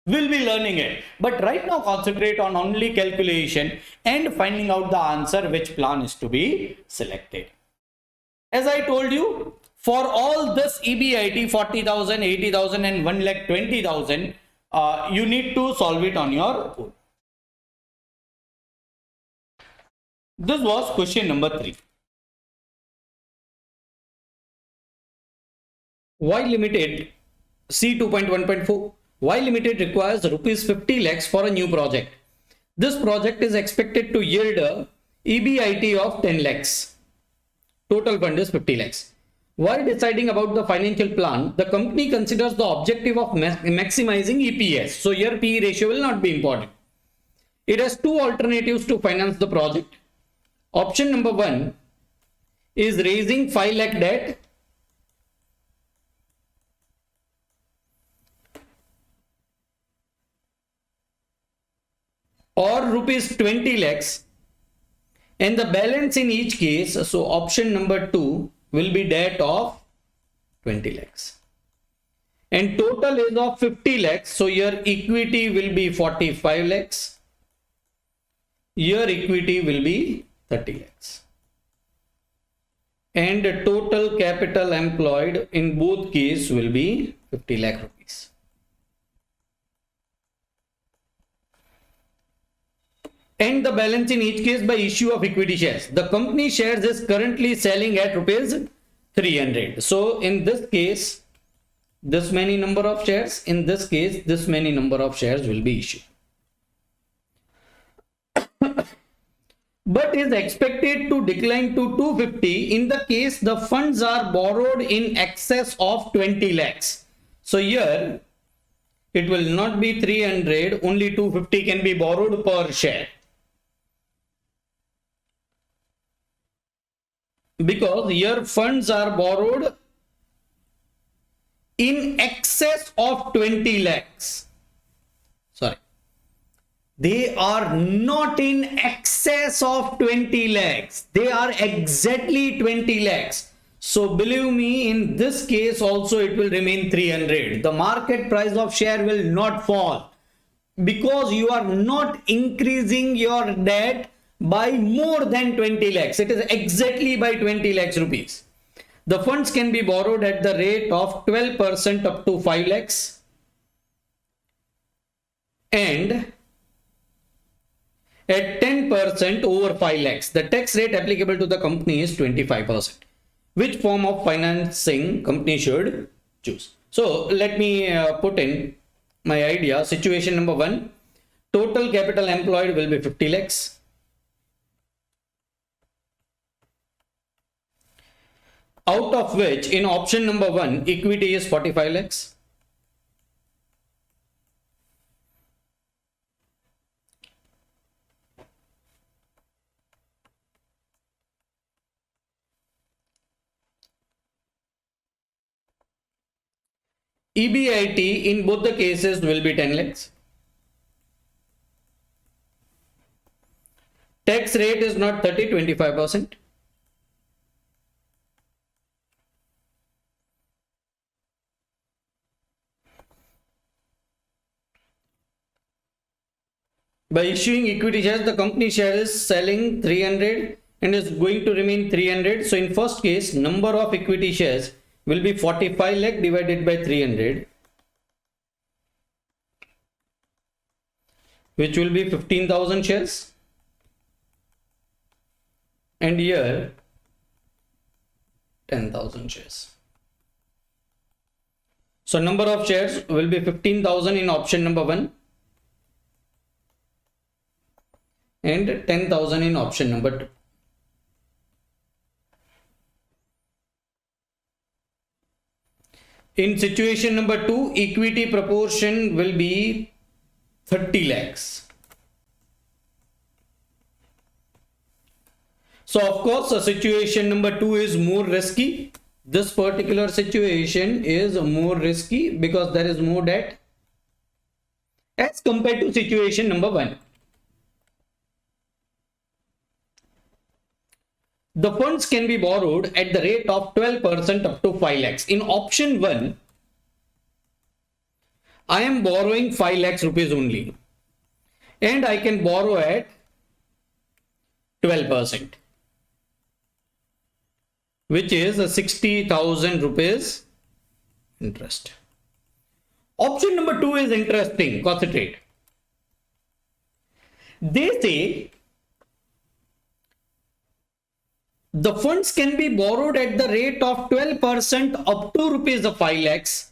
We'll be learning it, but right now concentrate on only calculation and finding out the answer which plan is to be selected. As I told you, for all this EBIT 40,000, 80,000 and 1,20,000, you need to solve it on your own. This was question number 3. Y Limited, C 2.1.4. Y Limited requires rupees 50 lakhs for a new project. This project is expected to yield a EBIT of 10 lakhs. Total fund is 50 lakhs. While deciding about the financial plan, the company considers the objective of maximizing EPS. So here PE ratio will not be important. It has 2 alternatives to finance the project. Option number 1 is raising 5 lakh debt, or rupees 20 lakhs, and the balance in each case, so option number 2 will be debt of 20 lakhs, and total is of 50 lakhs. So your equity will be 45 lakhs, your equity will be 30 lakhs, and the total capital employed in both cases will be 50 lakh rupees. And the balance in each case by issue of equity shares. The company shares is currently selling at rupees 300. So in this case, this many number of shares. In this case, this many number of shares will be issued. But is expected to decline to 250 in the case the funds are borrowed in excess of 20 lakhs. So here it will not be 300, only 250 can be borrowed per share. Because here funds are borrowed in excess of 20 lakhs. Sorry. They are not in excess of 20 lakhs. They are exactly 20 lakhs. So believe me, in this case also it will remain 300. The market price of share will not fall because you are not increasing your debt by more than 20 lakhs. It is exactly by 20 lakhs rupees. The funds can be borrowed at the rate of 12% up to 5 lakhs and at 10% over 5 lakhs. The tax rate applicable to the company is 25%. Which form of financing company should choose? So let me put in my idea. Situation number 1, total capital employed will be 50 lakhs. Out of which in option number 1, equity is 45 lakhs. EBIT in both the cases will be 10 lakhs. Tax rate is not 30, 25%. By issuing equity shares, the company share is selling 300 and is going to remain 300. So in first case, number of equity shares will be 45 lakh divided by 300, which will be 15,000 shares. And here 10,000 shares. So number of shares will be 15,000 in option number 1 and 10,000 in option number 2. In situation number 2, equity proportion will be 30 lakhs. So of course, situation number 2 is more risky. This particular situation is more risky because there is more debt as compared to situation number 1. The funds can be borrowed at the rate of 12% up to 5 lakhs. In option 1, I am borrowing 5 lakhs rupees only, and I can borrow at 12%, which is a 60,000 rupees interest. Option number 2 is interesting. Concentrate. They say the funds can be borrowed at the rate of 12% up to rupees 5 lakhs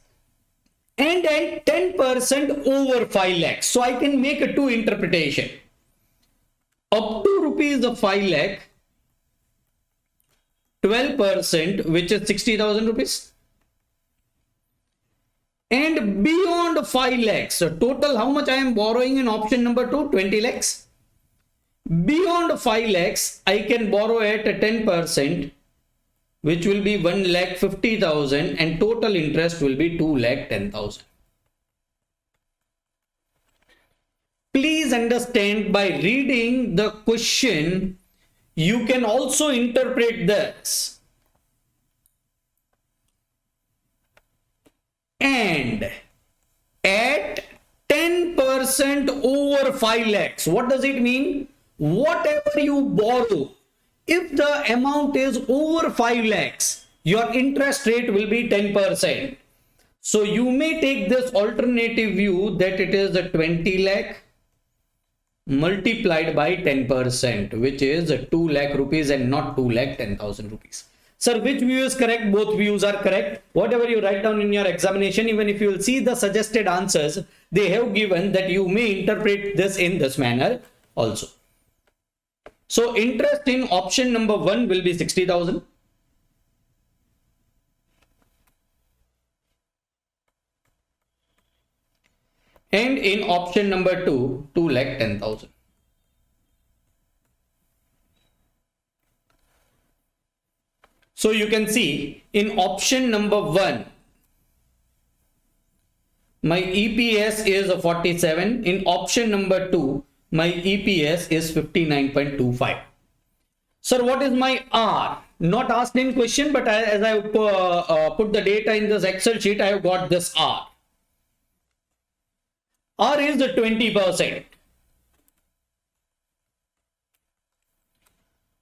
and at 10% over 5 lakhs. So I can make a two interpretation. Up to rupees 5 lakh, 12%, which is 60,000 rupees. And beyond 5 lakhs, so total how much I am borrowing in option number 2? 20 lakhs. Beyond 5 lakhs, I can borrow at 10%, which will be 1,50,000, and total interest will be 2,10,000. Please understand, by reading the question, you can also interpret this. And at 10% over 5 lakhs, what does it mean? Whatever you borrow, if the amount is over 5 lakhs, your interest rate will be 10%. So you may take this alternative view that it is a 20 lakh multiplied by 10%, which is 2 lakh rupees and not 2,10,000 rupees. Sir, which view is correct? Both views are correct. Whatever you write down in your examination, even if you will see the suggested answers, they have given that you may interpret this in this manner also. So interest in option number 1 will be 60,000. And in option number 2, 2,10,000. So you can see in option number 1, my EPS is 47. In option number 2, my EPS is 59.25. Sir, what is my R? Not asked in question, but as I put the data in this Excel sheet, I have got this R. R is the 20%.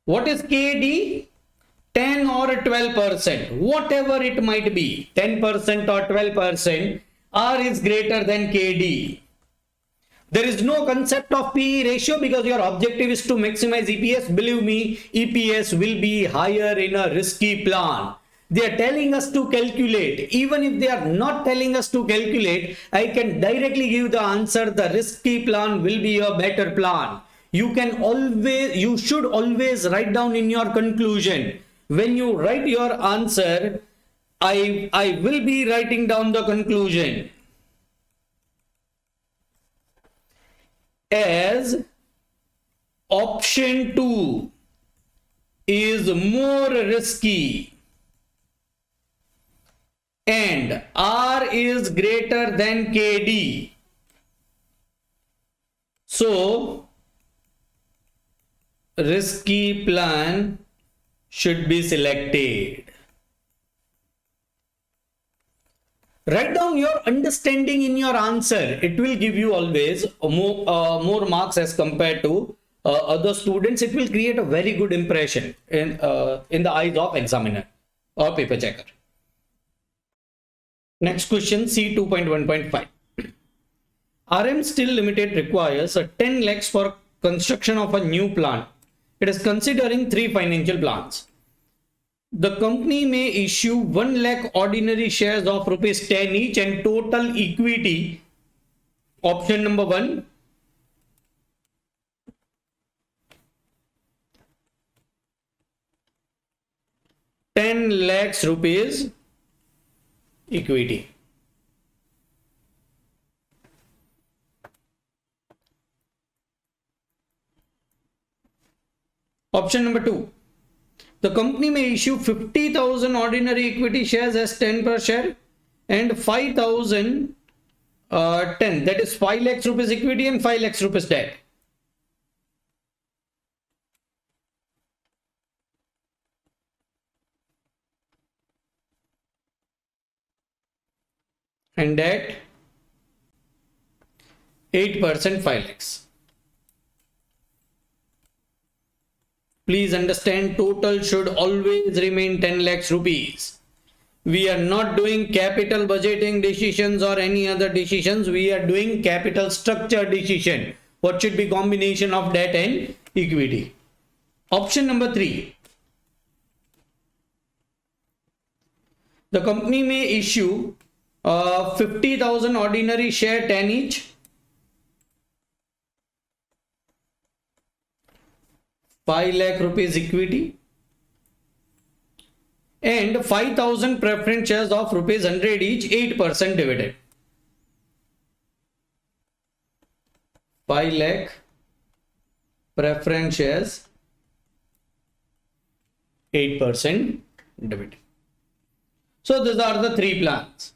What is KD? 10 or 12%, whatever it might be, 10% or 12%, R is greater than KD. There is no concept of PE ratio because your objective is to maximize EPS. Believe me, EPS will be higher in a risky plan. They are telling us to calculate. Even if they are not telling us to calculate, I can directly give the answer. The risky plan will be a better plan. You should always write down in your conclusion. When you write your answer, I will be writing down the conclusion as option 2 is more risky and R is greater than KD. So risky plan should be selected. Write down your understanding in your answer. It will give you always more marks as compared to other students. It will create a very good impression in the eyes of examiner or paper checker. Next question, C 2.1.5. RM Steel Limited requires a 10 lakhs for construction of a new plant. It is considering 3 financial plans. The company may issue 1 lakh ordinary shares of rupees 10 each and total equity. Option number 1. ₹10 lakhs equity. Option number 2. The company may issue 50,000 ordinary equity shares as 10 per share and 5,000 10, that is 5 lakhs rupees equity and 5 lakhs rupees debt. And debt 8% 5 lakhs. Please understand, total should always remain 10 lakhs rupees. We are not doing capital budgeting decisions or any other decisions. We are doing capital structure decision. What should be combination of debt and equity? Option number 3. The company may issue 50,000 ordinary share 10 each. 5 lakh rupees equity and 5,000 preference shares of rupees 100 each, 8% dividend. 5 lakh preference shares, 8% dividend. So these are the 3 plans.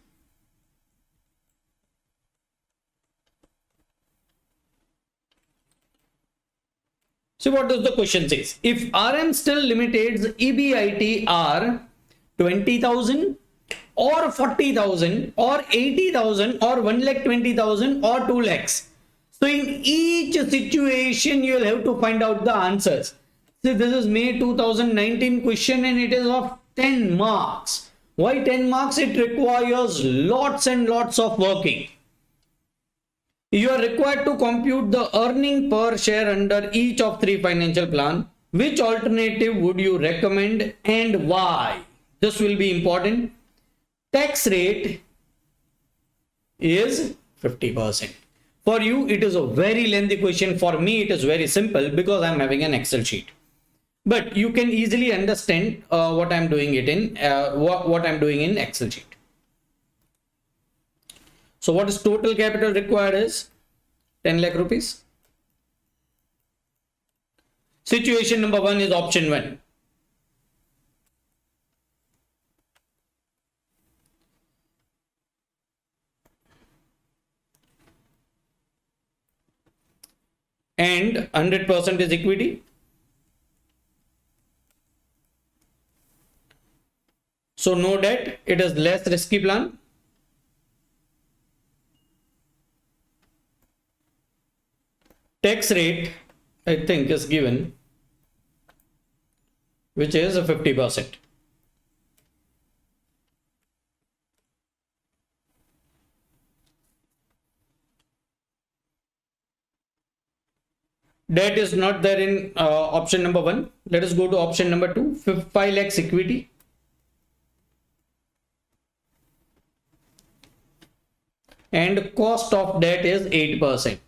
So what does the question says? If RM Steel Limited's EBIT are 20,000 or 40,000 or 80,000 or 1,20,000 or 2 lakhs. So in each situation you will have to find out the answers. So this is May 2019 question and it is of 10 marks. Why 10 marks? It requires lots and lots of working. You are required to compute the earning per share under each of 3 financial plan. Which alternative would you recommend and why? This will be important. Tax rate is 50%. For you, it is a very lengthy question. For me, it is very simple because I am having an Excel sheet. But you can easily understand what I am doing it in what I am doing in Excel sheet. So what is total capital required is 10 lakh rupees. Situation number 1 is option 1. And 100% is equity. So no debt, it is less risky plan. Tax rate, I think, is given, which is 50%. Debt is not there in option number 1. Let us go to option number 2. 5 lakhs equity. And cost of debt is 8%.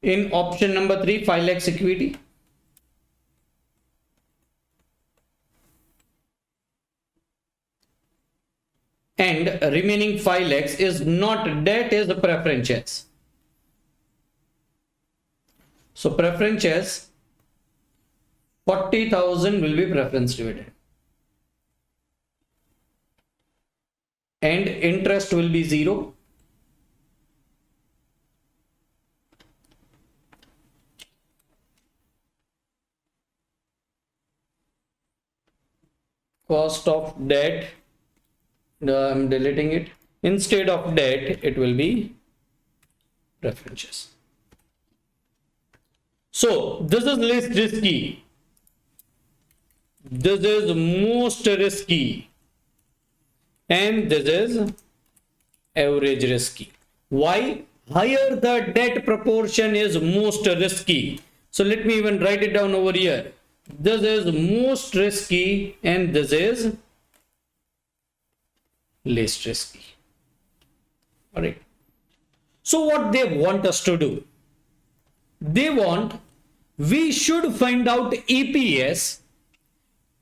In option number 3, 5 lakhs equity. And remaining 5 lakhs is not debt, is the preference shares. So preference shares, 40,000 will be preference dividend. And interest will be 0. cost of debt, I'm deleting it. Instead of debt, it will be preferences. So this is least risky. This is most risky. And this is average risky. Why? Higher the debt proportion is most risky. So let me even write it down over here. This is most risky and this is least risky. All right. So what they want us to do? They want we should find out EPS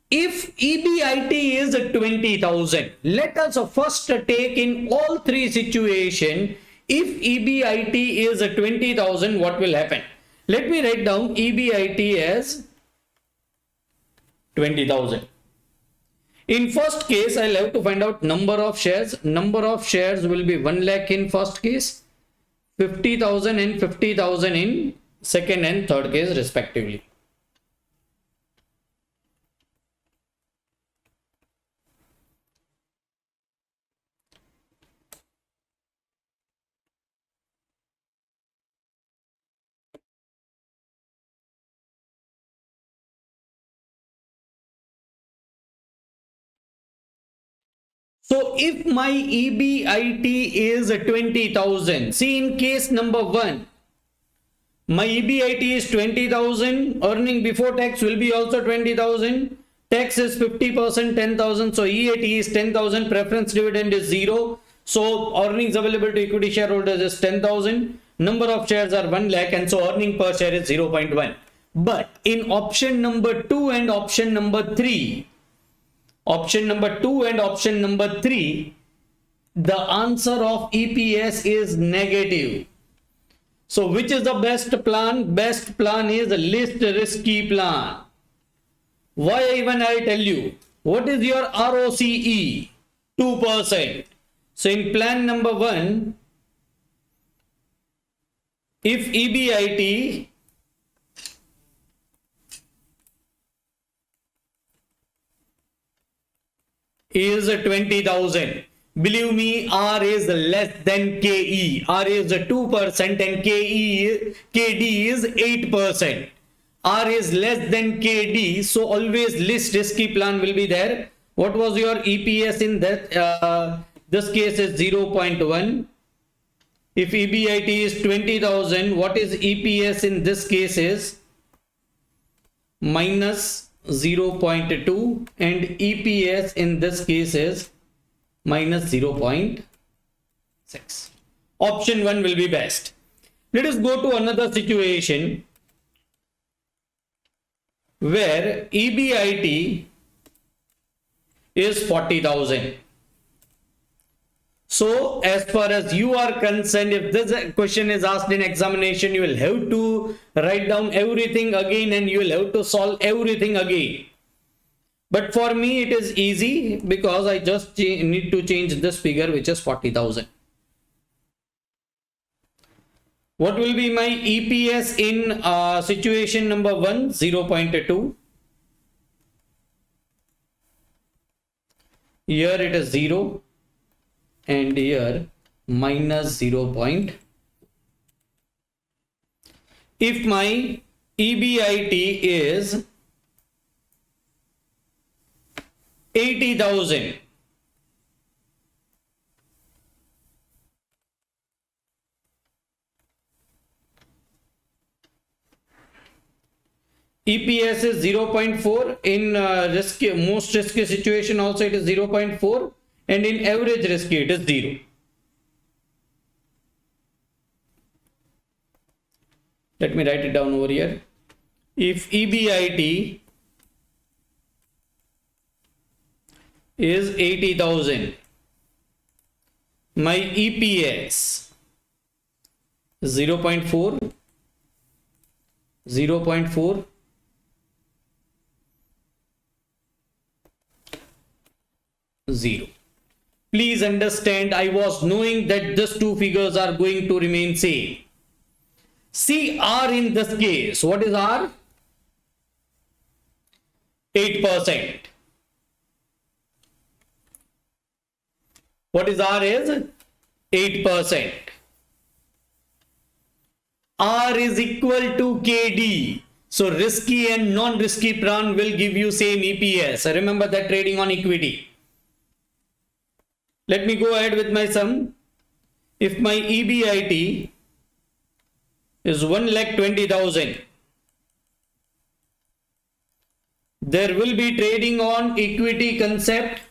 if EBIT is 20,000. Let us first take in all three situations. If EBIT is 20,000, what will happen? Let me write down EBIT as 20,000. In first case, I'll have to find out number of shares. Number of shares will be 1 lakh in first case, 50,000 and 50,000 in second and third case respectively. So if my EBIT is 20,000, see in case number 1, my EBIT is 20,000, earning before tax will be also 20,000, tax is 50%, 10,000, so EAT is 10,000, preference dividend is 0, so earnings available to equity shareholders is 10,000, number of shares are 1 lakh and so earning per share is 0.1. But in option number 2 and option number 3, the answer of EPS is negative. So which is the best plan? Best plan is the least risky plan. Why even I tell you? What is your ROCE? 2%. So in plan number 1, if EBIT is 20,000, believe me, R is less than KE. R is 2% and KD is 8%. R is less than KD, so always least risky plan will be there. What was your EPS in that? This case is 0.1. If EBIT is 20,000, what is EPS in this case is minus 0.2 and EPS in this case is minus 0.6. Option 1 will be best. Let us go to another situation where EBIT is 40,000. So as far as you are concerned, if this question is asked in examination, you will have to write down everything again and you will have to solve everything again. But for me it is easy because I just need to change this figure, which is 40,000. What will be my EPS in situation number 1? 0.2. Here it is 0 and here minus 0. If my EBIT is 80,000, EPS is 0.4. In most risky situation also it is 0.4, and in average risky it is 0. Let me write it down over here. If EBIT is 80,000, my EPS 0.4, 0.4, 0. Please understand, I was knowing that these two figures are going to remain same. See R in this case. What is R? 8%. What is R is? 8%. R is equal to KD. So risky and non-risky plan will give you same EPS. Remember that trading on equity. Let me go ahead with my sum. If my EBIT is 1,20,000, there will be trading on equity concept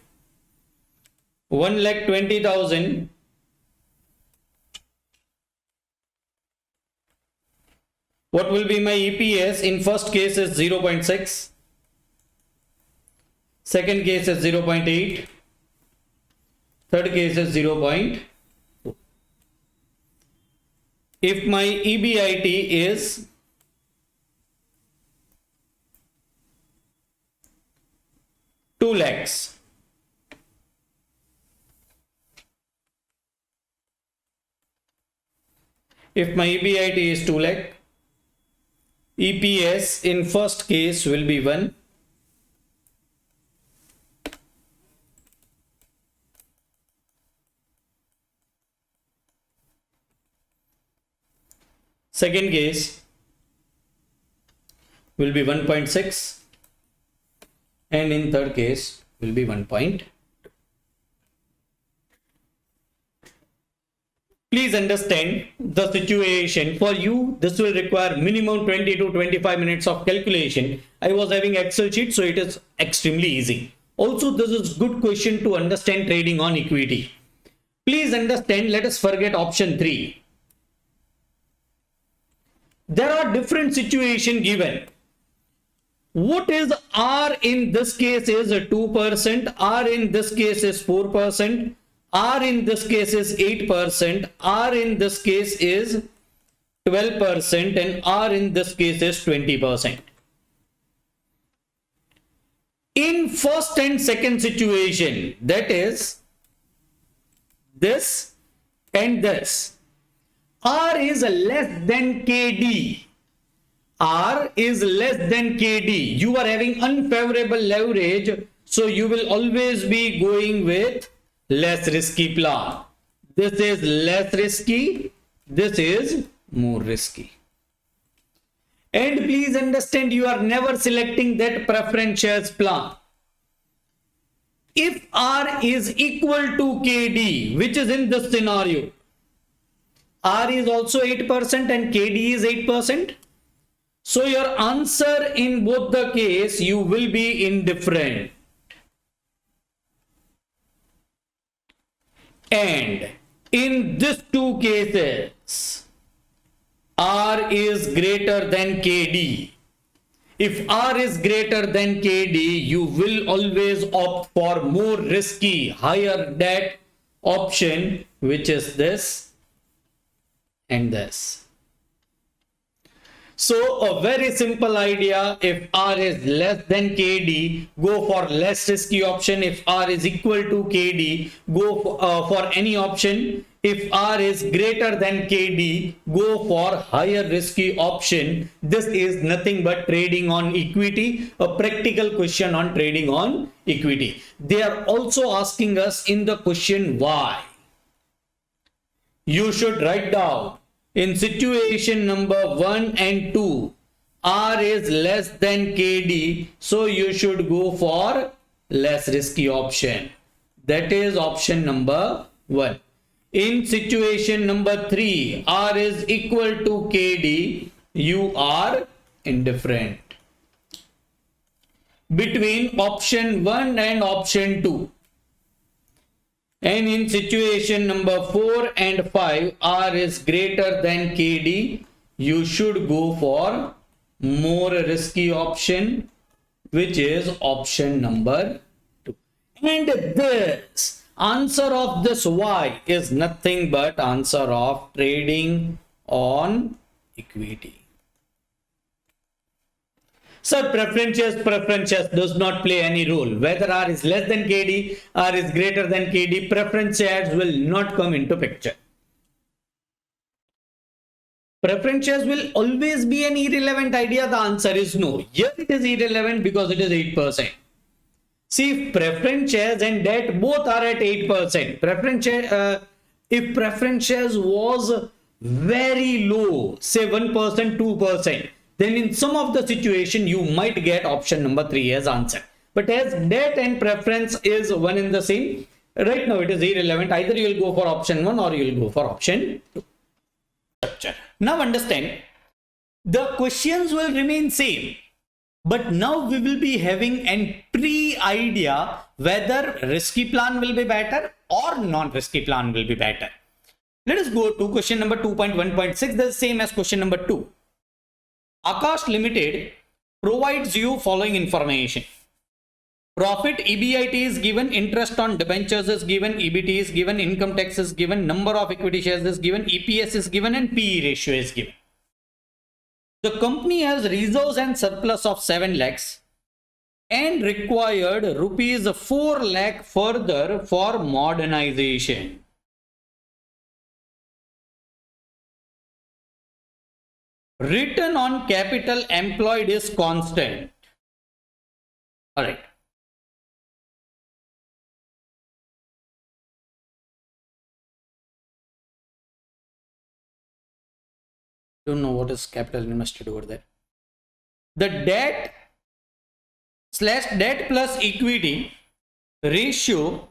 1,20,000. What will be my EPS? In first case is 0.6. Second case is 0.8. Third case is 0.4. If my EBIT is 2 lakhs, if my EBIT is 2 lakh, EPS in first case will be 1. Second case will be 1.6, and in third case will be 1.2. Please understand the situation. For you, this will require minimum 20 to 25 minutes of calculation. I was having Excel sheet, so it is extremely easy. Also, this is good question to understand trading on equity. Please understand, let us forget option 3. There are different situations given. What is R in this case is 2%, R in this case is 4%, R in this case is 8%, R in this case is 12%, and R in this case is 20%. In first and second situation, that is this and this, R is less than KD. R is less than KD. You are having unfavorable leverage, so you will always be going with less risky plan. This is less risky, this is more risky. And please understand, you are never selecting that preference shares plan. If R is equal to KD, which is in this scenario, R is also 8% and KD is 8%. So your answer in both the case, you will be indifferent. And in these two cases, R is greater than KD. If R is greater than KD, you will always opt for more risky, higher debt option, which is this and this. So a very simple idea, if R is less than KD, go for less risky option. If R is equal to KD, go for any option. If R is greater than KD, go for higher risky option. This is nothing but trading on equity, a practical question on trading on equity. They are also asking us in the question why. You should write down. In situation number 1 and 2, R is less than KD, so you should go for less risky option. That is option number 1. In situation number 3, R is equal to KD, you are indifferent. Between option 1 and option 2. And in situation number 4 and 5, R is greater than KD, you should go for more risky option, which is option number 2. And this answer of this why is nothing but answer of trading on equity. Sir, preferences does not play any role. Whether R is less than KD, R is greater than KD, preference shares will not come into picture. Preference shares will always be an irrelevant idea. The answer is no. Here it is irrelevant because it is 8%. See, if preference shares and debt both are at 8%, if preference shares was very low, say 1%, 2%, then in some of the situation you might get option number 3 as answer. But as debt and preference is one in the same, right now it is irrelevant. Either you will go for option 1 or you will go for option 2. Now understand, the questions will remain same, but now we will be having an pre-idea whether risky plan will be better or non-risky plan will be better. Let us go to question number 2.1.6. The same as question number 2. Akash Limited provides you following information. Profit EBIT is given, interest on debentures is given, EBT is given, income tax is given, number of equity shares is given, EPS is given, and PE ratio is given. The company has reserves and surplus of 7 lakhs and required rupees 4 lakh further for modernization. Return on capital employed is constant. All right. Don't know what is capital invested over there. The debt plus equity ratio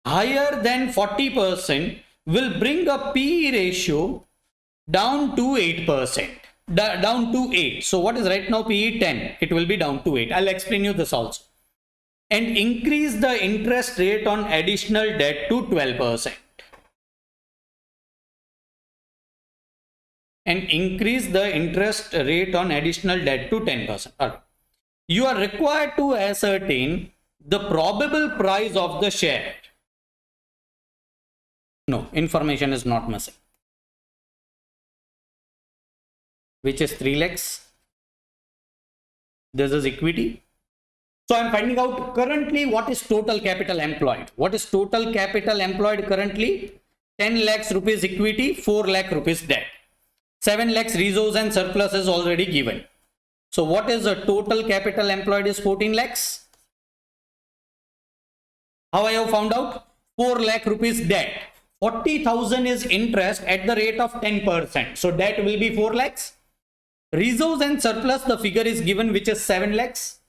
higher than 40% will bring a PE ratio down to 8%, down to 8. So what is right now PE? 10. It will be down to 8. I'll explain you this also. And increase the interest rate on additional debt to 12%. And increase the interest rate on additional debt to 10%. All right. You are required to ascertain the probable price of the share. No, information is not missing. Which is 3 lakhs. This is equity. So I am finding out currently what is total capital employed. What is total capital employed currently? 10 lakhs rupees equity, 4 lakh rupees debt. 7 lakhs reserves and surplus is already given. So what is the total capital employed is 14 lakhs. How I have found out? 4 lakh rupees debt. 40,000 is interest at the rate of 10%. So debt will be 4 lakhs. Reserves and surplus, the figure is given, which is 7 lakhs.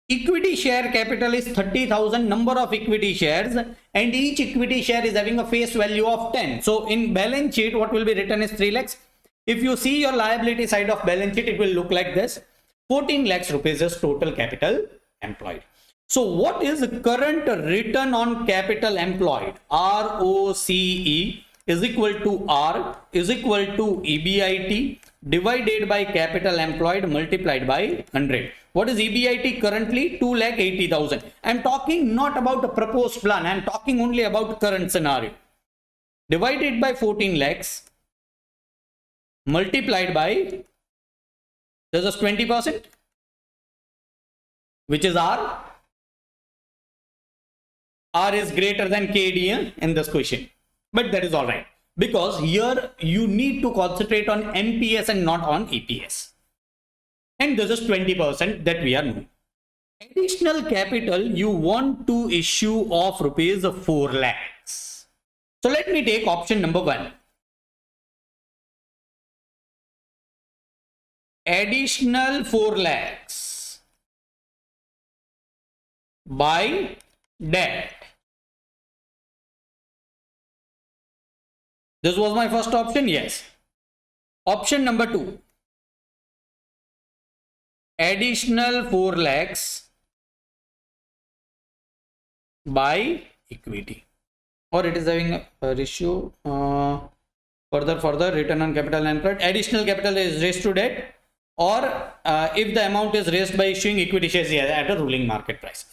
Equity share capital is 30,000 number of equity shares, and each equity share is having a face value of 10. So in balance sheet, what will be written is 3 lakhs. If you see your liability side of balance sheet, it will look like this. 14 lakhs rupees is total capital employed. So what is current return on capital employed? ROCE is equal to R is equal to EBIT divided by capital employed multiplied by 100. What is EBIT currently? 2,80,000. I am talking not about the proposed plan. I am talking only about current scenario. Divided by 14 lakhs multiplied by, this is 20%, which is R. R is greater than KD in this question. But that is all right. Because here you need to concentrate on MPS and not on EPS. And this is 20% that we are doing. Additional capital you want to issue of rupees 4 lakhs. So let me take option number 1. Additional 4 lakhs by debt. This was my first option, yes. Option number 2. Additional 4 lakhs by equity. Or it is having a ratio, further return on capital employed. Additional capital is raised to debt, or if the amount is raised by issuing equity shares at a ruling market price.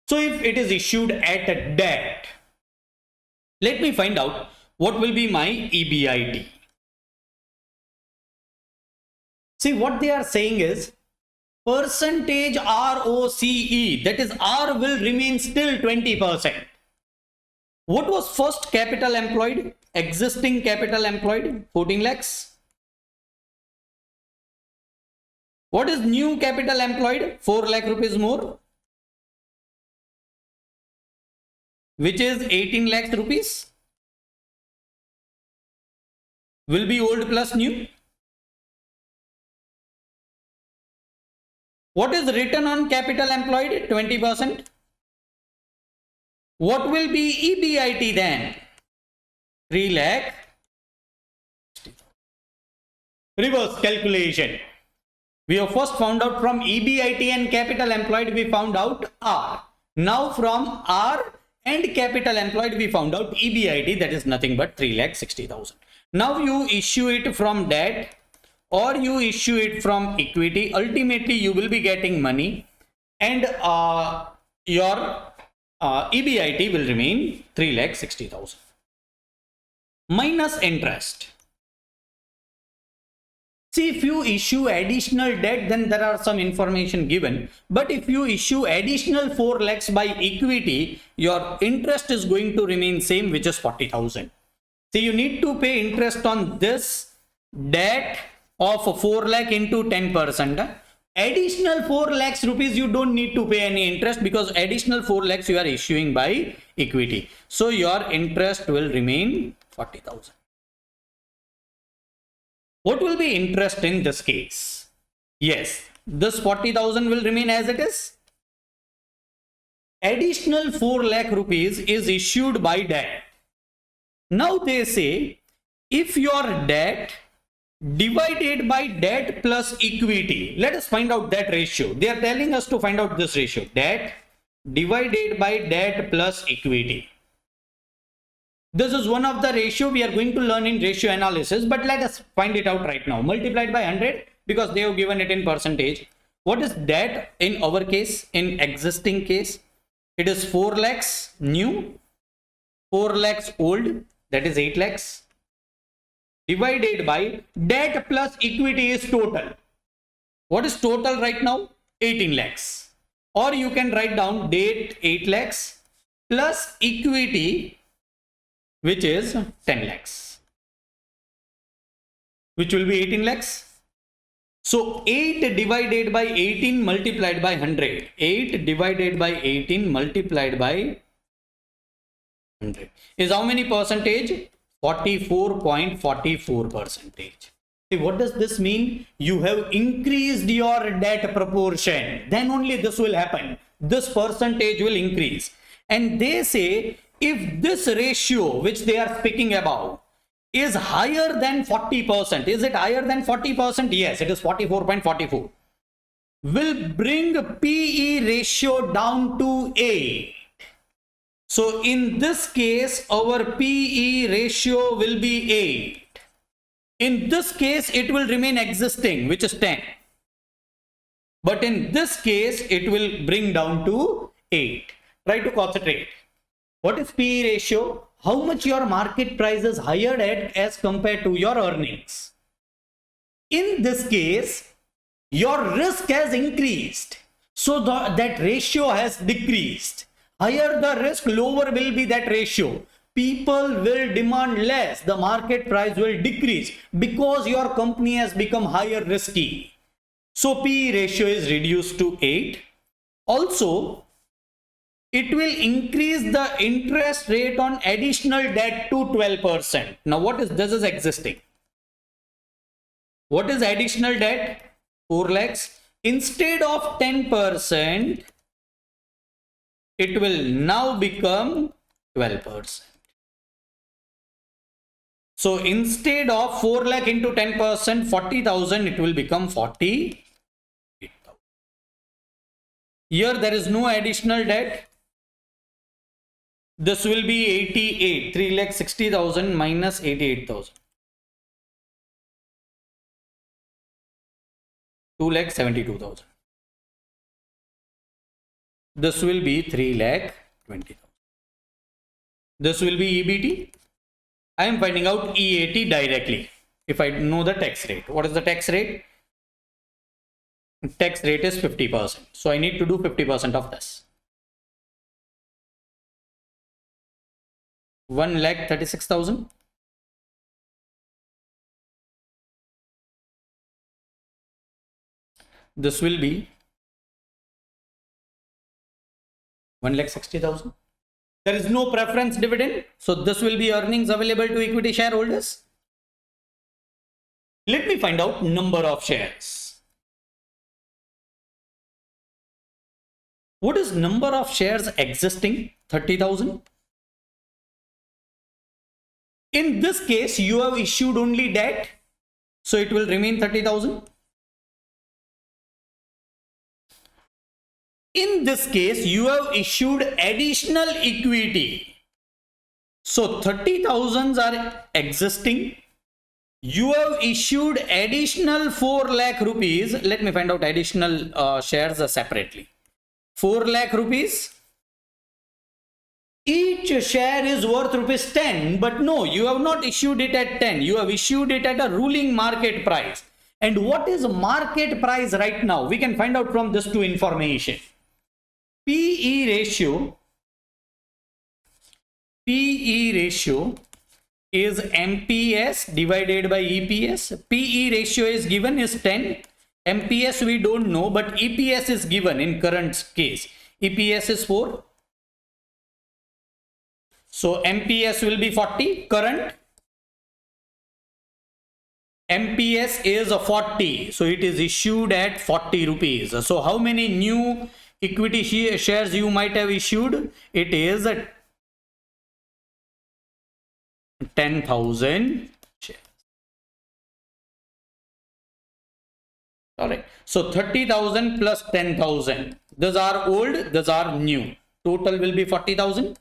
So if it is issued at a debt, let me find out what will be my EBIT. See, what they are saying is percentage ROCE, that is R will remain still 20%. What was first capital employed? Existing capital employed 14 lakhs. What is new capital employed? 4 lakh rupees more. which is 18 lakhs rupees, will be old plus new. What is return on capital employed? 20%. What will be EBIT then? 3 lakh. Reverse calculation. We have first found out from EBIT and capital employed, we found out R. Now from R and capital employed, we found out EBIT, that is nothing but 3,60,000. Now you issue it from debt or you issue it from equity. Ultimately, you will be getting money, and your EBIT will remain 3,60,000 minus interest. See, if you issue additional debt, then there are some information given. But if you issue additional 4 lakhs by equity, your interest is going to remain same, which is 40,000. See, you need to pay interest on this debt of 4 lakh into 10%. Additional 4 lakhs rupees, you don't need to pay any interest because additional 4 lakhs you are issuing by equity. So your interest will remain 40,000. What will be interest in this case? Yes, this 40,000 will remain as it is. Additional 4 lakh rupees is issued by debt. Now they say, if your debt divided by debt plus equity, let us find out that ratio. They are telling us to find out this ratio, debt divided by debt plus equity. This is one of the ratio we are going to learn in ratio analysis, but let us find it out right now. Multiplied by 100 because they have given it in percentage. What is debt in our case, in existing case? It is 4 lakhs new, 4 lakhs old, that is 8 lakhs, divided by debt plus equity is total. What is total right now? 18 lakhs. Or you can write down debt 8 lakhs plus equity, which is 10 lakhs, which will be 18 lakhs. So 8 divided by 18 multiplied by 100. 8 divided by 18 multiplied by 100 is how many percentage? 44.44 percentage. See, what does this mean? You have increased your debt proportion. Then only this will happen. This percentage will increase. And they say, if this ratio which they are speaking about is higher than 40%, is it higher than 40%? Yes, it is 44.44. Will bring PE ratio down to 8. So in this case, our PE ratio will be 8. In this case, it will remain existing, which is 10. But in this case, it will bring down to 8. Try to concentrate. What is PE ratio? How much your market price is hired at as compared to your earnings. In this case, your risk has increased. So that ratio has decreased. Higher the risk, lower will be that ratio. People will demand less. The market price will decrease because your company has become higher risky. So PE ratio is reduced to 8. Also, it will increase the interest rate on additional debt to 12%. Now, what is this is existing? What is additional debt? 4 lakhs. Instead of 10%, it will now become 12%. So instead of 4 lakh into 10%, 40,000, it will become 48,000. Here there is no additional debt. This will be 88, 3,60,000 minus 88,000. 2,72,000. This will be 3,20,000. This will be EBT. I am finding out EAT directly. If I know the tax rate. What is the tax rate? Tax rate is 50%. So I need to do 50% of this. 1,36,000. This will be 1,60,000. There is no preference dividend. So this will be earnings available to equity shareholders. Let me find out number of shares. What is number of shares existing? 30,000. In this case, you have issued only debt. So it will remain 30,000. In this case, you have issued additional equity. So 30,000 are existing. You have issued additional 4 lakh rupees. Let me find out additional shares separately. 4 lakh rupees. Each share is worth rupees 10. But no, you have not issued it at 10. You have issued it at a ruling market price. And what is market price right now? We can find out from this two information. PE ratio is MPS divided by EPS. PE ratio is given is 10. MPS we don't know, but EPS is given in current case. EPS is 4. So MPS will be 40. Current MPS is 40. So it is issued at 40 rupees. So how many new equity shares you might have issued? It is 10,000 shares. All right. So 30,000 plus 10,000. Those are old, those are new. Total will be 40,000.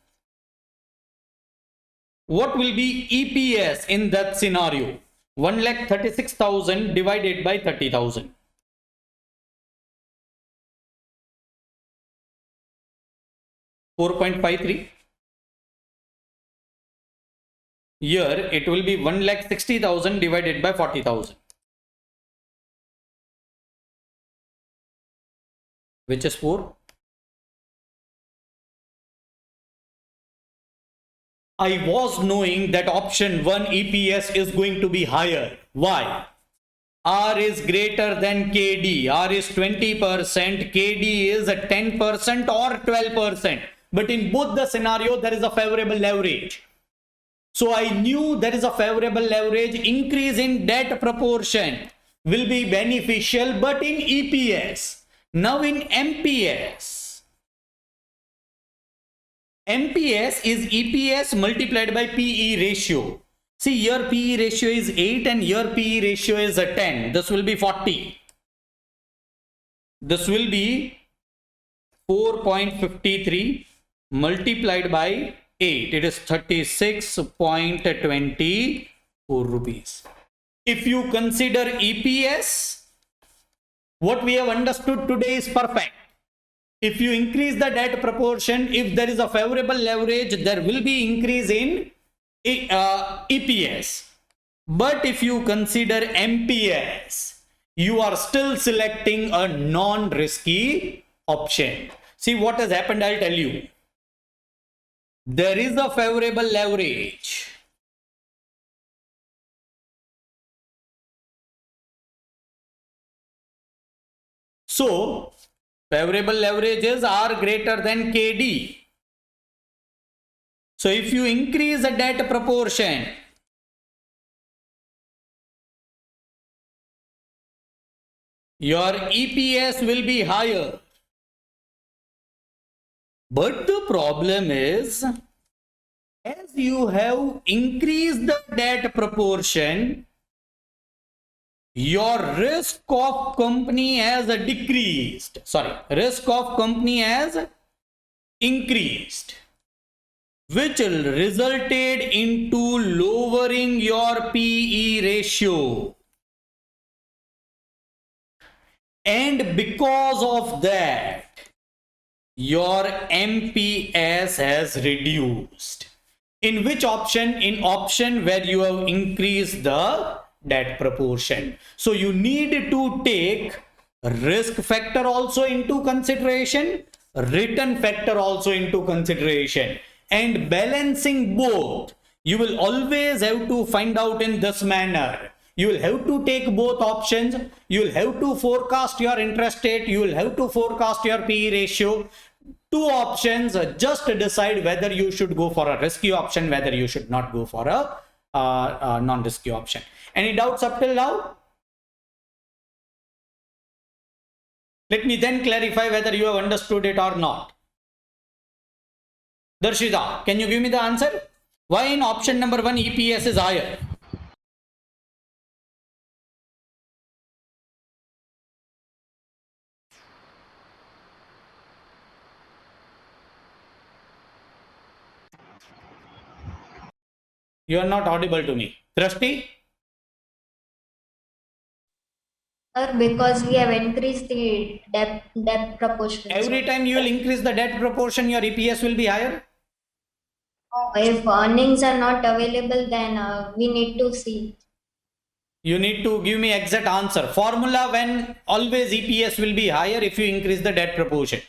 What will be EPS in that scenario? 1,36,000 divided by 30,000. 4.53. Here it will be 1,60,000 divided by 40,000, which is 4. I was knowing that option 1 EPS is going to be higher. Why? R is greater than KD. R is 20%, KD is 10% or 12%. But in both the scenario, there is a favorable leverage. So I knew there is a favorable leverage. Increase in debt proportion will be beneficial, but in EPS. Now in MPS is EPS multiplied by PE ratio. See, your PE ratio is 8 and your PE ratio is 10. This will be 40. This will be 4.53 multiplied by 8. It is 36.24 rupees. If you consider EPS, what we have understood today is perfect. If you increase the debt proportion, if there is a favorable leverage, there will be increase in EPS. But if you consider MPS, you are still selecting a non-risky option. See what has happened, I'll tell you. There is a favorable leverage. So, favorable leverages are greater than KD. So, if you increase the debt proportion, your EPS will be higher. But the problem is, as you have increased the debt proportion, your risk of company has decreased. Risk of company has increased, which resulted into lowering your PE ratio. And because of that, your MPS has reduced. In which option? In option where you have increased the debt proportion. So you need to take risk factor also into consideration, return factor also into consideration, and balancing both. You will always have to find out in this manner. You will have to take both options. You will have to forecast your interest rate. You will have to forecast your PE ratio. two options. Just decide whether you should go for a risky option, whether you should not go for a non-risky option. Any doubts up till now? Let me then clarify whether you have understood it or not. Darshita, can you give me the answer? Why in option number 1 EPS is higher? You are not audible to me. Drashti? Sir, because we have increased the debt proportion. Every time you will increase the debt proportion, your EPS will be higher. If earnings are not available, then we need to see. You need to give me exact answer. Formula when always EPS will be higher if you increase the debt proportion.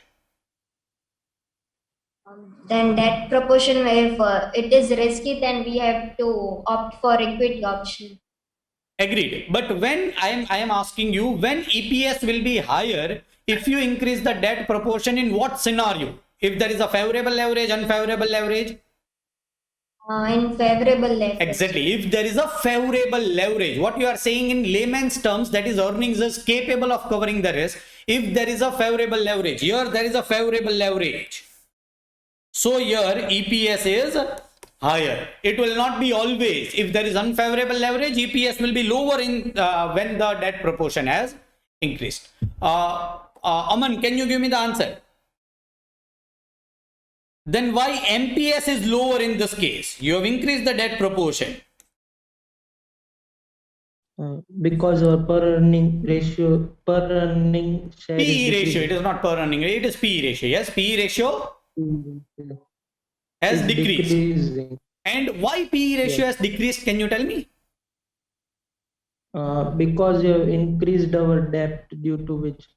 Then debt proportion, if it is risky, then we have to opt for equity option. Agreed. But when I am asking you, when EPS will be higher if you increase the debt proportion, in what scenario? If there is a favorable leverage, unfavorable leverage? In favorable leverage. Exactly. If there is a favorable leverage, what you are saying in layman's terms, that is earnings is capable of covering the risk. If there is a favorable leverage, here there is a favorable leverage. So here EPS is higher. It will not be always. If there is unfavorable leverage, EPS will be lower in when the debt proportion has increased. Aman, can you give me the answer? Then why MPS is lower in this case? You have increased the debt proportion. Because our per earning share PE is ratio, it is not per earning, it is PE ratio. Yes, PE ratio has decreased. decreasing. And why PE ratio has decreased? Can you tell me? Because you have increased our debt due to which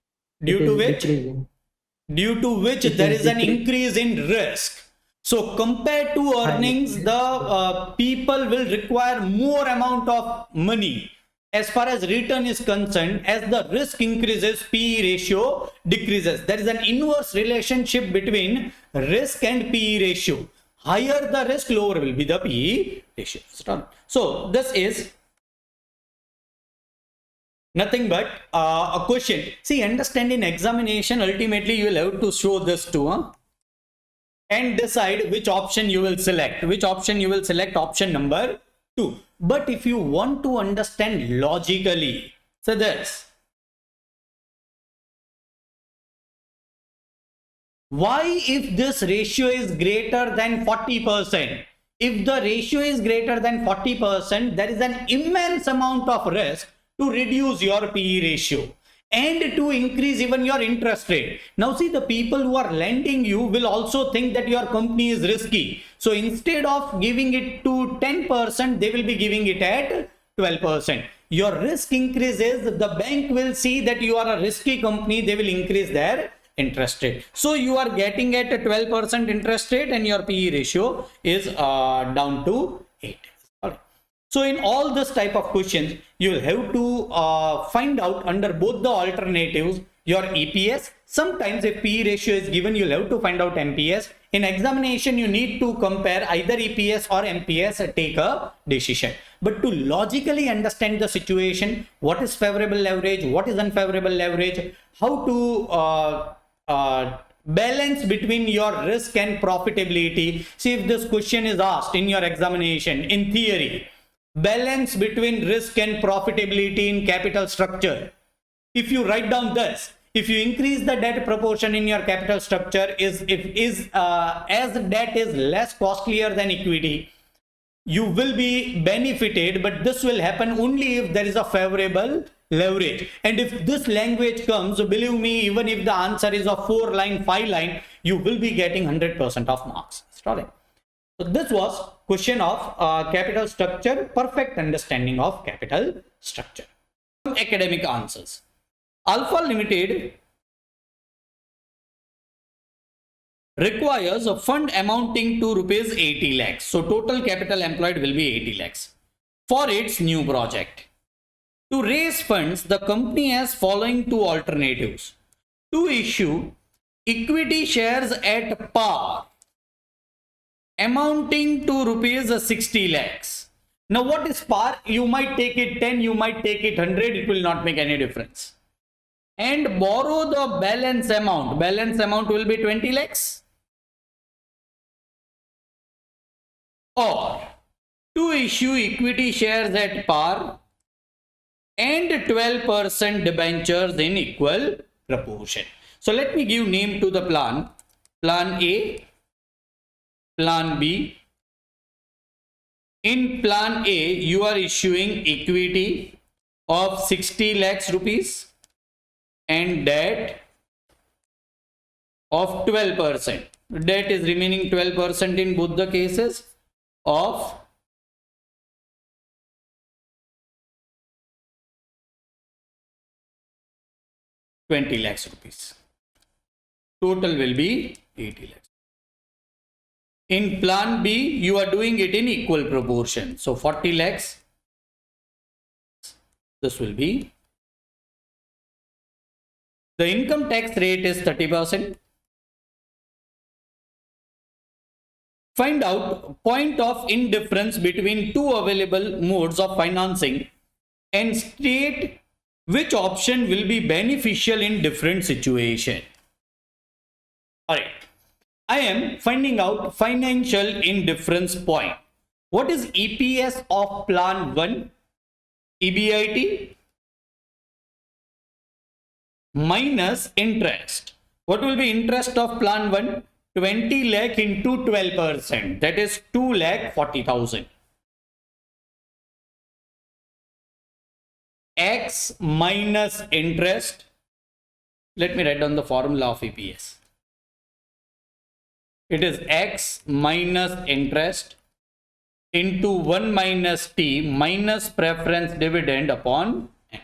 Due it to is which? decreasing. Due to which It there is is an decreased. increase in risk. So compared to earnings, the people will require more amount of money. As far as return is concerned, as the risk increases, PE ratio decreases. There is an inverse relationship between risk and PE ratio. Higher the risk, lower will be the PE ratio. So this is nothing but a question. See, understand in examination, ultimately you will have to show this too, and decide which option you will select. Which option you will select? Option number 2. But if you want to understand logically, so this. Why if this ratio is greater than 40%? If the ratio is greater than 40%, there is an immense amount of risk to reduce your PE ratio and to increase even your interest rate. Now see, the people who are lending you will also think that your company is risky. So instead of giving it to 10%, they will be giving it at 12%. Your risk increases, the bank will see that you are a risky company, they will increase their interest rate. So you are getting at a 12% interest rate and your PE ratio is down to 8. So in all this type of questions, you will have to find out under both the alternatives your EPS. Sometimes if PE ratio is given, you'll have to find out MPS. In examination, you need to compare either EPS or MPS and take a decision. But to logically understand the situation, what is favorable leverage, what is unfavorable leverage, how to balance between your risk and profitability. See, if this question is asked in your examination, in theory, balance between risk and profitability in capital structure. If you write down this, if you increase the debt proportion in your capital structure, as debt is less costlier than equity, you will be benefited, but this will happen only if there is a favorable leverage. And if this language comes, believe me, even if the answer is a 4-line, 5-line, you will be getting 100% of marks. So this was question of capital structure, perfect understanding of capital structure. Academic answers. Alpha Limited requires a fund amounting to rupees 80 lakhs. So total capital employed will be 80 lakhs for its new project. To raise funds, the company has following two alternatives: to issue equity shares at par amounting to rupees 60 lakhs. Now what is par? You might take it 10, you might take it 100, it will not make any difference. And borrow the balance amount. Balance amount will be 20 lakhs. Or to issue equity shares at par and 12% debentures in equal proportion. So let me give name to the plan. Plan A, Plan B. In Plan A, you are issuing equity of 60 lakhs rupees and debt of 12%. Debt is remaining 12% in both the cases of 20 lakhs rupees. Total will be 80 lakhs. In Plan B, you are doing it in equal proportion. So 40 lakhs. This will be. The income tax rate is 30%. Find out point of indifference between two available modes of financing and state which option will be beneficial in different situation. Alright. I am finding out financial indifference point. What is EPS of Plan 1? EBIT minus interest. What will be interest of Plan 1? 20 lakh into 12%. That is 2,40,000. X minus interest. Let me write down the formula of EPS. It is X minus interest into 1 minus T minus preference dividend upon N.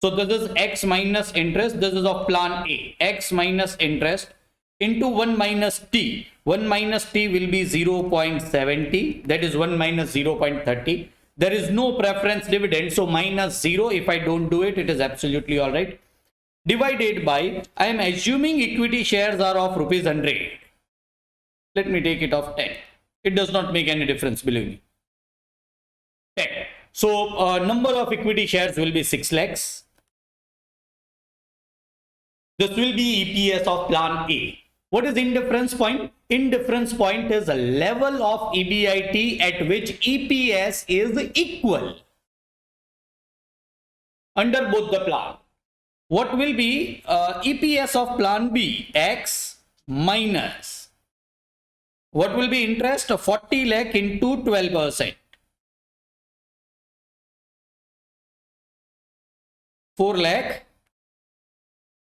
So this is X minus interest. This is of Plan A. X minus interest into 1 minus T. 1 minus T will be 0.70. That is 1 minus 0.30. There is no preference dividend. So minus 0. If I don't do it, it is absolutely all right. Divided by, I am assuming equity shares are of rupees 100. Let me take it of 10. It does not make any difference, believe me. 10. So number of equity shares will be 6 lakhs. This will be EPS of Plan A. What is indifference point? Indifference point is a level of EBIT at which EPS is equal under both the plan. What will be EPS of Plan B? X minus. What will be interest? 40 lakh into 12%. 4 lakh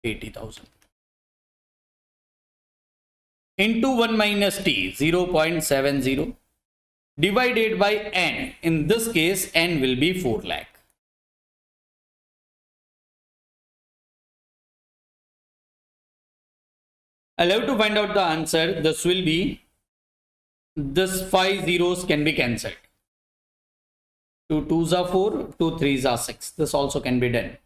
80,000. Into 1 minus T, 0.70. Divided by N. In this case, N will be 4 lakh. I'll have to find out the answer. This will be, this 5 zeros can be cancelled. 2 2s are 4, 2 3s are 6. This also can be done.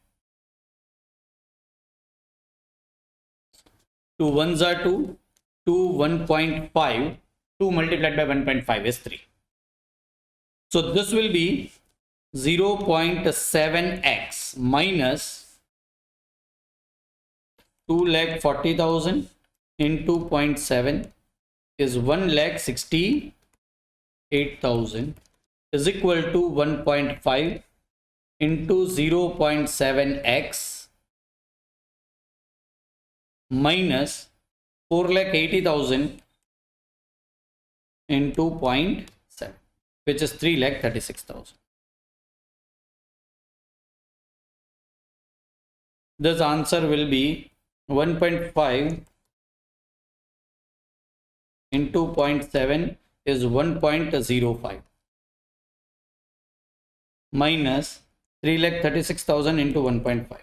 2 1s are 2, 2 1.5, 2 multiplied by 1.5 is 3. So this will be 0.7x minus 2,40,000 into 0.7 is 1,68,000 is equal to 1.5 into 0.7x minus 4,80,000 into 0.7, which is 3,36,000. This answer will be 1.5 into 0.7 is 1.05 minus 3,36,000 into 1.5.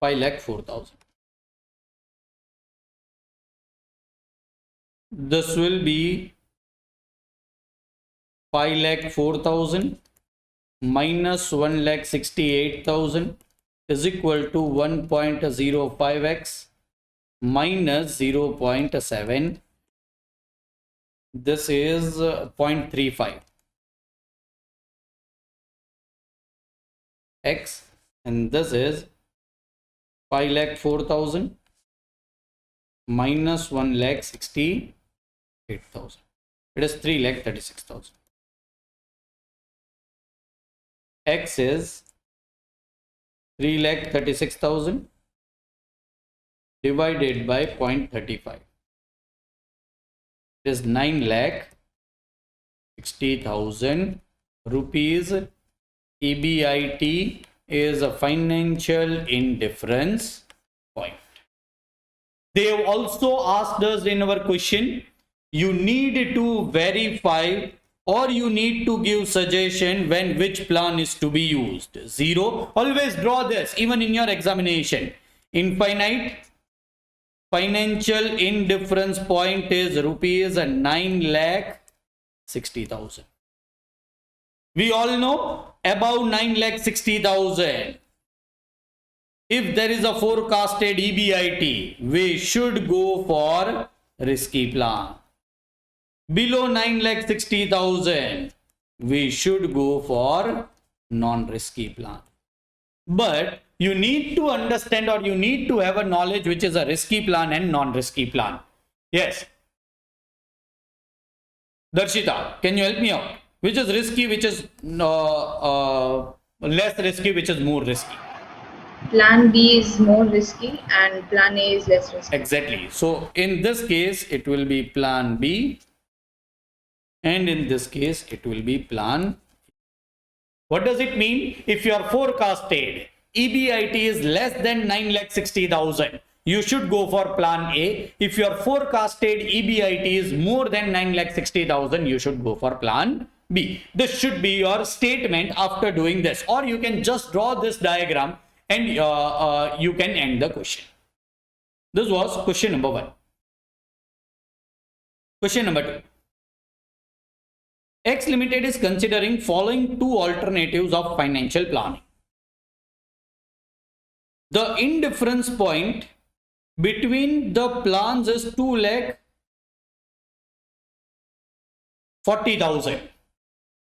5,04,000. This will be 5,04,000 minus 1,68,000 is equal to 1.05x minus 0.7. This is 0.35 x, and this is 5,04,000 minus 1,68,000. It is 3,36,000. X is 3,36,000 divided by 0.35. It is 9,60,000 rupees. EBIT is a financial indifference point. They have also asked us in our question, you need to verify or you need to give suggestion when which plan is to be used. 0. Always draw this even in your examination. Infinite financial indifference point is rupees 9,60,000. We all know above 9,60,000. If there is a forecasted EBIT, we should go for risky plan. Below 9,60,000, we should go for non-risky plan. But you need to understand or you need to have a knowledge which is a risky plan and non-risky plan. Yes. Darshita, can you help me out? Which is risky, which is less risky, which is more risky? Plan B is more risky and plan A is less risky. Exactly. So in this case, it will be plan B. And in this case, it will be plan. What does it mean? If your forecasted EBIT is less than 9,60,000, you should go for plan A. If your forecasted EBIT is more than 9,60,000, you should go for plan B. This should be your statement after doing this. Or you can just draw this diagram and you can end the question. This was question number 1. Question number 2. X Limited is considering following 2 alternatives of financial planning. The indifference point between the plans is 2,40,000.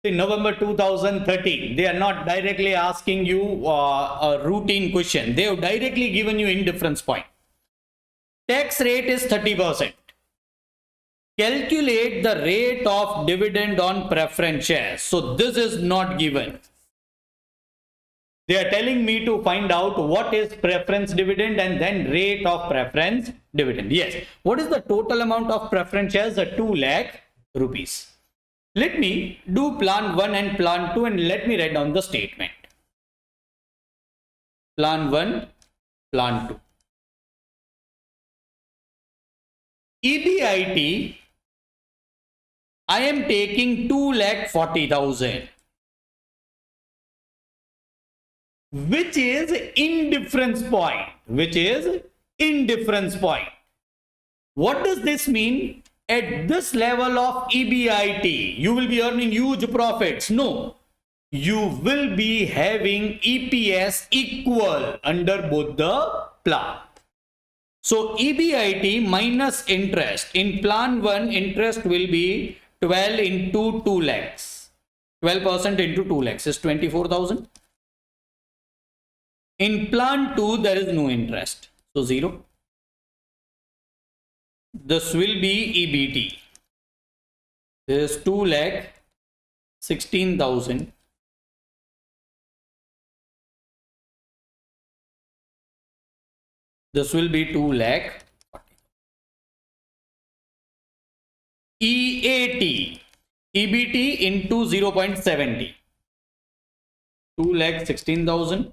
In November 2013, they are not directly asking you a routine question. They have directly given you indifference point. Tax rate is 30%. Calculate the rate of dividend on preference shares. So this is not given. They are telling me to find out what is preference dividend and then rate of preference dividend. Yes. What is the total amount of preference shares? 2 lakh rupees. Let me do plan 1 and plan 2 and let me write down the statement. Plan 1, plan 2. EBIT, I am taking 2,40,000, which is indifference point. Which is indifference point. What does this mean? At this level of EBIT, you will be earning huge profits. No, you will be having EPS equal under both the plan. So EBIT minus interest. In plan 1, interest will be 12 into 2 lakhs. 12% into 2 lakhs is 24,000. In plan 2, there is no interest. So 0. This will be EBT. This is 2,16,000. This will be 2 lakh. EAT, EBT into 0.70. 2,16,000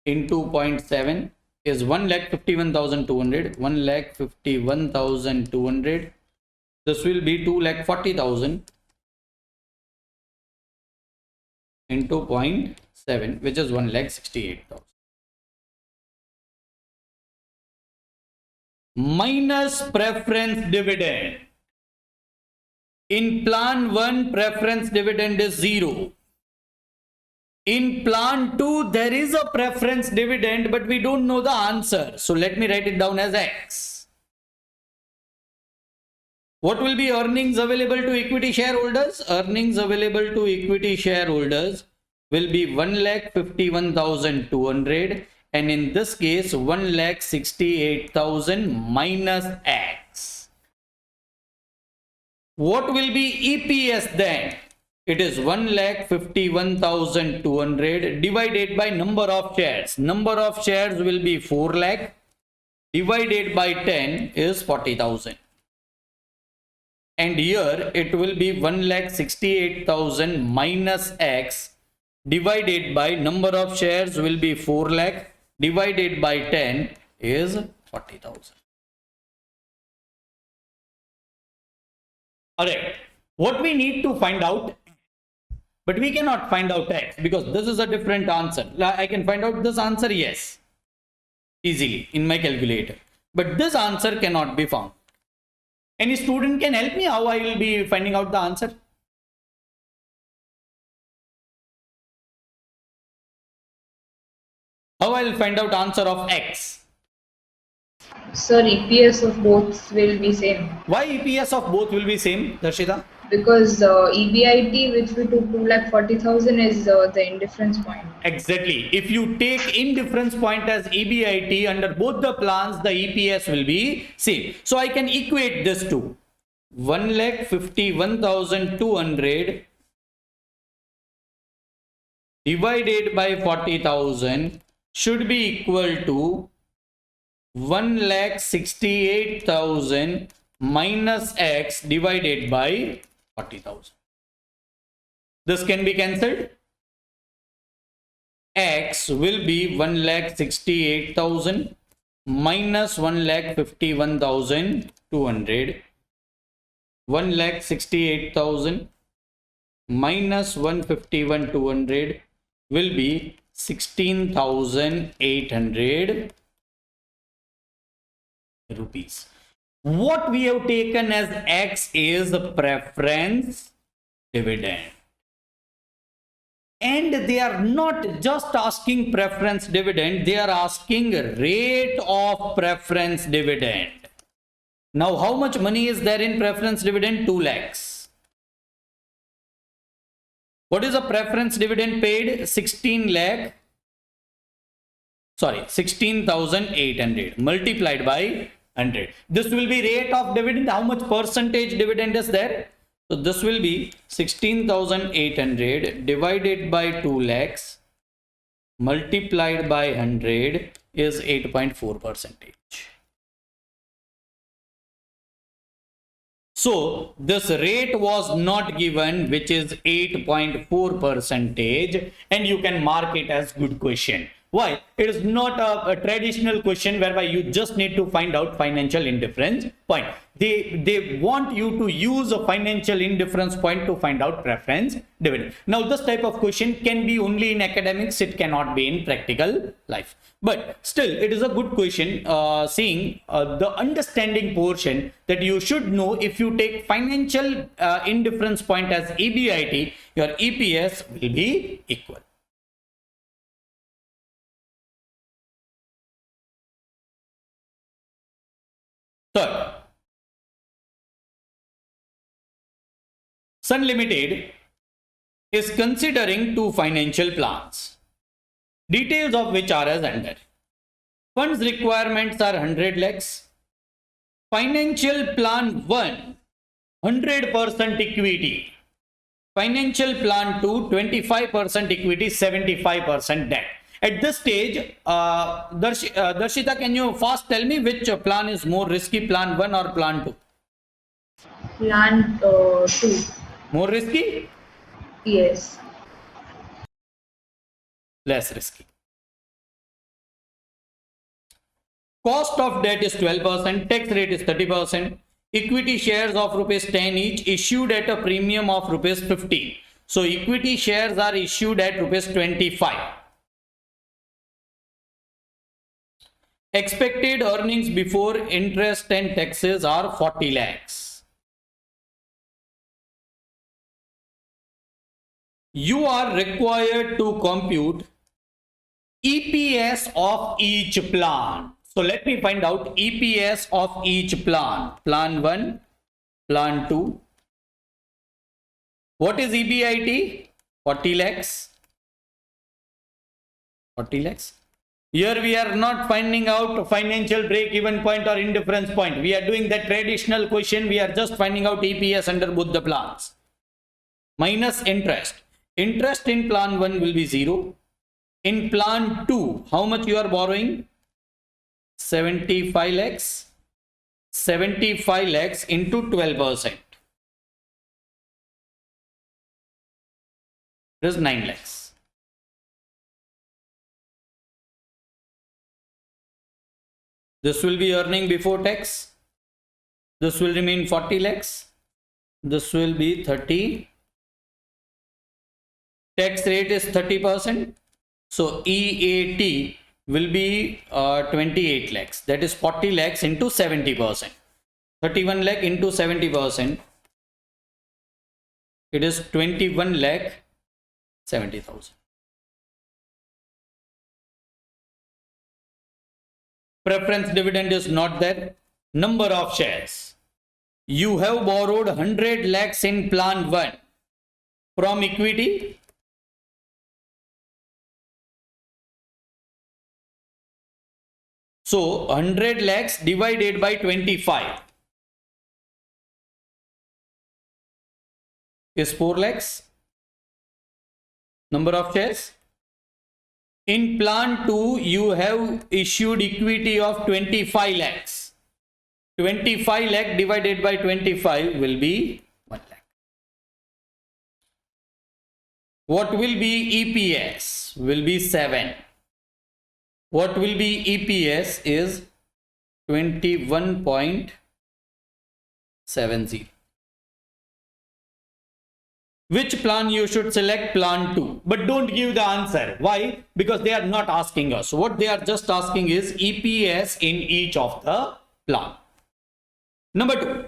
into 0.7 is 1,51,200. 1,51,200. This will be 2,40,000 into 0.7, which is 1,68,000. Minus preference dividend. In plan 1, preference dividend is 0. In plan 2, there is a preference dividend, but we don't know the answer. So let me write it down as X. What will be earnings available to equity shareholders? Earnings available to equity shareholders will be 1,51,200, and in this case 1,68,000 minus X. What will be EPS then? It is 1,51,200 divided by number of shares. Number of shares will be 4 lakh divided by 10 is 40,000. And here it will be 1,68,000 minus X divided by number of shares will be 4 lakh divided by 10 is 40,000. Alright, what we need to find out, but we cannot find out X because this is a different answer. I can find out this answer, yes, easily in my calculator, but this answer cannot be found. Any student can help me how I will be finding out the answer? How I will find out answer of X? Sir, EPS of both will be same Why EPS of both will be same, Darshita? because EBIT, which we took 2,40,000, is the indifference point. Exactly. If you take indifference point as EBIT under both the plans, the EPS will be same. So I can equate this to 1,51,200 divided by 40,000 should be equal to 1,68,000 minus X divided by 40,000. This can be cancelled. X will be 1,68,000 minus 1,51,200. 1,68,000 minus 151,200 will be 16,800 rupees. What we have taken as X is preference dividend. And they are not just asking preference dividend, they are asking rate of preference dividend. Now, how much money is there in preference dividend? 2 lakhs. What is the preference dividend paid? 16,800 multiplied by 100. This will be rate of dividend. How much percentage dividend is there? So this will be 16,800 divided by 2 lakhs multiplied by 100 is 8.4 percentage. So this rate was not given, which is 8.4 percentage, and you can mark it as good question. Why? It is not a traditional question whereby you just need to find out financial indifference point. They want you to use a financial indifference point to find out preference dividend. Now, this type of question can be only in academics. It cannot be in practical life. But still, it is a good question, seeing the understanding portion that you should know. If you take financial indifference point as EBIT, your EPS will be equal. Third, Sun Limited is considering 2 financial plans, details of which are as under. Funds requirements are 100 lakhs. Financial plan 1, 100% equity. Financial plan 2, 25% equity, 75% debt. At this stage, Darshita, can you fast tell me which plan is more risky, plan 1 or plan 2? Plan 2. More risky? Yes. Less risky. Cost of debt is 12%, tax rate is 30%, equity shares of rupees 10 each issued at a premium of rupees 15. So equity shares are issued at rupees 25. Expected earnings before interest and taxes are 40 lakhs. you are required to compute EPS of each plan. So let me find out EPS of each plan. Plan 1, plan 2. What is EBIT? 40 lakhs. 40 lakhs. Here we are not finding out financial break-even point or indifference point. We are doing the traditional question. We are just finding out EPS under both the plans. Minus interest. Interest in plan 1 will be 0. In plan 2, how much you are borrowing? 75 lakhs. 75 lakhs into 12%. It is 9 lakhs. This will be earning before tax. This will remain 40 lakhs. This will be 30. Tax rate is 30%. So EAT will be 28 lakhs. That is 40 lakhs into 70%. 31 lakh into 70%. It is 21 lakh 70,000. Preference dividend is not there. Number of shares. You have borrowed 100 lakhs in plan 1 from equity. So 100 lakhs divided by 25 is 4 lakhs. Number of shares. In plan 2, you have issued equity of 25 lakhs. 25 lakh divided by 25 will be 1 lakh. What will be EPS? Will be 7. What will be EPS is 21.70. Which plan you should select? Plan 2. But don't give the answer. Why? Because they are not asking us. What they are just asking is EPS in each of the plan. Number 2.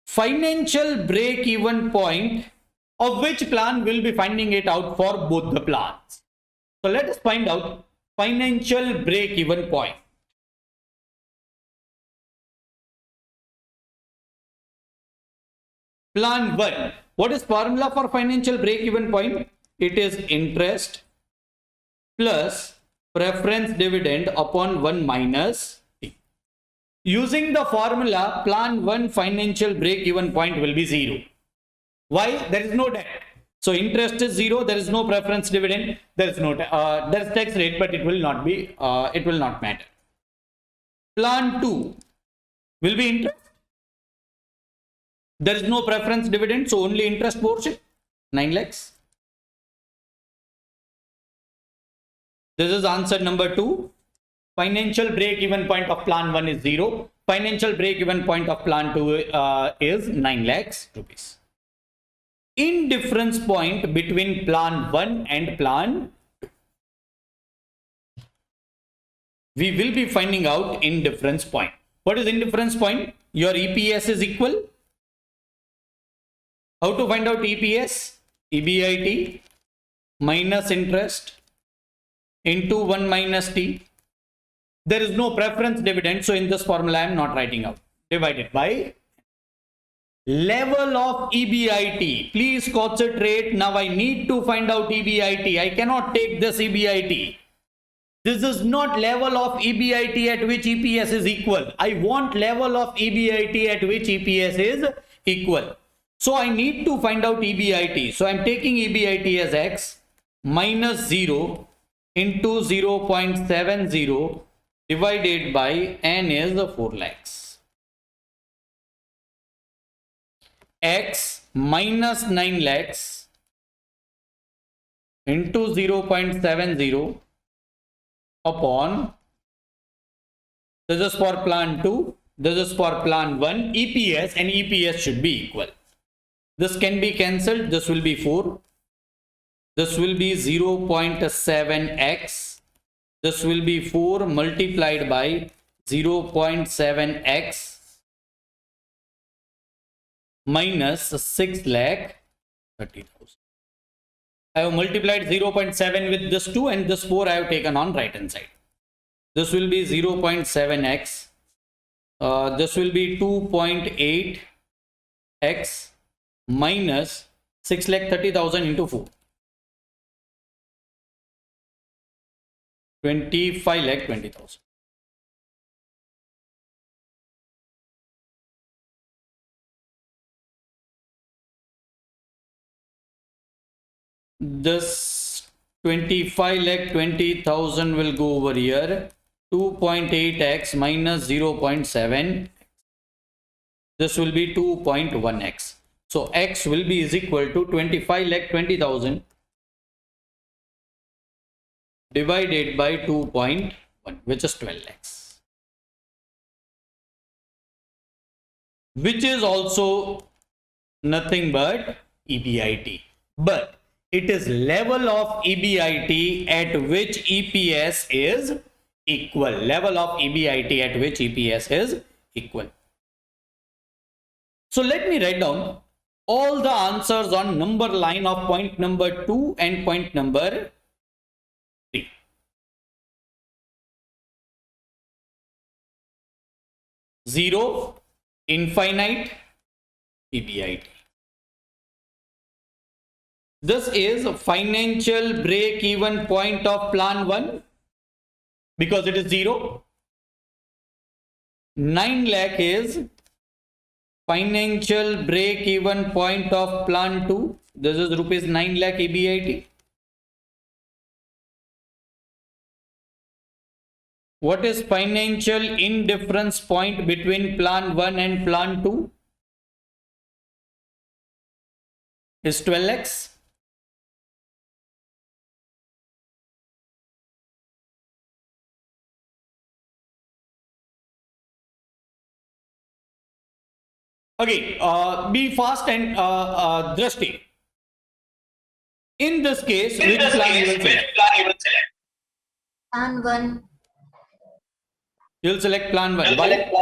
Financial break-even point of which plan will be finding it out for both the plans. So let us find out financial break-even point. Plan 1. What is formula for financial break-even point? It is interest plus preference dividend upon 1 minus T. Using the formula, plan 1 financial break-even point will be 0. Why? There is no debt. So interest is 0. There is no preference dividend. There is no there is tax rate, but it will not be. It will not matter. Plan 2 will be interest. There is no preference dividend, so only interest portion, 9 lakhs. This is answer number 2. Financial break-even point of plan 1 is 0. Financial break-even point of plan 2 is 9 lakhs rupees. Indifference point between plan 1 and plan 2. We will be finding out indifference point. What is indifference point? Your EPS is equal. How to find out EPS? EBIT minus interest into 1 minus T. There is no preference dividend, so in this formula I am not writing out. Divided by level of EBIT. Please concentrate. Now I need to find out EBIT. I cannot take this EBIT. This is not level of EBIT at which EPS is equal. I want level of EBIT at which EPS is equal. So I need to find out EBIT. So I am taking EBIT as X minus 0 into 0.70 divided by N is 4 lakhs. X minus 9 lakhs into 0.70 upon, this is for plan 2, this is for plan 1, EPS and EPS should be equal. This can be cancelled, this will be 4, this will be 0.7x, this will be 4 multiplied by 0.7x minus 6 lakh 30,000. I have multiplied 0.7 with this 2 and this 4 I have taken on right hand side. This will be 0.7x. This will be 2.8x minus 6,30,000 into 4. 25,20,000. This 25,20,000 will go over here. 2.8x minus 0.7. This will be 2.1x. So x will be is equal to 25,20,000 divided by 2.1, which is 12x, which is also nothing but EBIT, but it is level of EBIT at which EPS is equal. Level of EBIT at which EPS is equal. So let me write down all the answers on number line of point number 2 and point number 3. Zero, infinite, EBIT. This is financial break-even point of plan 1 because it is 0. 9 lakh is financial break-even point of plan 2. This is rupees 9 lakh EBIT. What is financial indifference point between plan 1 and plan 2? Is 12x. Okay, be fast and Drashti. In this case, which plan you will select? Plan 1. You will select plan 1. Why?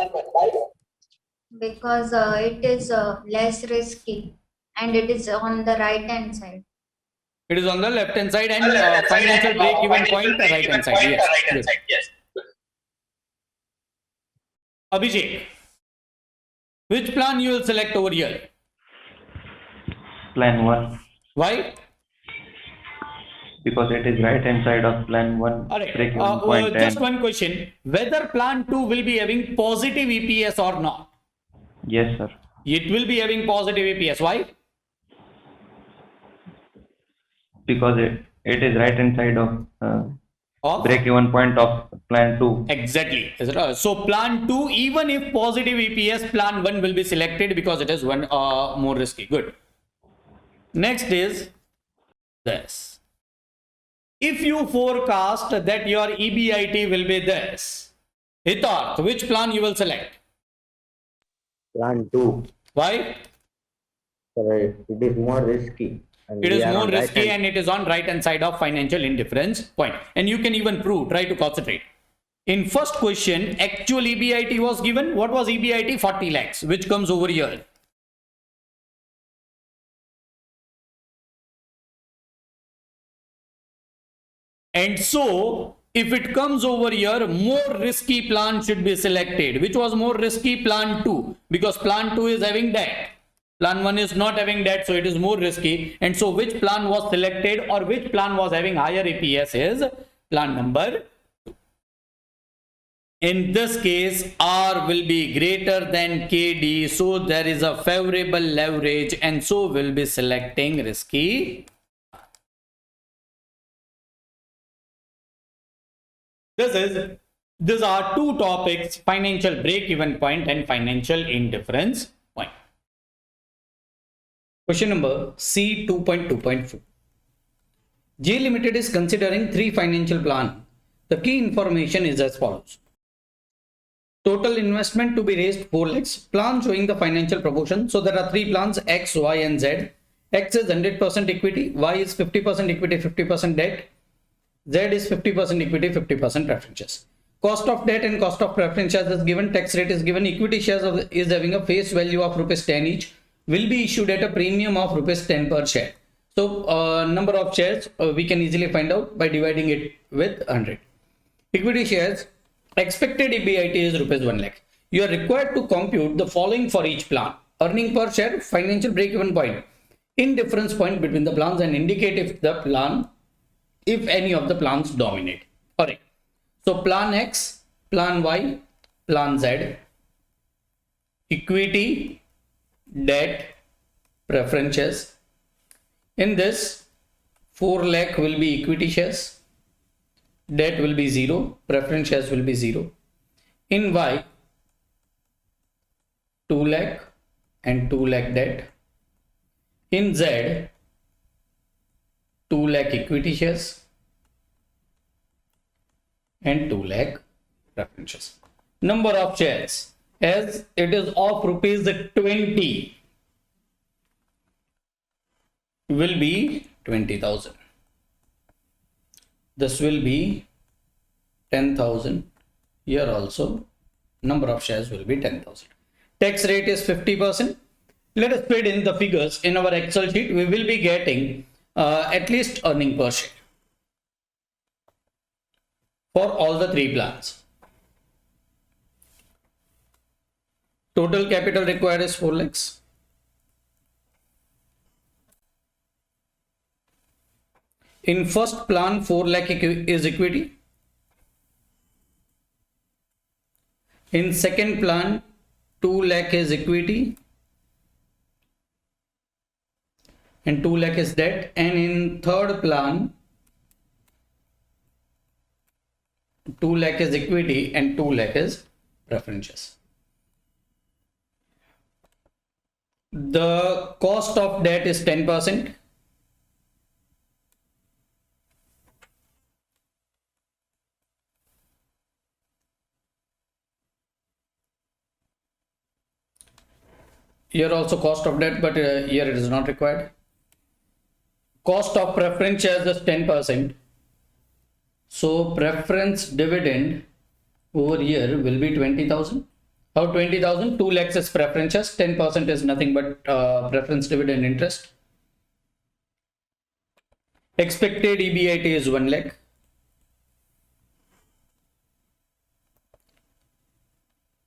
Because it is less risky and it is on the right hand side. It is on the left hand side and financial break-even point right hand side. Yes. Yes. Abhishek, which plan you will select over here? Plan 1. Why? Because it is right hand side of plan 1. Alright, Point just and one question. Whether plan 2 will be having positive EPS or not? yes, sir. It will be having positive EPS. Why? Because it is right hand side of break even point of plan 2. Exactly. So plan 2, even if positive EPS, plan 1 will be selected because it is one more risky. Good. Next is this. If you forecast that your EBIT will be this, Hitarth, which plan you will select? Plan 2. Why? It is more risky. And It we is are more on right risky hand. and it is on right hand side of financial indifference point. And you can even prove, try to concentrate. In first question, actual EBIT was given. What was EBIT? 40 lakhs, which comes over here. And so, if it comes over here, more risky plan should be selected. Which was more risky? Plan 2. Because plan 2 is having debt. Plan 1 is not having debt, so it is more risky. And so, which plan was selected or which plan was having higher EPS is plan number 2. In this case, R will be greater than KD. So, there is a favorable leverage and so will be selecting risky. These are two topics, financial break-even point and financial indifference point. Question number C 2.2.4. J Limited is considering 3 financial plan. The key information is as follows. Total investment to be raised 4 lakhs. Plan showing the financial proportion. So there are 3 plans X, Y and Z. X is 100% equity. Y is 50% equity, 50% debt. Z is 50% equity, 50% preferences. Cost of debt and cost of preference shares is given. Tax rate is given. Equity shares is having a face value of rupees 10 each. Will be issued at a premium of rupees 10 per share. So number of shares we can easily find out by dividing it with 100. Equity shares, expected EBIT is rupees 1 lakh. You are required to compute the following for each plan: earning per share, financial break-even point, indifference point between the plans, and indicate if any of the plans dominate. Alright. So plan X, plan Y, plan Z, equity, debt, preferences. In this, 4 lakh will be equity shares, debt will be 0, preference shares will be 0. In Y, 2 lakh and 2 lakh debt. In Z, 2 lakh equity shares and 2 lakh preference shares. Number of shares, as it is of rupees 20, will be 20,000. This will be 10,000. Here also number of shares will be 10,000. Tax rate is 50%. Let us feed in the figures in our Excel sheet. We will be getting at least earning per share for all the 3 plans. Total capital required is 4 lakhs. In first plan, 4 lakh is equity. In second plan, 2 lakh is equity and 2 lakh is debt. And in third plan, 2 lakh is equity and 2 lakh is preferences. The cost of debt is 10%. Here also cost of debt, but here it is not required. Cost of preference shares is 10%. So preference dividend over here will be 20,000. How 20,000? 2 lakhs is preference shares, 10% is nothing but preference dividend interest. Expected EBIT is 1 lakh.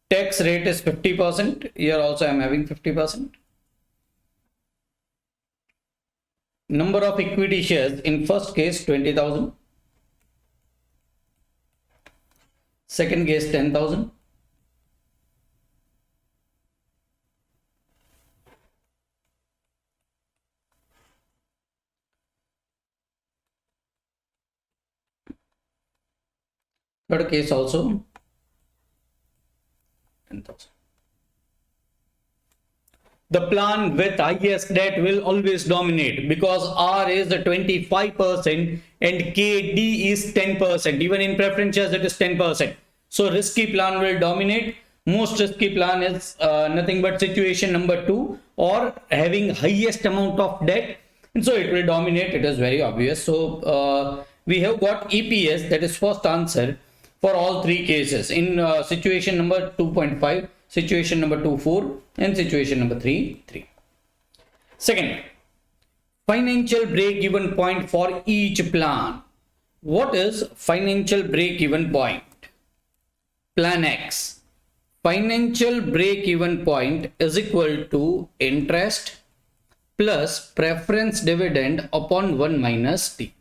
Tax rate is 50%. Here also I am having 50%. Number of equity shares, in first case 20,000. Second case 10,000. Third case also 10,000. The plan with highest debt will always dominate because R is 25% and KD is 10%. Even in preferences it is 10%. So risky plan will dominate. Most risky plan is nothing but situation number 2 or having highest amount of debt. And so it will dominate. It is very obvious. So we have got EPS, that is first answer for all 3 cases in situation number 2.5, situation number 2, 4 and situation number 3, 3. Second, financial break-even point for each plan. What is financial break-even point? Plan X. Financial break-even point is equal to interest plus preference dividend upon 1 minus T.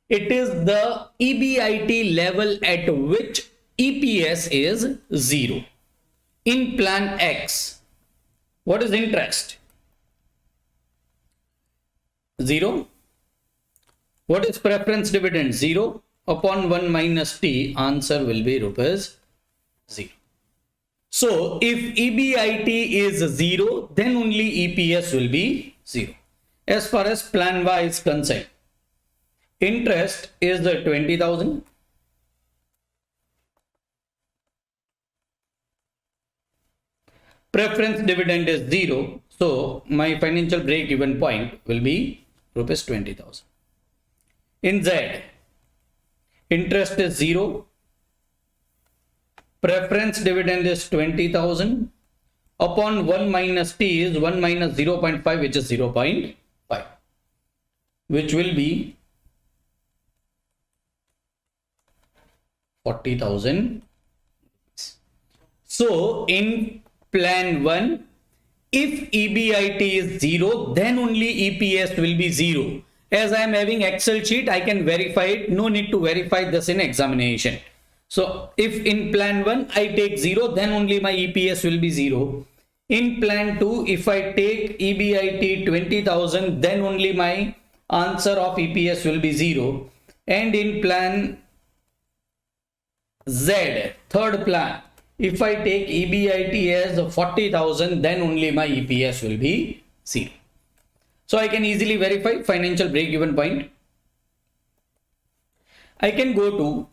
It is the EBIT level at which EPS is 0. In plan X, what is interest? 0. What is preference dividend? 0 upon 1 minus T. Answer will be rupees 0. So if EBIT is 0, then only EPS will be 0. As far as plan Y is concerned, interest is the 20,000. Preference dividend is 0. So my financial break-even point will be rupees 20,000. In Z, interest is 0. Preference dividend is 20,000. Upon 1 minus T is 1 minus 0.5, which is 0.5. which will be 40,000. So in plan 1, if EBIT is 0, then only EPS will be 0. As I am having Excel sheet, I can verify it. No need to verify this in examination. So if in plan 1 I take 0, then only my EPS will be 0. In plan 2, if I take EBIT 20,000, then only my answer of EPS will be 0. And in plan Z, third plan, if I take EBIT as 40,000, then only my EPS will be 0. So I can easily verify financial break-even point. I can go to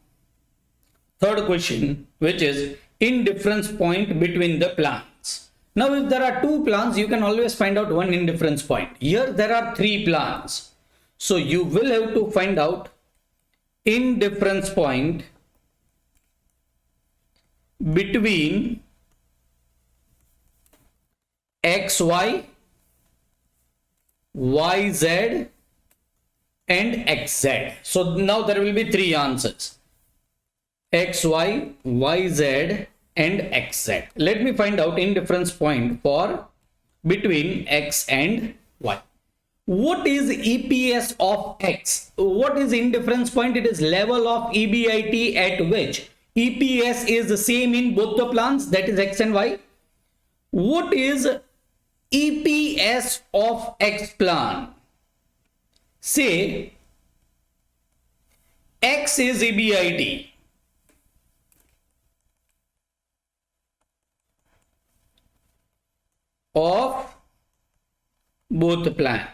third question, which is indifference point between the plans. Now, if there are two plans, you can always find out one indifference point. Here, there are three plans. So you will have to find out indifference point between XY, YZ and XZ. So now there will be three answers: XY, YZ and XZ. Let me find out indifference point for between X and Y. What is EPS of X? What is indifference point? It is level of EBIT at which EPS is the same in both the plans, that is X and Y. What is EPS of X plan? Say X is EBIT. Of both plan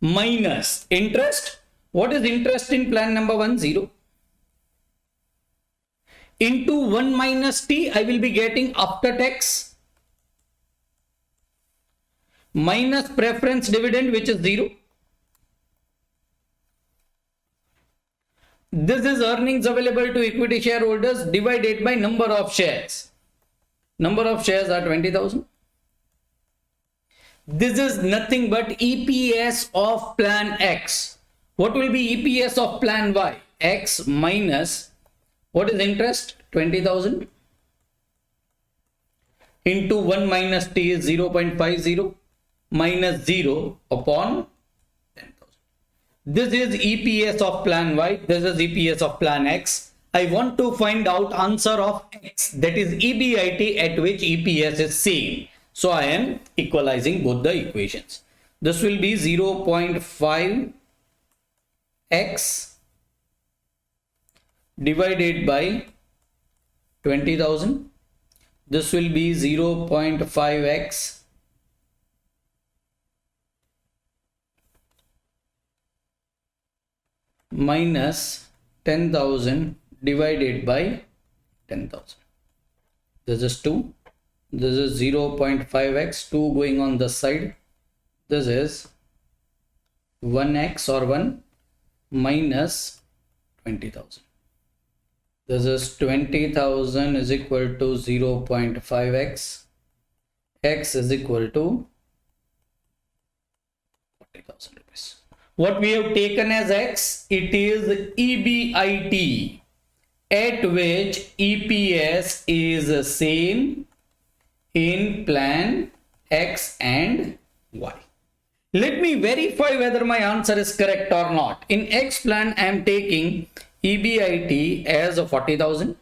minus interest. What is interest in plan number 1? 0. Into 1 minus T, I will be getting after tax, minus preference dividend, which is 0. This is earnings available to equity shareholders divided by number of shares. Number of shares are 20,000. This is nothing but EPS of plan X. What will be EPS of plan Y? X minus, what is interest? 20,000 into 1 minus T is 0.50 minus 0 upon 10,000. This is EPS of plan Y. This is EPS of plan X. I want to find out answer of X, that is EBIT at which EPS is same. So I am equalizing both the equations. This will be 0.5 X divided by 20,000. This will be 0.5 X minus 10,000 divided by 10,000. This is 2. This is 0.5x, 2 going on this side. This is 1x or 1 minus 20,000. This is 20,000 is equal to 0.5x. X is equal to 40,000 rupees. What we have taken as X, it is EBIT at which EPS is the same in plan X and Y. Let me verify whether my answer is correct or not. In X plan, I am taking EBIT as 40,000.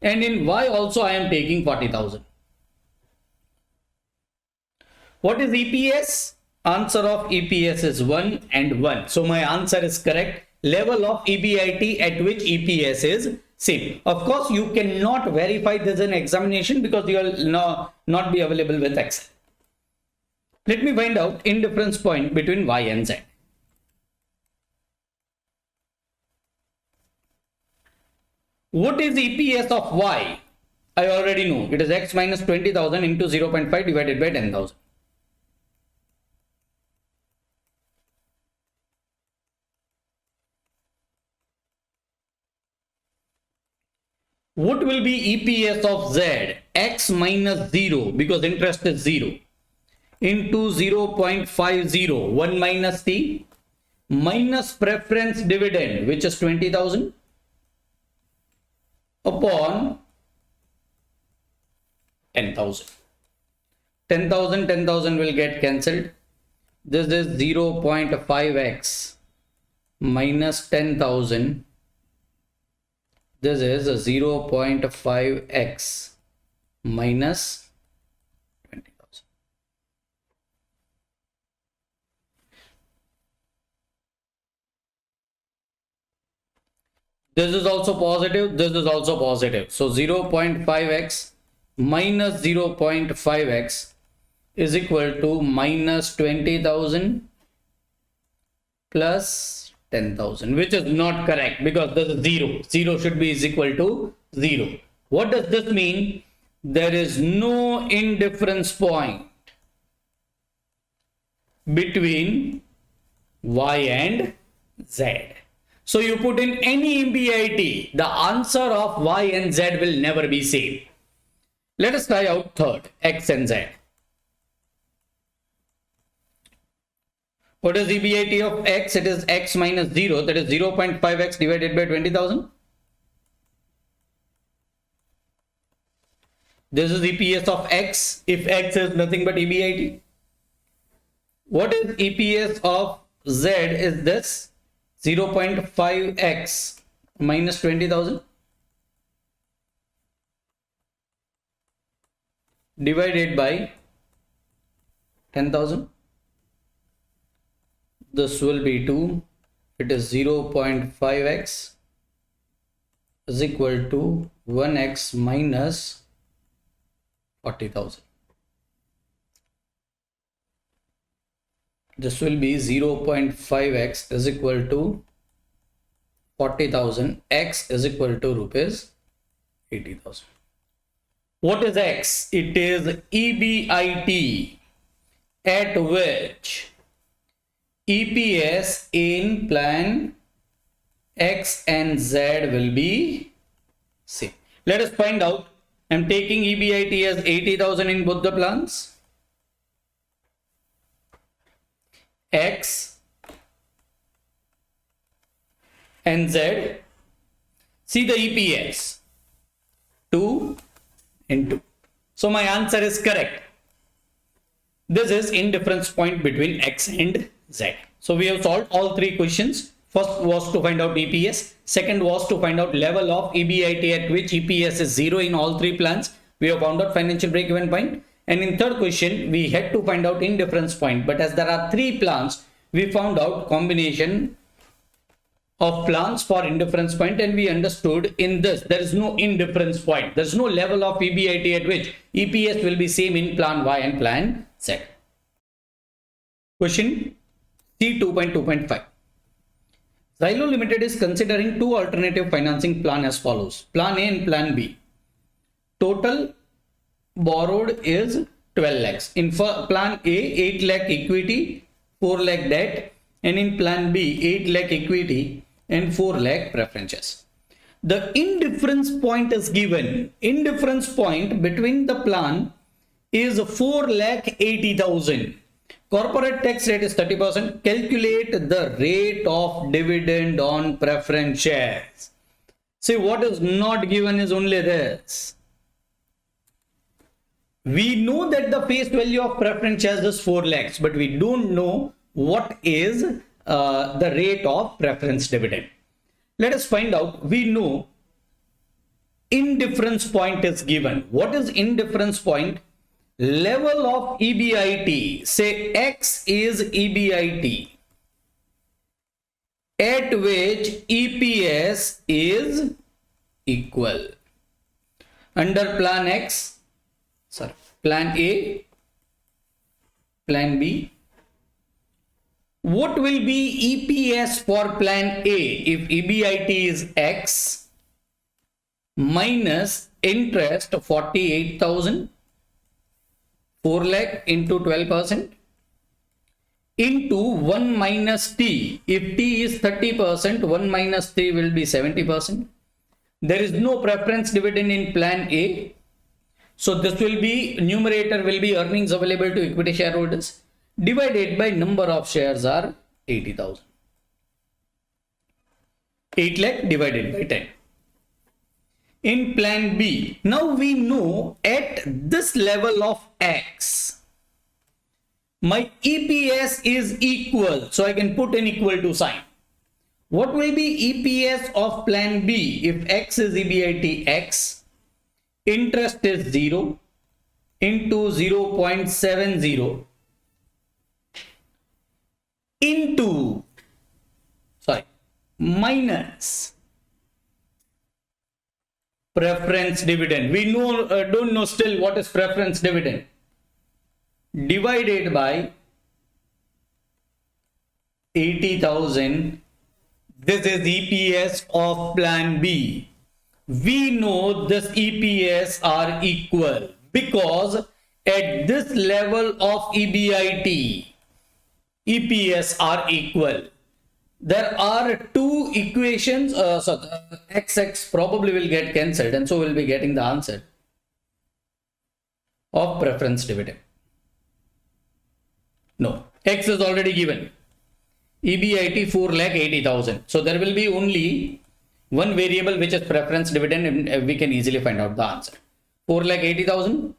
And in Y also I am taking 40,000. What is EPS? Answer of EPS is 1 and 1. So my answer is correct. Level of EBIT at which EPS is same. Of course, you cannot verify this in examination because you will not be available with Excel. Let me find out indifference point between Y and Z. What is EPS of Y? I already know. It is X minus 20,000 into 0.5 divided by 10,000. What will be EPS of Z? X minus 0, because interest is 0. into 0.50, 1 minus T, minus preference dividend, which is 20,000, upon 10,000. 10,000 will get cancelled. This is 0.5x minus 10,000. This is 0.5x minus 20,000. This is also positive. This is also positive. So 0.5x minus 0.5x is equal to minus 20,000 plus 10,000, which is not correct because this is 0. 0 should be is equal to 0. What does this mean? There is no indifference point between y and z. So you put in any EBIT, the answer of y and z will never be same. Let us try out third, x and z. What is EBIT of x? It is x minus 0, that is 0.5x divided by 20,000. This is EPS of x if x is nothing but EBIT. What is EPS of z? Is this 0.5x minus 20,000 divided by 10,000. This will be 2. It is 0.5x is equal to 1x minus 40,000. This will be 0.5x is equal to 40,000. X is equal to rupees 80,000. What is x? It is EBIT at which EPS in plan X and Z will be same. Let us find out. I am taking EBIT as 80,000 in both the plans. X and Z. See the EPS 2 into. So my answer is correct. This is indifference point between X and Z. So we have solved all three questions. First was to find out EPS. Second was to find out level of EBIT at which EPS is 0 in all three plans. We have found out financial break-even point. And in third question, we had to find out indifference point. But as there are three plans, we found out combination of plans for indifference point, and we understood in this there is no indifference point. There is no level of EBIT at which EPS will be same in plan Y and plan Z. Question C 2.2.5. Xylo Limited is considering two alternative financing plan as follows. Plan A and plan B. Total borrowed is 12 lakhs. In plan A, 8 lakh equity, 4 lakh debt, and in plan B, 8 lakh equity and 4 lakh preferences. The indifference point is given. Indifference point between the plan is 4,80,000. Corporate tax rate is 30%. Calculate the rate of dividend on preference shares. See, what is not given is only this. We know that the face value of preference shares is 4 lakhs, but we don't know what is the rate of preference dividend. Let us find out. We know indifference point is given. What is indifference point? Level of EBIT. Say X is EBIT at which EPS is equal. Under plan X, sorry, plan A, plan B. What will be EPS for plan A if EBIT is X minus interest 48,000, 4 lakh into 12% into 1 minus T. If T is 30%, 1 minus 3 will be 70%. There is no preference dividend in plan A. So this will be, numerator will be earnings available to equity shareholders divided by number of shares are 80,000. 8 lakh divided by 10. In plan B, now we know at this level of X, my EPS is equal. So I can put an equal to sign. What will be EPS of plan B if X is EBIT-X? Interest is 0 into 0.70 into, minus preference dividend. We don't know still what is preference dividend. Divided by 80,000. This is EPS of plan B. We know this EPS are equal because at this level of EBIT, EPS are equal. There are two equations, so the XX probably will get cancelled and so we'll be getting the answer of preference dividend. No, X is already given. EBIT 4,80,000. So there will be only one variable which is preference dividend and we can easily find out the answer. 4,80,000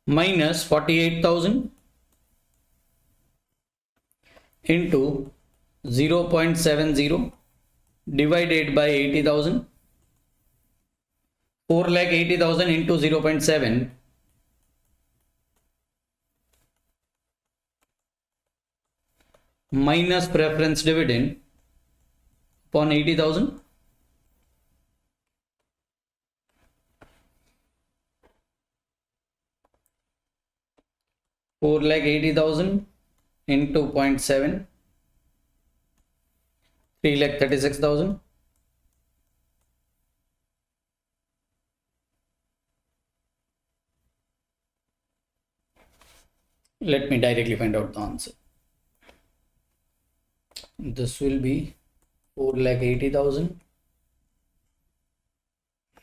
minus 48,000 into 0.70 divided by 80,000. 4,80,000 into 0.7 minus preference dividend upon 80,000. Four lakh 80,000 into 0.7, 3,36,000. Let me directly find out the answer. This will be 4,80,000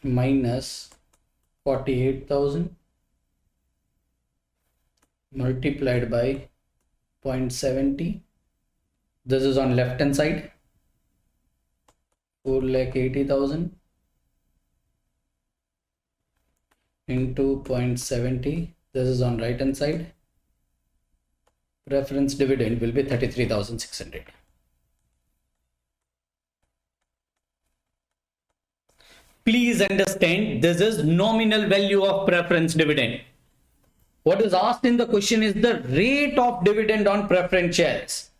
minus 48,000 multiplied by 0.70. This is on left hand side. 4,80,000 into 0.70. This is on right hand side. Preference dividend will be 33,600. Please understand, this is nominal value of preference dividend. What is asked in the question is the rate of dividend on preference shares.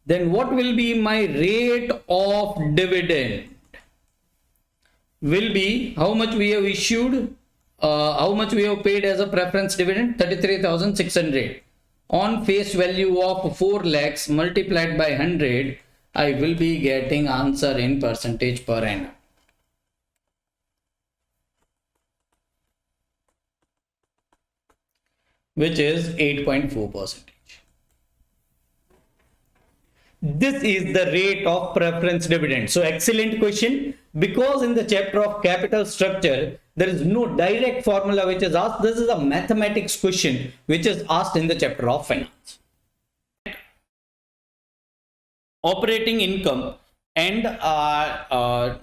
Then what will be my rate of dividend? Will be how much we have issued, how much we have paid as a preference dividend, 33,600. On face value of 4 lakhs multiplied by 100, I will be getting answer in percentage per annum. Which is 8.4%. This is the rate of preference dividend. So excellent question, because in the chapter of capital structure, there is no direct formula which is asked. This is a mathematics question which is asked in the chapter of finance. Operating income and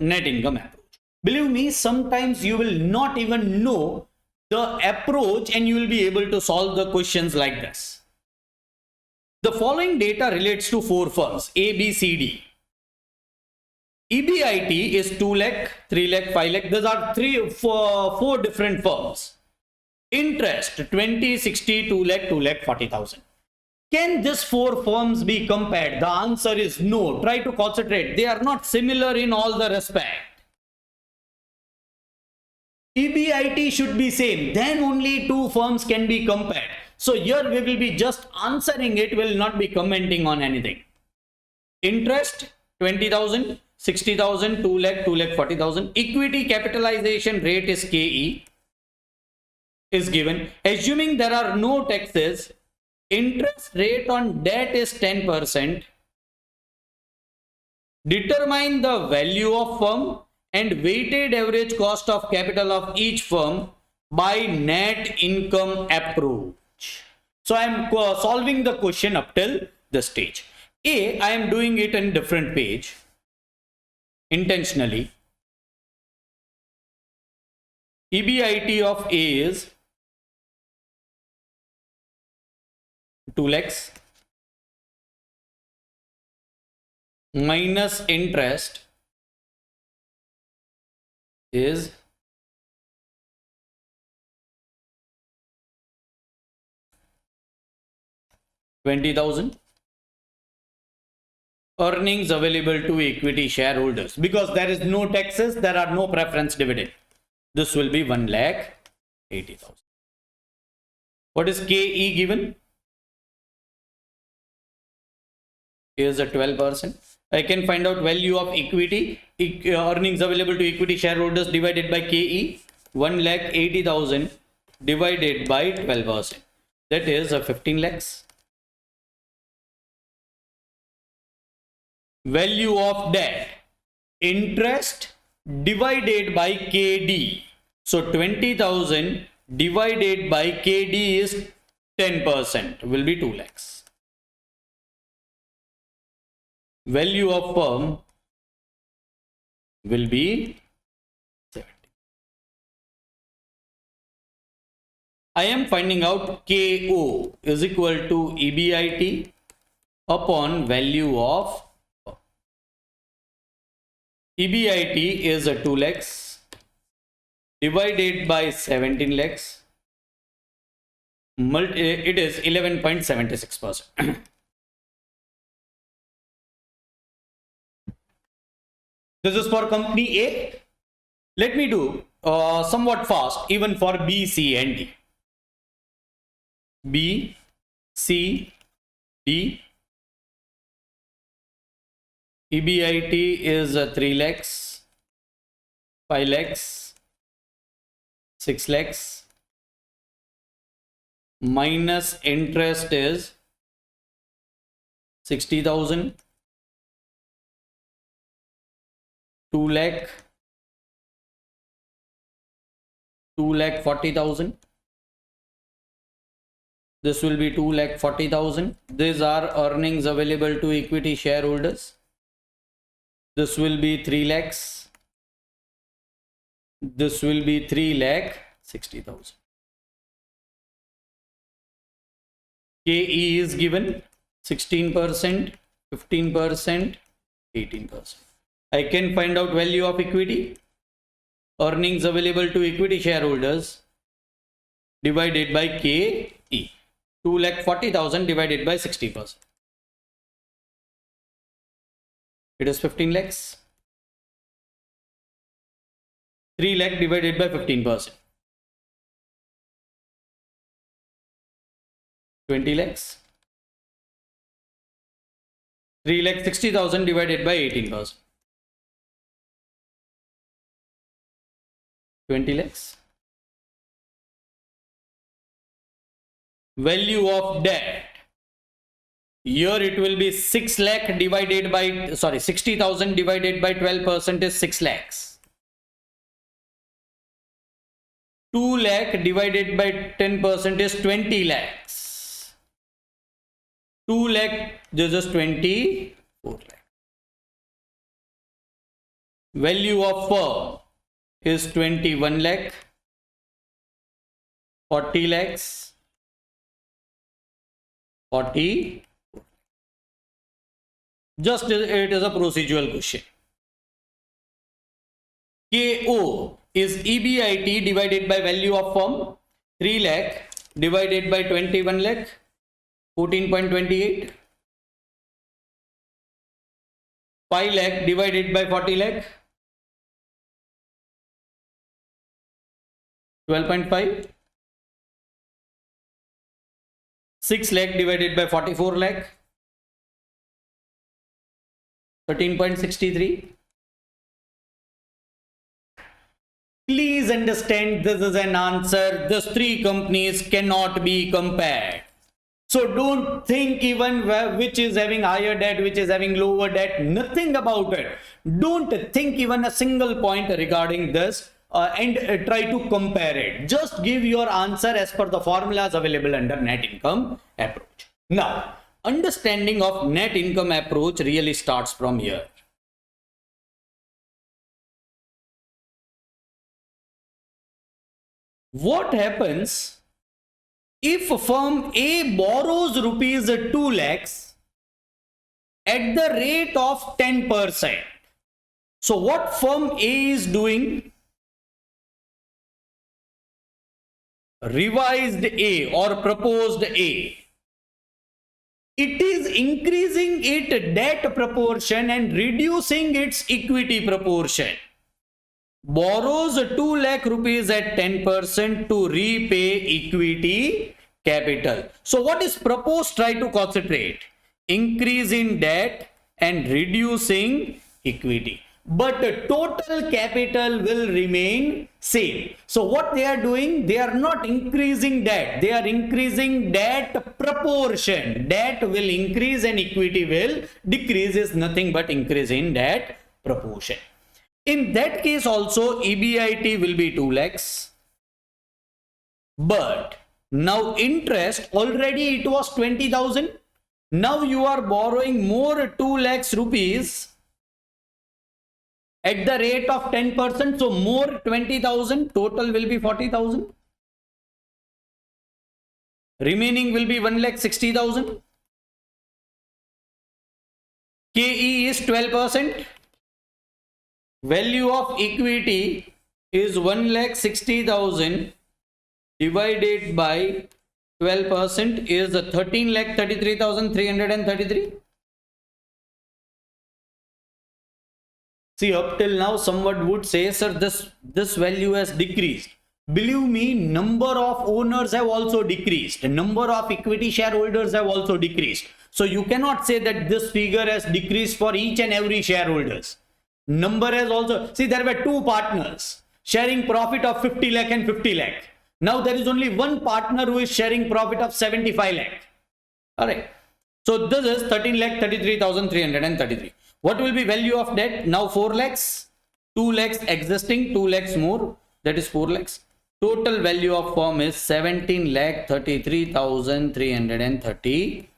net income approach. Believe me, sometimes you will not even know the approach and you will be able to solve the questions like this. The following data relates to 4 firms, A, B, C, D. EBIT is 2 lakh, 3 lakh, 5 lakh. These are 4 different firms. Interest 20, 60, 2 lakh, 2 lakh, 40,000. Can these 4 firms be compared? The answer is no. Try to concentrate. They are not similar in all the respect. EBIT should be same, then only 2 firms can be compared. So here we will be just answering it, will not be commenting on anything. Interest 20,000, 60,000, 2 lakh, 2 lakh, 40,000. Equity capitalization rate is KE is given. Assuming there are no taxes, interest rate on debt is 10%. Determine the value of firm and weighted average cost of capital of each firm by net income approach. So I am solving the question up till this stage. I am doing it in different page intentionally. EBIT of A is 2 lakhs minus interest is 20,000. Earnings available to equity shareholders, because there is no taxes, there are no preference dividend. This will be 1,80,000. What is KE given? Is a 12%. I can find out value of equity, earnings available to equity shareholders divided by KE, 1,80,000 divided by 12%. That is a 15 lakhs. Value of debt, interest divided by KD. So 20,000 divided by KD is 10%, will be 2 lakhs. Value of firm will be 70. I am finding out KO is equal to EBIT upon value of EBIT is a 2 lakhs divided by 17 lakhs. It is 11.76%. This is for company A. Let me do somewhat fast even for B, C and D. B, C, D. EBIT is 3 lakhs, 5 lakhs, 6 lakhs, minus interest is 60,000, 2 lakh, 2,40,000. This will be 2,40,000. These are earnings available to equity shareholders. This will be 3 lakhs. This will be 3,60,000. KE is given 16%, 15%, 18%. I can find out value of equity. Earnings available to equity shareholders divided by KE. 2,40,000 divided by 60%. It is 15 lakhs. 3 lakh divided by 15%. 20 lakhs. 3,60,000 divided by 18%. 20 lakhs. Value of debt. Here it will be 6 lakh divided by, 60,000 divided by 12% is 6 lakhs. 2 lakh divided by 10% is 20 lakhs. 2 lakh, this is 24 lakh. Value of firm is 21 lakh, 40 lakhs, 40. Just it is a procedural question. KO is EBIT divided by value of firm, 3 lakh divided by 21 lakh, 14.28. 5 lakh divided by 40 lakh, 12.5. 6 lakh divided by 44 lakh, 13.63. Please understand, this is an answer. These three companies cannot be compared. So don't think even which is having higher debt, which is having lower debt, nothing about it. Don't think even a single point regarding this and try to compare it. Just give your answer as per the formulas available under net income approach. Now, understanding of net income approach really starts from here. What happens if firm A borrows rupees 2 lakhs at the rate of 10%? So what firm A is doing? Revised A or proposed A. It is increasing its debt proportion and reducing its equity proportion. Borrows 2 lakh rupees at 10% to repay equity capital. So what is proposed? Try to concentrate. Increase in debt and reducing equity. But the total capital will remain same. So what they are doing? They are not increasing debt. They are increasing debt proportion. Debt will increase and equity will decrease, is nothing but increase in debt proportion. In that case also EBIT will be 2 lakhs. But now interest, already it was 20,000. Now you are borrowing more 2 lakhs rupees at the rate of 10%. So more 20,000, total will be 40,000. Remaining will be 1,60,000. KE is 12%. Value of equity is 1,60,000 divided by 12% is 13,33,333. See, up till now, someone would say, sir, this value has decreased. Believe me, number of owners have also decreased. The number of equity shareholders have also decreased. So you cannot say that this figure has decreased for each and every shareholders. Number has also, see, there were two partners sharing profit of 50 lakh and 50 lakh. Now there is only one partner who is sharing profit of 75 lakh. All right. So this is 13,33,333. What will be value of debt? Now 4 lakhs, 2 lakhs existing, 2 lakhs more, that is 4 lakhs. Total value of firm is 17,33,333.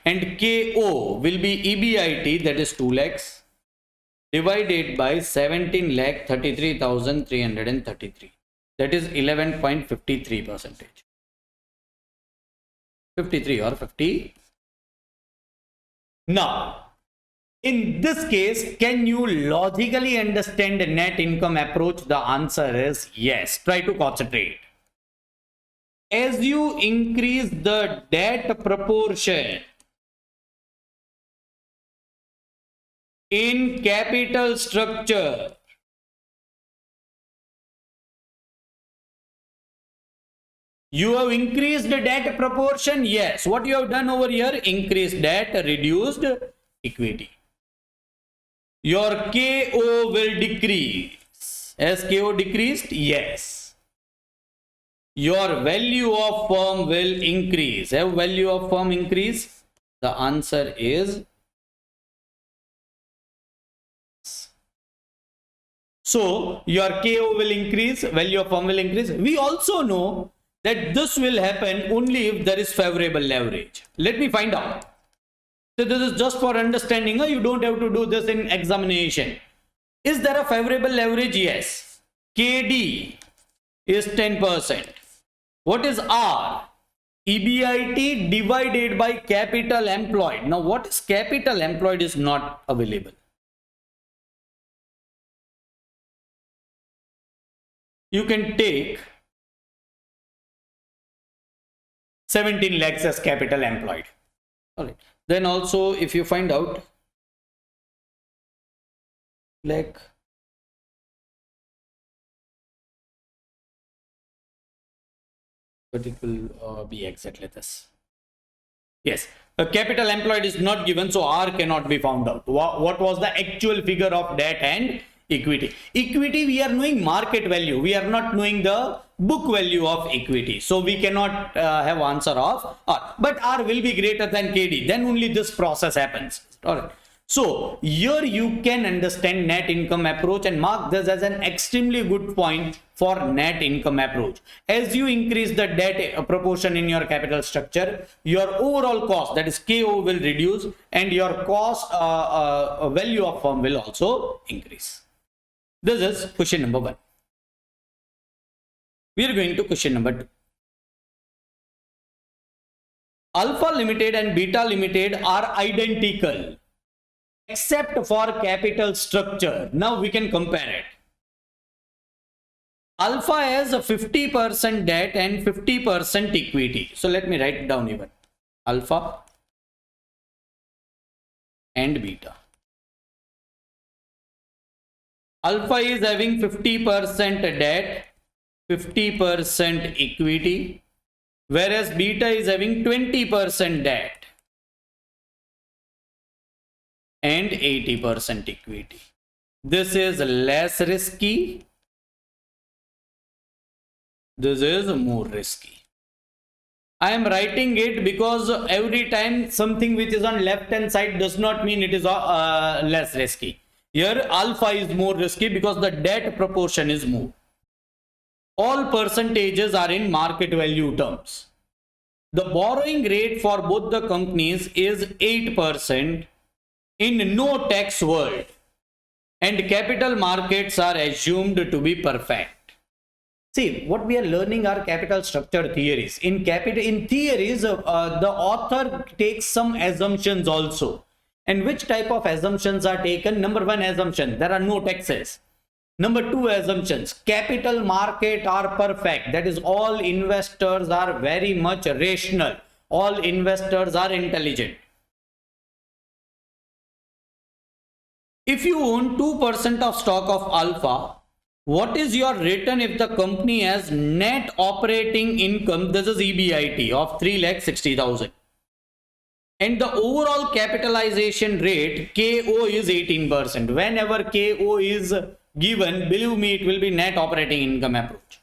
And KO will be EBIT, that is 2 lakhs, divided by 17,33,333. That is 11.53%. 53 or 50. Now, in this case, can you logically understand the net income approach? The answer is yes. Try to concentrate. As you increase the debt proportion in capital structure, you have increased the debt proportion. Yes. What you have done over here? Increased debt, reduced equity. Your KO will decrease. As KO decreased? Yes. Your value of firm will increase. Have value of firm increase? The answer is so your KO will increase, value of firm will increase. We also know that this will happen only if there is favorable leverage. Let me find out. So this is just for understanding. You don't have to do this in examination. Is there a favorable leverage? Yes. KD is 10%. What is R? EBIT divided by capital employed. Now what is capital employed is not available. You can take 17 lakhs as capital employed. All right. Then also if you find out like but it will be exactly this. Yes, a capital employed is not given, so R cannot be found out. What was the actual figure of debt and equity. Equity, we are knowing market value. We are not knowing the book value of equity. So we cannot have answer of R. But R will be greater than KD. Then only this process happens. All right. So here you can understand net income approach and mark this as an extremely good point for net income approach. As you increase the debt proportion in your capital structure, your overall cost, that is KO, will reduce and your cost value of firm will also increase. This is question number 1. We are going to question number 2. Alpha Limited and Beta Limited are identical except for capital structure. Now we can compare it. Alpha has a 50% debt and 50% equity. So let me write it down even. Alpha and Beta. Alpha is having 50% debt, 50% equity, whereas Beta is having 20% debt and 80% equity. This is less risky. This is more risky. I am writing it because every time something which is on left hand side does not mean it is less risky. Here alpha is more risky because the debt proportion is more. All percentages are in market value terms. The borrowing rate for both the companies is 8% in no tax world, and capital markets are assumed to be perfect. See, what we are learning are capital structure theories. In theories, the author takes some assumptions also. And which type of assumptions are taken? Number 1 assumption, there are no taxes. Number 2 assumptions, capital market are perfect. That is, all investors are very much rational. All investors are intelligent. If you own 2% of stock of Alpha, what is your return if the company has net operating income, this is EBIT, of 3,60,000, and the overall capitalization rate KO is 18%. Whenever KO is given, believe me, it will be net operating income approach.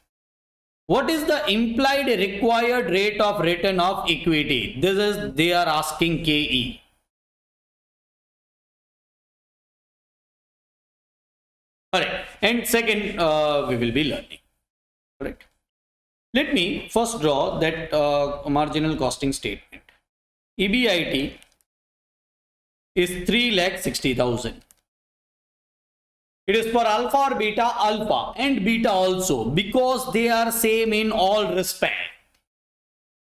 What is the implied required rate of return of equity? This is, they are asking KE. Alright, and second we will be learning. Correct. Let me first draw that marginal costing statement. EBIT is 3,60,000. It is for alpha or beta? Alpha and beta also, because they are same in all respect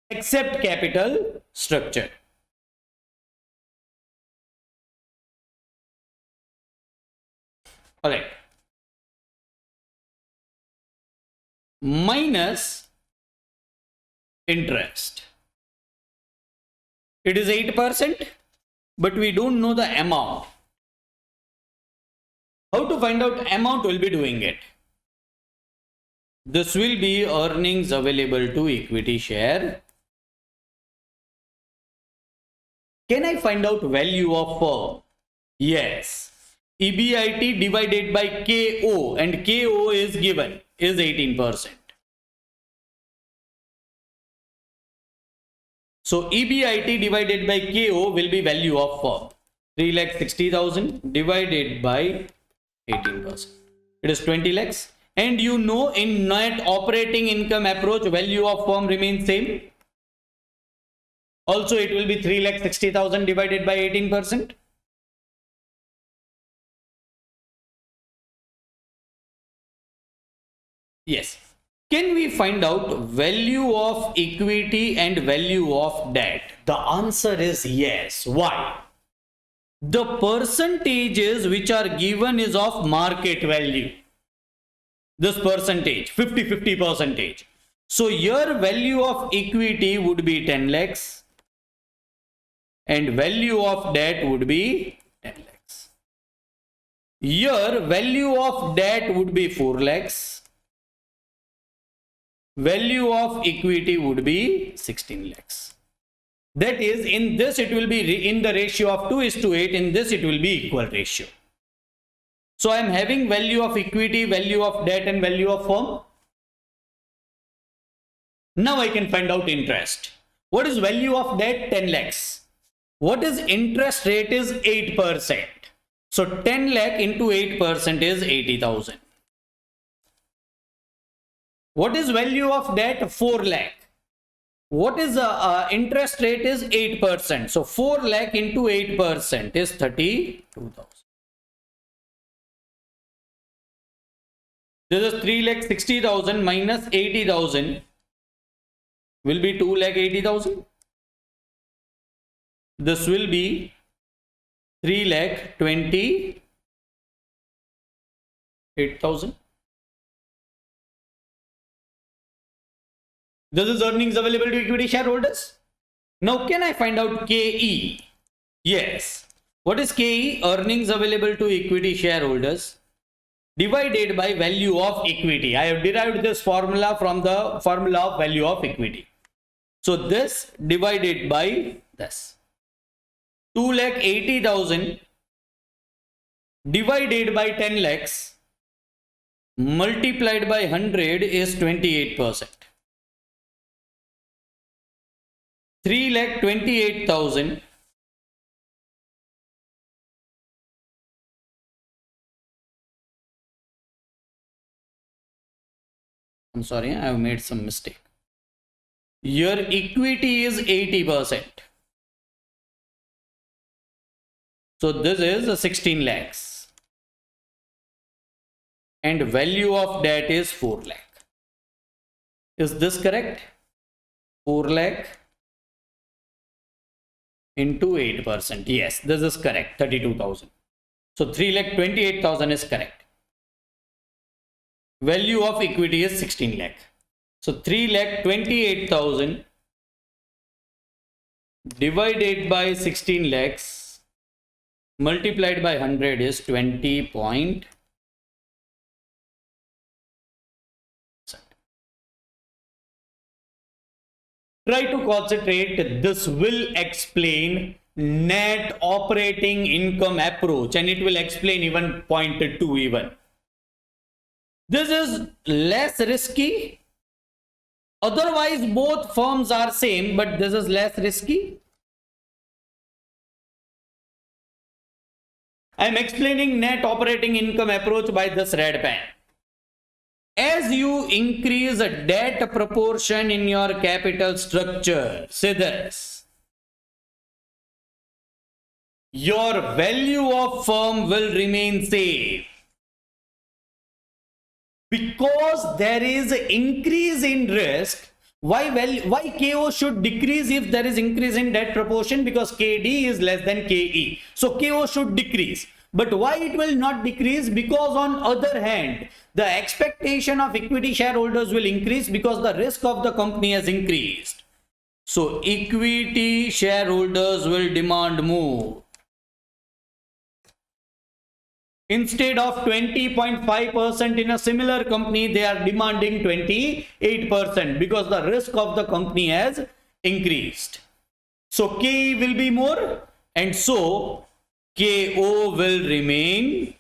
except capital structure. Alright. Minus interest. It is 8%, but we don't know the amount. How to find out amount? Will be doing it. This will be earnings available to equity share. Can I find out value of firm? Yes. EBIT divided by KO, and KO is given, is 18%. So EBIT divided by KO will be value of firm. 3,60,000 divided by 18%. It is 20 lakhs. And you know, in net operating income approach, value of firm remains same. Also, it will be 3,60,000 divided by 18%. Yes. Can we find out value of equity and value of debt? The answer is yes. Why? The percentages which are given is of market value. This percentage, 50-50 percentage. So your value of equity would be 10 lakhs and value of debt would be 10 lakhs. Your value of debt would be 4 lakhs. Value of equity would be 16 lakhs. That is, in this it will be in the ratio of 2:8. In this it will be equal ratio. So I am having value of equity, value of debt, and value of firm. Now I can find out interest. What is value of debt? 10 lakhs. What is interest rate is 8%. So 10 lakh into 8% is 80,000. What is value of debt? 4 lakh. What is interest rate is 8%. So 4 lakh into 8% is 32,000. This is 3,60,000 minus 80,000 will be 2,80,000. This will be 3,28,000. This is earnings available to equity shareholders. Now, can I find out KE? Yes. What is KE? Earnings available to equity shareholders divided by value of equity. I have derived this formula from the formula of value of equity. So this divided by this. 2,80,000 divided by 10 lakhs multiplied by 100 is 28%. 3,28,000 I'm sorry, I have made some mistake. Your equity is 80%. So this is 16 lakhs. And value of debt is 4 lakh. Is this correct? 4 lakh into 8%. Yes, this is correct. 32,000. So 3,28,000 is correct. Value of equity is 16 lakh. So 3,28,000 divided by 16 lakhs multiplied by 100 is 20 point. Try to concentrate. This will explain net operating income approach, and it will explain even point 2 even. This is less risky. Otherwise, both firms are same, but this is less risky. I am explaining net operating income approach by this red pen. As you increase a debt proportion in your capital structure, say this, your value of firm will remain same. Because there is increase in risk, why KO should decrease if there is increase in debt proportion? Because KD is less than KE. So KO should decrease. But why it will not decrease? Because on other hand, the expectation of equity shareholders will increase because the risk of the company has increased. So equity shareholders will demand more. Instead of 20.5% in a similar company, they are demanding 28% because the risk of the company has increased. So KE will be more, and so KO will remain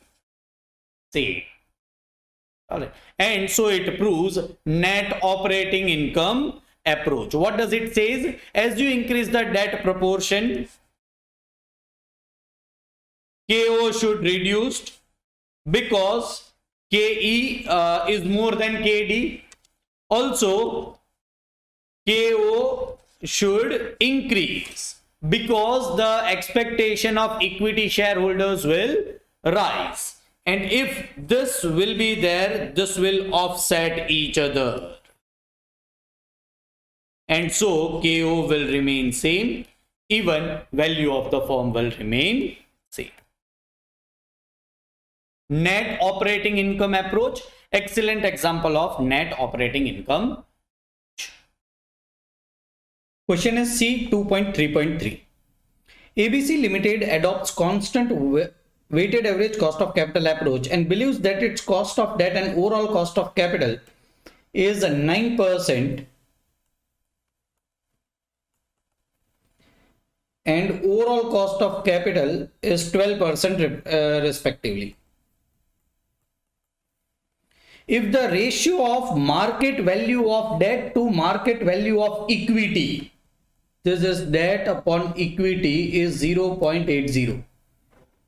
same. Alright. And so it proves net operating income approach. What does it say? As you increase the debt proportion, KO should reduce because KE is more than KD. Also, KO should increase because the expectation of equity shareholders will rise. And if this will be there, this will offset each other. And so KO will remain same, even value of the firm will remain same. Net operating income approach, excellent example of net operating income. Question is C 2.3.3. ABC Limited adopts constant weighted average cost of capital approach and believes that its cost of debt and overall cost of capital is 9% and overall cost of capital is 12% respectively. If the ratio of market value of debt to market value of equity, this is debt upon equity, is 0.80.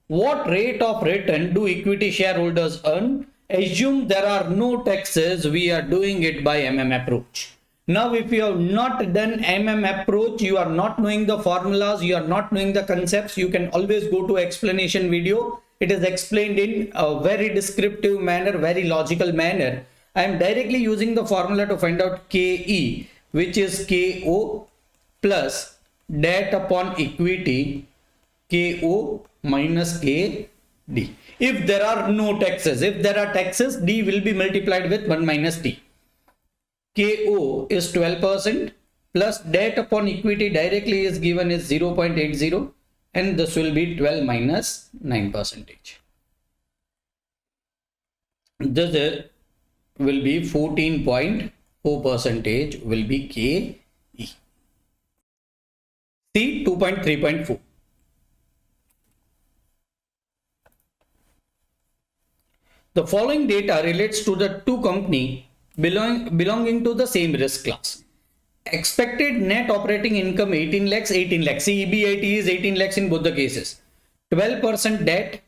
What rate of return do equity shareholders earn? Assume there are no taxes, we are doing it by approach. Now, if you have not done approach, you are not knowing the formulas, you are not knowing the concepts, you can always go to explanation video. It is explained in a very descriptive manner, very logical manner. I am directly using the formula to find out KE, which is KO plus debt upon equity, KO minus KD. If there are no taxes, if there are taxes, D will be multiplied with 1 minus T. KO is 12% plus debt upon equity directly is given is 0.80, and this will be 12 minus 9%. This will be 14.4% will be KE. C 2.3.4. The following data relates to the two companies belonging to the same risk class. Expected net operating income 18 lakhs, 18 lakhs. See, EBIT is 18 lakhs in both the cases. 12% debt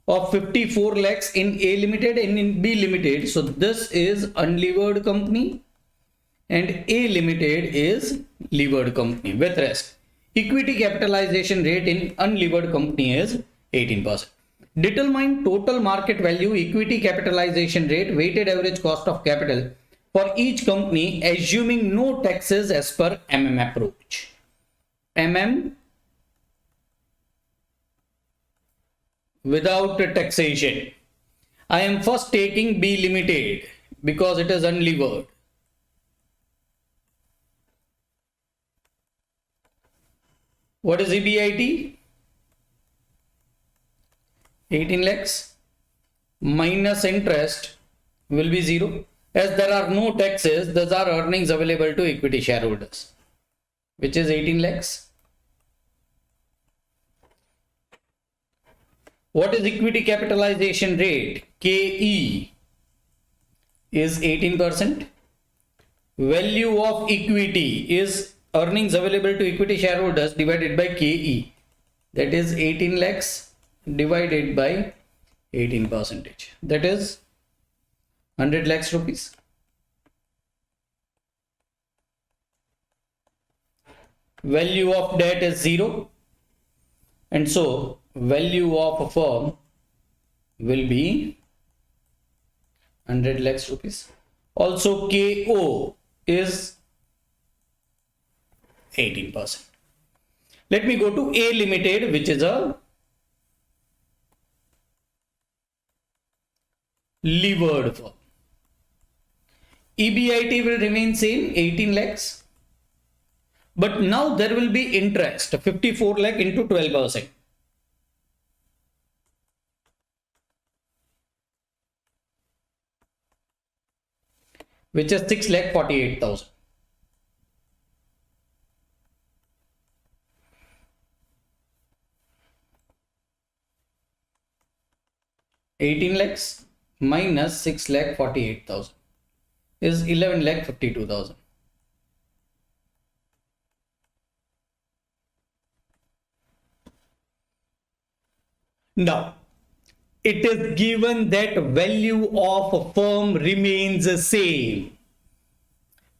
of 54 lakhs in A Limited and in B Limited. So this is unlevered company and A Limited is levered company. With rest, equity capitalization rate in unlevered company is 18%. Determine total market value, equity capitalization rate, weighted average cost of capital for each company, assuming no taxes as per approach. Without taxation. I am first taking B Limited because it is unlevered. What is EBIT? 18 lakhs minus interest will be 0. As there are no taxes, those are earnings available to equity shareholders, which is 18 lakhs. What is equity capitalization rate? KE is 18%. Value of equity is earnings available to equity shareholders divided by KE. That is 18 lakhs divided by 18%. That is 100 lakhs rupees. Value of debt is 0. And so value of a firm will be 100 lakhs rupees. Also KO is 18%. Let me go to A Limited, which is a levered firm. EBIT will remain same, 18 lakhs. But now there will be interest, 54 lakh into 12%. Which is 6,48,000. $18 lakhs minus 6,48,000 is 11,52,000. Now, it is given that value of a firm remains the same.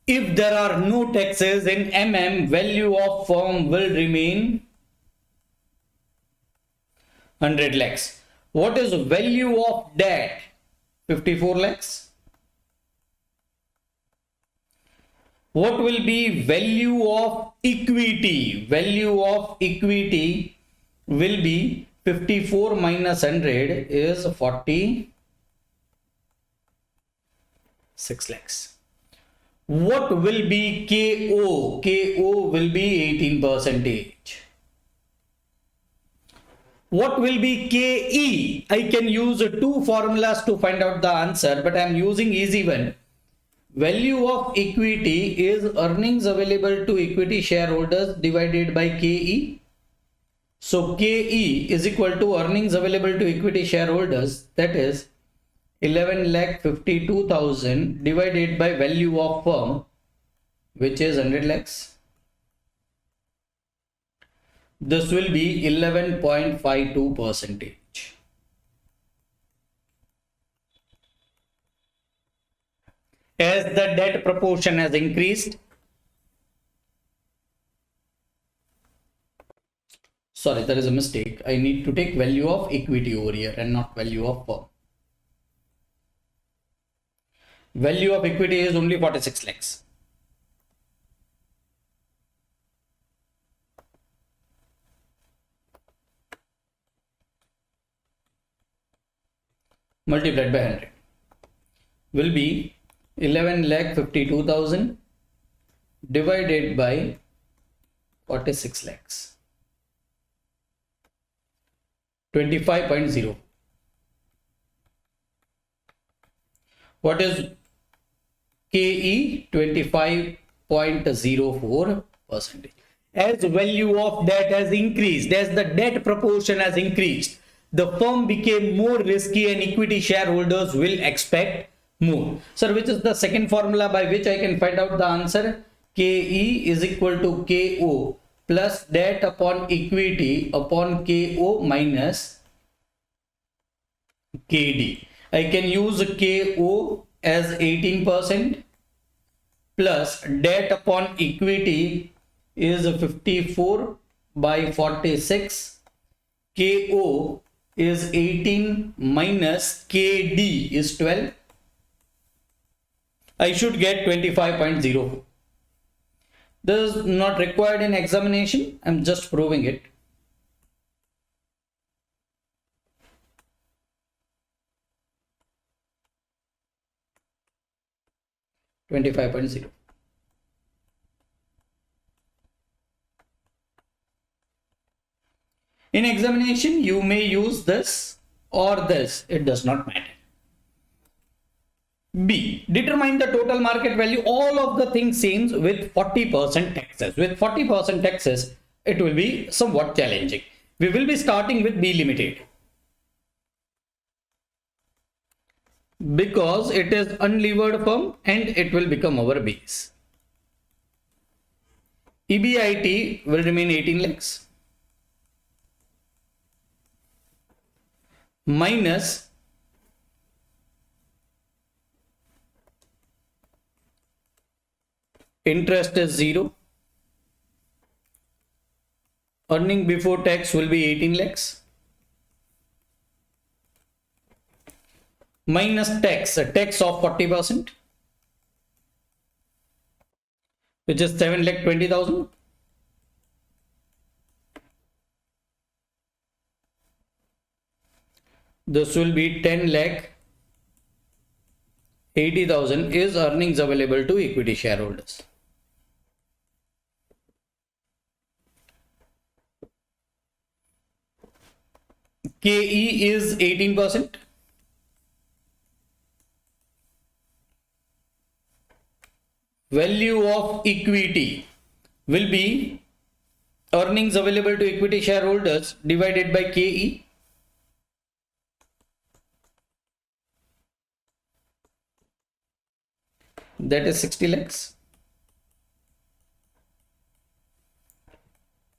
If there are no taxes in value of firm will remain 100 lakhs. What is value of debt? 54 lakhs. What will be value of equity? Value of equity will be 54 minus 100 is 46 lakhs. What will be KO? KO will be 18%. What will be KE? I can use two formulas to find out the answer, but I am using easy one. Value of equity is earnings available to equity shareholders divided by KE. So KE is equal to earnings available to equity shareholders, that is 11,52,000 divided by value of firm, which is 100 lakhs. This will be 11.52 percentage. As the debt proportion has increased, sorry, there is a mistake. I need to take value of equity over here and not value of firm. Value of equity is only 46 lakhs. Multiplied by 100 will be 11,52,000 divided by 46 lakhs. 25.0. What is KE? 25.04 percentage. As value of debt has increased, as the debt proportion has increased, the firm became more risky and equity shareholders will expect more. Sir, which is the second formula by which I can find out the answer? KE is equal to KO plus debt upon equity upon KO minus KD. I can use KO as 18% plus debt upon equity is 54 by 46. KO is 18 minus KD is 12. I should get 25.04. This is not required in examination. I'm just proving it. $25.0. In examination, you may use this or this. It does not matter. B. Determine the total market value. All of the things same with 40% taxes. With 40% taxes, it will be somewhat challenging. We will be starting with B Limited, because it is unlevered firm and it will become our base. EBIT will remain 18 lakhs minus interest is 0. Earning before tax will be 18 lakhs minus tax, a tax of 40%, which is 7,20,000. This will be 10,80,000 is earnings available to equity shareholders. KE is 18%. Value of equity will be earnings available to equity shareholders divided by KE. That is 60 lakhs.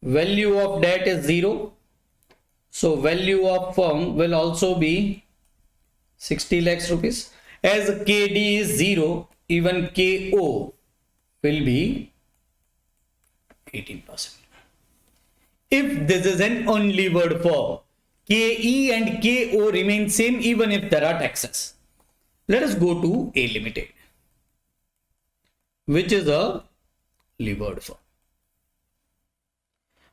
Value of debt is 0. So value of firm will also be 60 lakhs rupees. As KD is 0, even KO will be 18%. If this is an unlevered firm, KE and KO remain same even if there are taxes. Let us go to A Limited, which is a levered firm.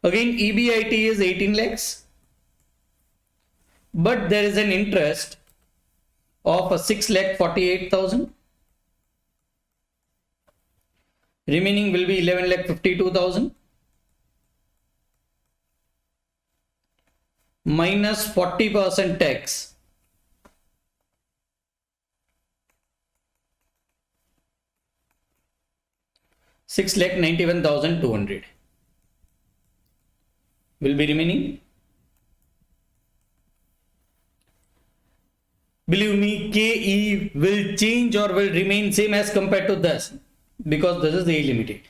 Again, EBIT is 18 lakhs, but there is an interest of 6,48,000. Remaining will be 11,52,000 minus 40% tax. $6,91,200 will be remaining. Believe me, KE will change or will remain same as compared to this, because this is A limited.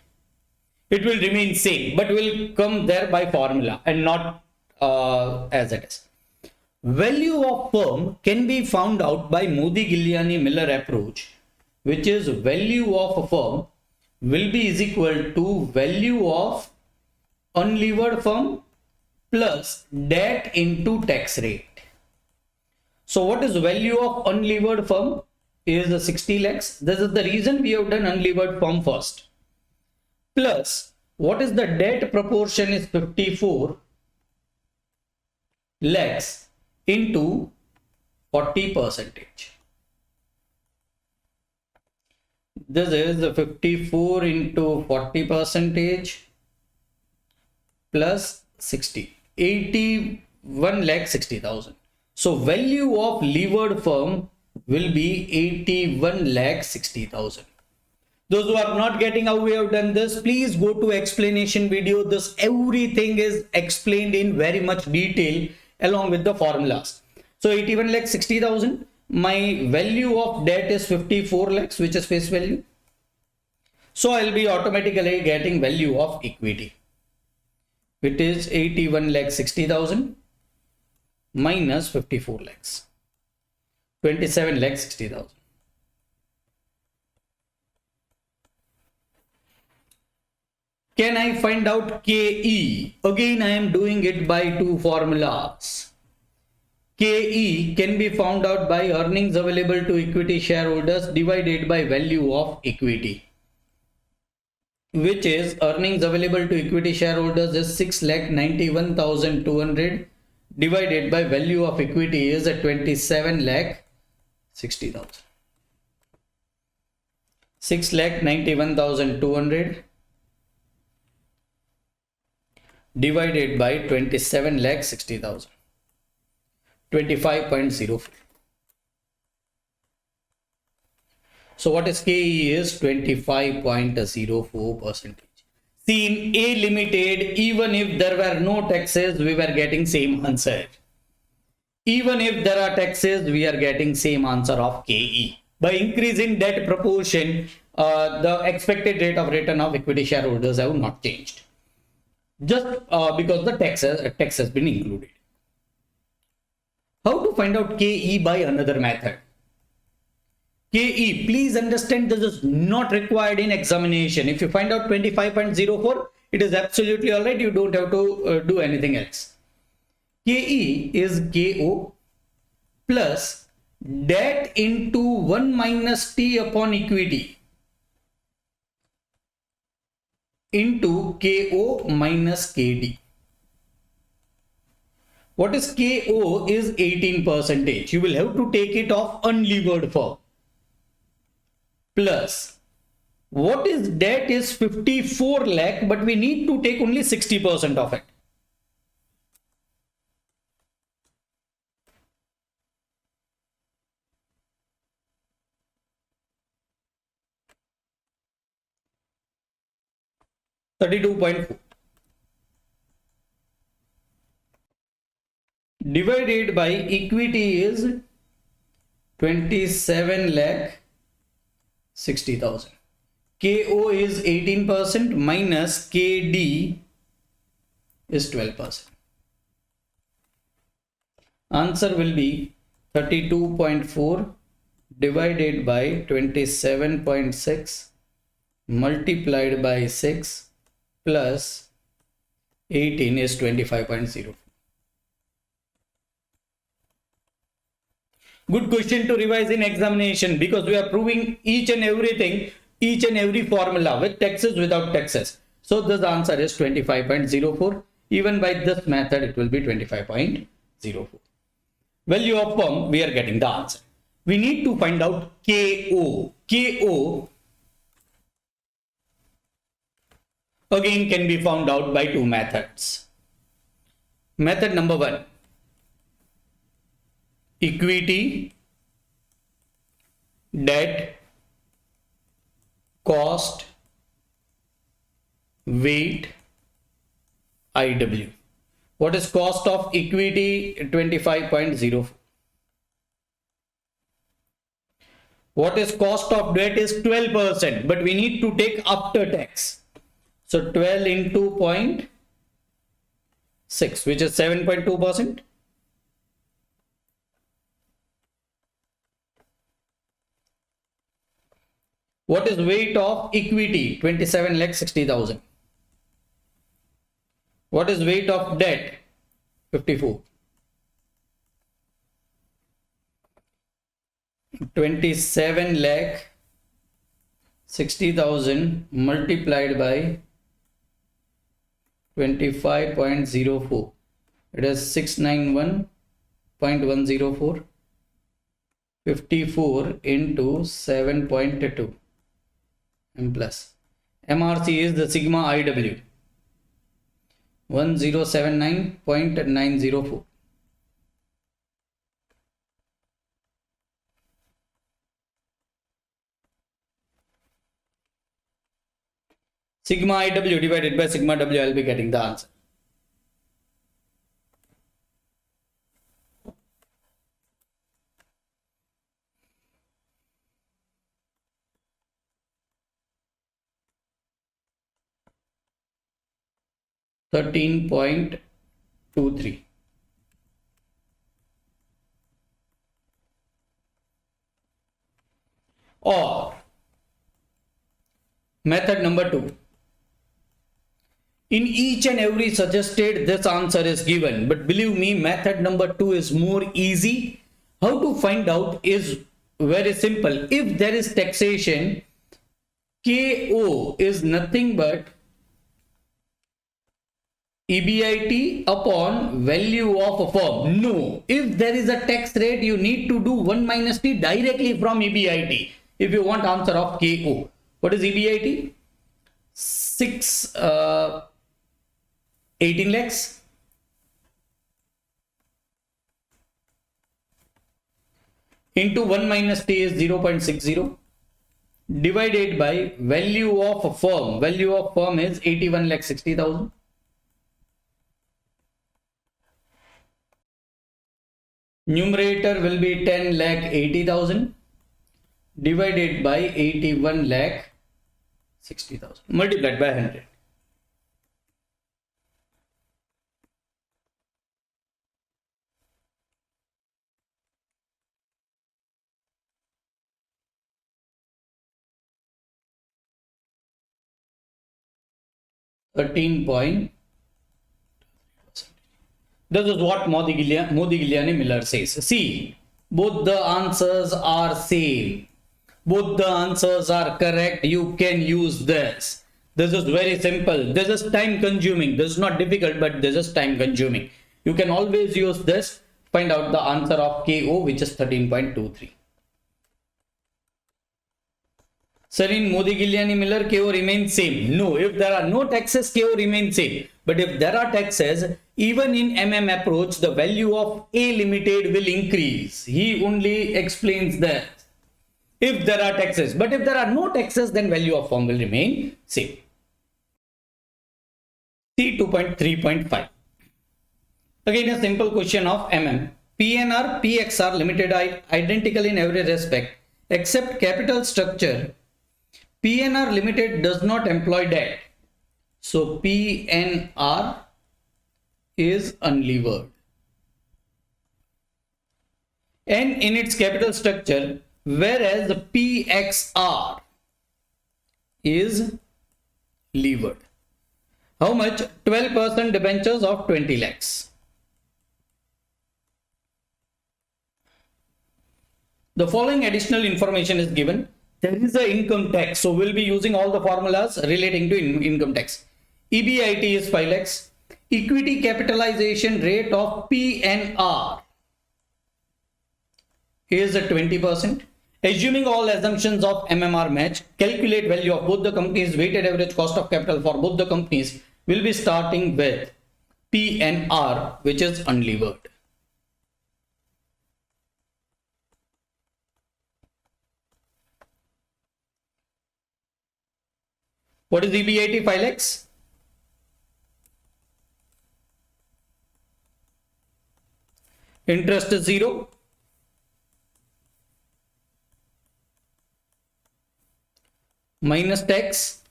It will remain same, but will come there by formula and not as it is. Value of firm can be found out by Modi-Giuliani-Miller approach, which is value of a firm will be is equal to value of unlevered firm plus debt into tax rate. So what is value of unlevered firm? Is the 60 lakhs. This is the reason we have done unlevered firm first. Plus, what is the debt proportion is 54 lakhs into 40%. This is the 54 into 40% plus 60, 81 lakh 60,000. So value of levered firm will be 81 lakh 60,000. Those who are not getting how we have done this, please go to explanation video. This everything is explained in very much detail along with the formulas. So 81 lakh 60,000. My value of debt is 54 lakhs, which is face value. So I'll be automatically getting value of equity. It is 81 lakh 60,000 minus 54 lakhs, 27 lakh 60,000. Can I find out KE? Again, I am doing it by two formulas. KE can be found out by earnings available to equity shareholders divided by value of equity, which is earnings available to equity shareholders is 6,91,200 divided by value of equity is at 27 lakh 60,000. 6,91,200 divided by 27 lakh 60,000. 25.04. So what is KE is 25.04%. See, in A limited, even if there were no taxes, we were getting same answer. Even if there are taxes, we are getting same answer of KE. By increasing debt proportion, the expected rate of return of equity shareholders have not changed. Just because the tax has been included. How to find out KE by another method? KE, please understand, this is not required in examination. If you find out 25.04, it is absolutely all right. You don't have to do anything else. KE is KO plus debt into 1 minus T upon equity into KO minus KD. What is KO is 18%. You will have to take it off unlevered firm. Plus, what is debt is 54 lakh, but we need to take only 60% of it. $32.4 divided by equity is 27 lakh 60,000. KO is 18% minus KD is 12%. Answer will be 32.4 divided by 27.6 multiplied by 6 plus 18 is 25.0. Good question to revise in examination, because we are proving each and everything, each and every formula with taxes, without taxes. So this answer is 25.04. Even by this method, it will be 25.04. Value of firm, we are getting the answer. We need to find out KO. KO again can be found out by two methods. Method number 1. Equity, debt, cost, weight, IW. What is cost of equity? 25.04. What is cost of debt is 12%, but we need to take after tax. So 12 into 0.6, which is 7.2%. What is weight of equity? 27,60,000. What is weight of debt? 54. 27,60,000 multiplied by 25.04. It is 691.104. 54 into 7.2. M plus. MRC is the sigma IW. 1079.904. Sigma IW divided by sigma W, I'll be getting the answer. $13.23. Or method number 2. In each and every suggested, this answer is given, but believe me, method number 2 is more easy. How to find out is very simple. If there is taxation, KO is nothing but EBIT upon value of a firm. No, if there is a tax rate, you need to do 1 minus T directly from EBIT if you want answer of KO. What is EBIT? 18 lakhs. Into 1 minus T is 0.60 divided by value of a firm. Value of firm is 81,60,000. Numerator will be 10,80,000 divided by 81,60,000 multiplied by 100. .13. This is what Modigliani Miller says. See, both the answers are same. Both the answers are correct. You can use this. This is very simple. This is time consuming. This is not difficult, but this is time consuming. You can always use this. Find out the answer of KO, which is 13.23. Sir, in Modigliani Miller, KO remains same. No, if there are no taxes, KO remains same. But if there are taxes, even in MM approach, the value of A limited will increase. He only explains that if there are taxes. But if there are no taxes, then value of firm will remain same. C 2.3.5. Again, a simple question of MM. PNR, PX are limited identical in every respect except capital structure. PNR limited does not employ debt. So PNR is unlevered. And in its capital structure, whereas the PXR is levered. How much? 12% debentures of 20 lakhs. The following additional information is given. There is an income tax. So we'll be using all the formulas relating to income tax. EBIT is 5 lakhs. Equity capitalization rate of PNR is 20%. Assuming all assumptions of MMR match, calculate value of both the companies' weighted average cost of capital for both the companies. Will be starting with PNR, which is unlevered. What is EBIT? 5 lakhs. Interest is 0. minus tax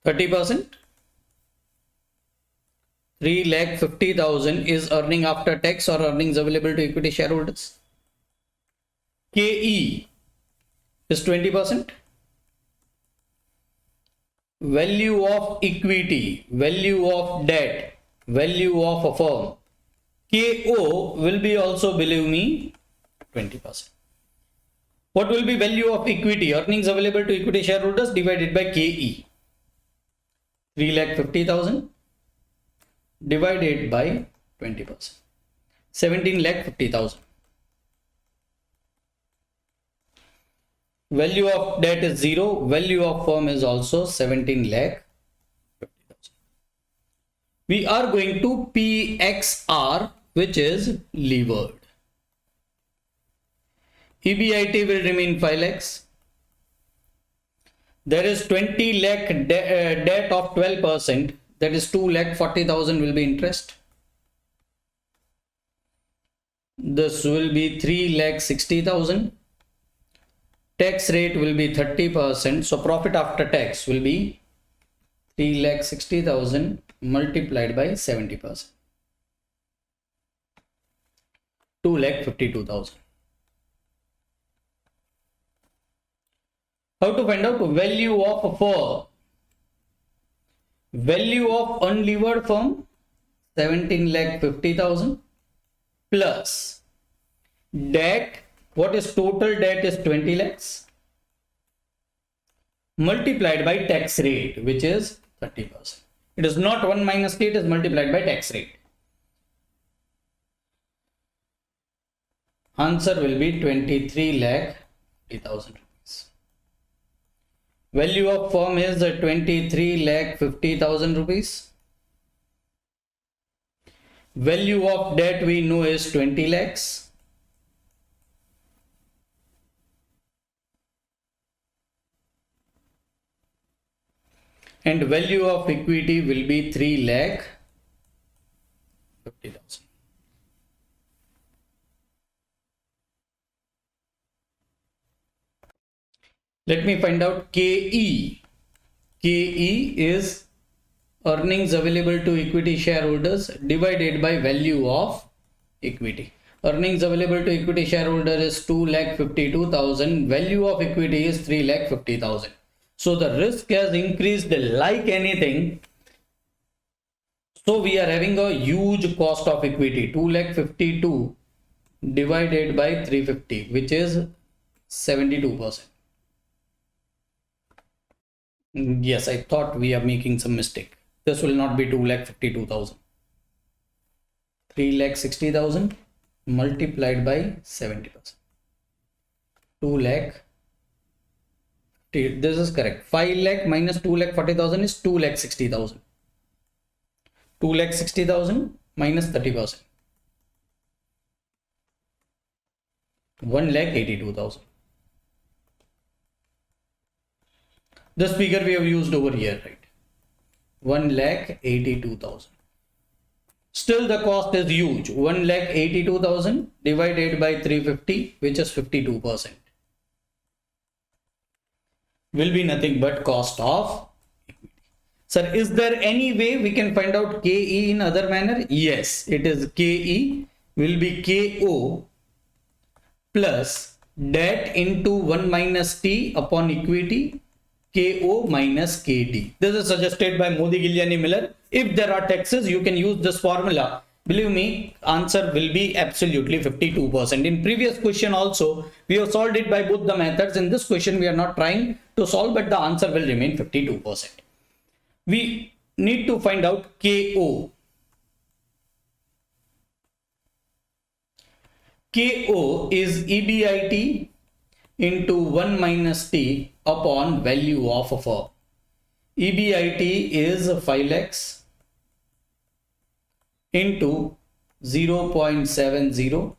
30%. 3,50,000 is earning after tax or earnings available to equity shareholders. KE is 20%. Value of equity, value of debt, value of a firm. KO will be also, believe me, 20%. What will be value of equity, earnings available to equity shareholders divided by KE? 3,50,000 divided by 20%. 17,50,000. Value of debt is 0. Value of firm is also 17,50,000. We are going to PXR, which is levered. EBIT will remain 5 lakhs. There is 20 lakh debt of 12%. That is 2,40,000 will be interest. This will be 3,60,000. Tax rate will be 30%. So profit after tax will be 3,60,000 multiplied by 70%. 2,52,000. How to find out value of a firm? Value of unlevered firm 17,50,000 plus debt. What is total debt is 20 lakhs multiplied by tax rate, which is 30%. It is not 1 minus t, it is multiplied by tax rate. Answer will be 23,50,000 rupees. Value of firm is 23,50,000 rupees. Value of debt we know is 20 lakhs. And value of equity will be 3,50,000. Let me find out KE. KE is earnings available to equity shareholders divided by value of equity. Earnings available to equity shareholder is 2,52,000. Value of equity is 3,50,000. So the risk has increased like anything. So we are having a huge cost of equity. 2,52,000 divided by 350, which is 72%. Yes, I thought we are making some mistake. This will not be 2,52,000. 3,60,000 multiplied by 70%. 2 lakh. This is correct. 5 lakh minus 2,40,000 is 2,60,000. 2,60,000 minus 30%. 1,82,000. This figure we have used over here, right? 1,82,000. Still the cost is huge. 1,82,000 divided by 350, which is 52%. Will be nothing but cost of equity. Sir, is there any way we can find out KE in other manner? Yes, it is KE will be KO plus debt into 1 minus T upon equity, KO minus KD. This is suggested by Modi, Giuliani, Miller. If there are taxes, you can use this formula. Believe me, answer will be absolutely 52%. In previous question also, we have solved it by both the methods. In this question, we are not trying to solve, but the answer will remain 52%. We need to find out KO. KO is EBIT into 1 minus T upon value of a firm. EBIT is 5 lakhs into 0.70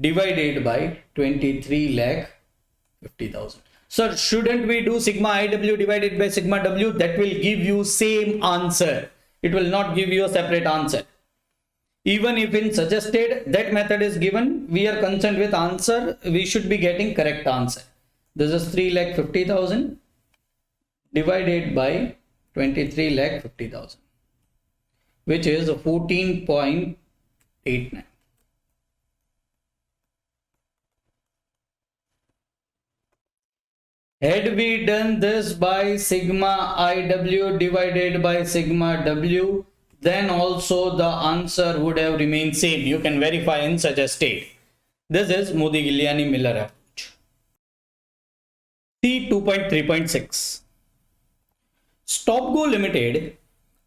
divided by 23,50,000. Sir, shouldn't we do sigma IW divided by sigma W? That will give you same answer. It will not give you a separate answer. Even if in suggested that method is given, we are concerned with answer. We should be getting correct answer. This is 3,50,000 divided by 23,50,000, which is 14.89. Had we done this by sigma IW divided by sigma W, then also the answer would have remained same. You can verify in such a state. This is Modigliani-Miller approach. C 2.3.6. Stopgo Limited,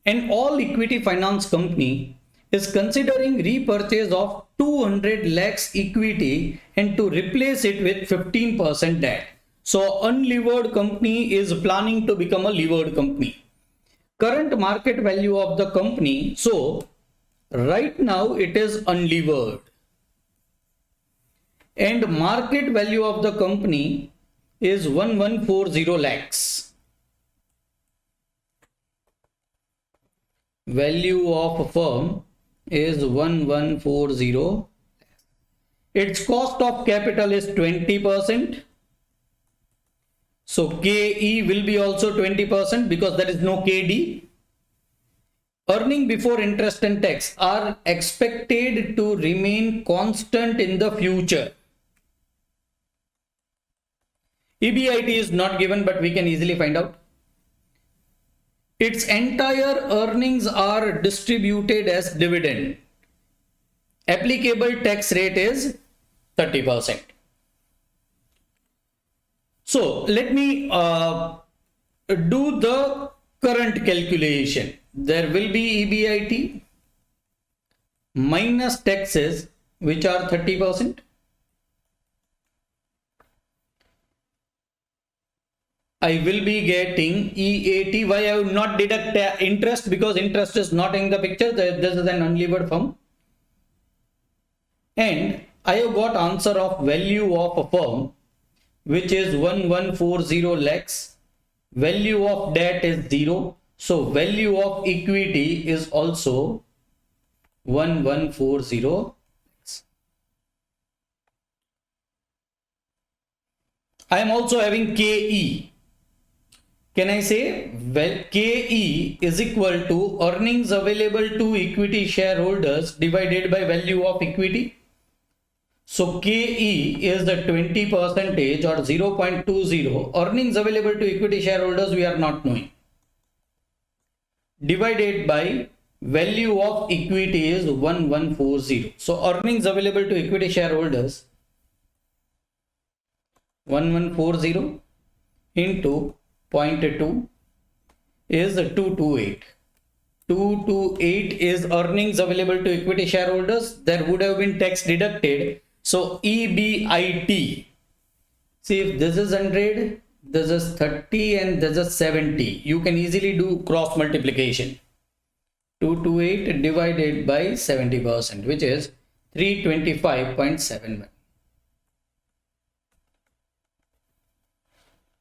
an all equity finance company, is considering repurchase of 200 lakhs equity and to replace it with 15% debt. So unlevered company is planning to become a levered company. Current market value of the company, so right now it is unlevered, and market value of the company is 1140 lakhs. Value of a firm is 1140. Its cost of capital is 20%. So KE will be also 20% because there is no KD. Earning before interest and tax are expected to remain constant in the future. EBIT is not given, but we can easily find out. Its entire earnings are distributed as dividend. Applicable tax rate is 30%. So let me do the current calculation. There will be EBIT minus taxes, which are 30%. I will be getting EAT. Why I will not deduct interest? Because interest is not in the picture. This is an unlevered firm. And I have got answer of value of a firm, which is 1140 lakhs. Value of debt is 0. So value of equity is also 1140 lakhs. I am also having KE. Can I say, well, KE is equal to earnings available to equity shareholders divided by value of equity. So KE is the 20% or 0.20. Earnings available to equity shareholders we are not knowing. Divided by value of equity is 1140. So earnings available to equity shareholders 1140 into 0.2 is 228. 228 is earnings available to equity shareholders. There would have been tax deducted. So EBIT. See, if this is 100, this is 30 and this is 70. You can easily do cross multiplication. 228 divided by 70%, which is 325.71.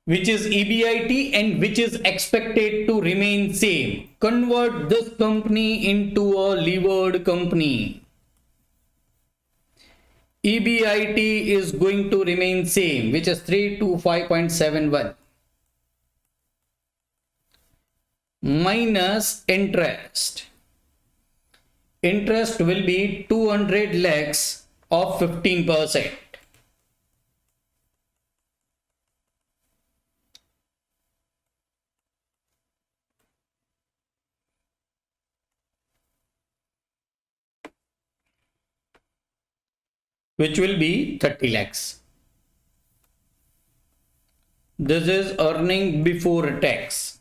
Which is EBIT and which is expected to remain same. Convert this company into a levered company. EBIT is going to remain same, which is 325.71 minus interest. Interest will be 200 lakhs of 15%. Which will be 30 lakhs. This is earning before tax.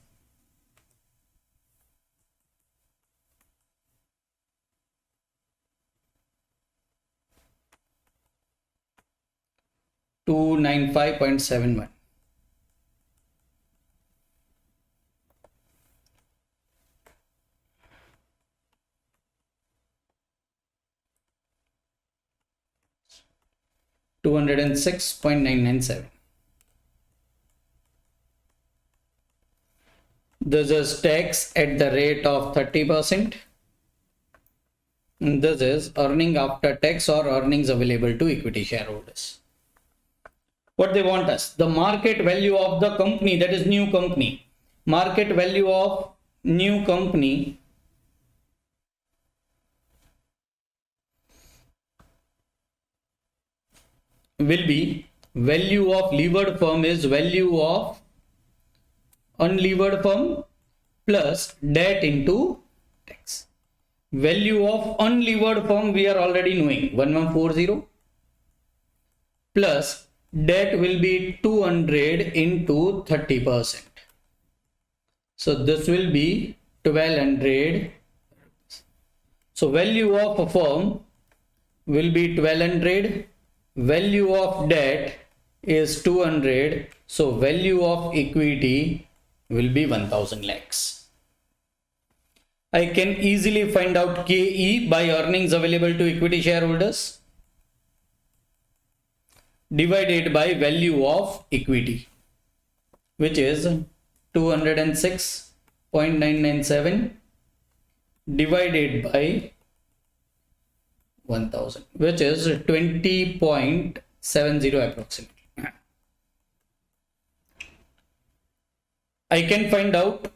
$295.71. $206.997. This is tax at the rate of 30%. This is earning after tax or earnings available to equity shareholders. what they want us, the market value of the company, that is new company, market value of new company will be value of levered firm is value of unlevered firm plus debt into tax. Value of unlevered firm we are already knowing 1140 plus debt will be 200 into 30%. So this will be 1200. So value of a firm will be 1200. Value of debt is 200. So value of equity will be 1000 lakhs. I can easily find out KE by earnings available to equity shareholders divided by value of equity, which is 206.997 divided by 1000, which is 20.70 approximately. I can find out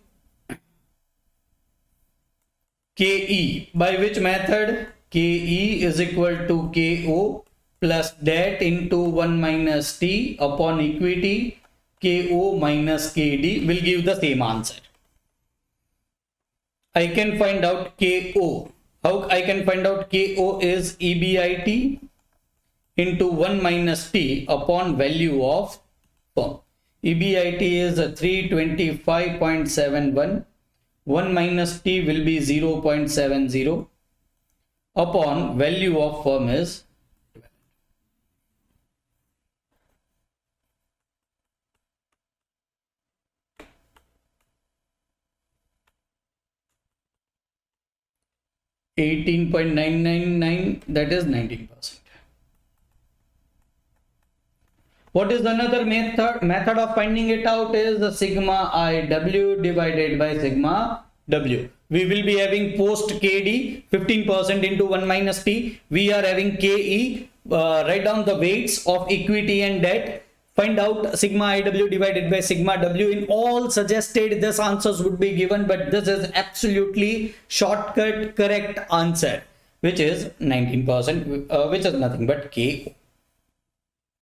KE by which method? KE is equal to KO plus debt into 1 minus T upon equity. KO minus KD will give the same answer. I can find out KO. How I can find out KO is EBIT into 1 minus T upon value of firm. EBIT is 325.71. 1 minus T will be 0.70 upon value of firm is 18.999, that is 19%. What is another method of finding it out is the sigma IW divided by sigma W. We will be having post KD 15% into 1 minus T. We are having KE. Write down the weights of equity and debt. Find out sigma IW divided by sigma W. In all suggested, this answers would be given, but this is absolutely shortcut correct answer, which is 19%, which is nothing but KO.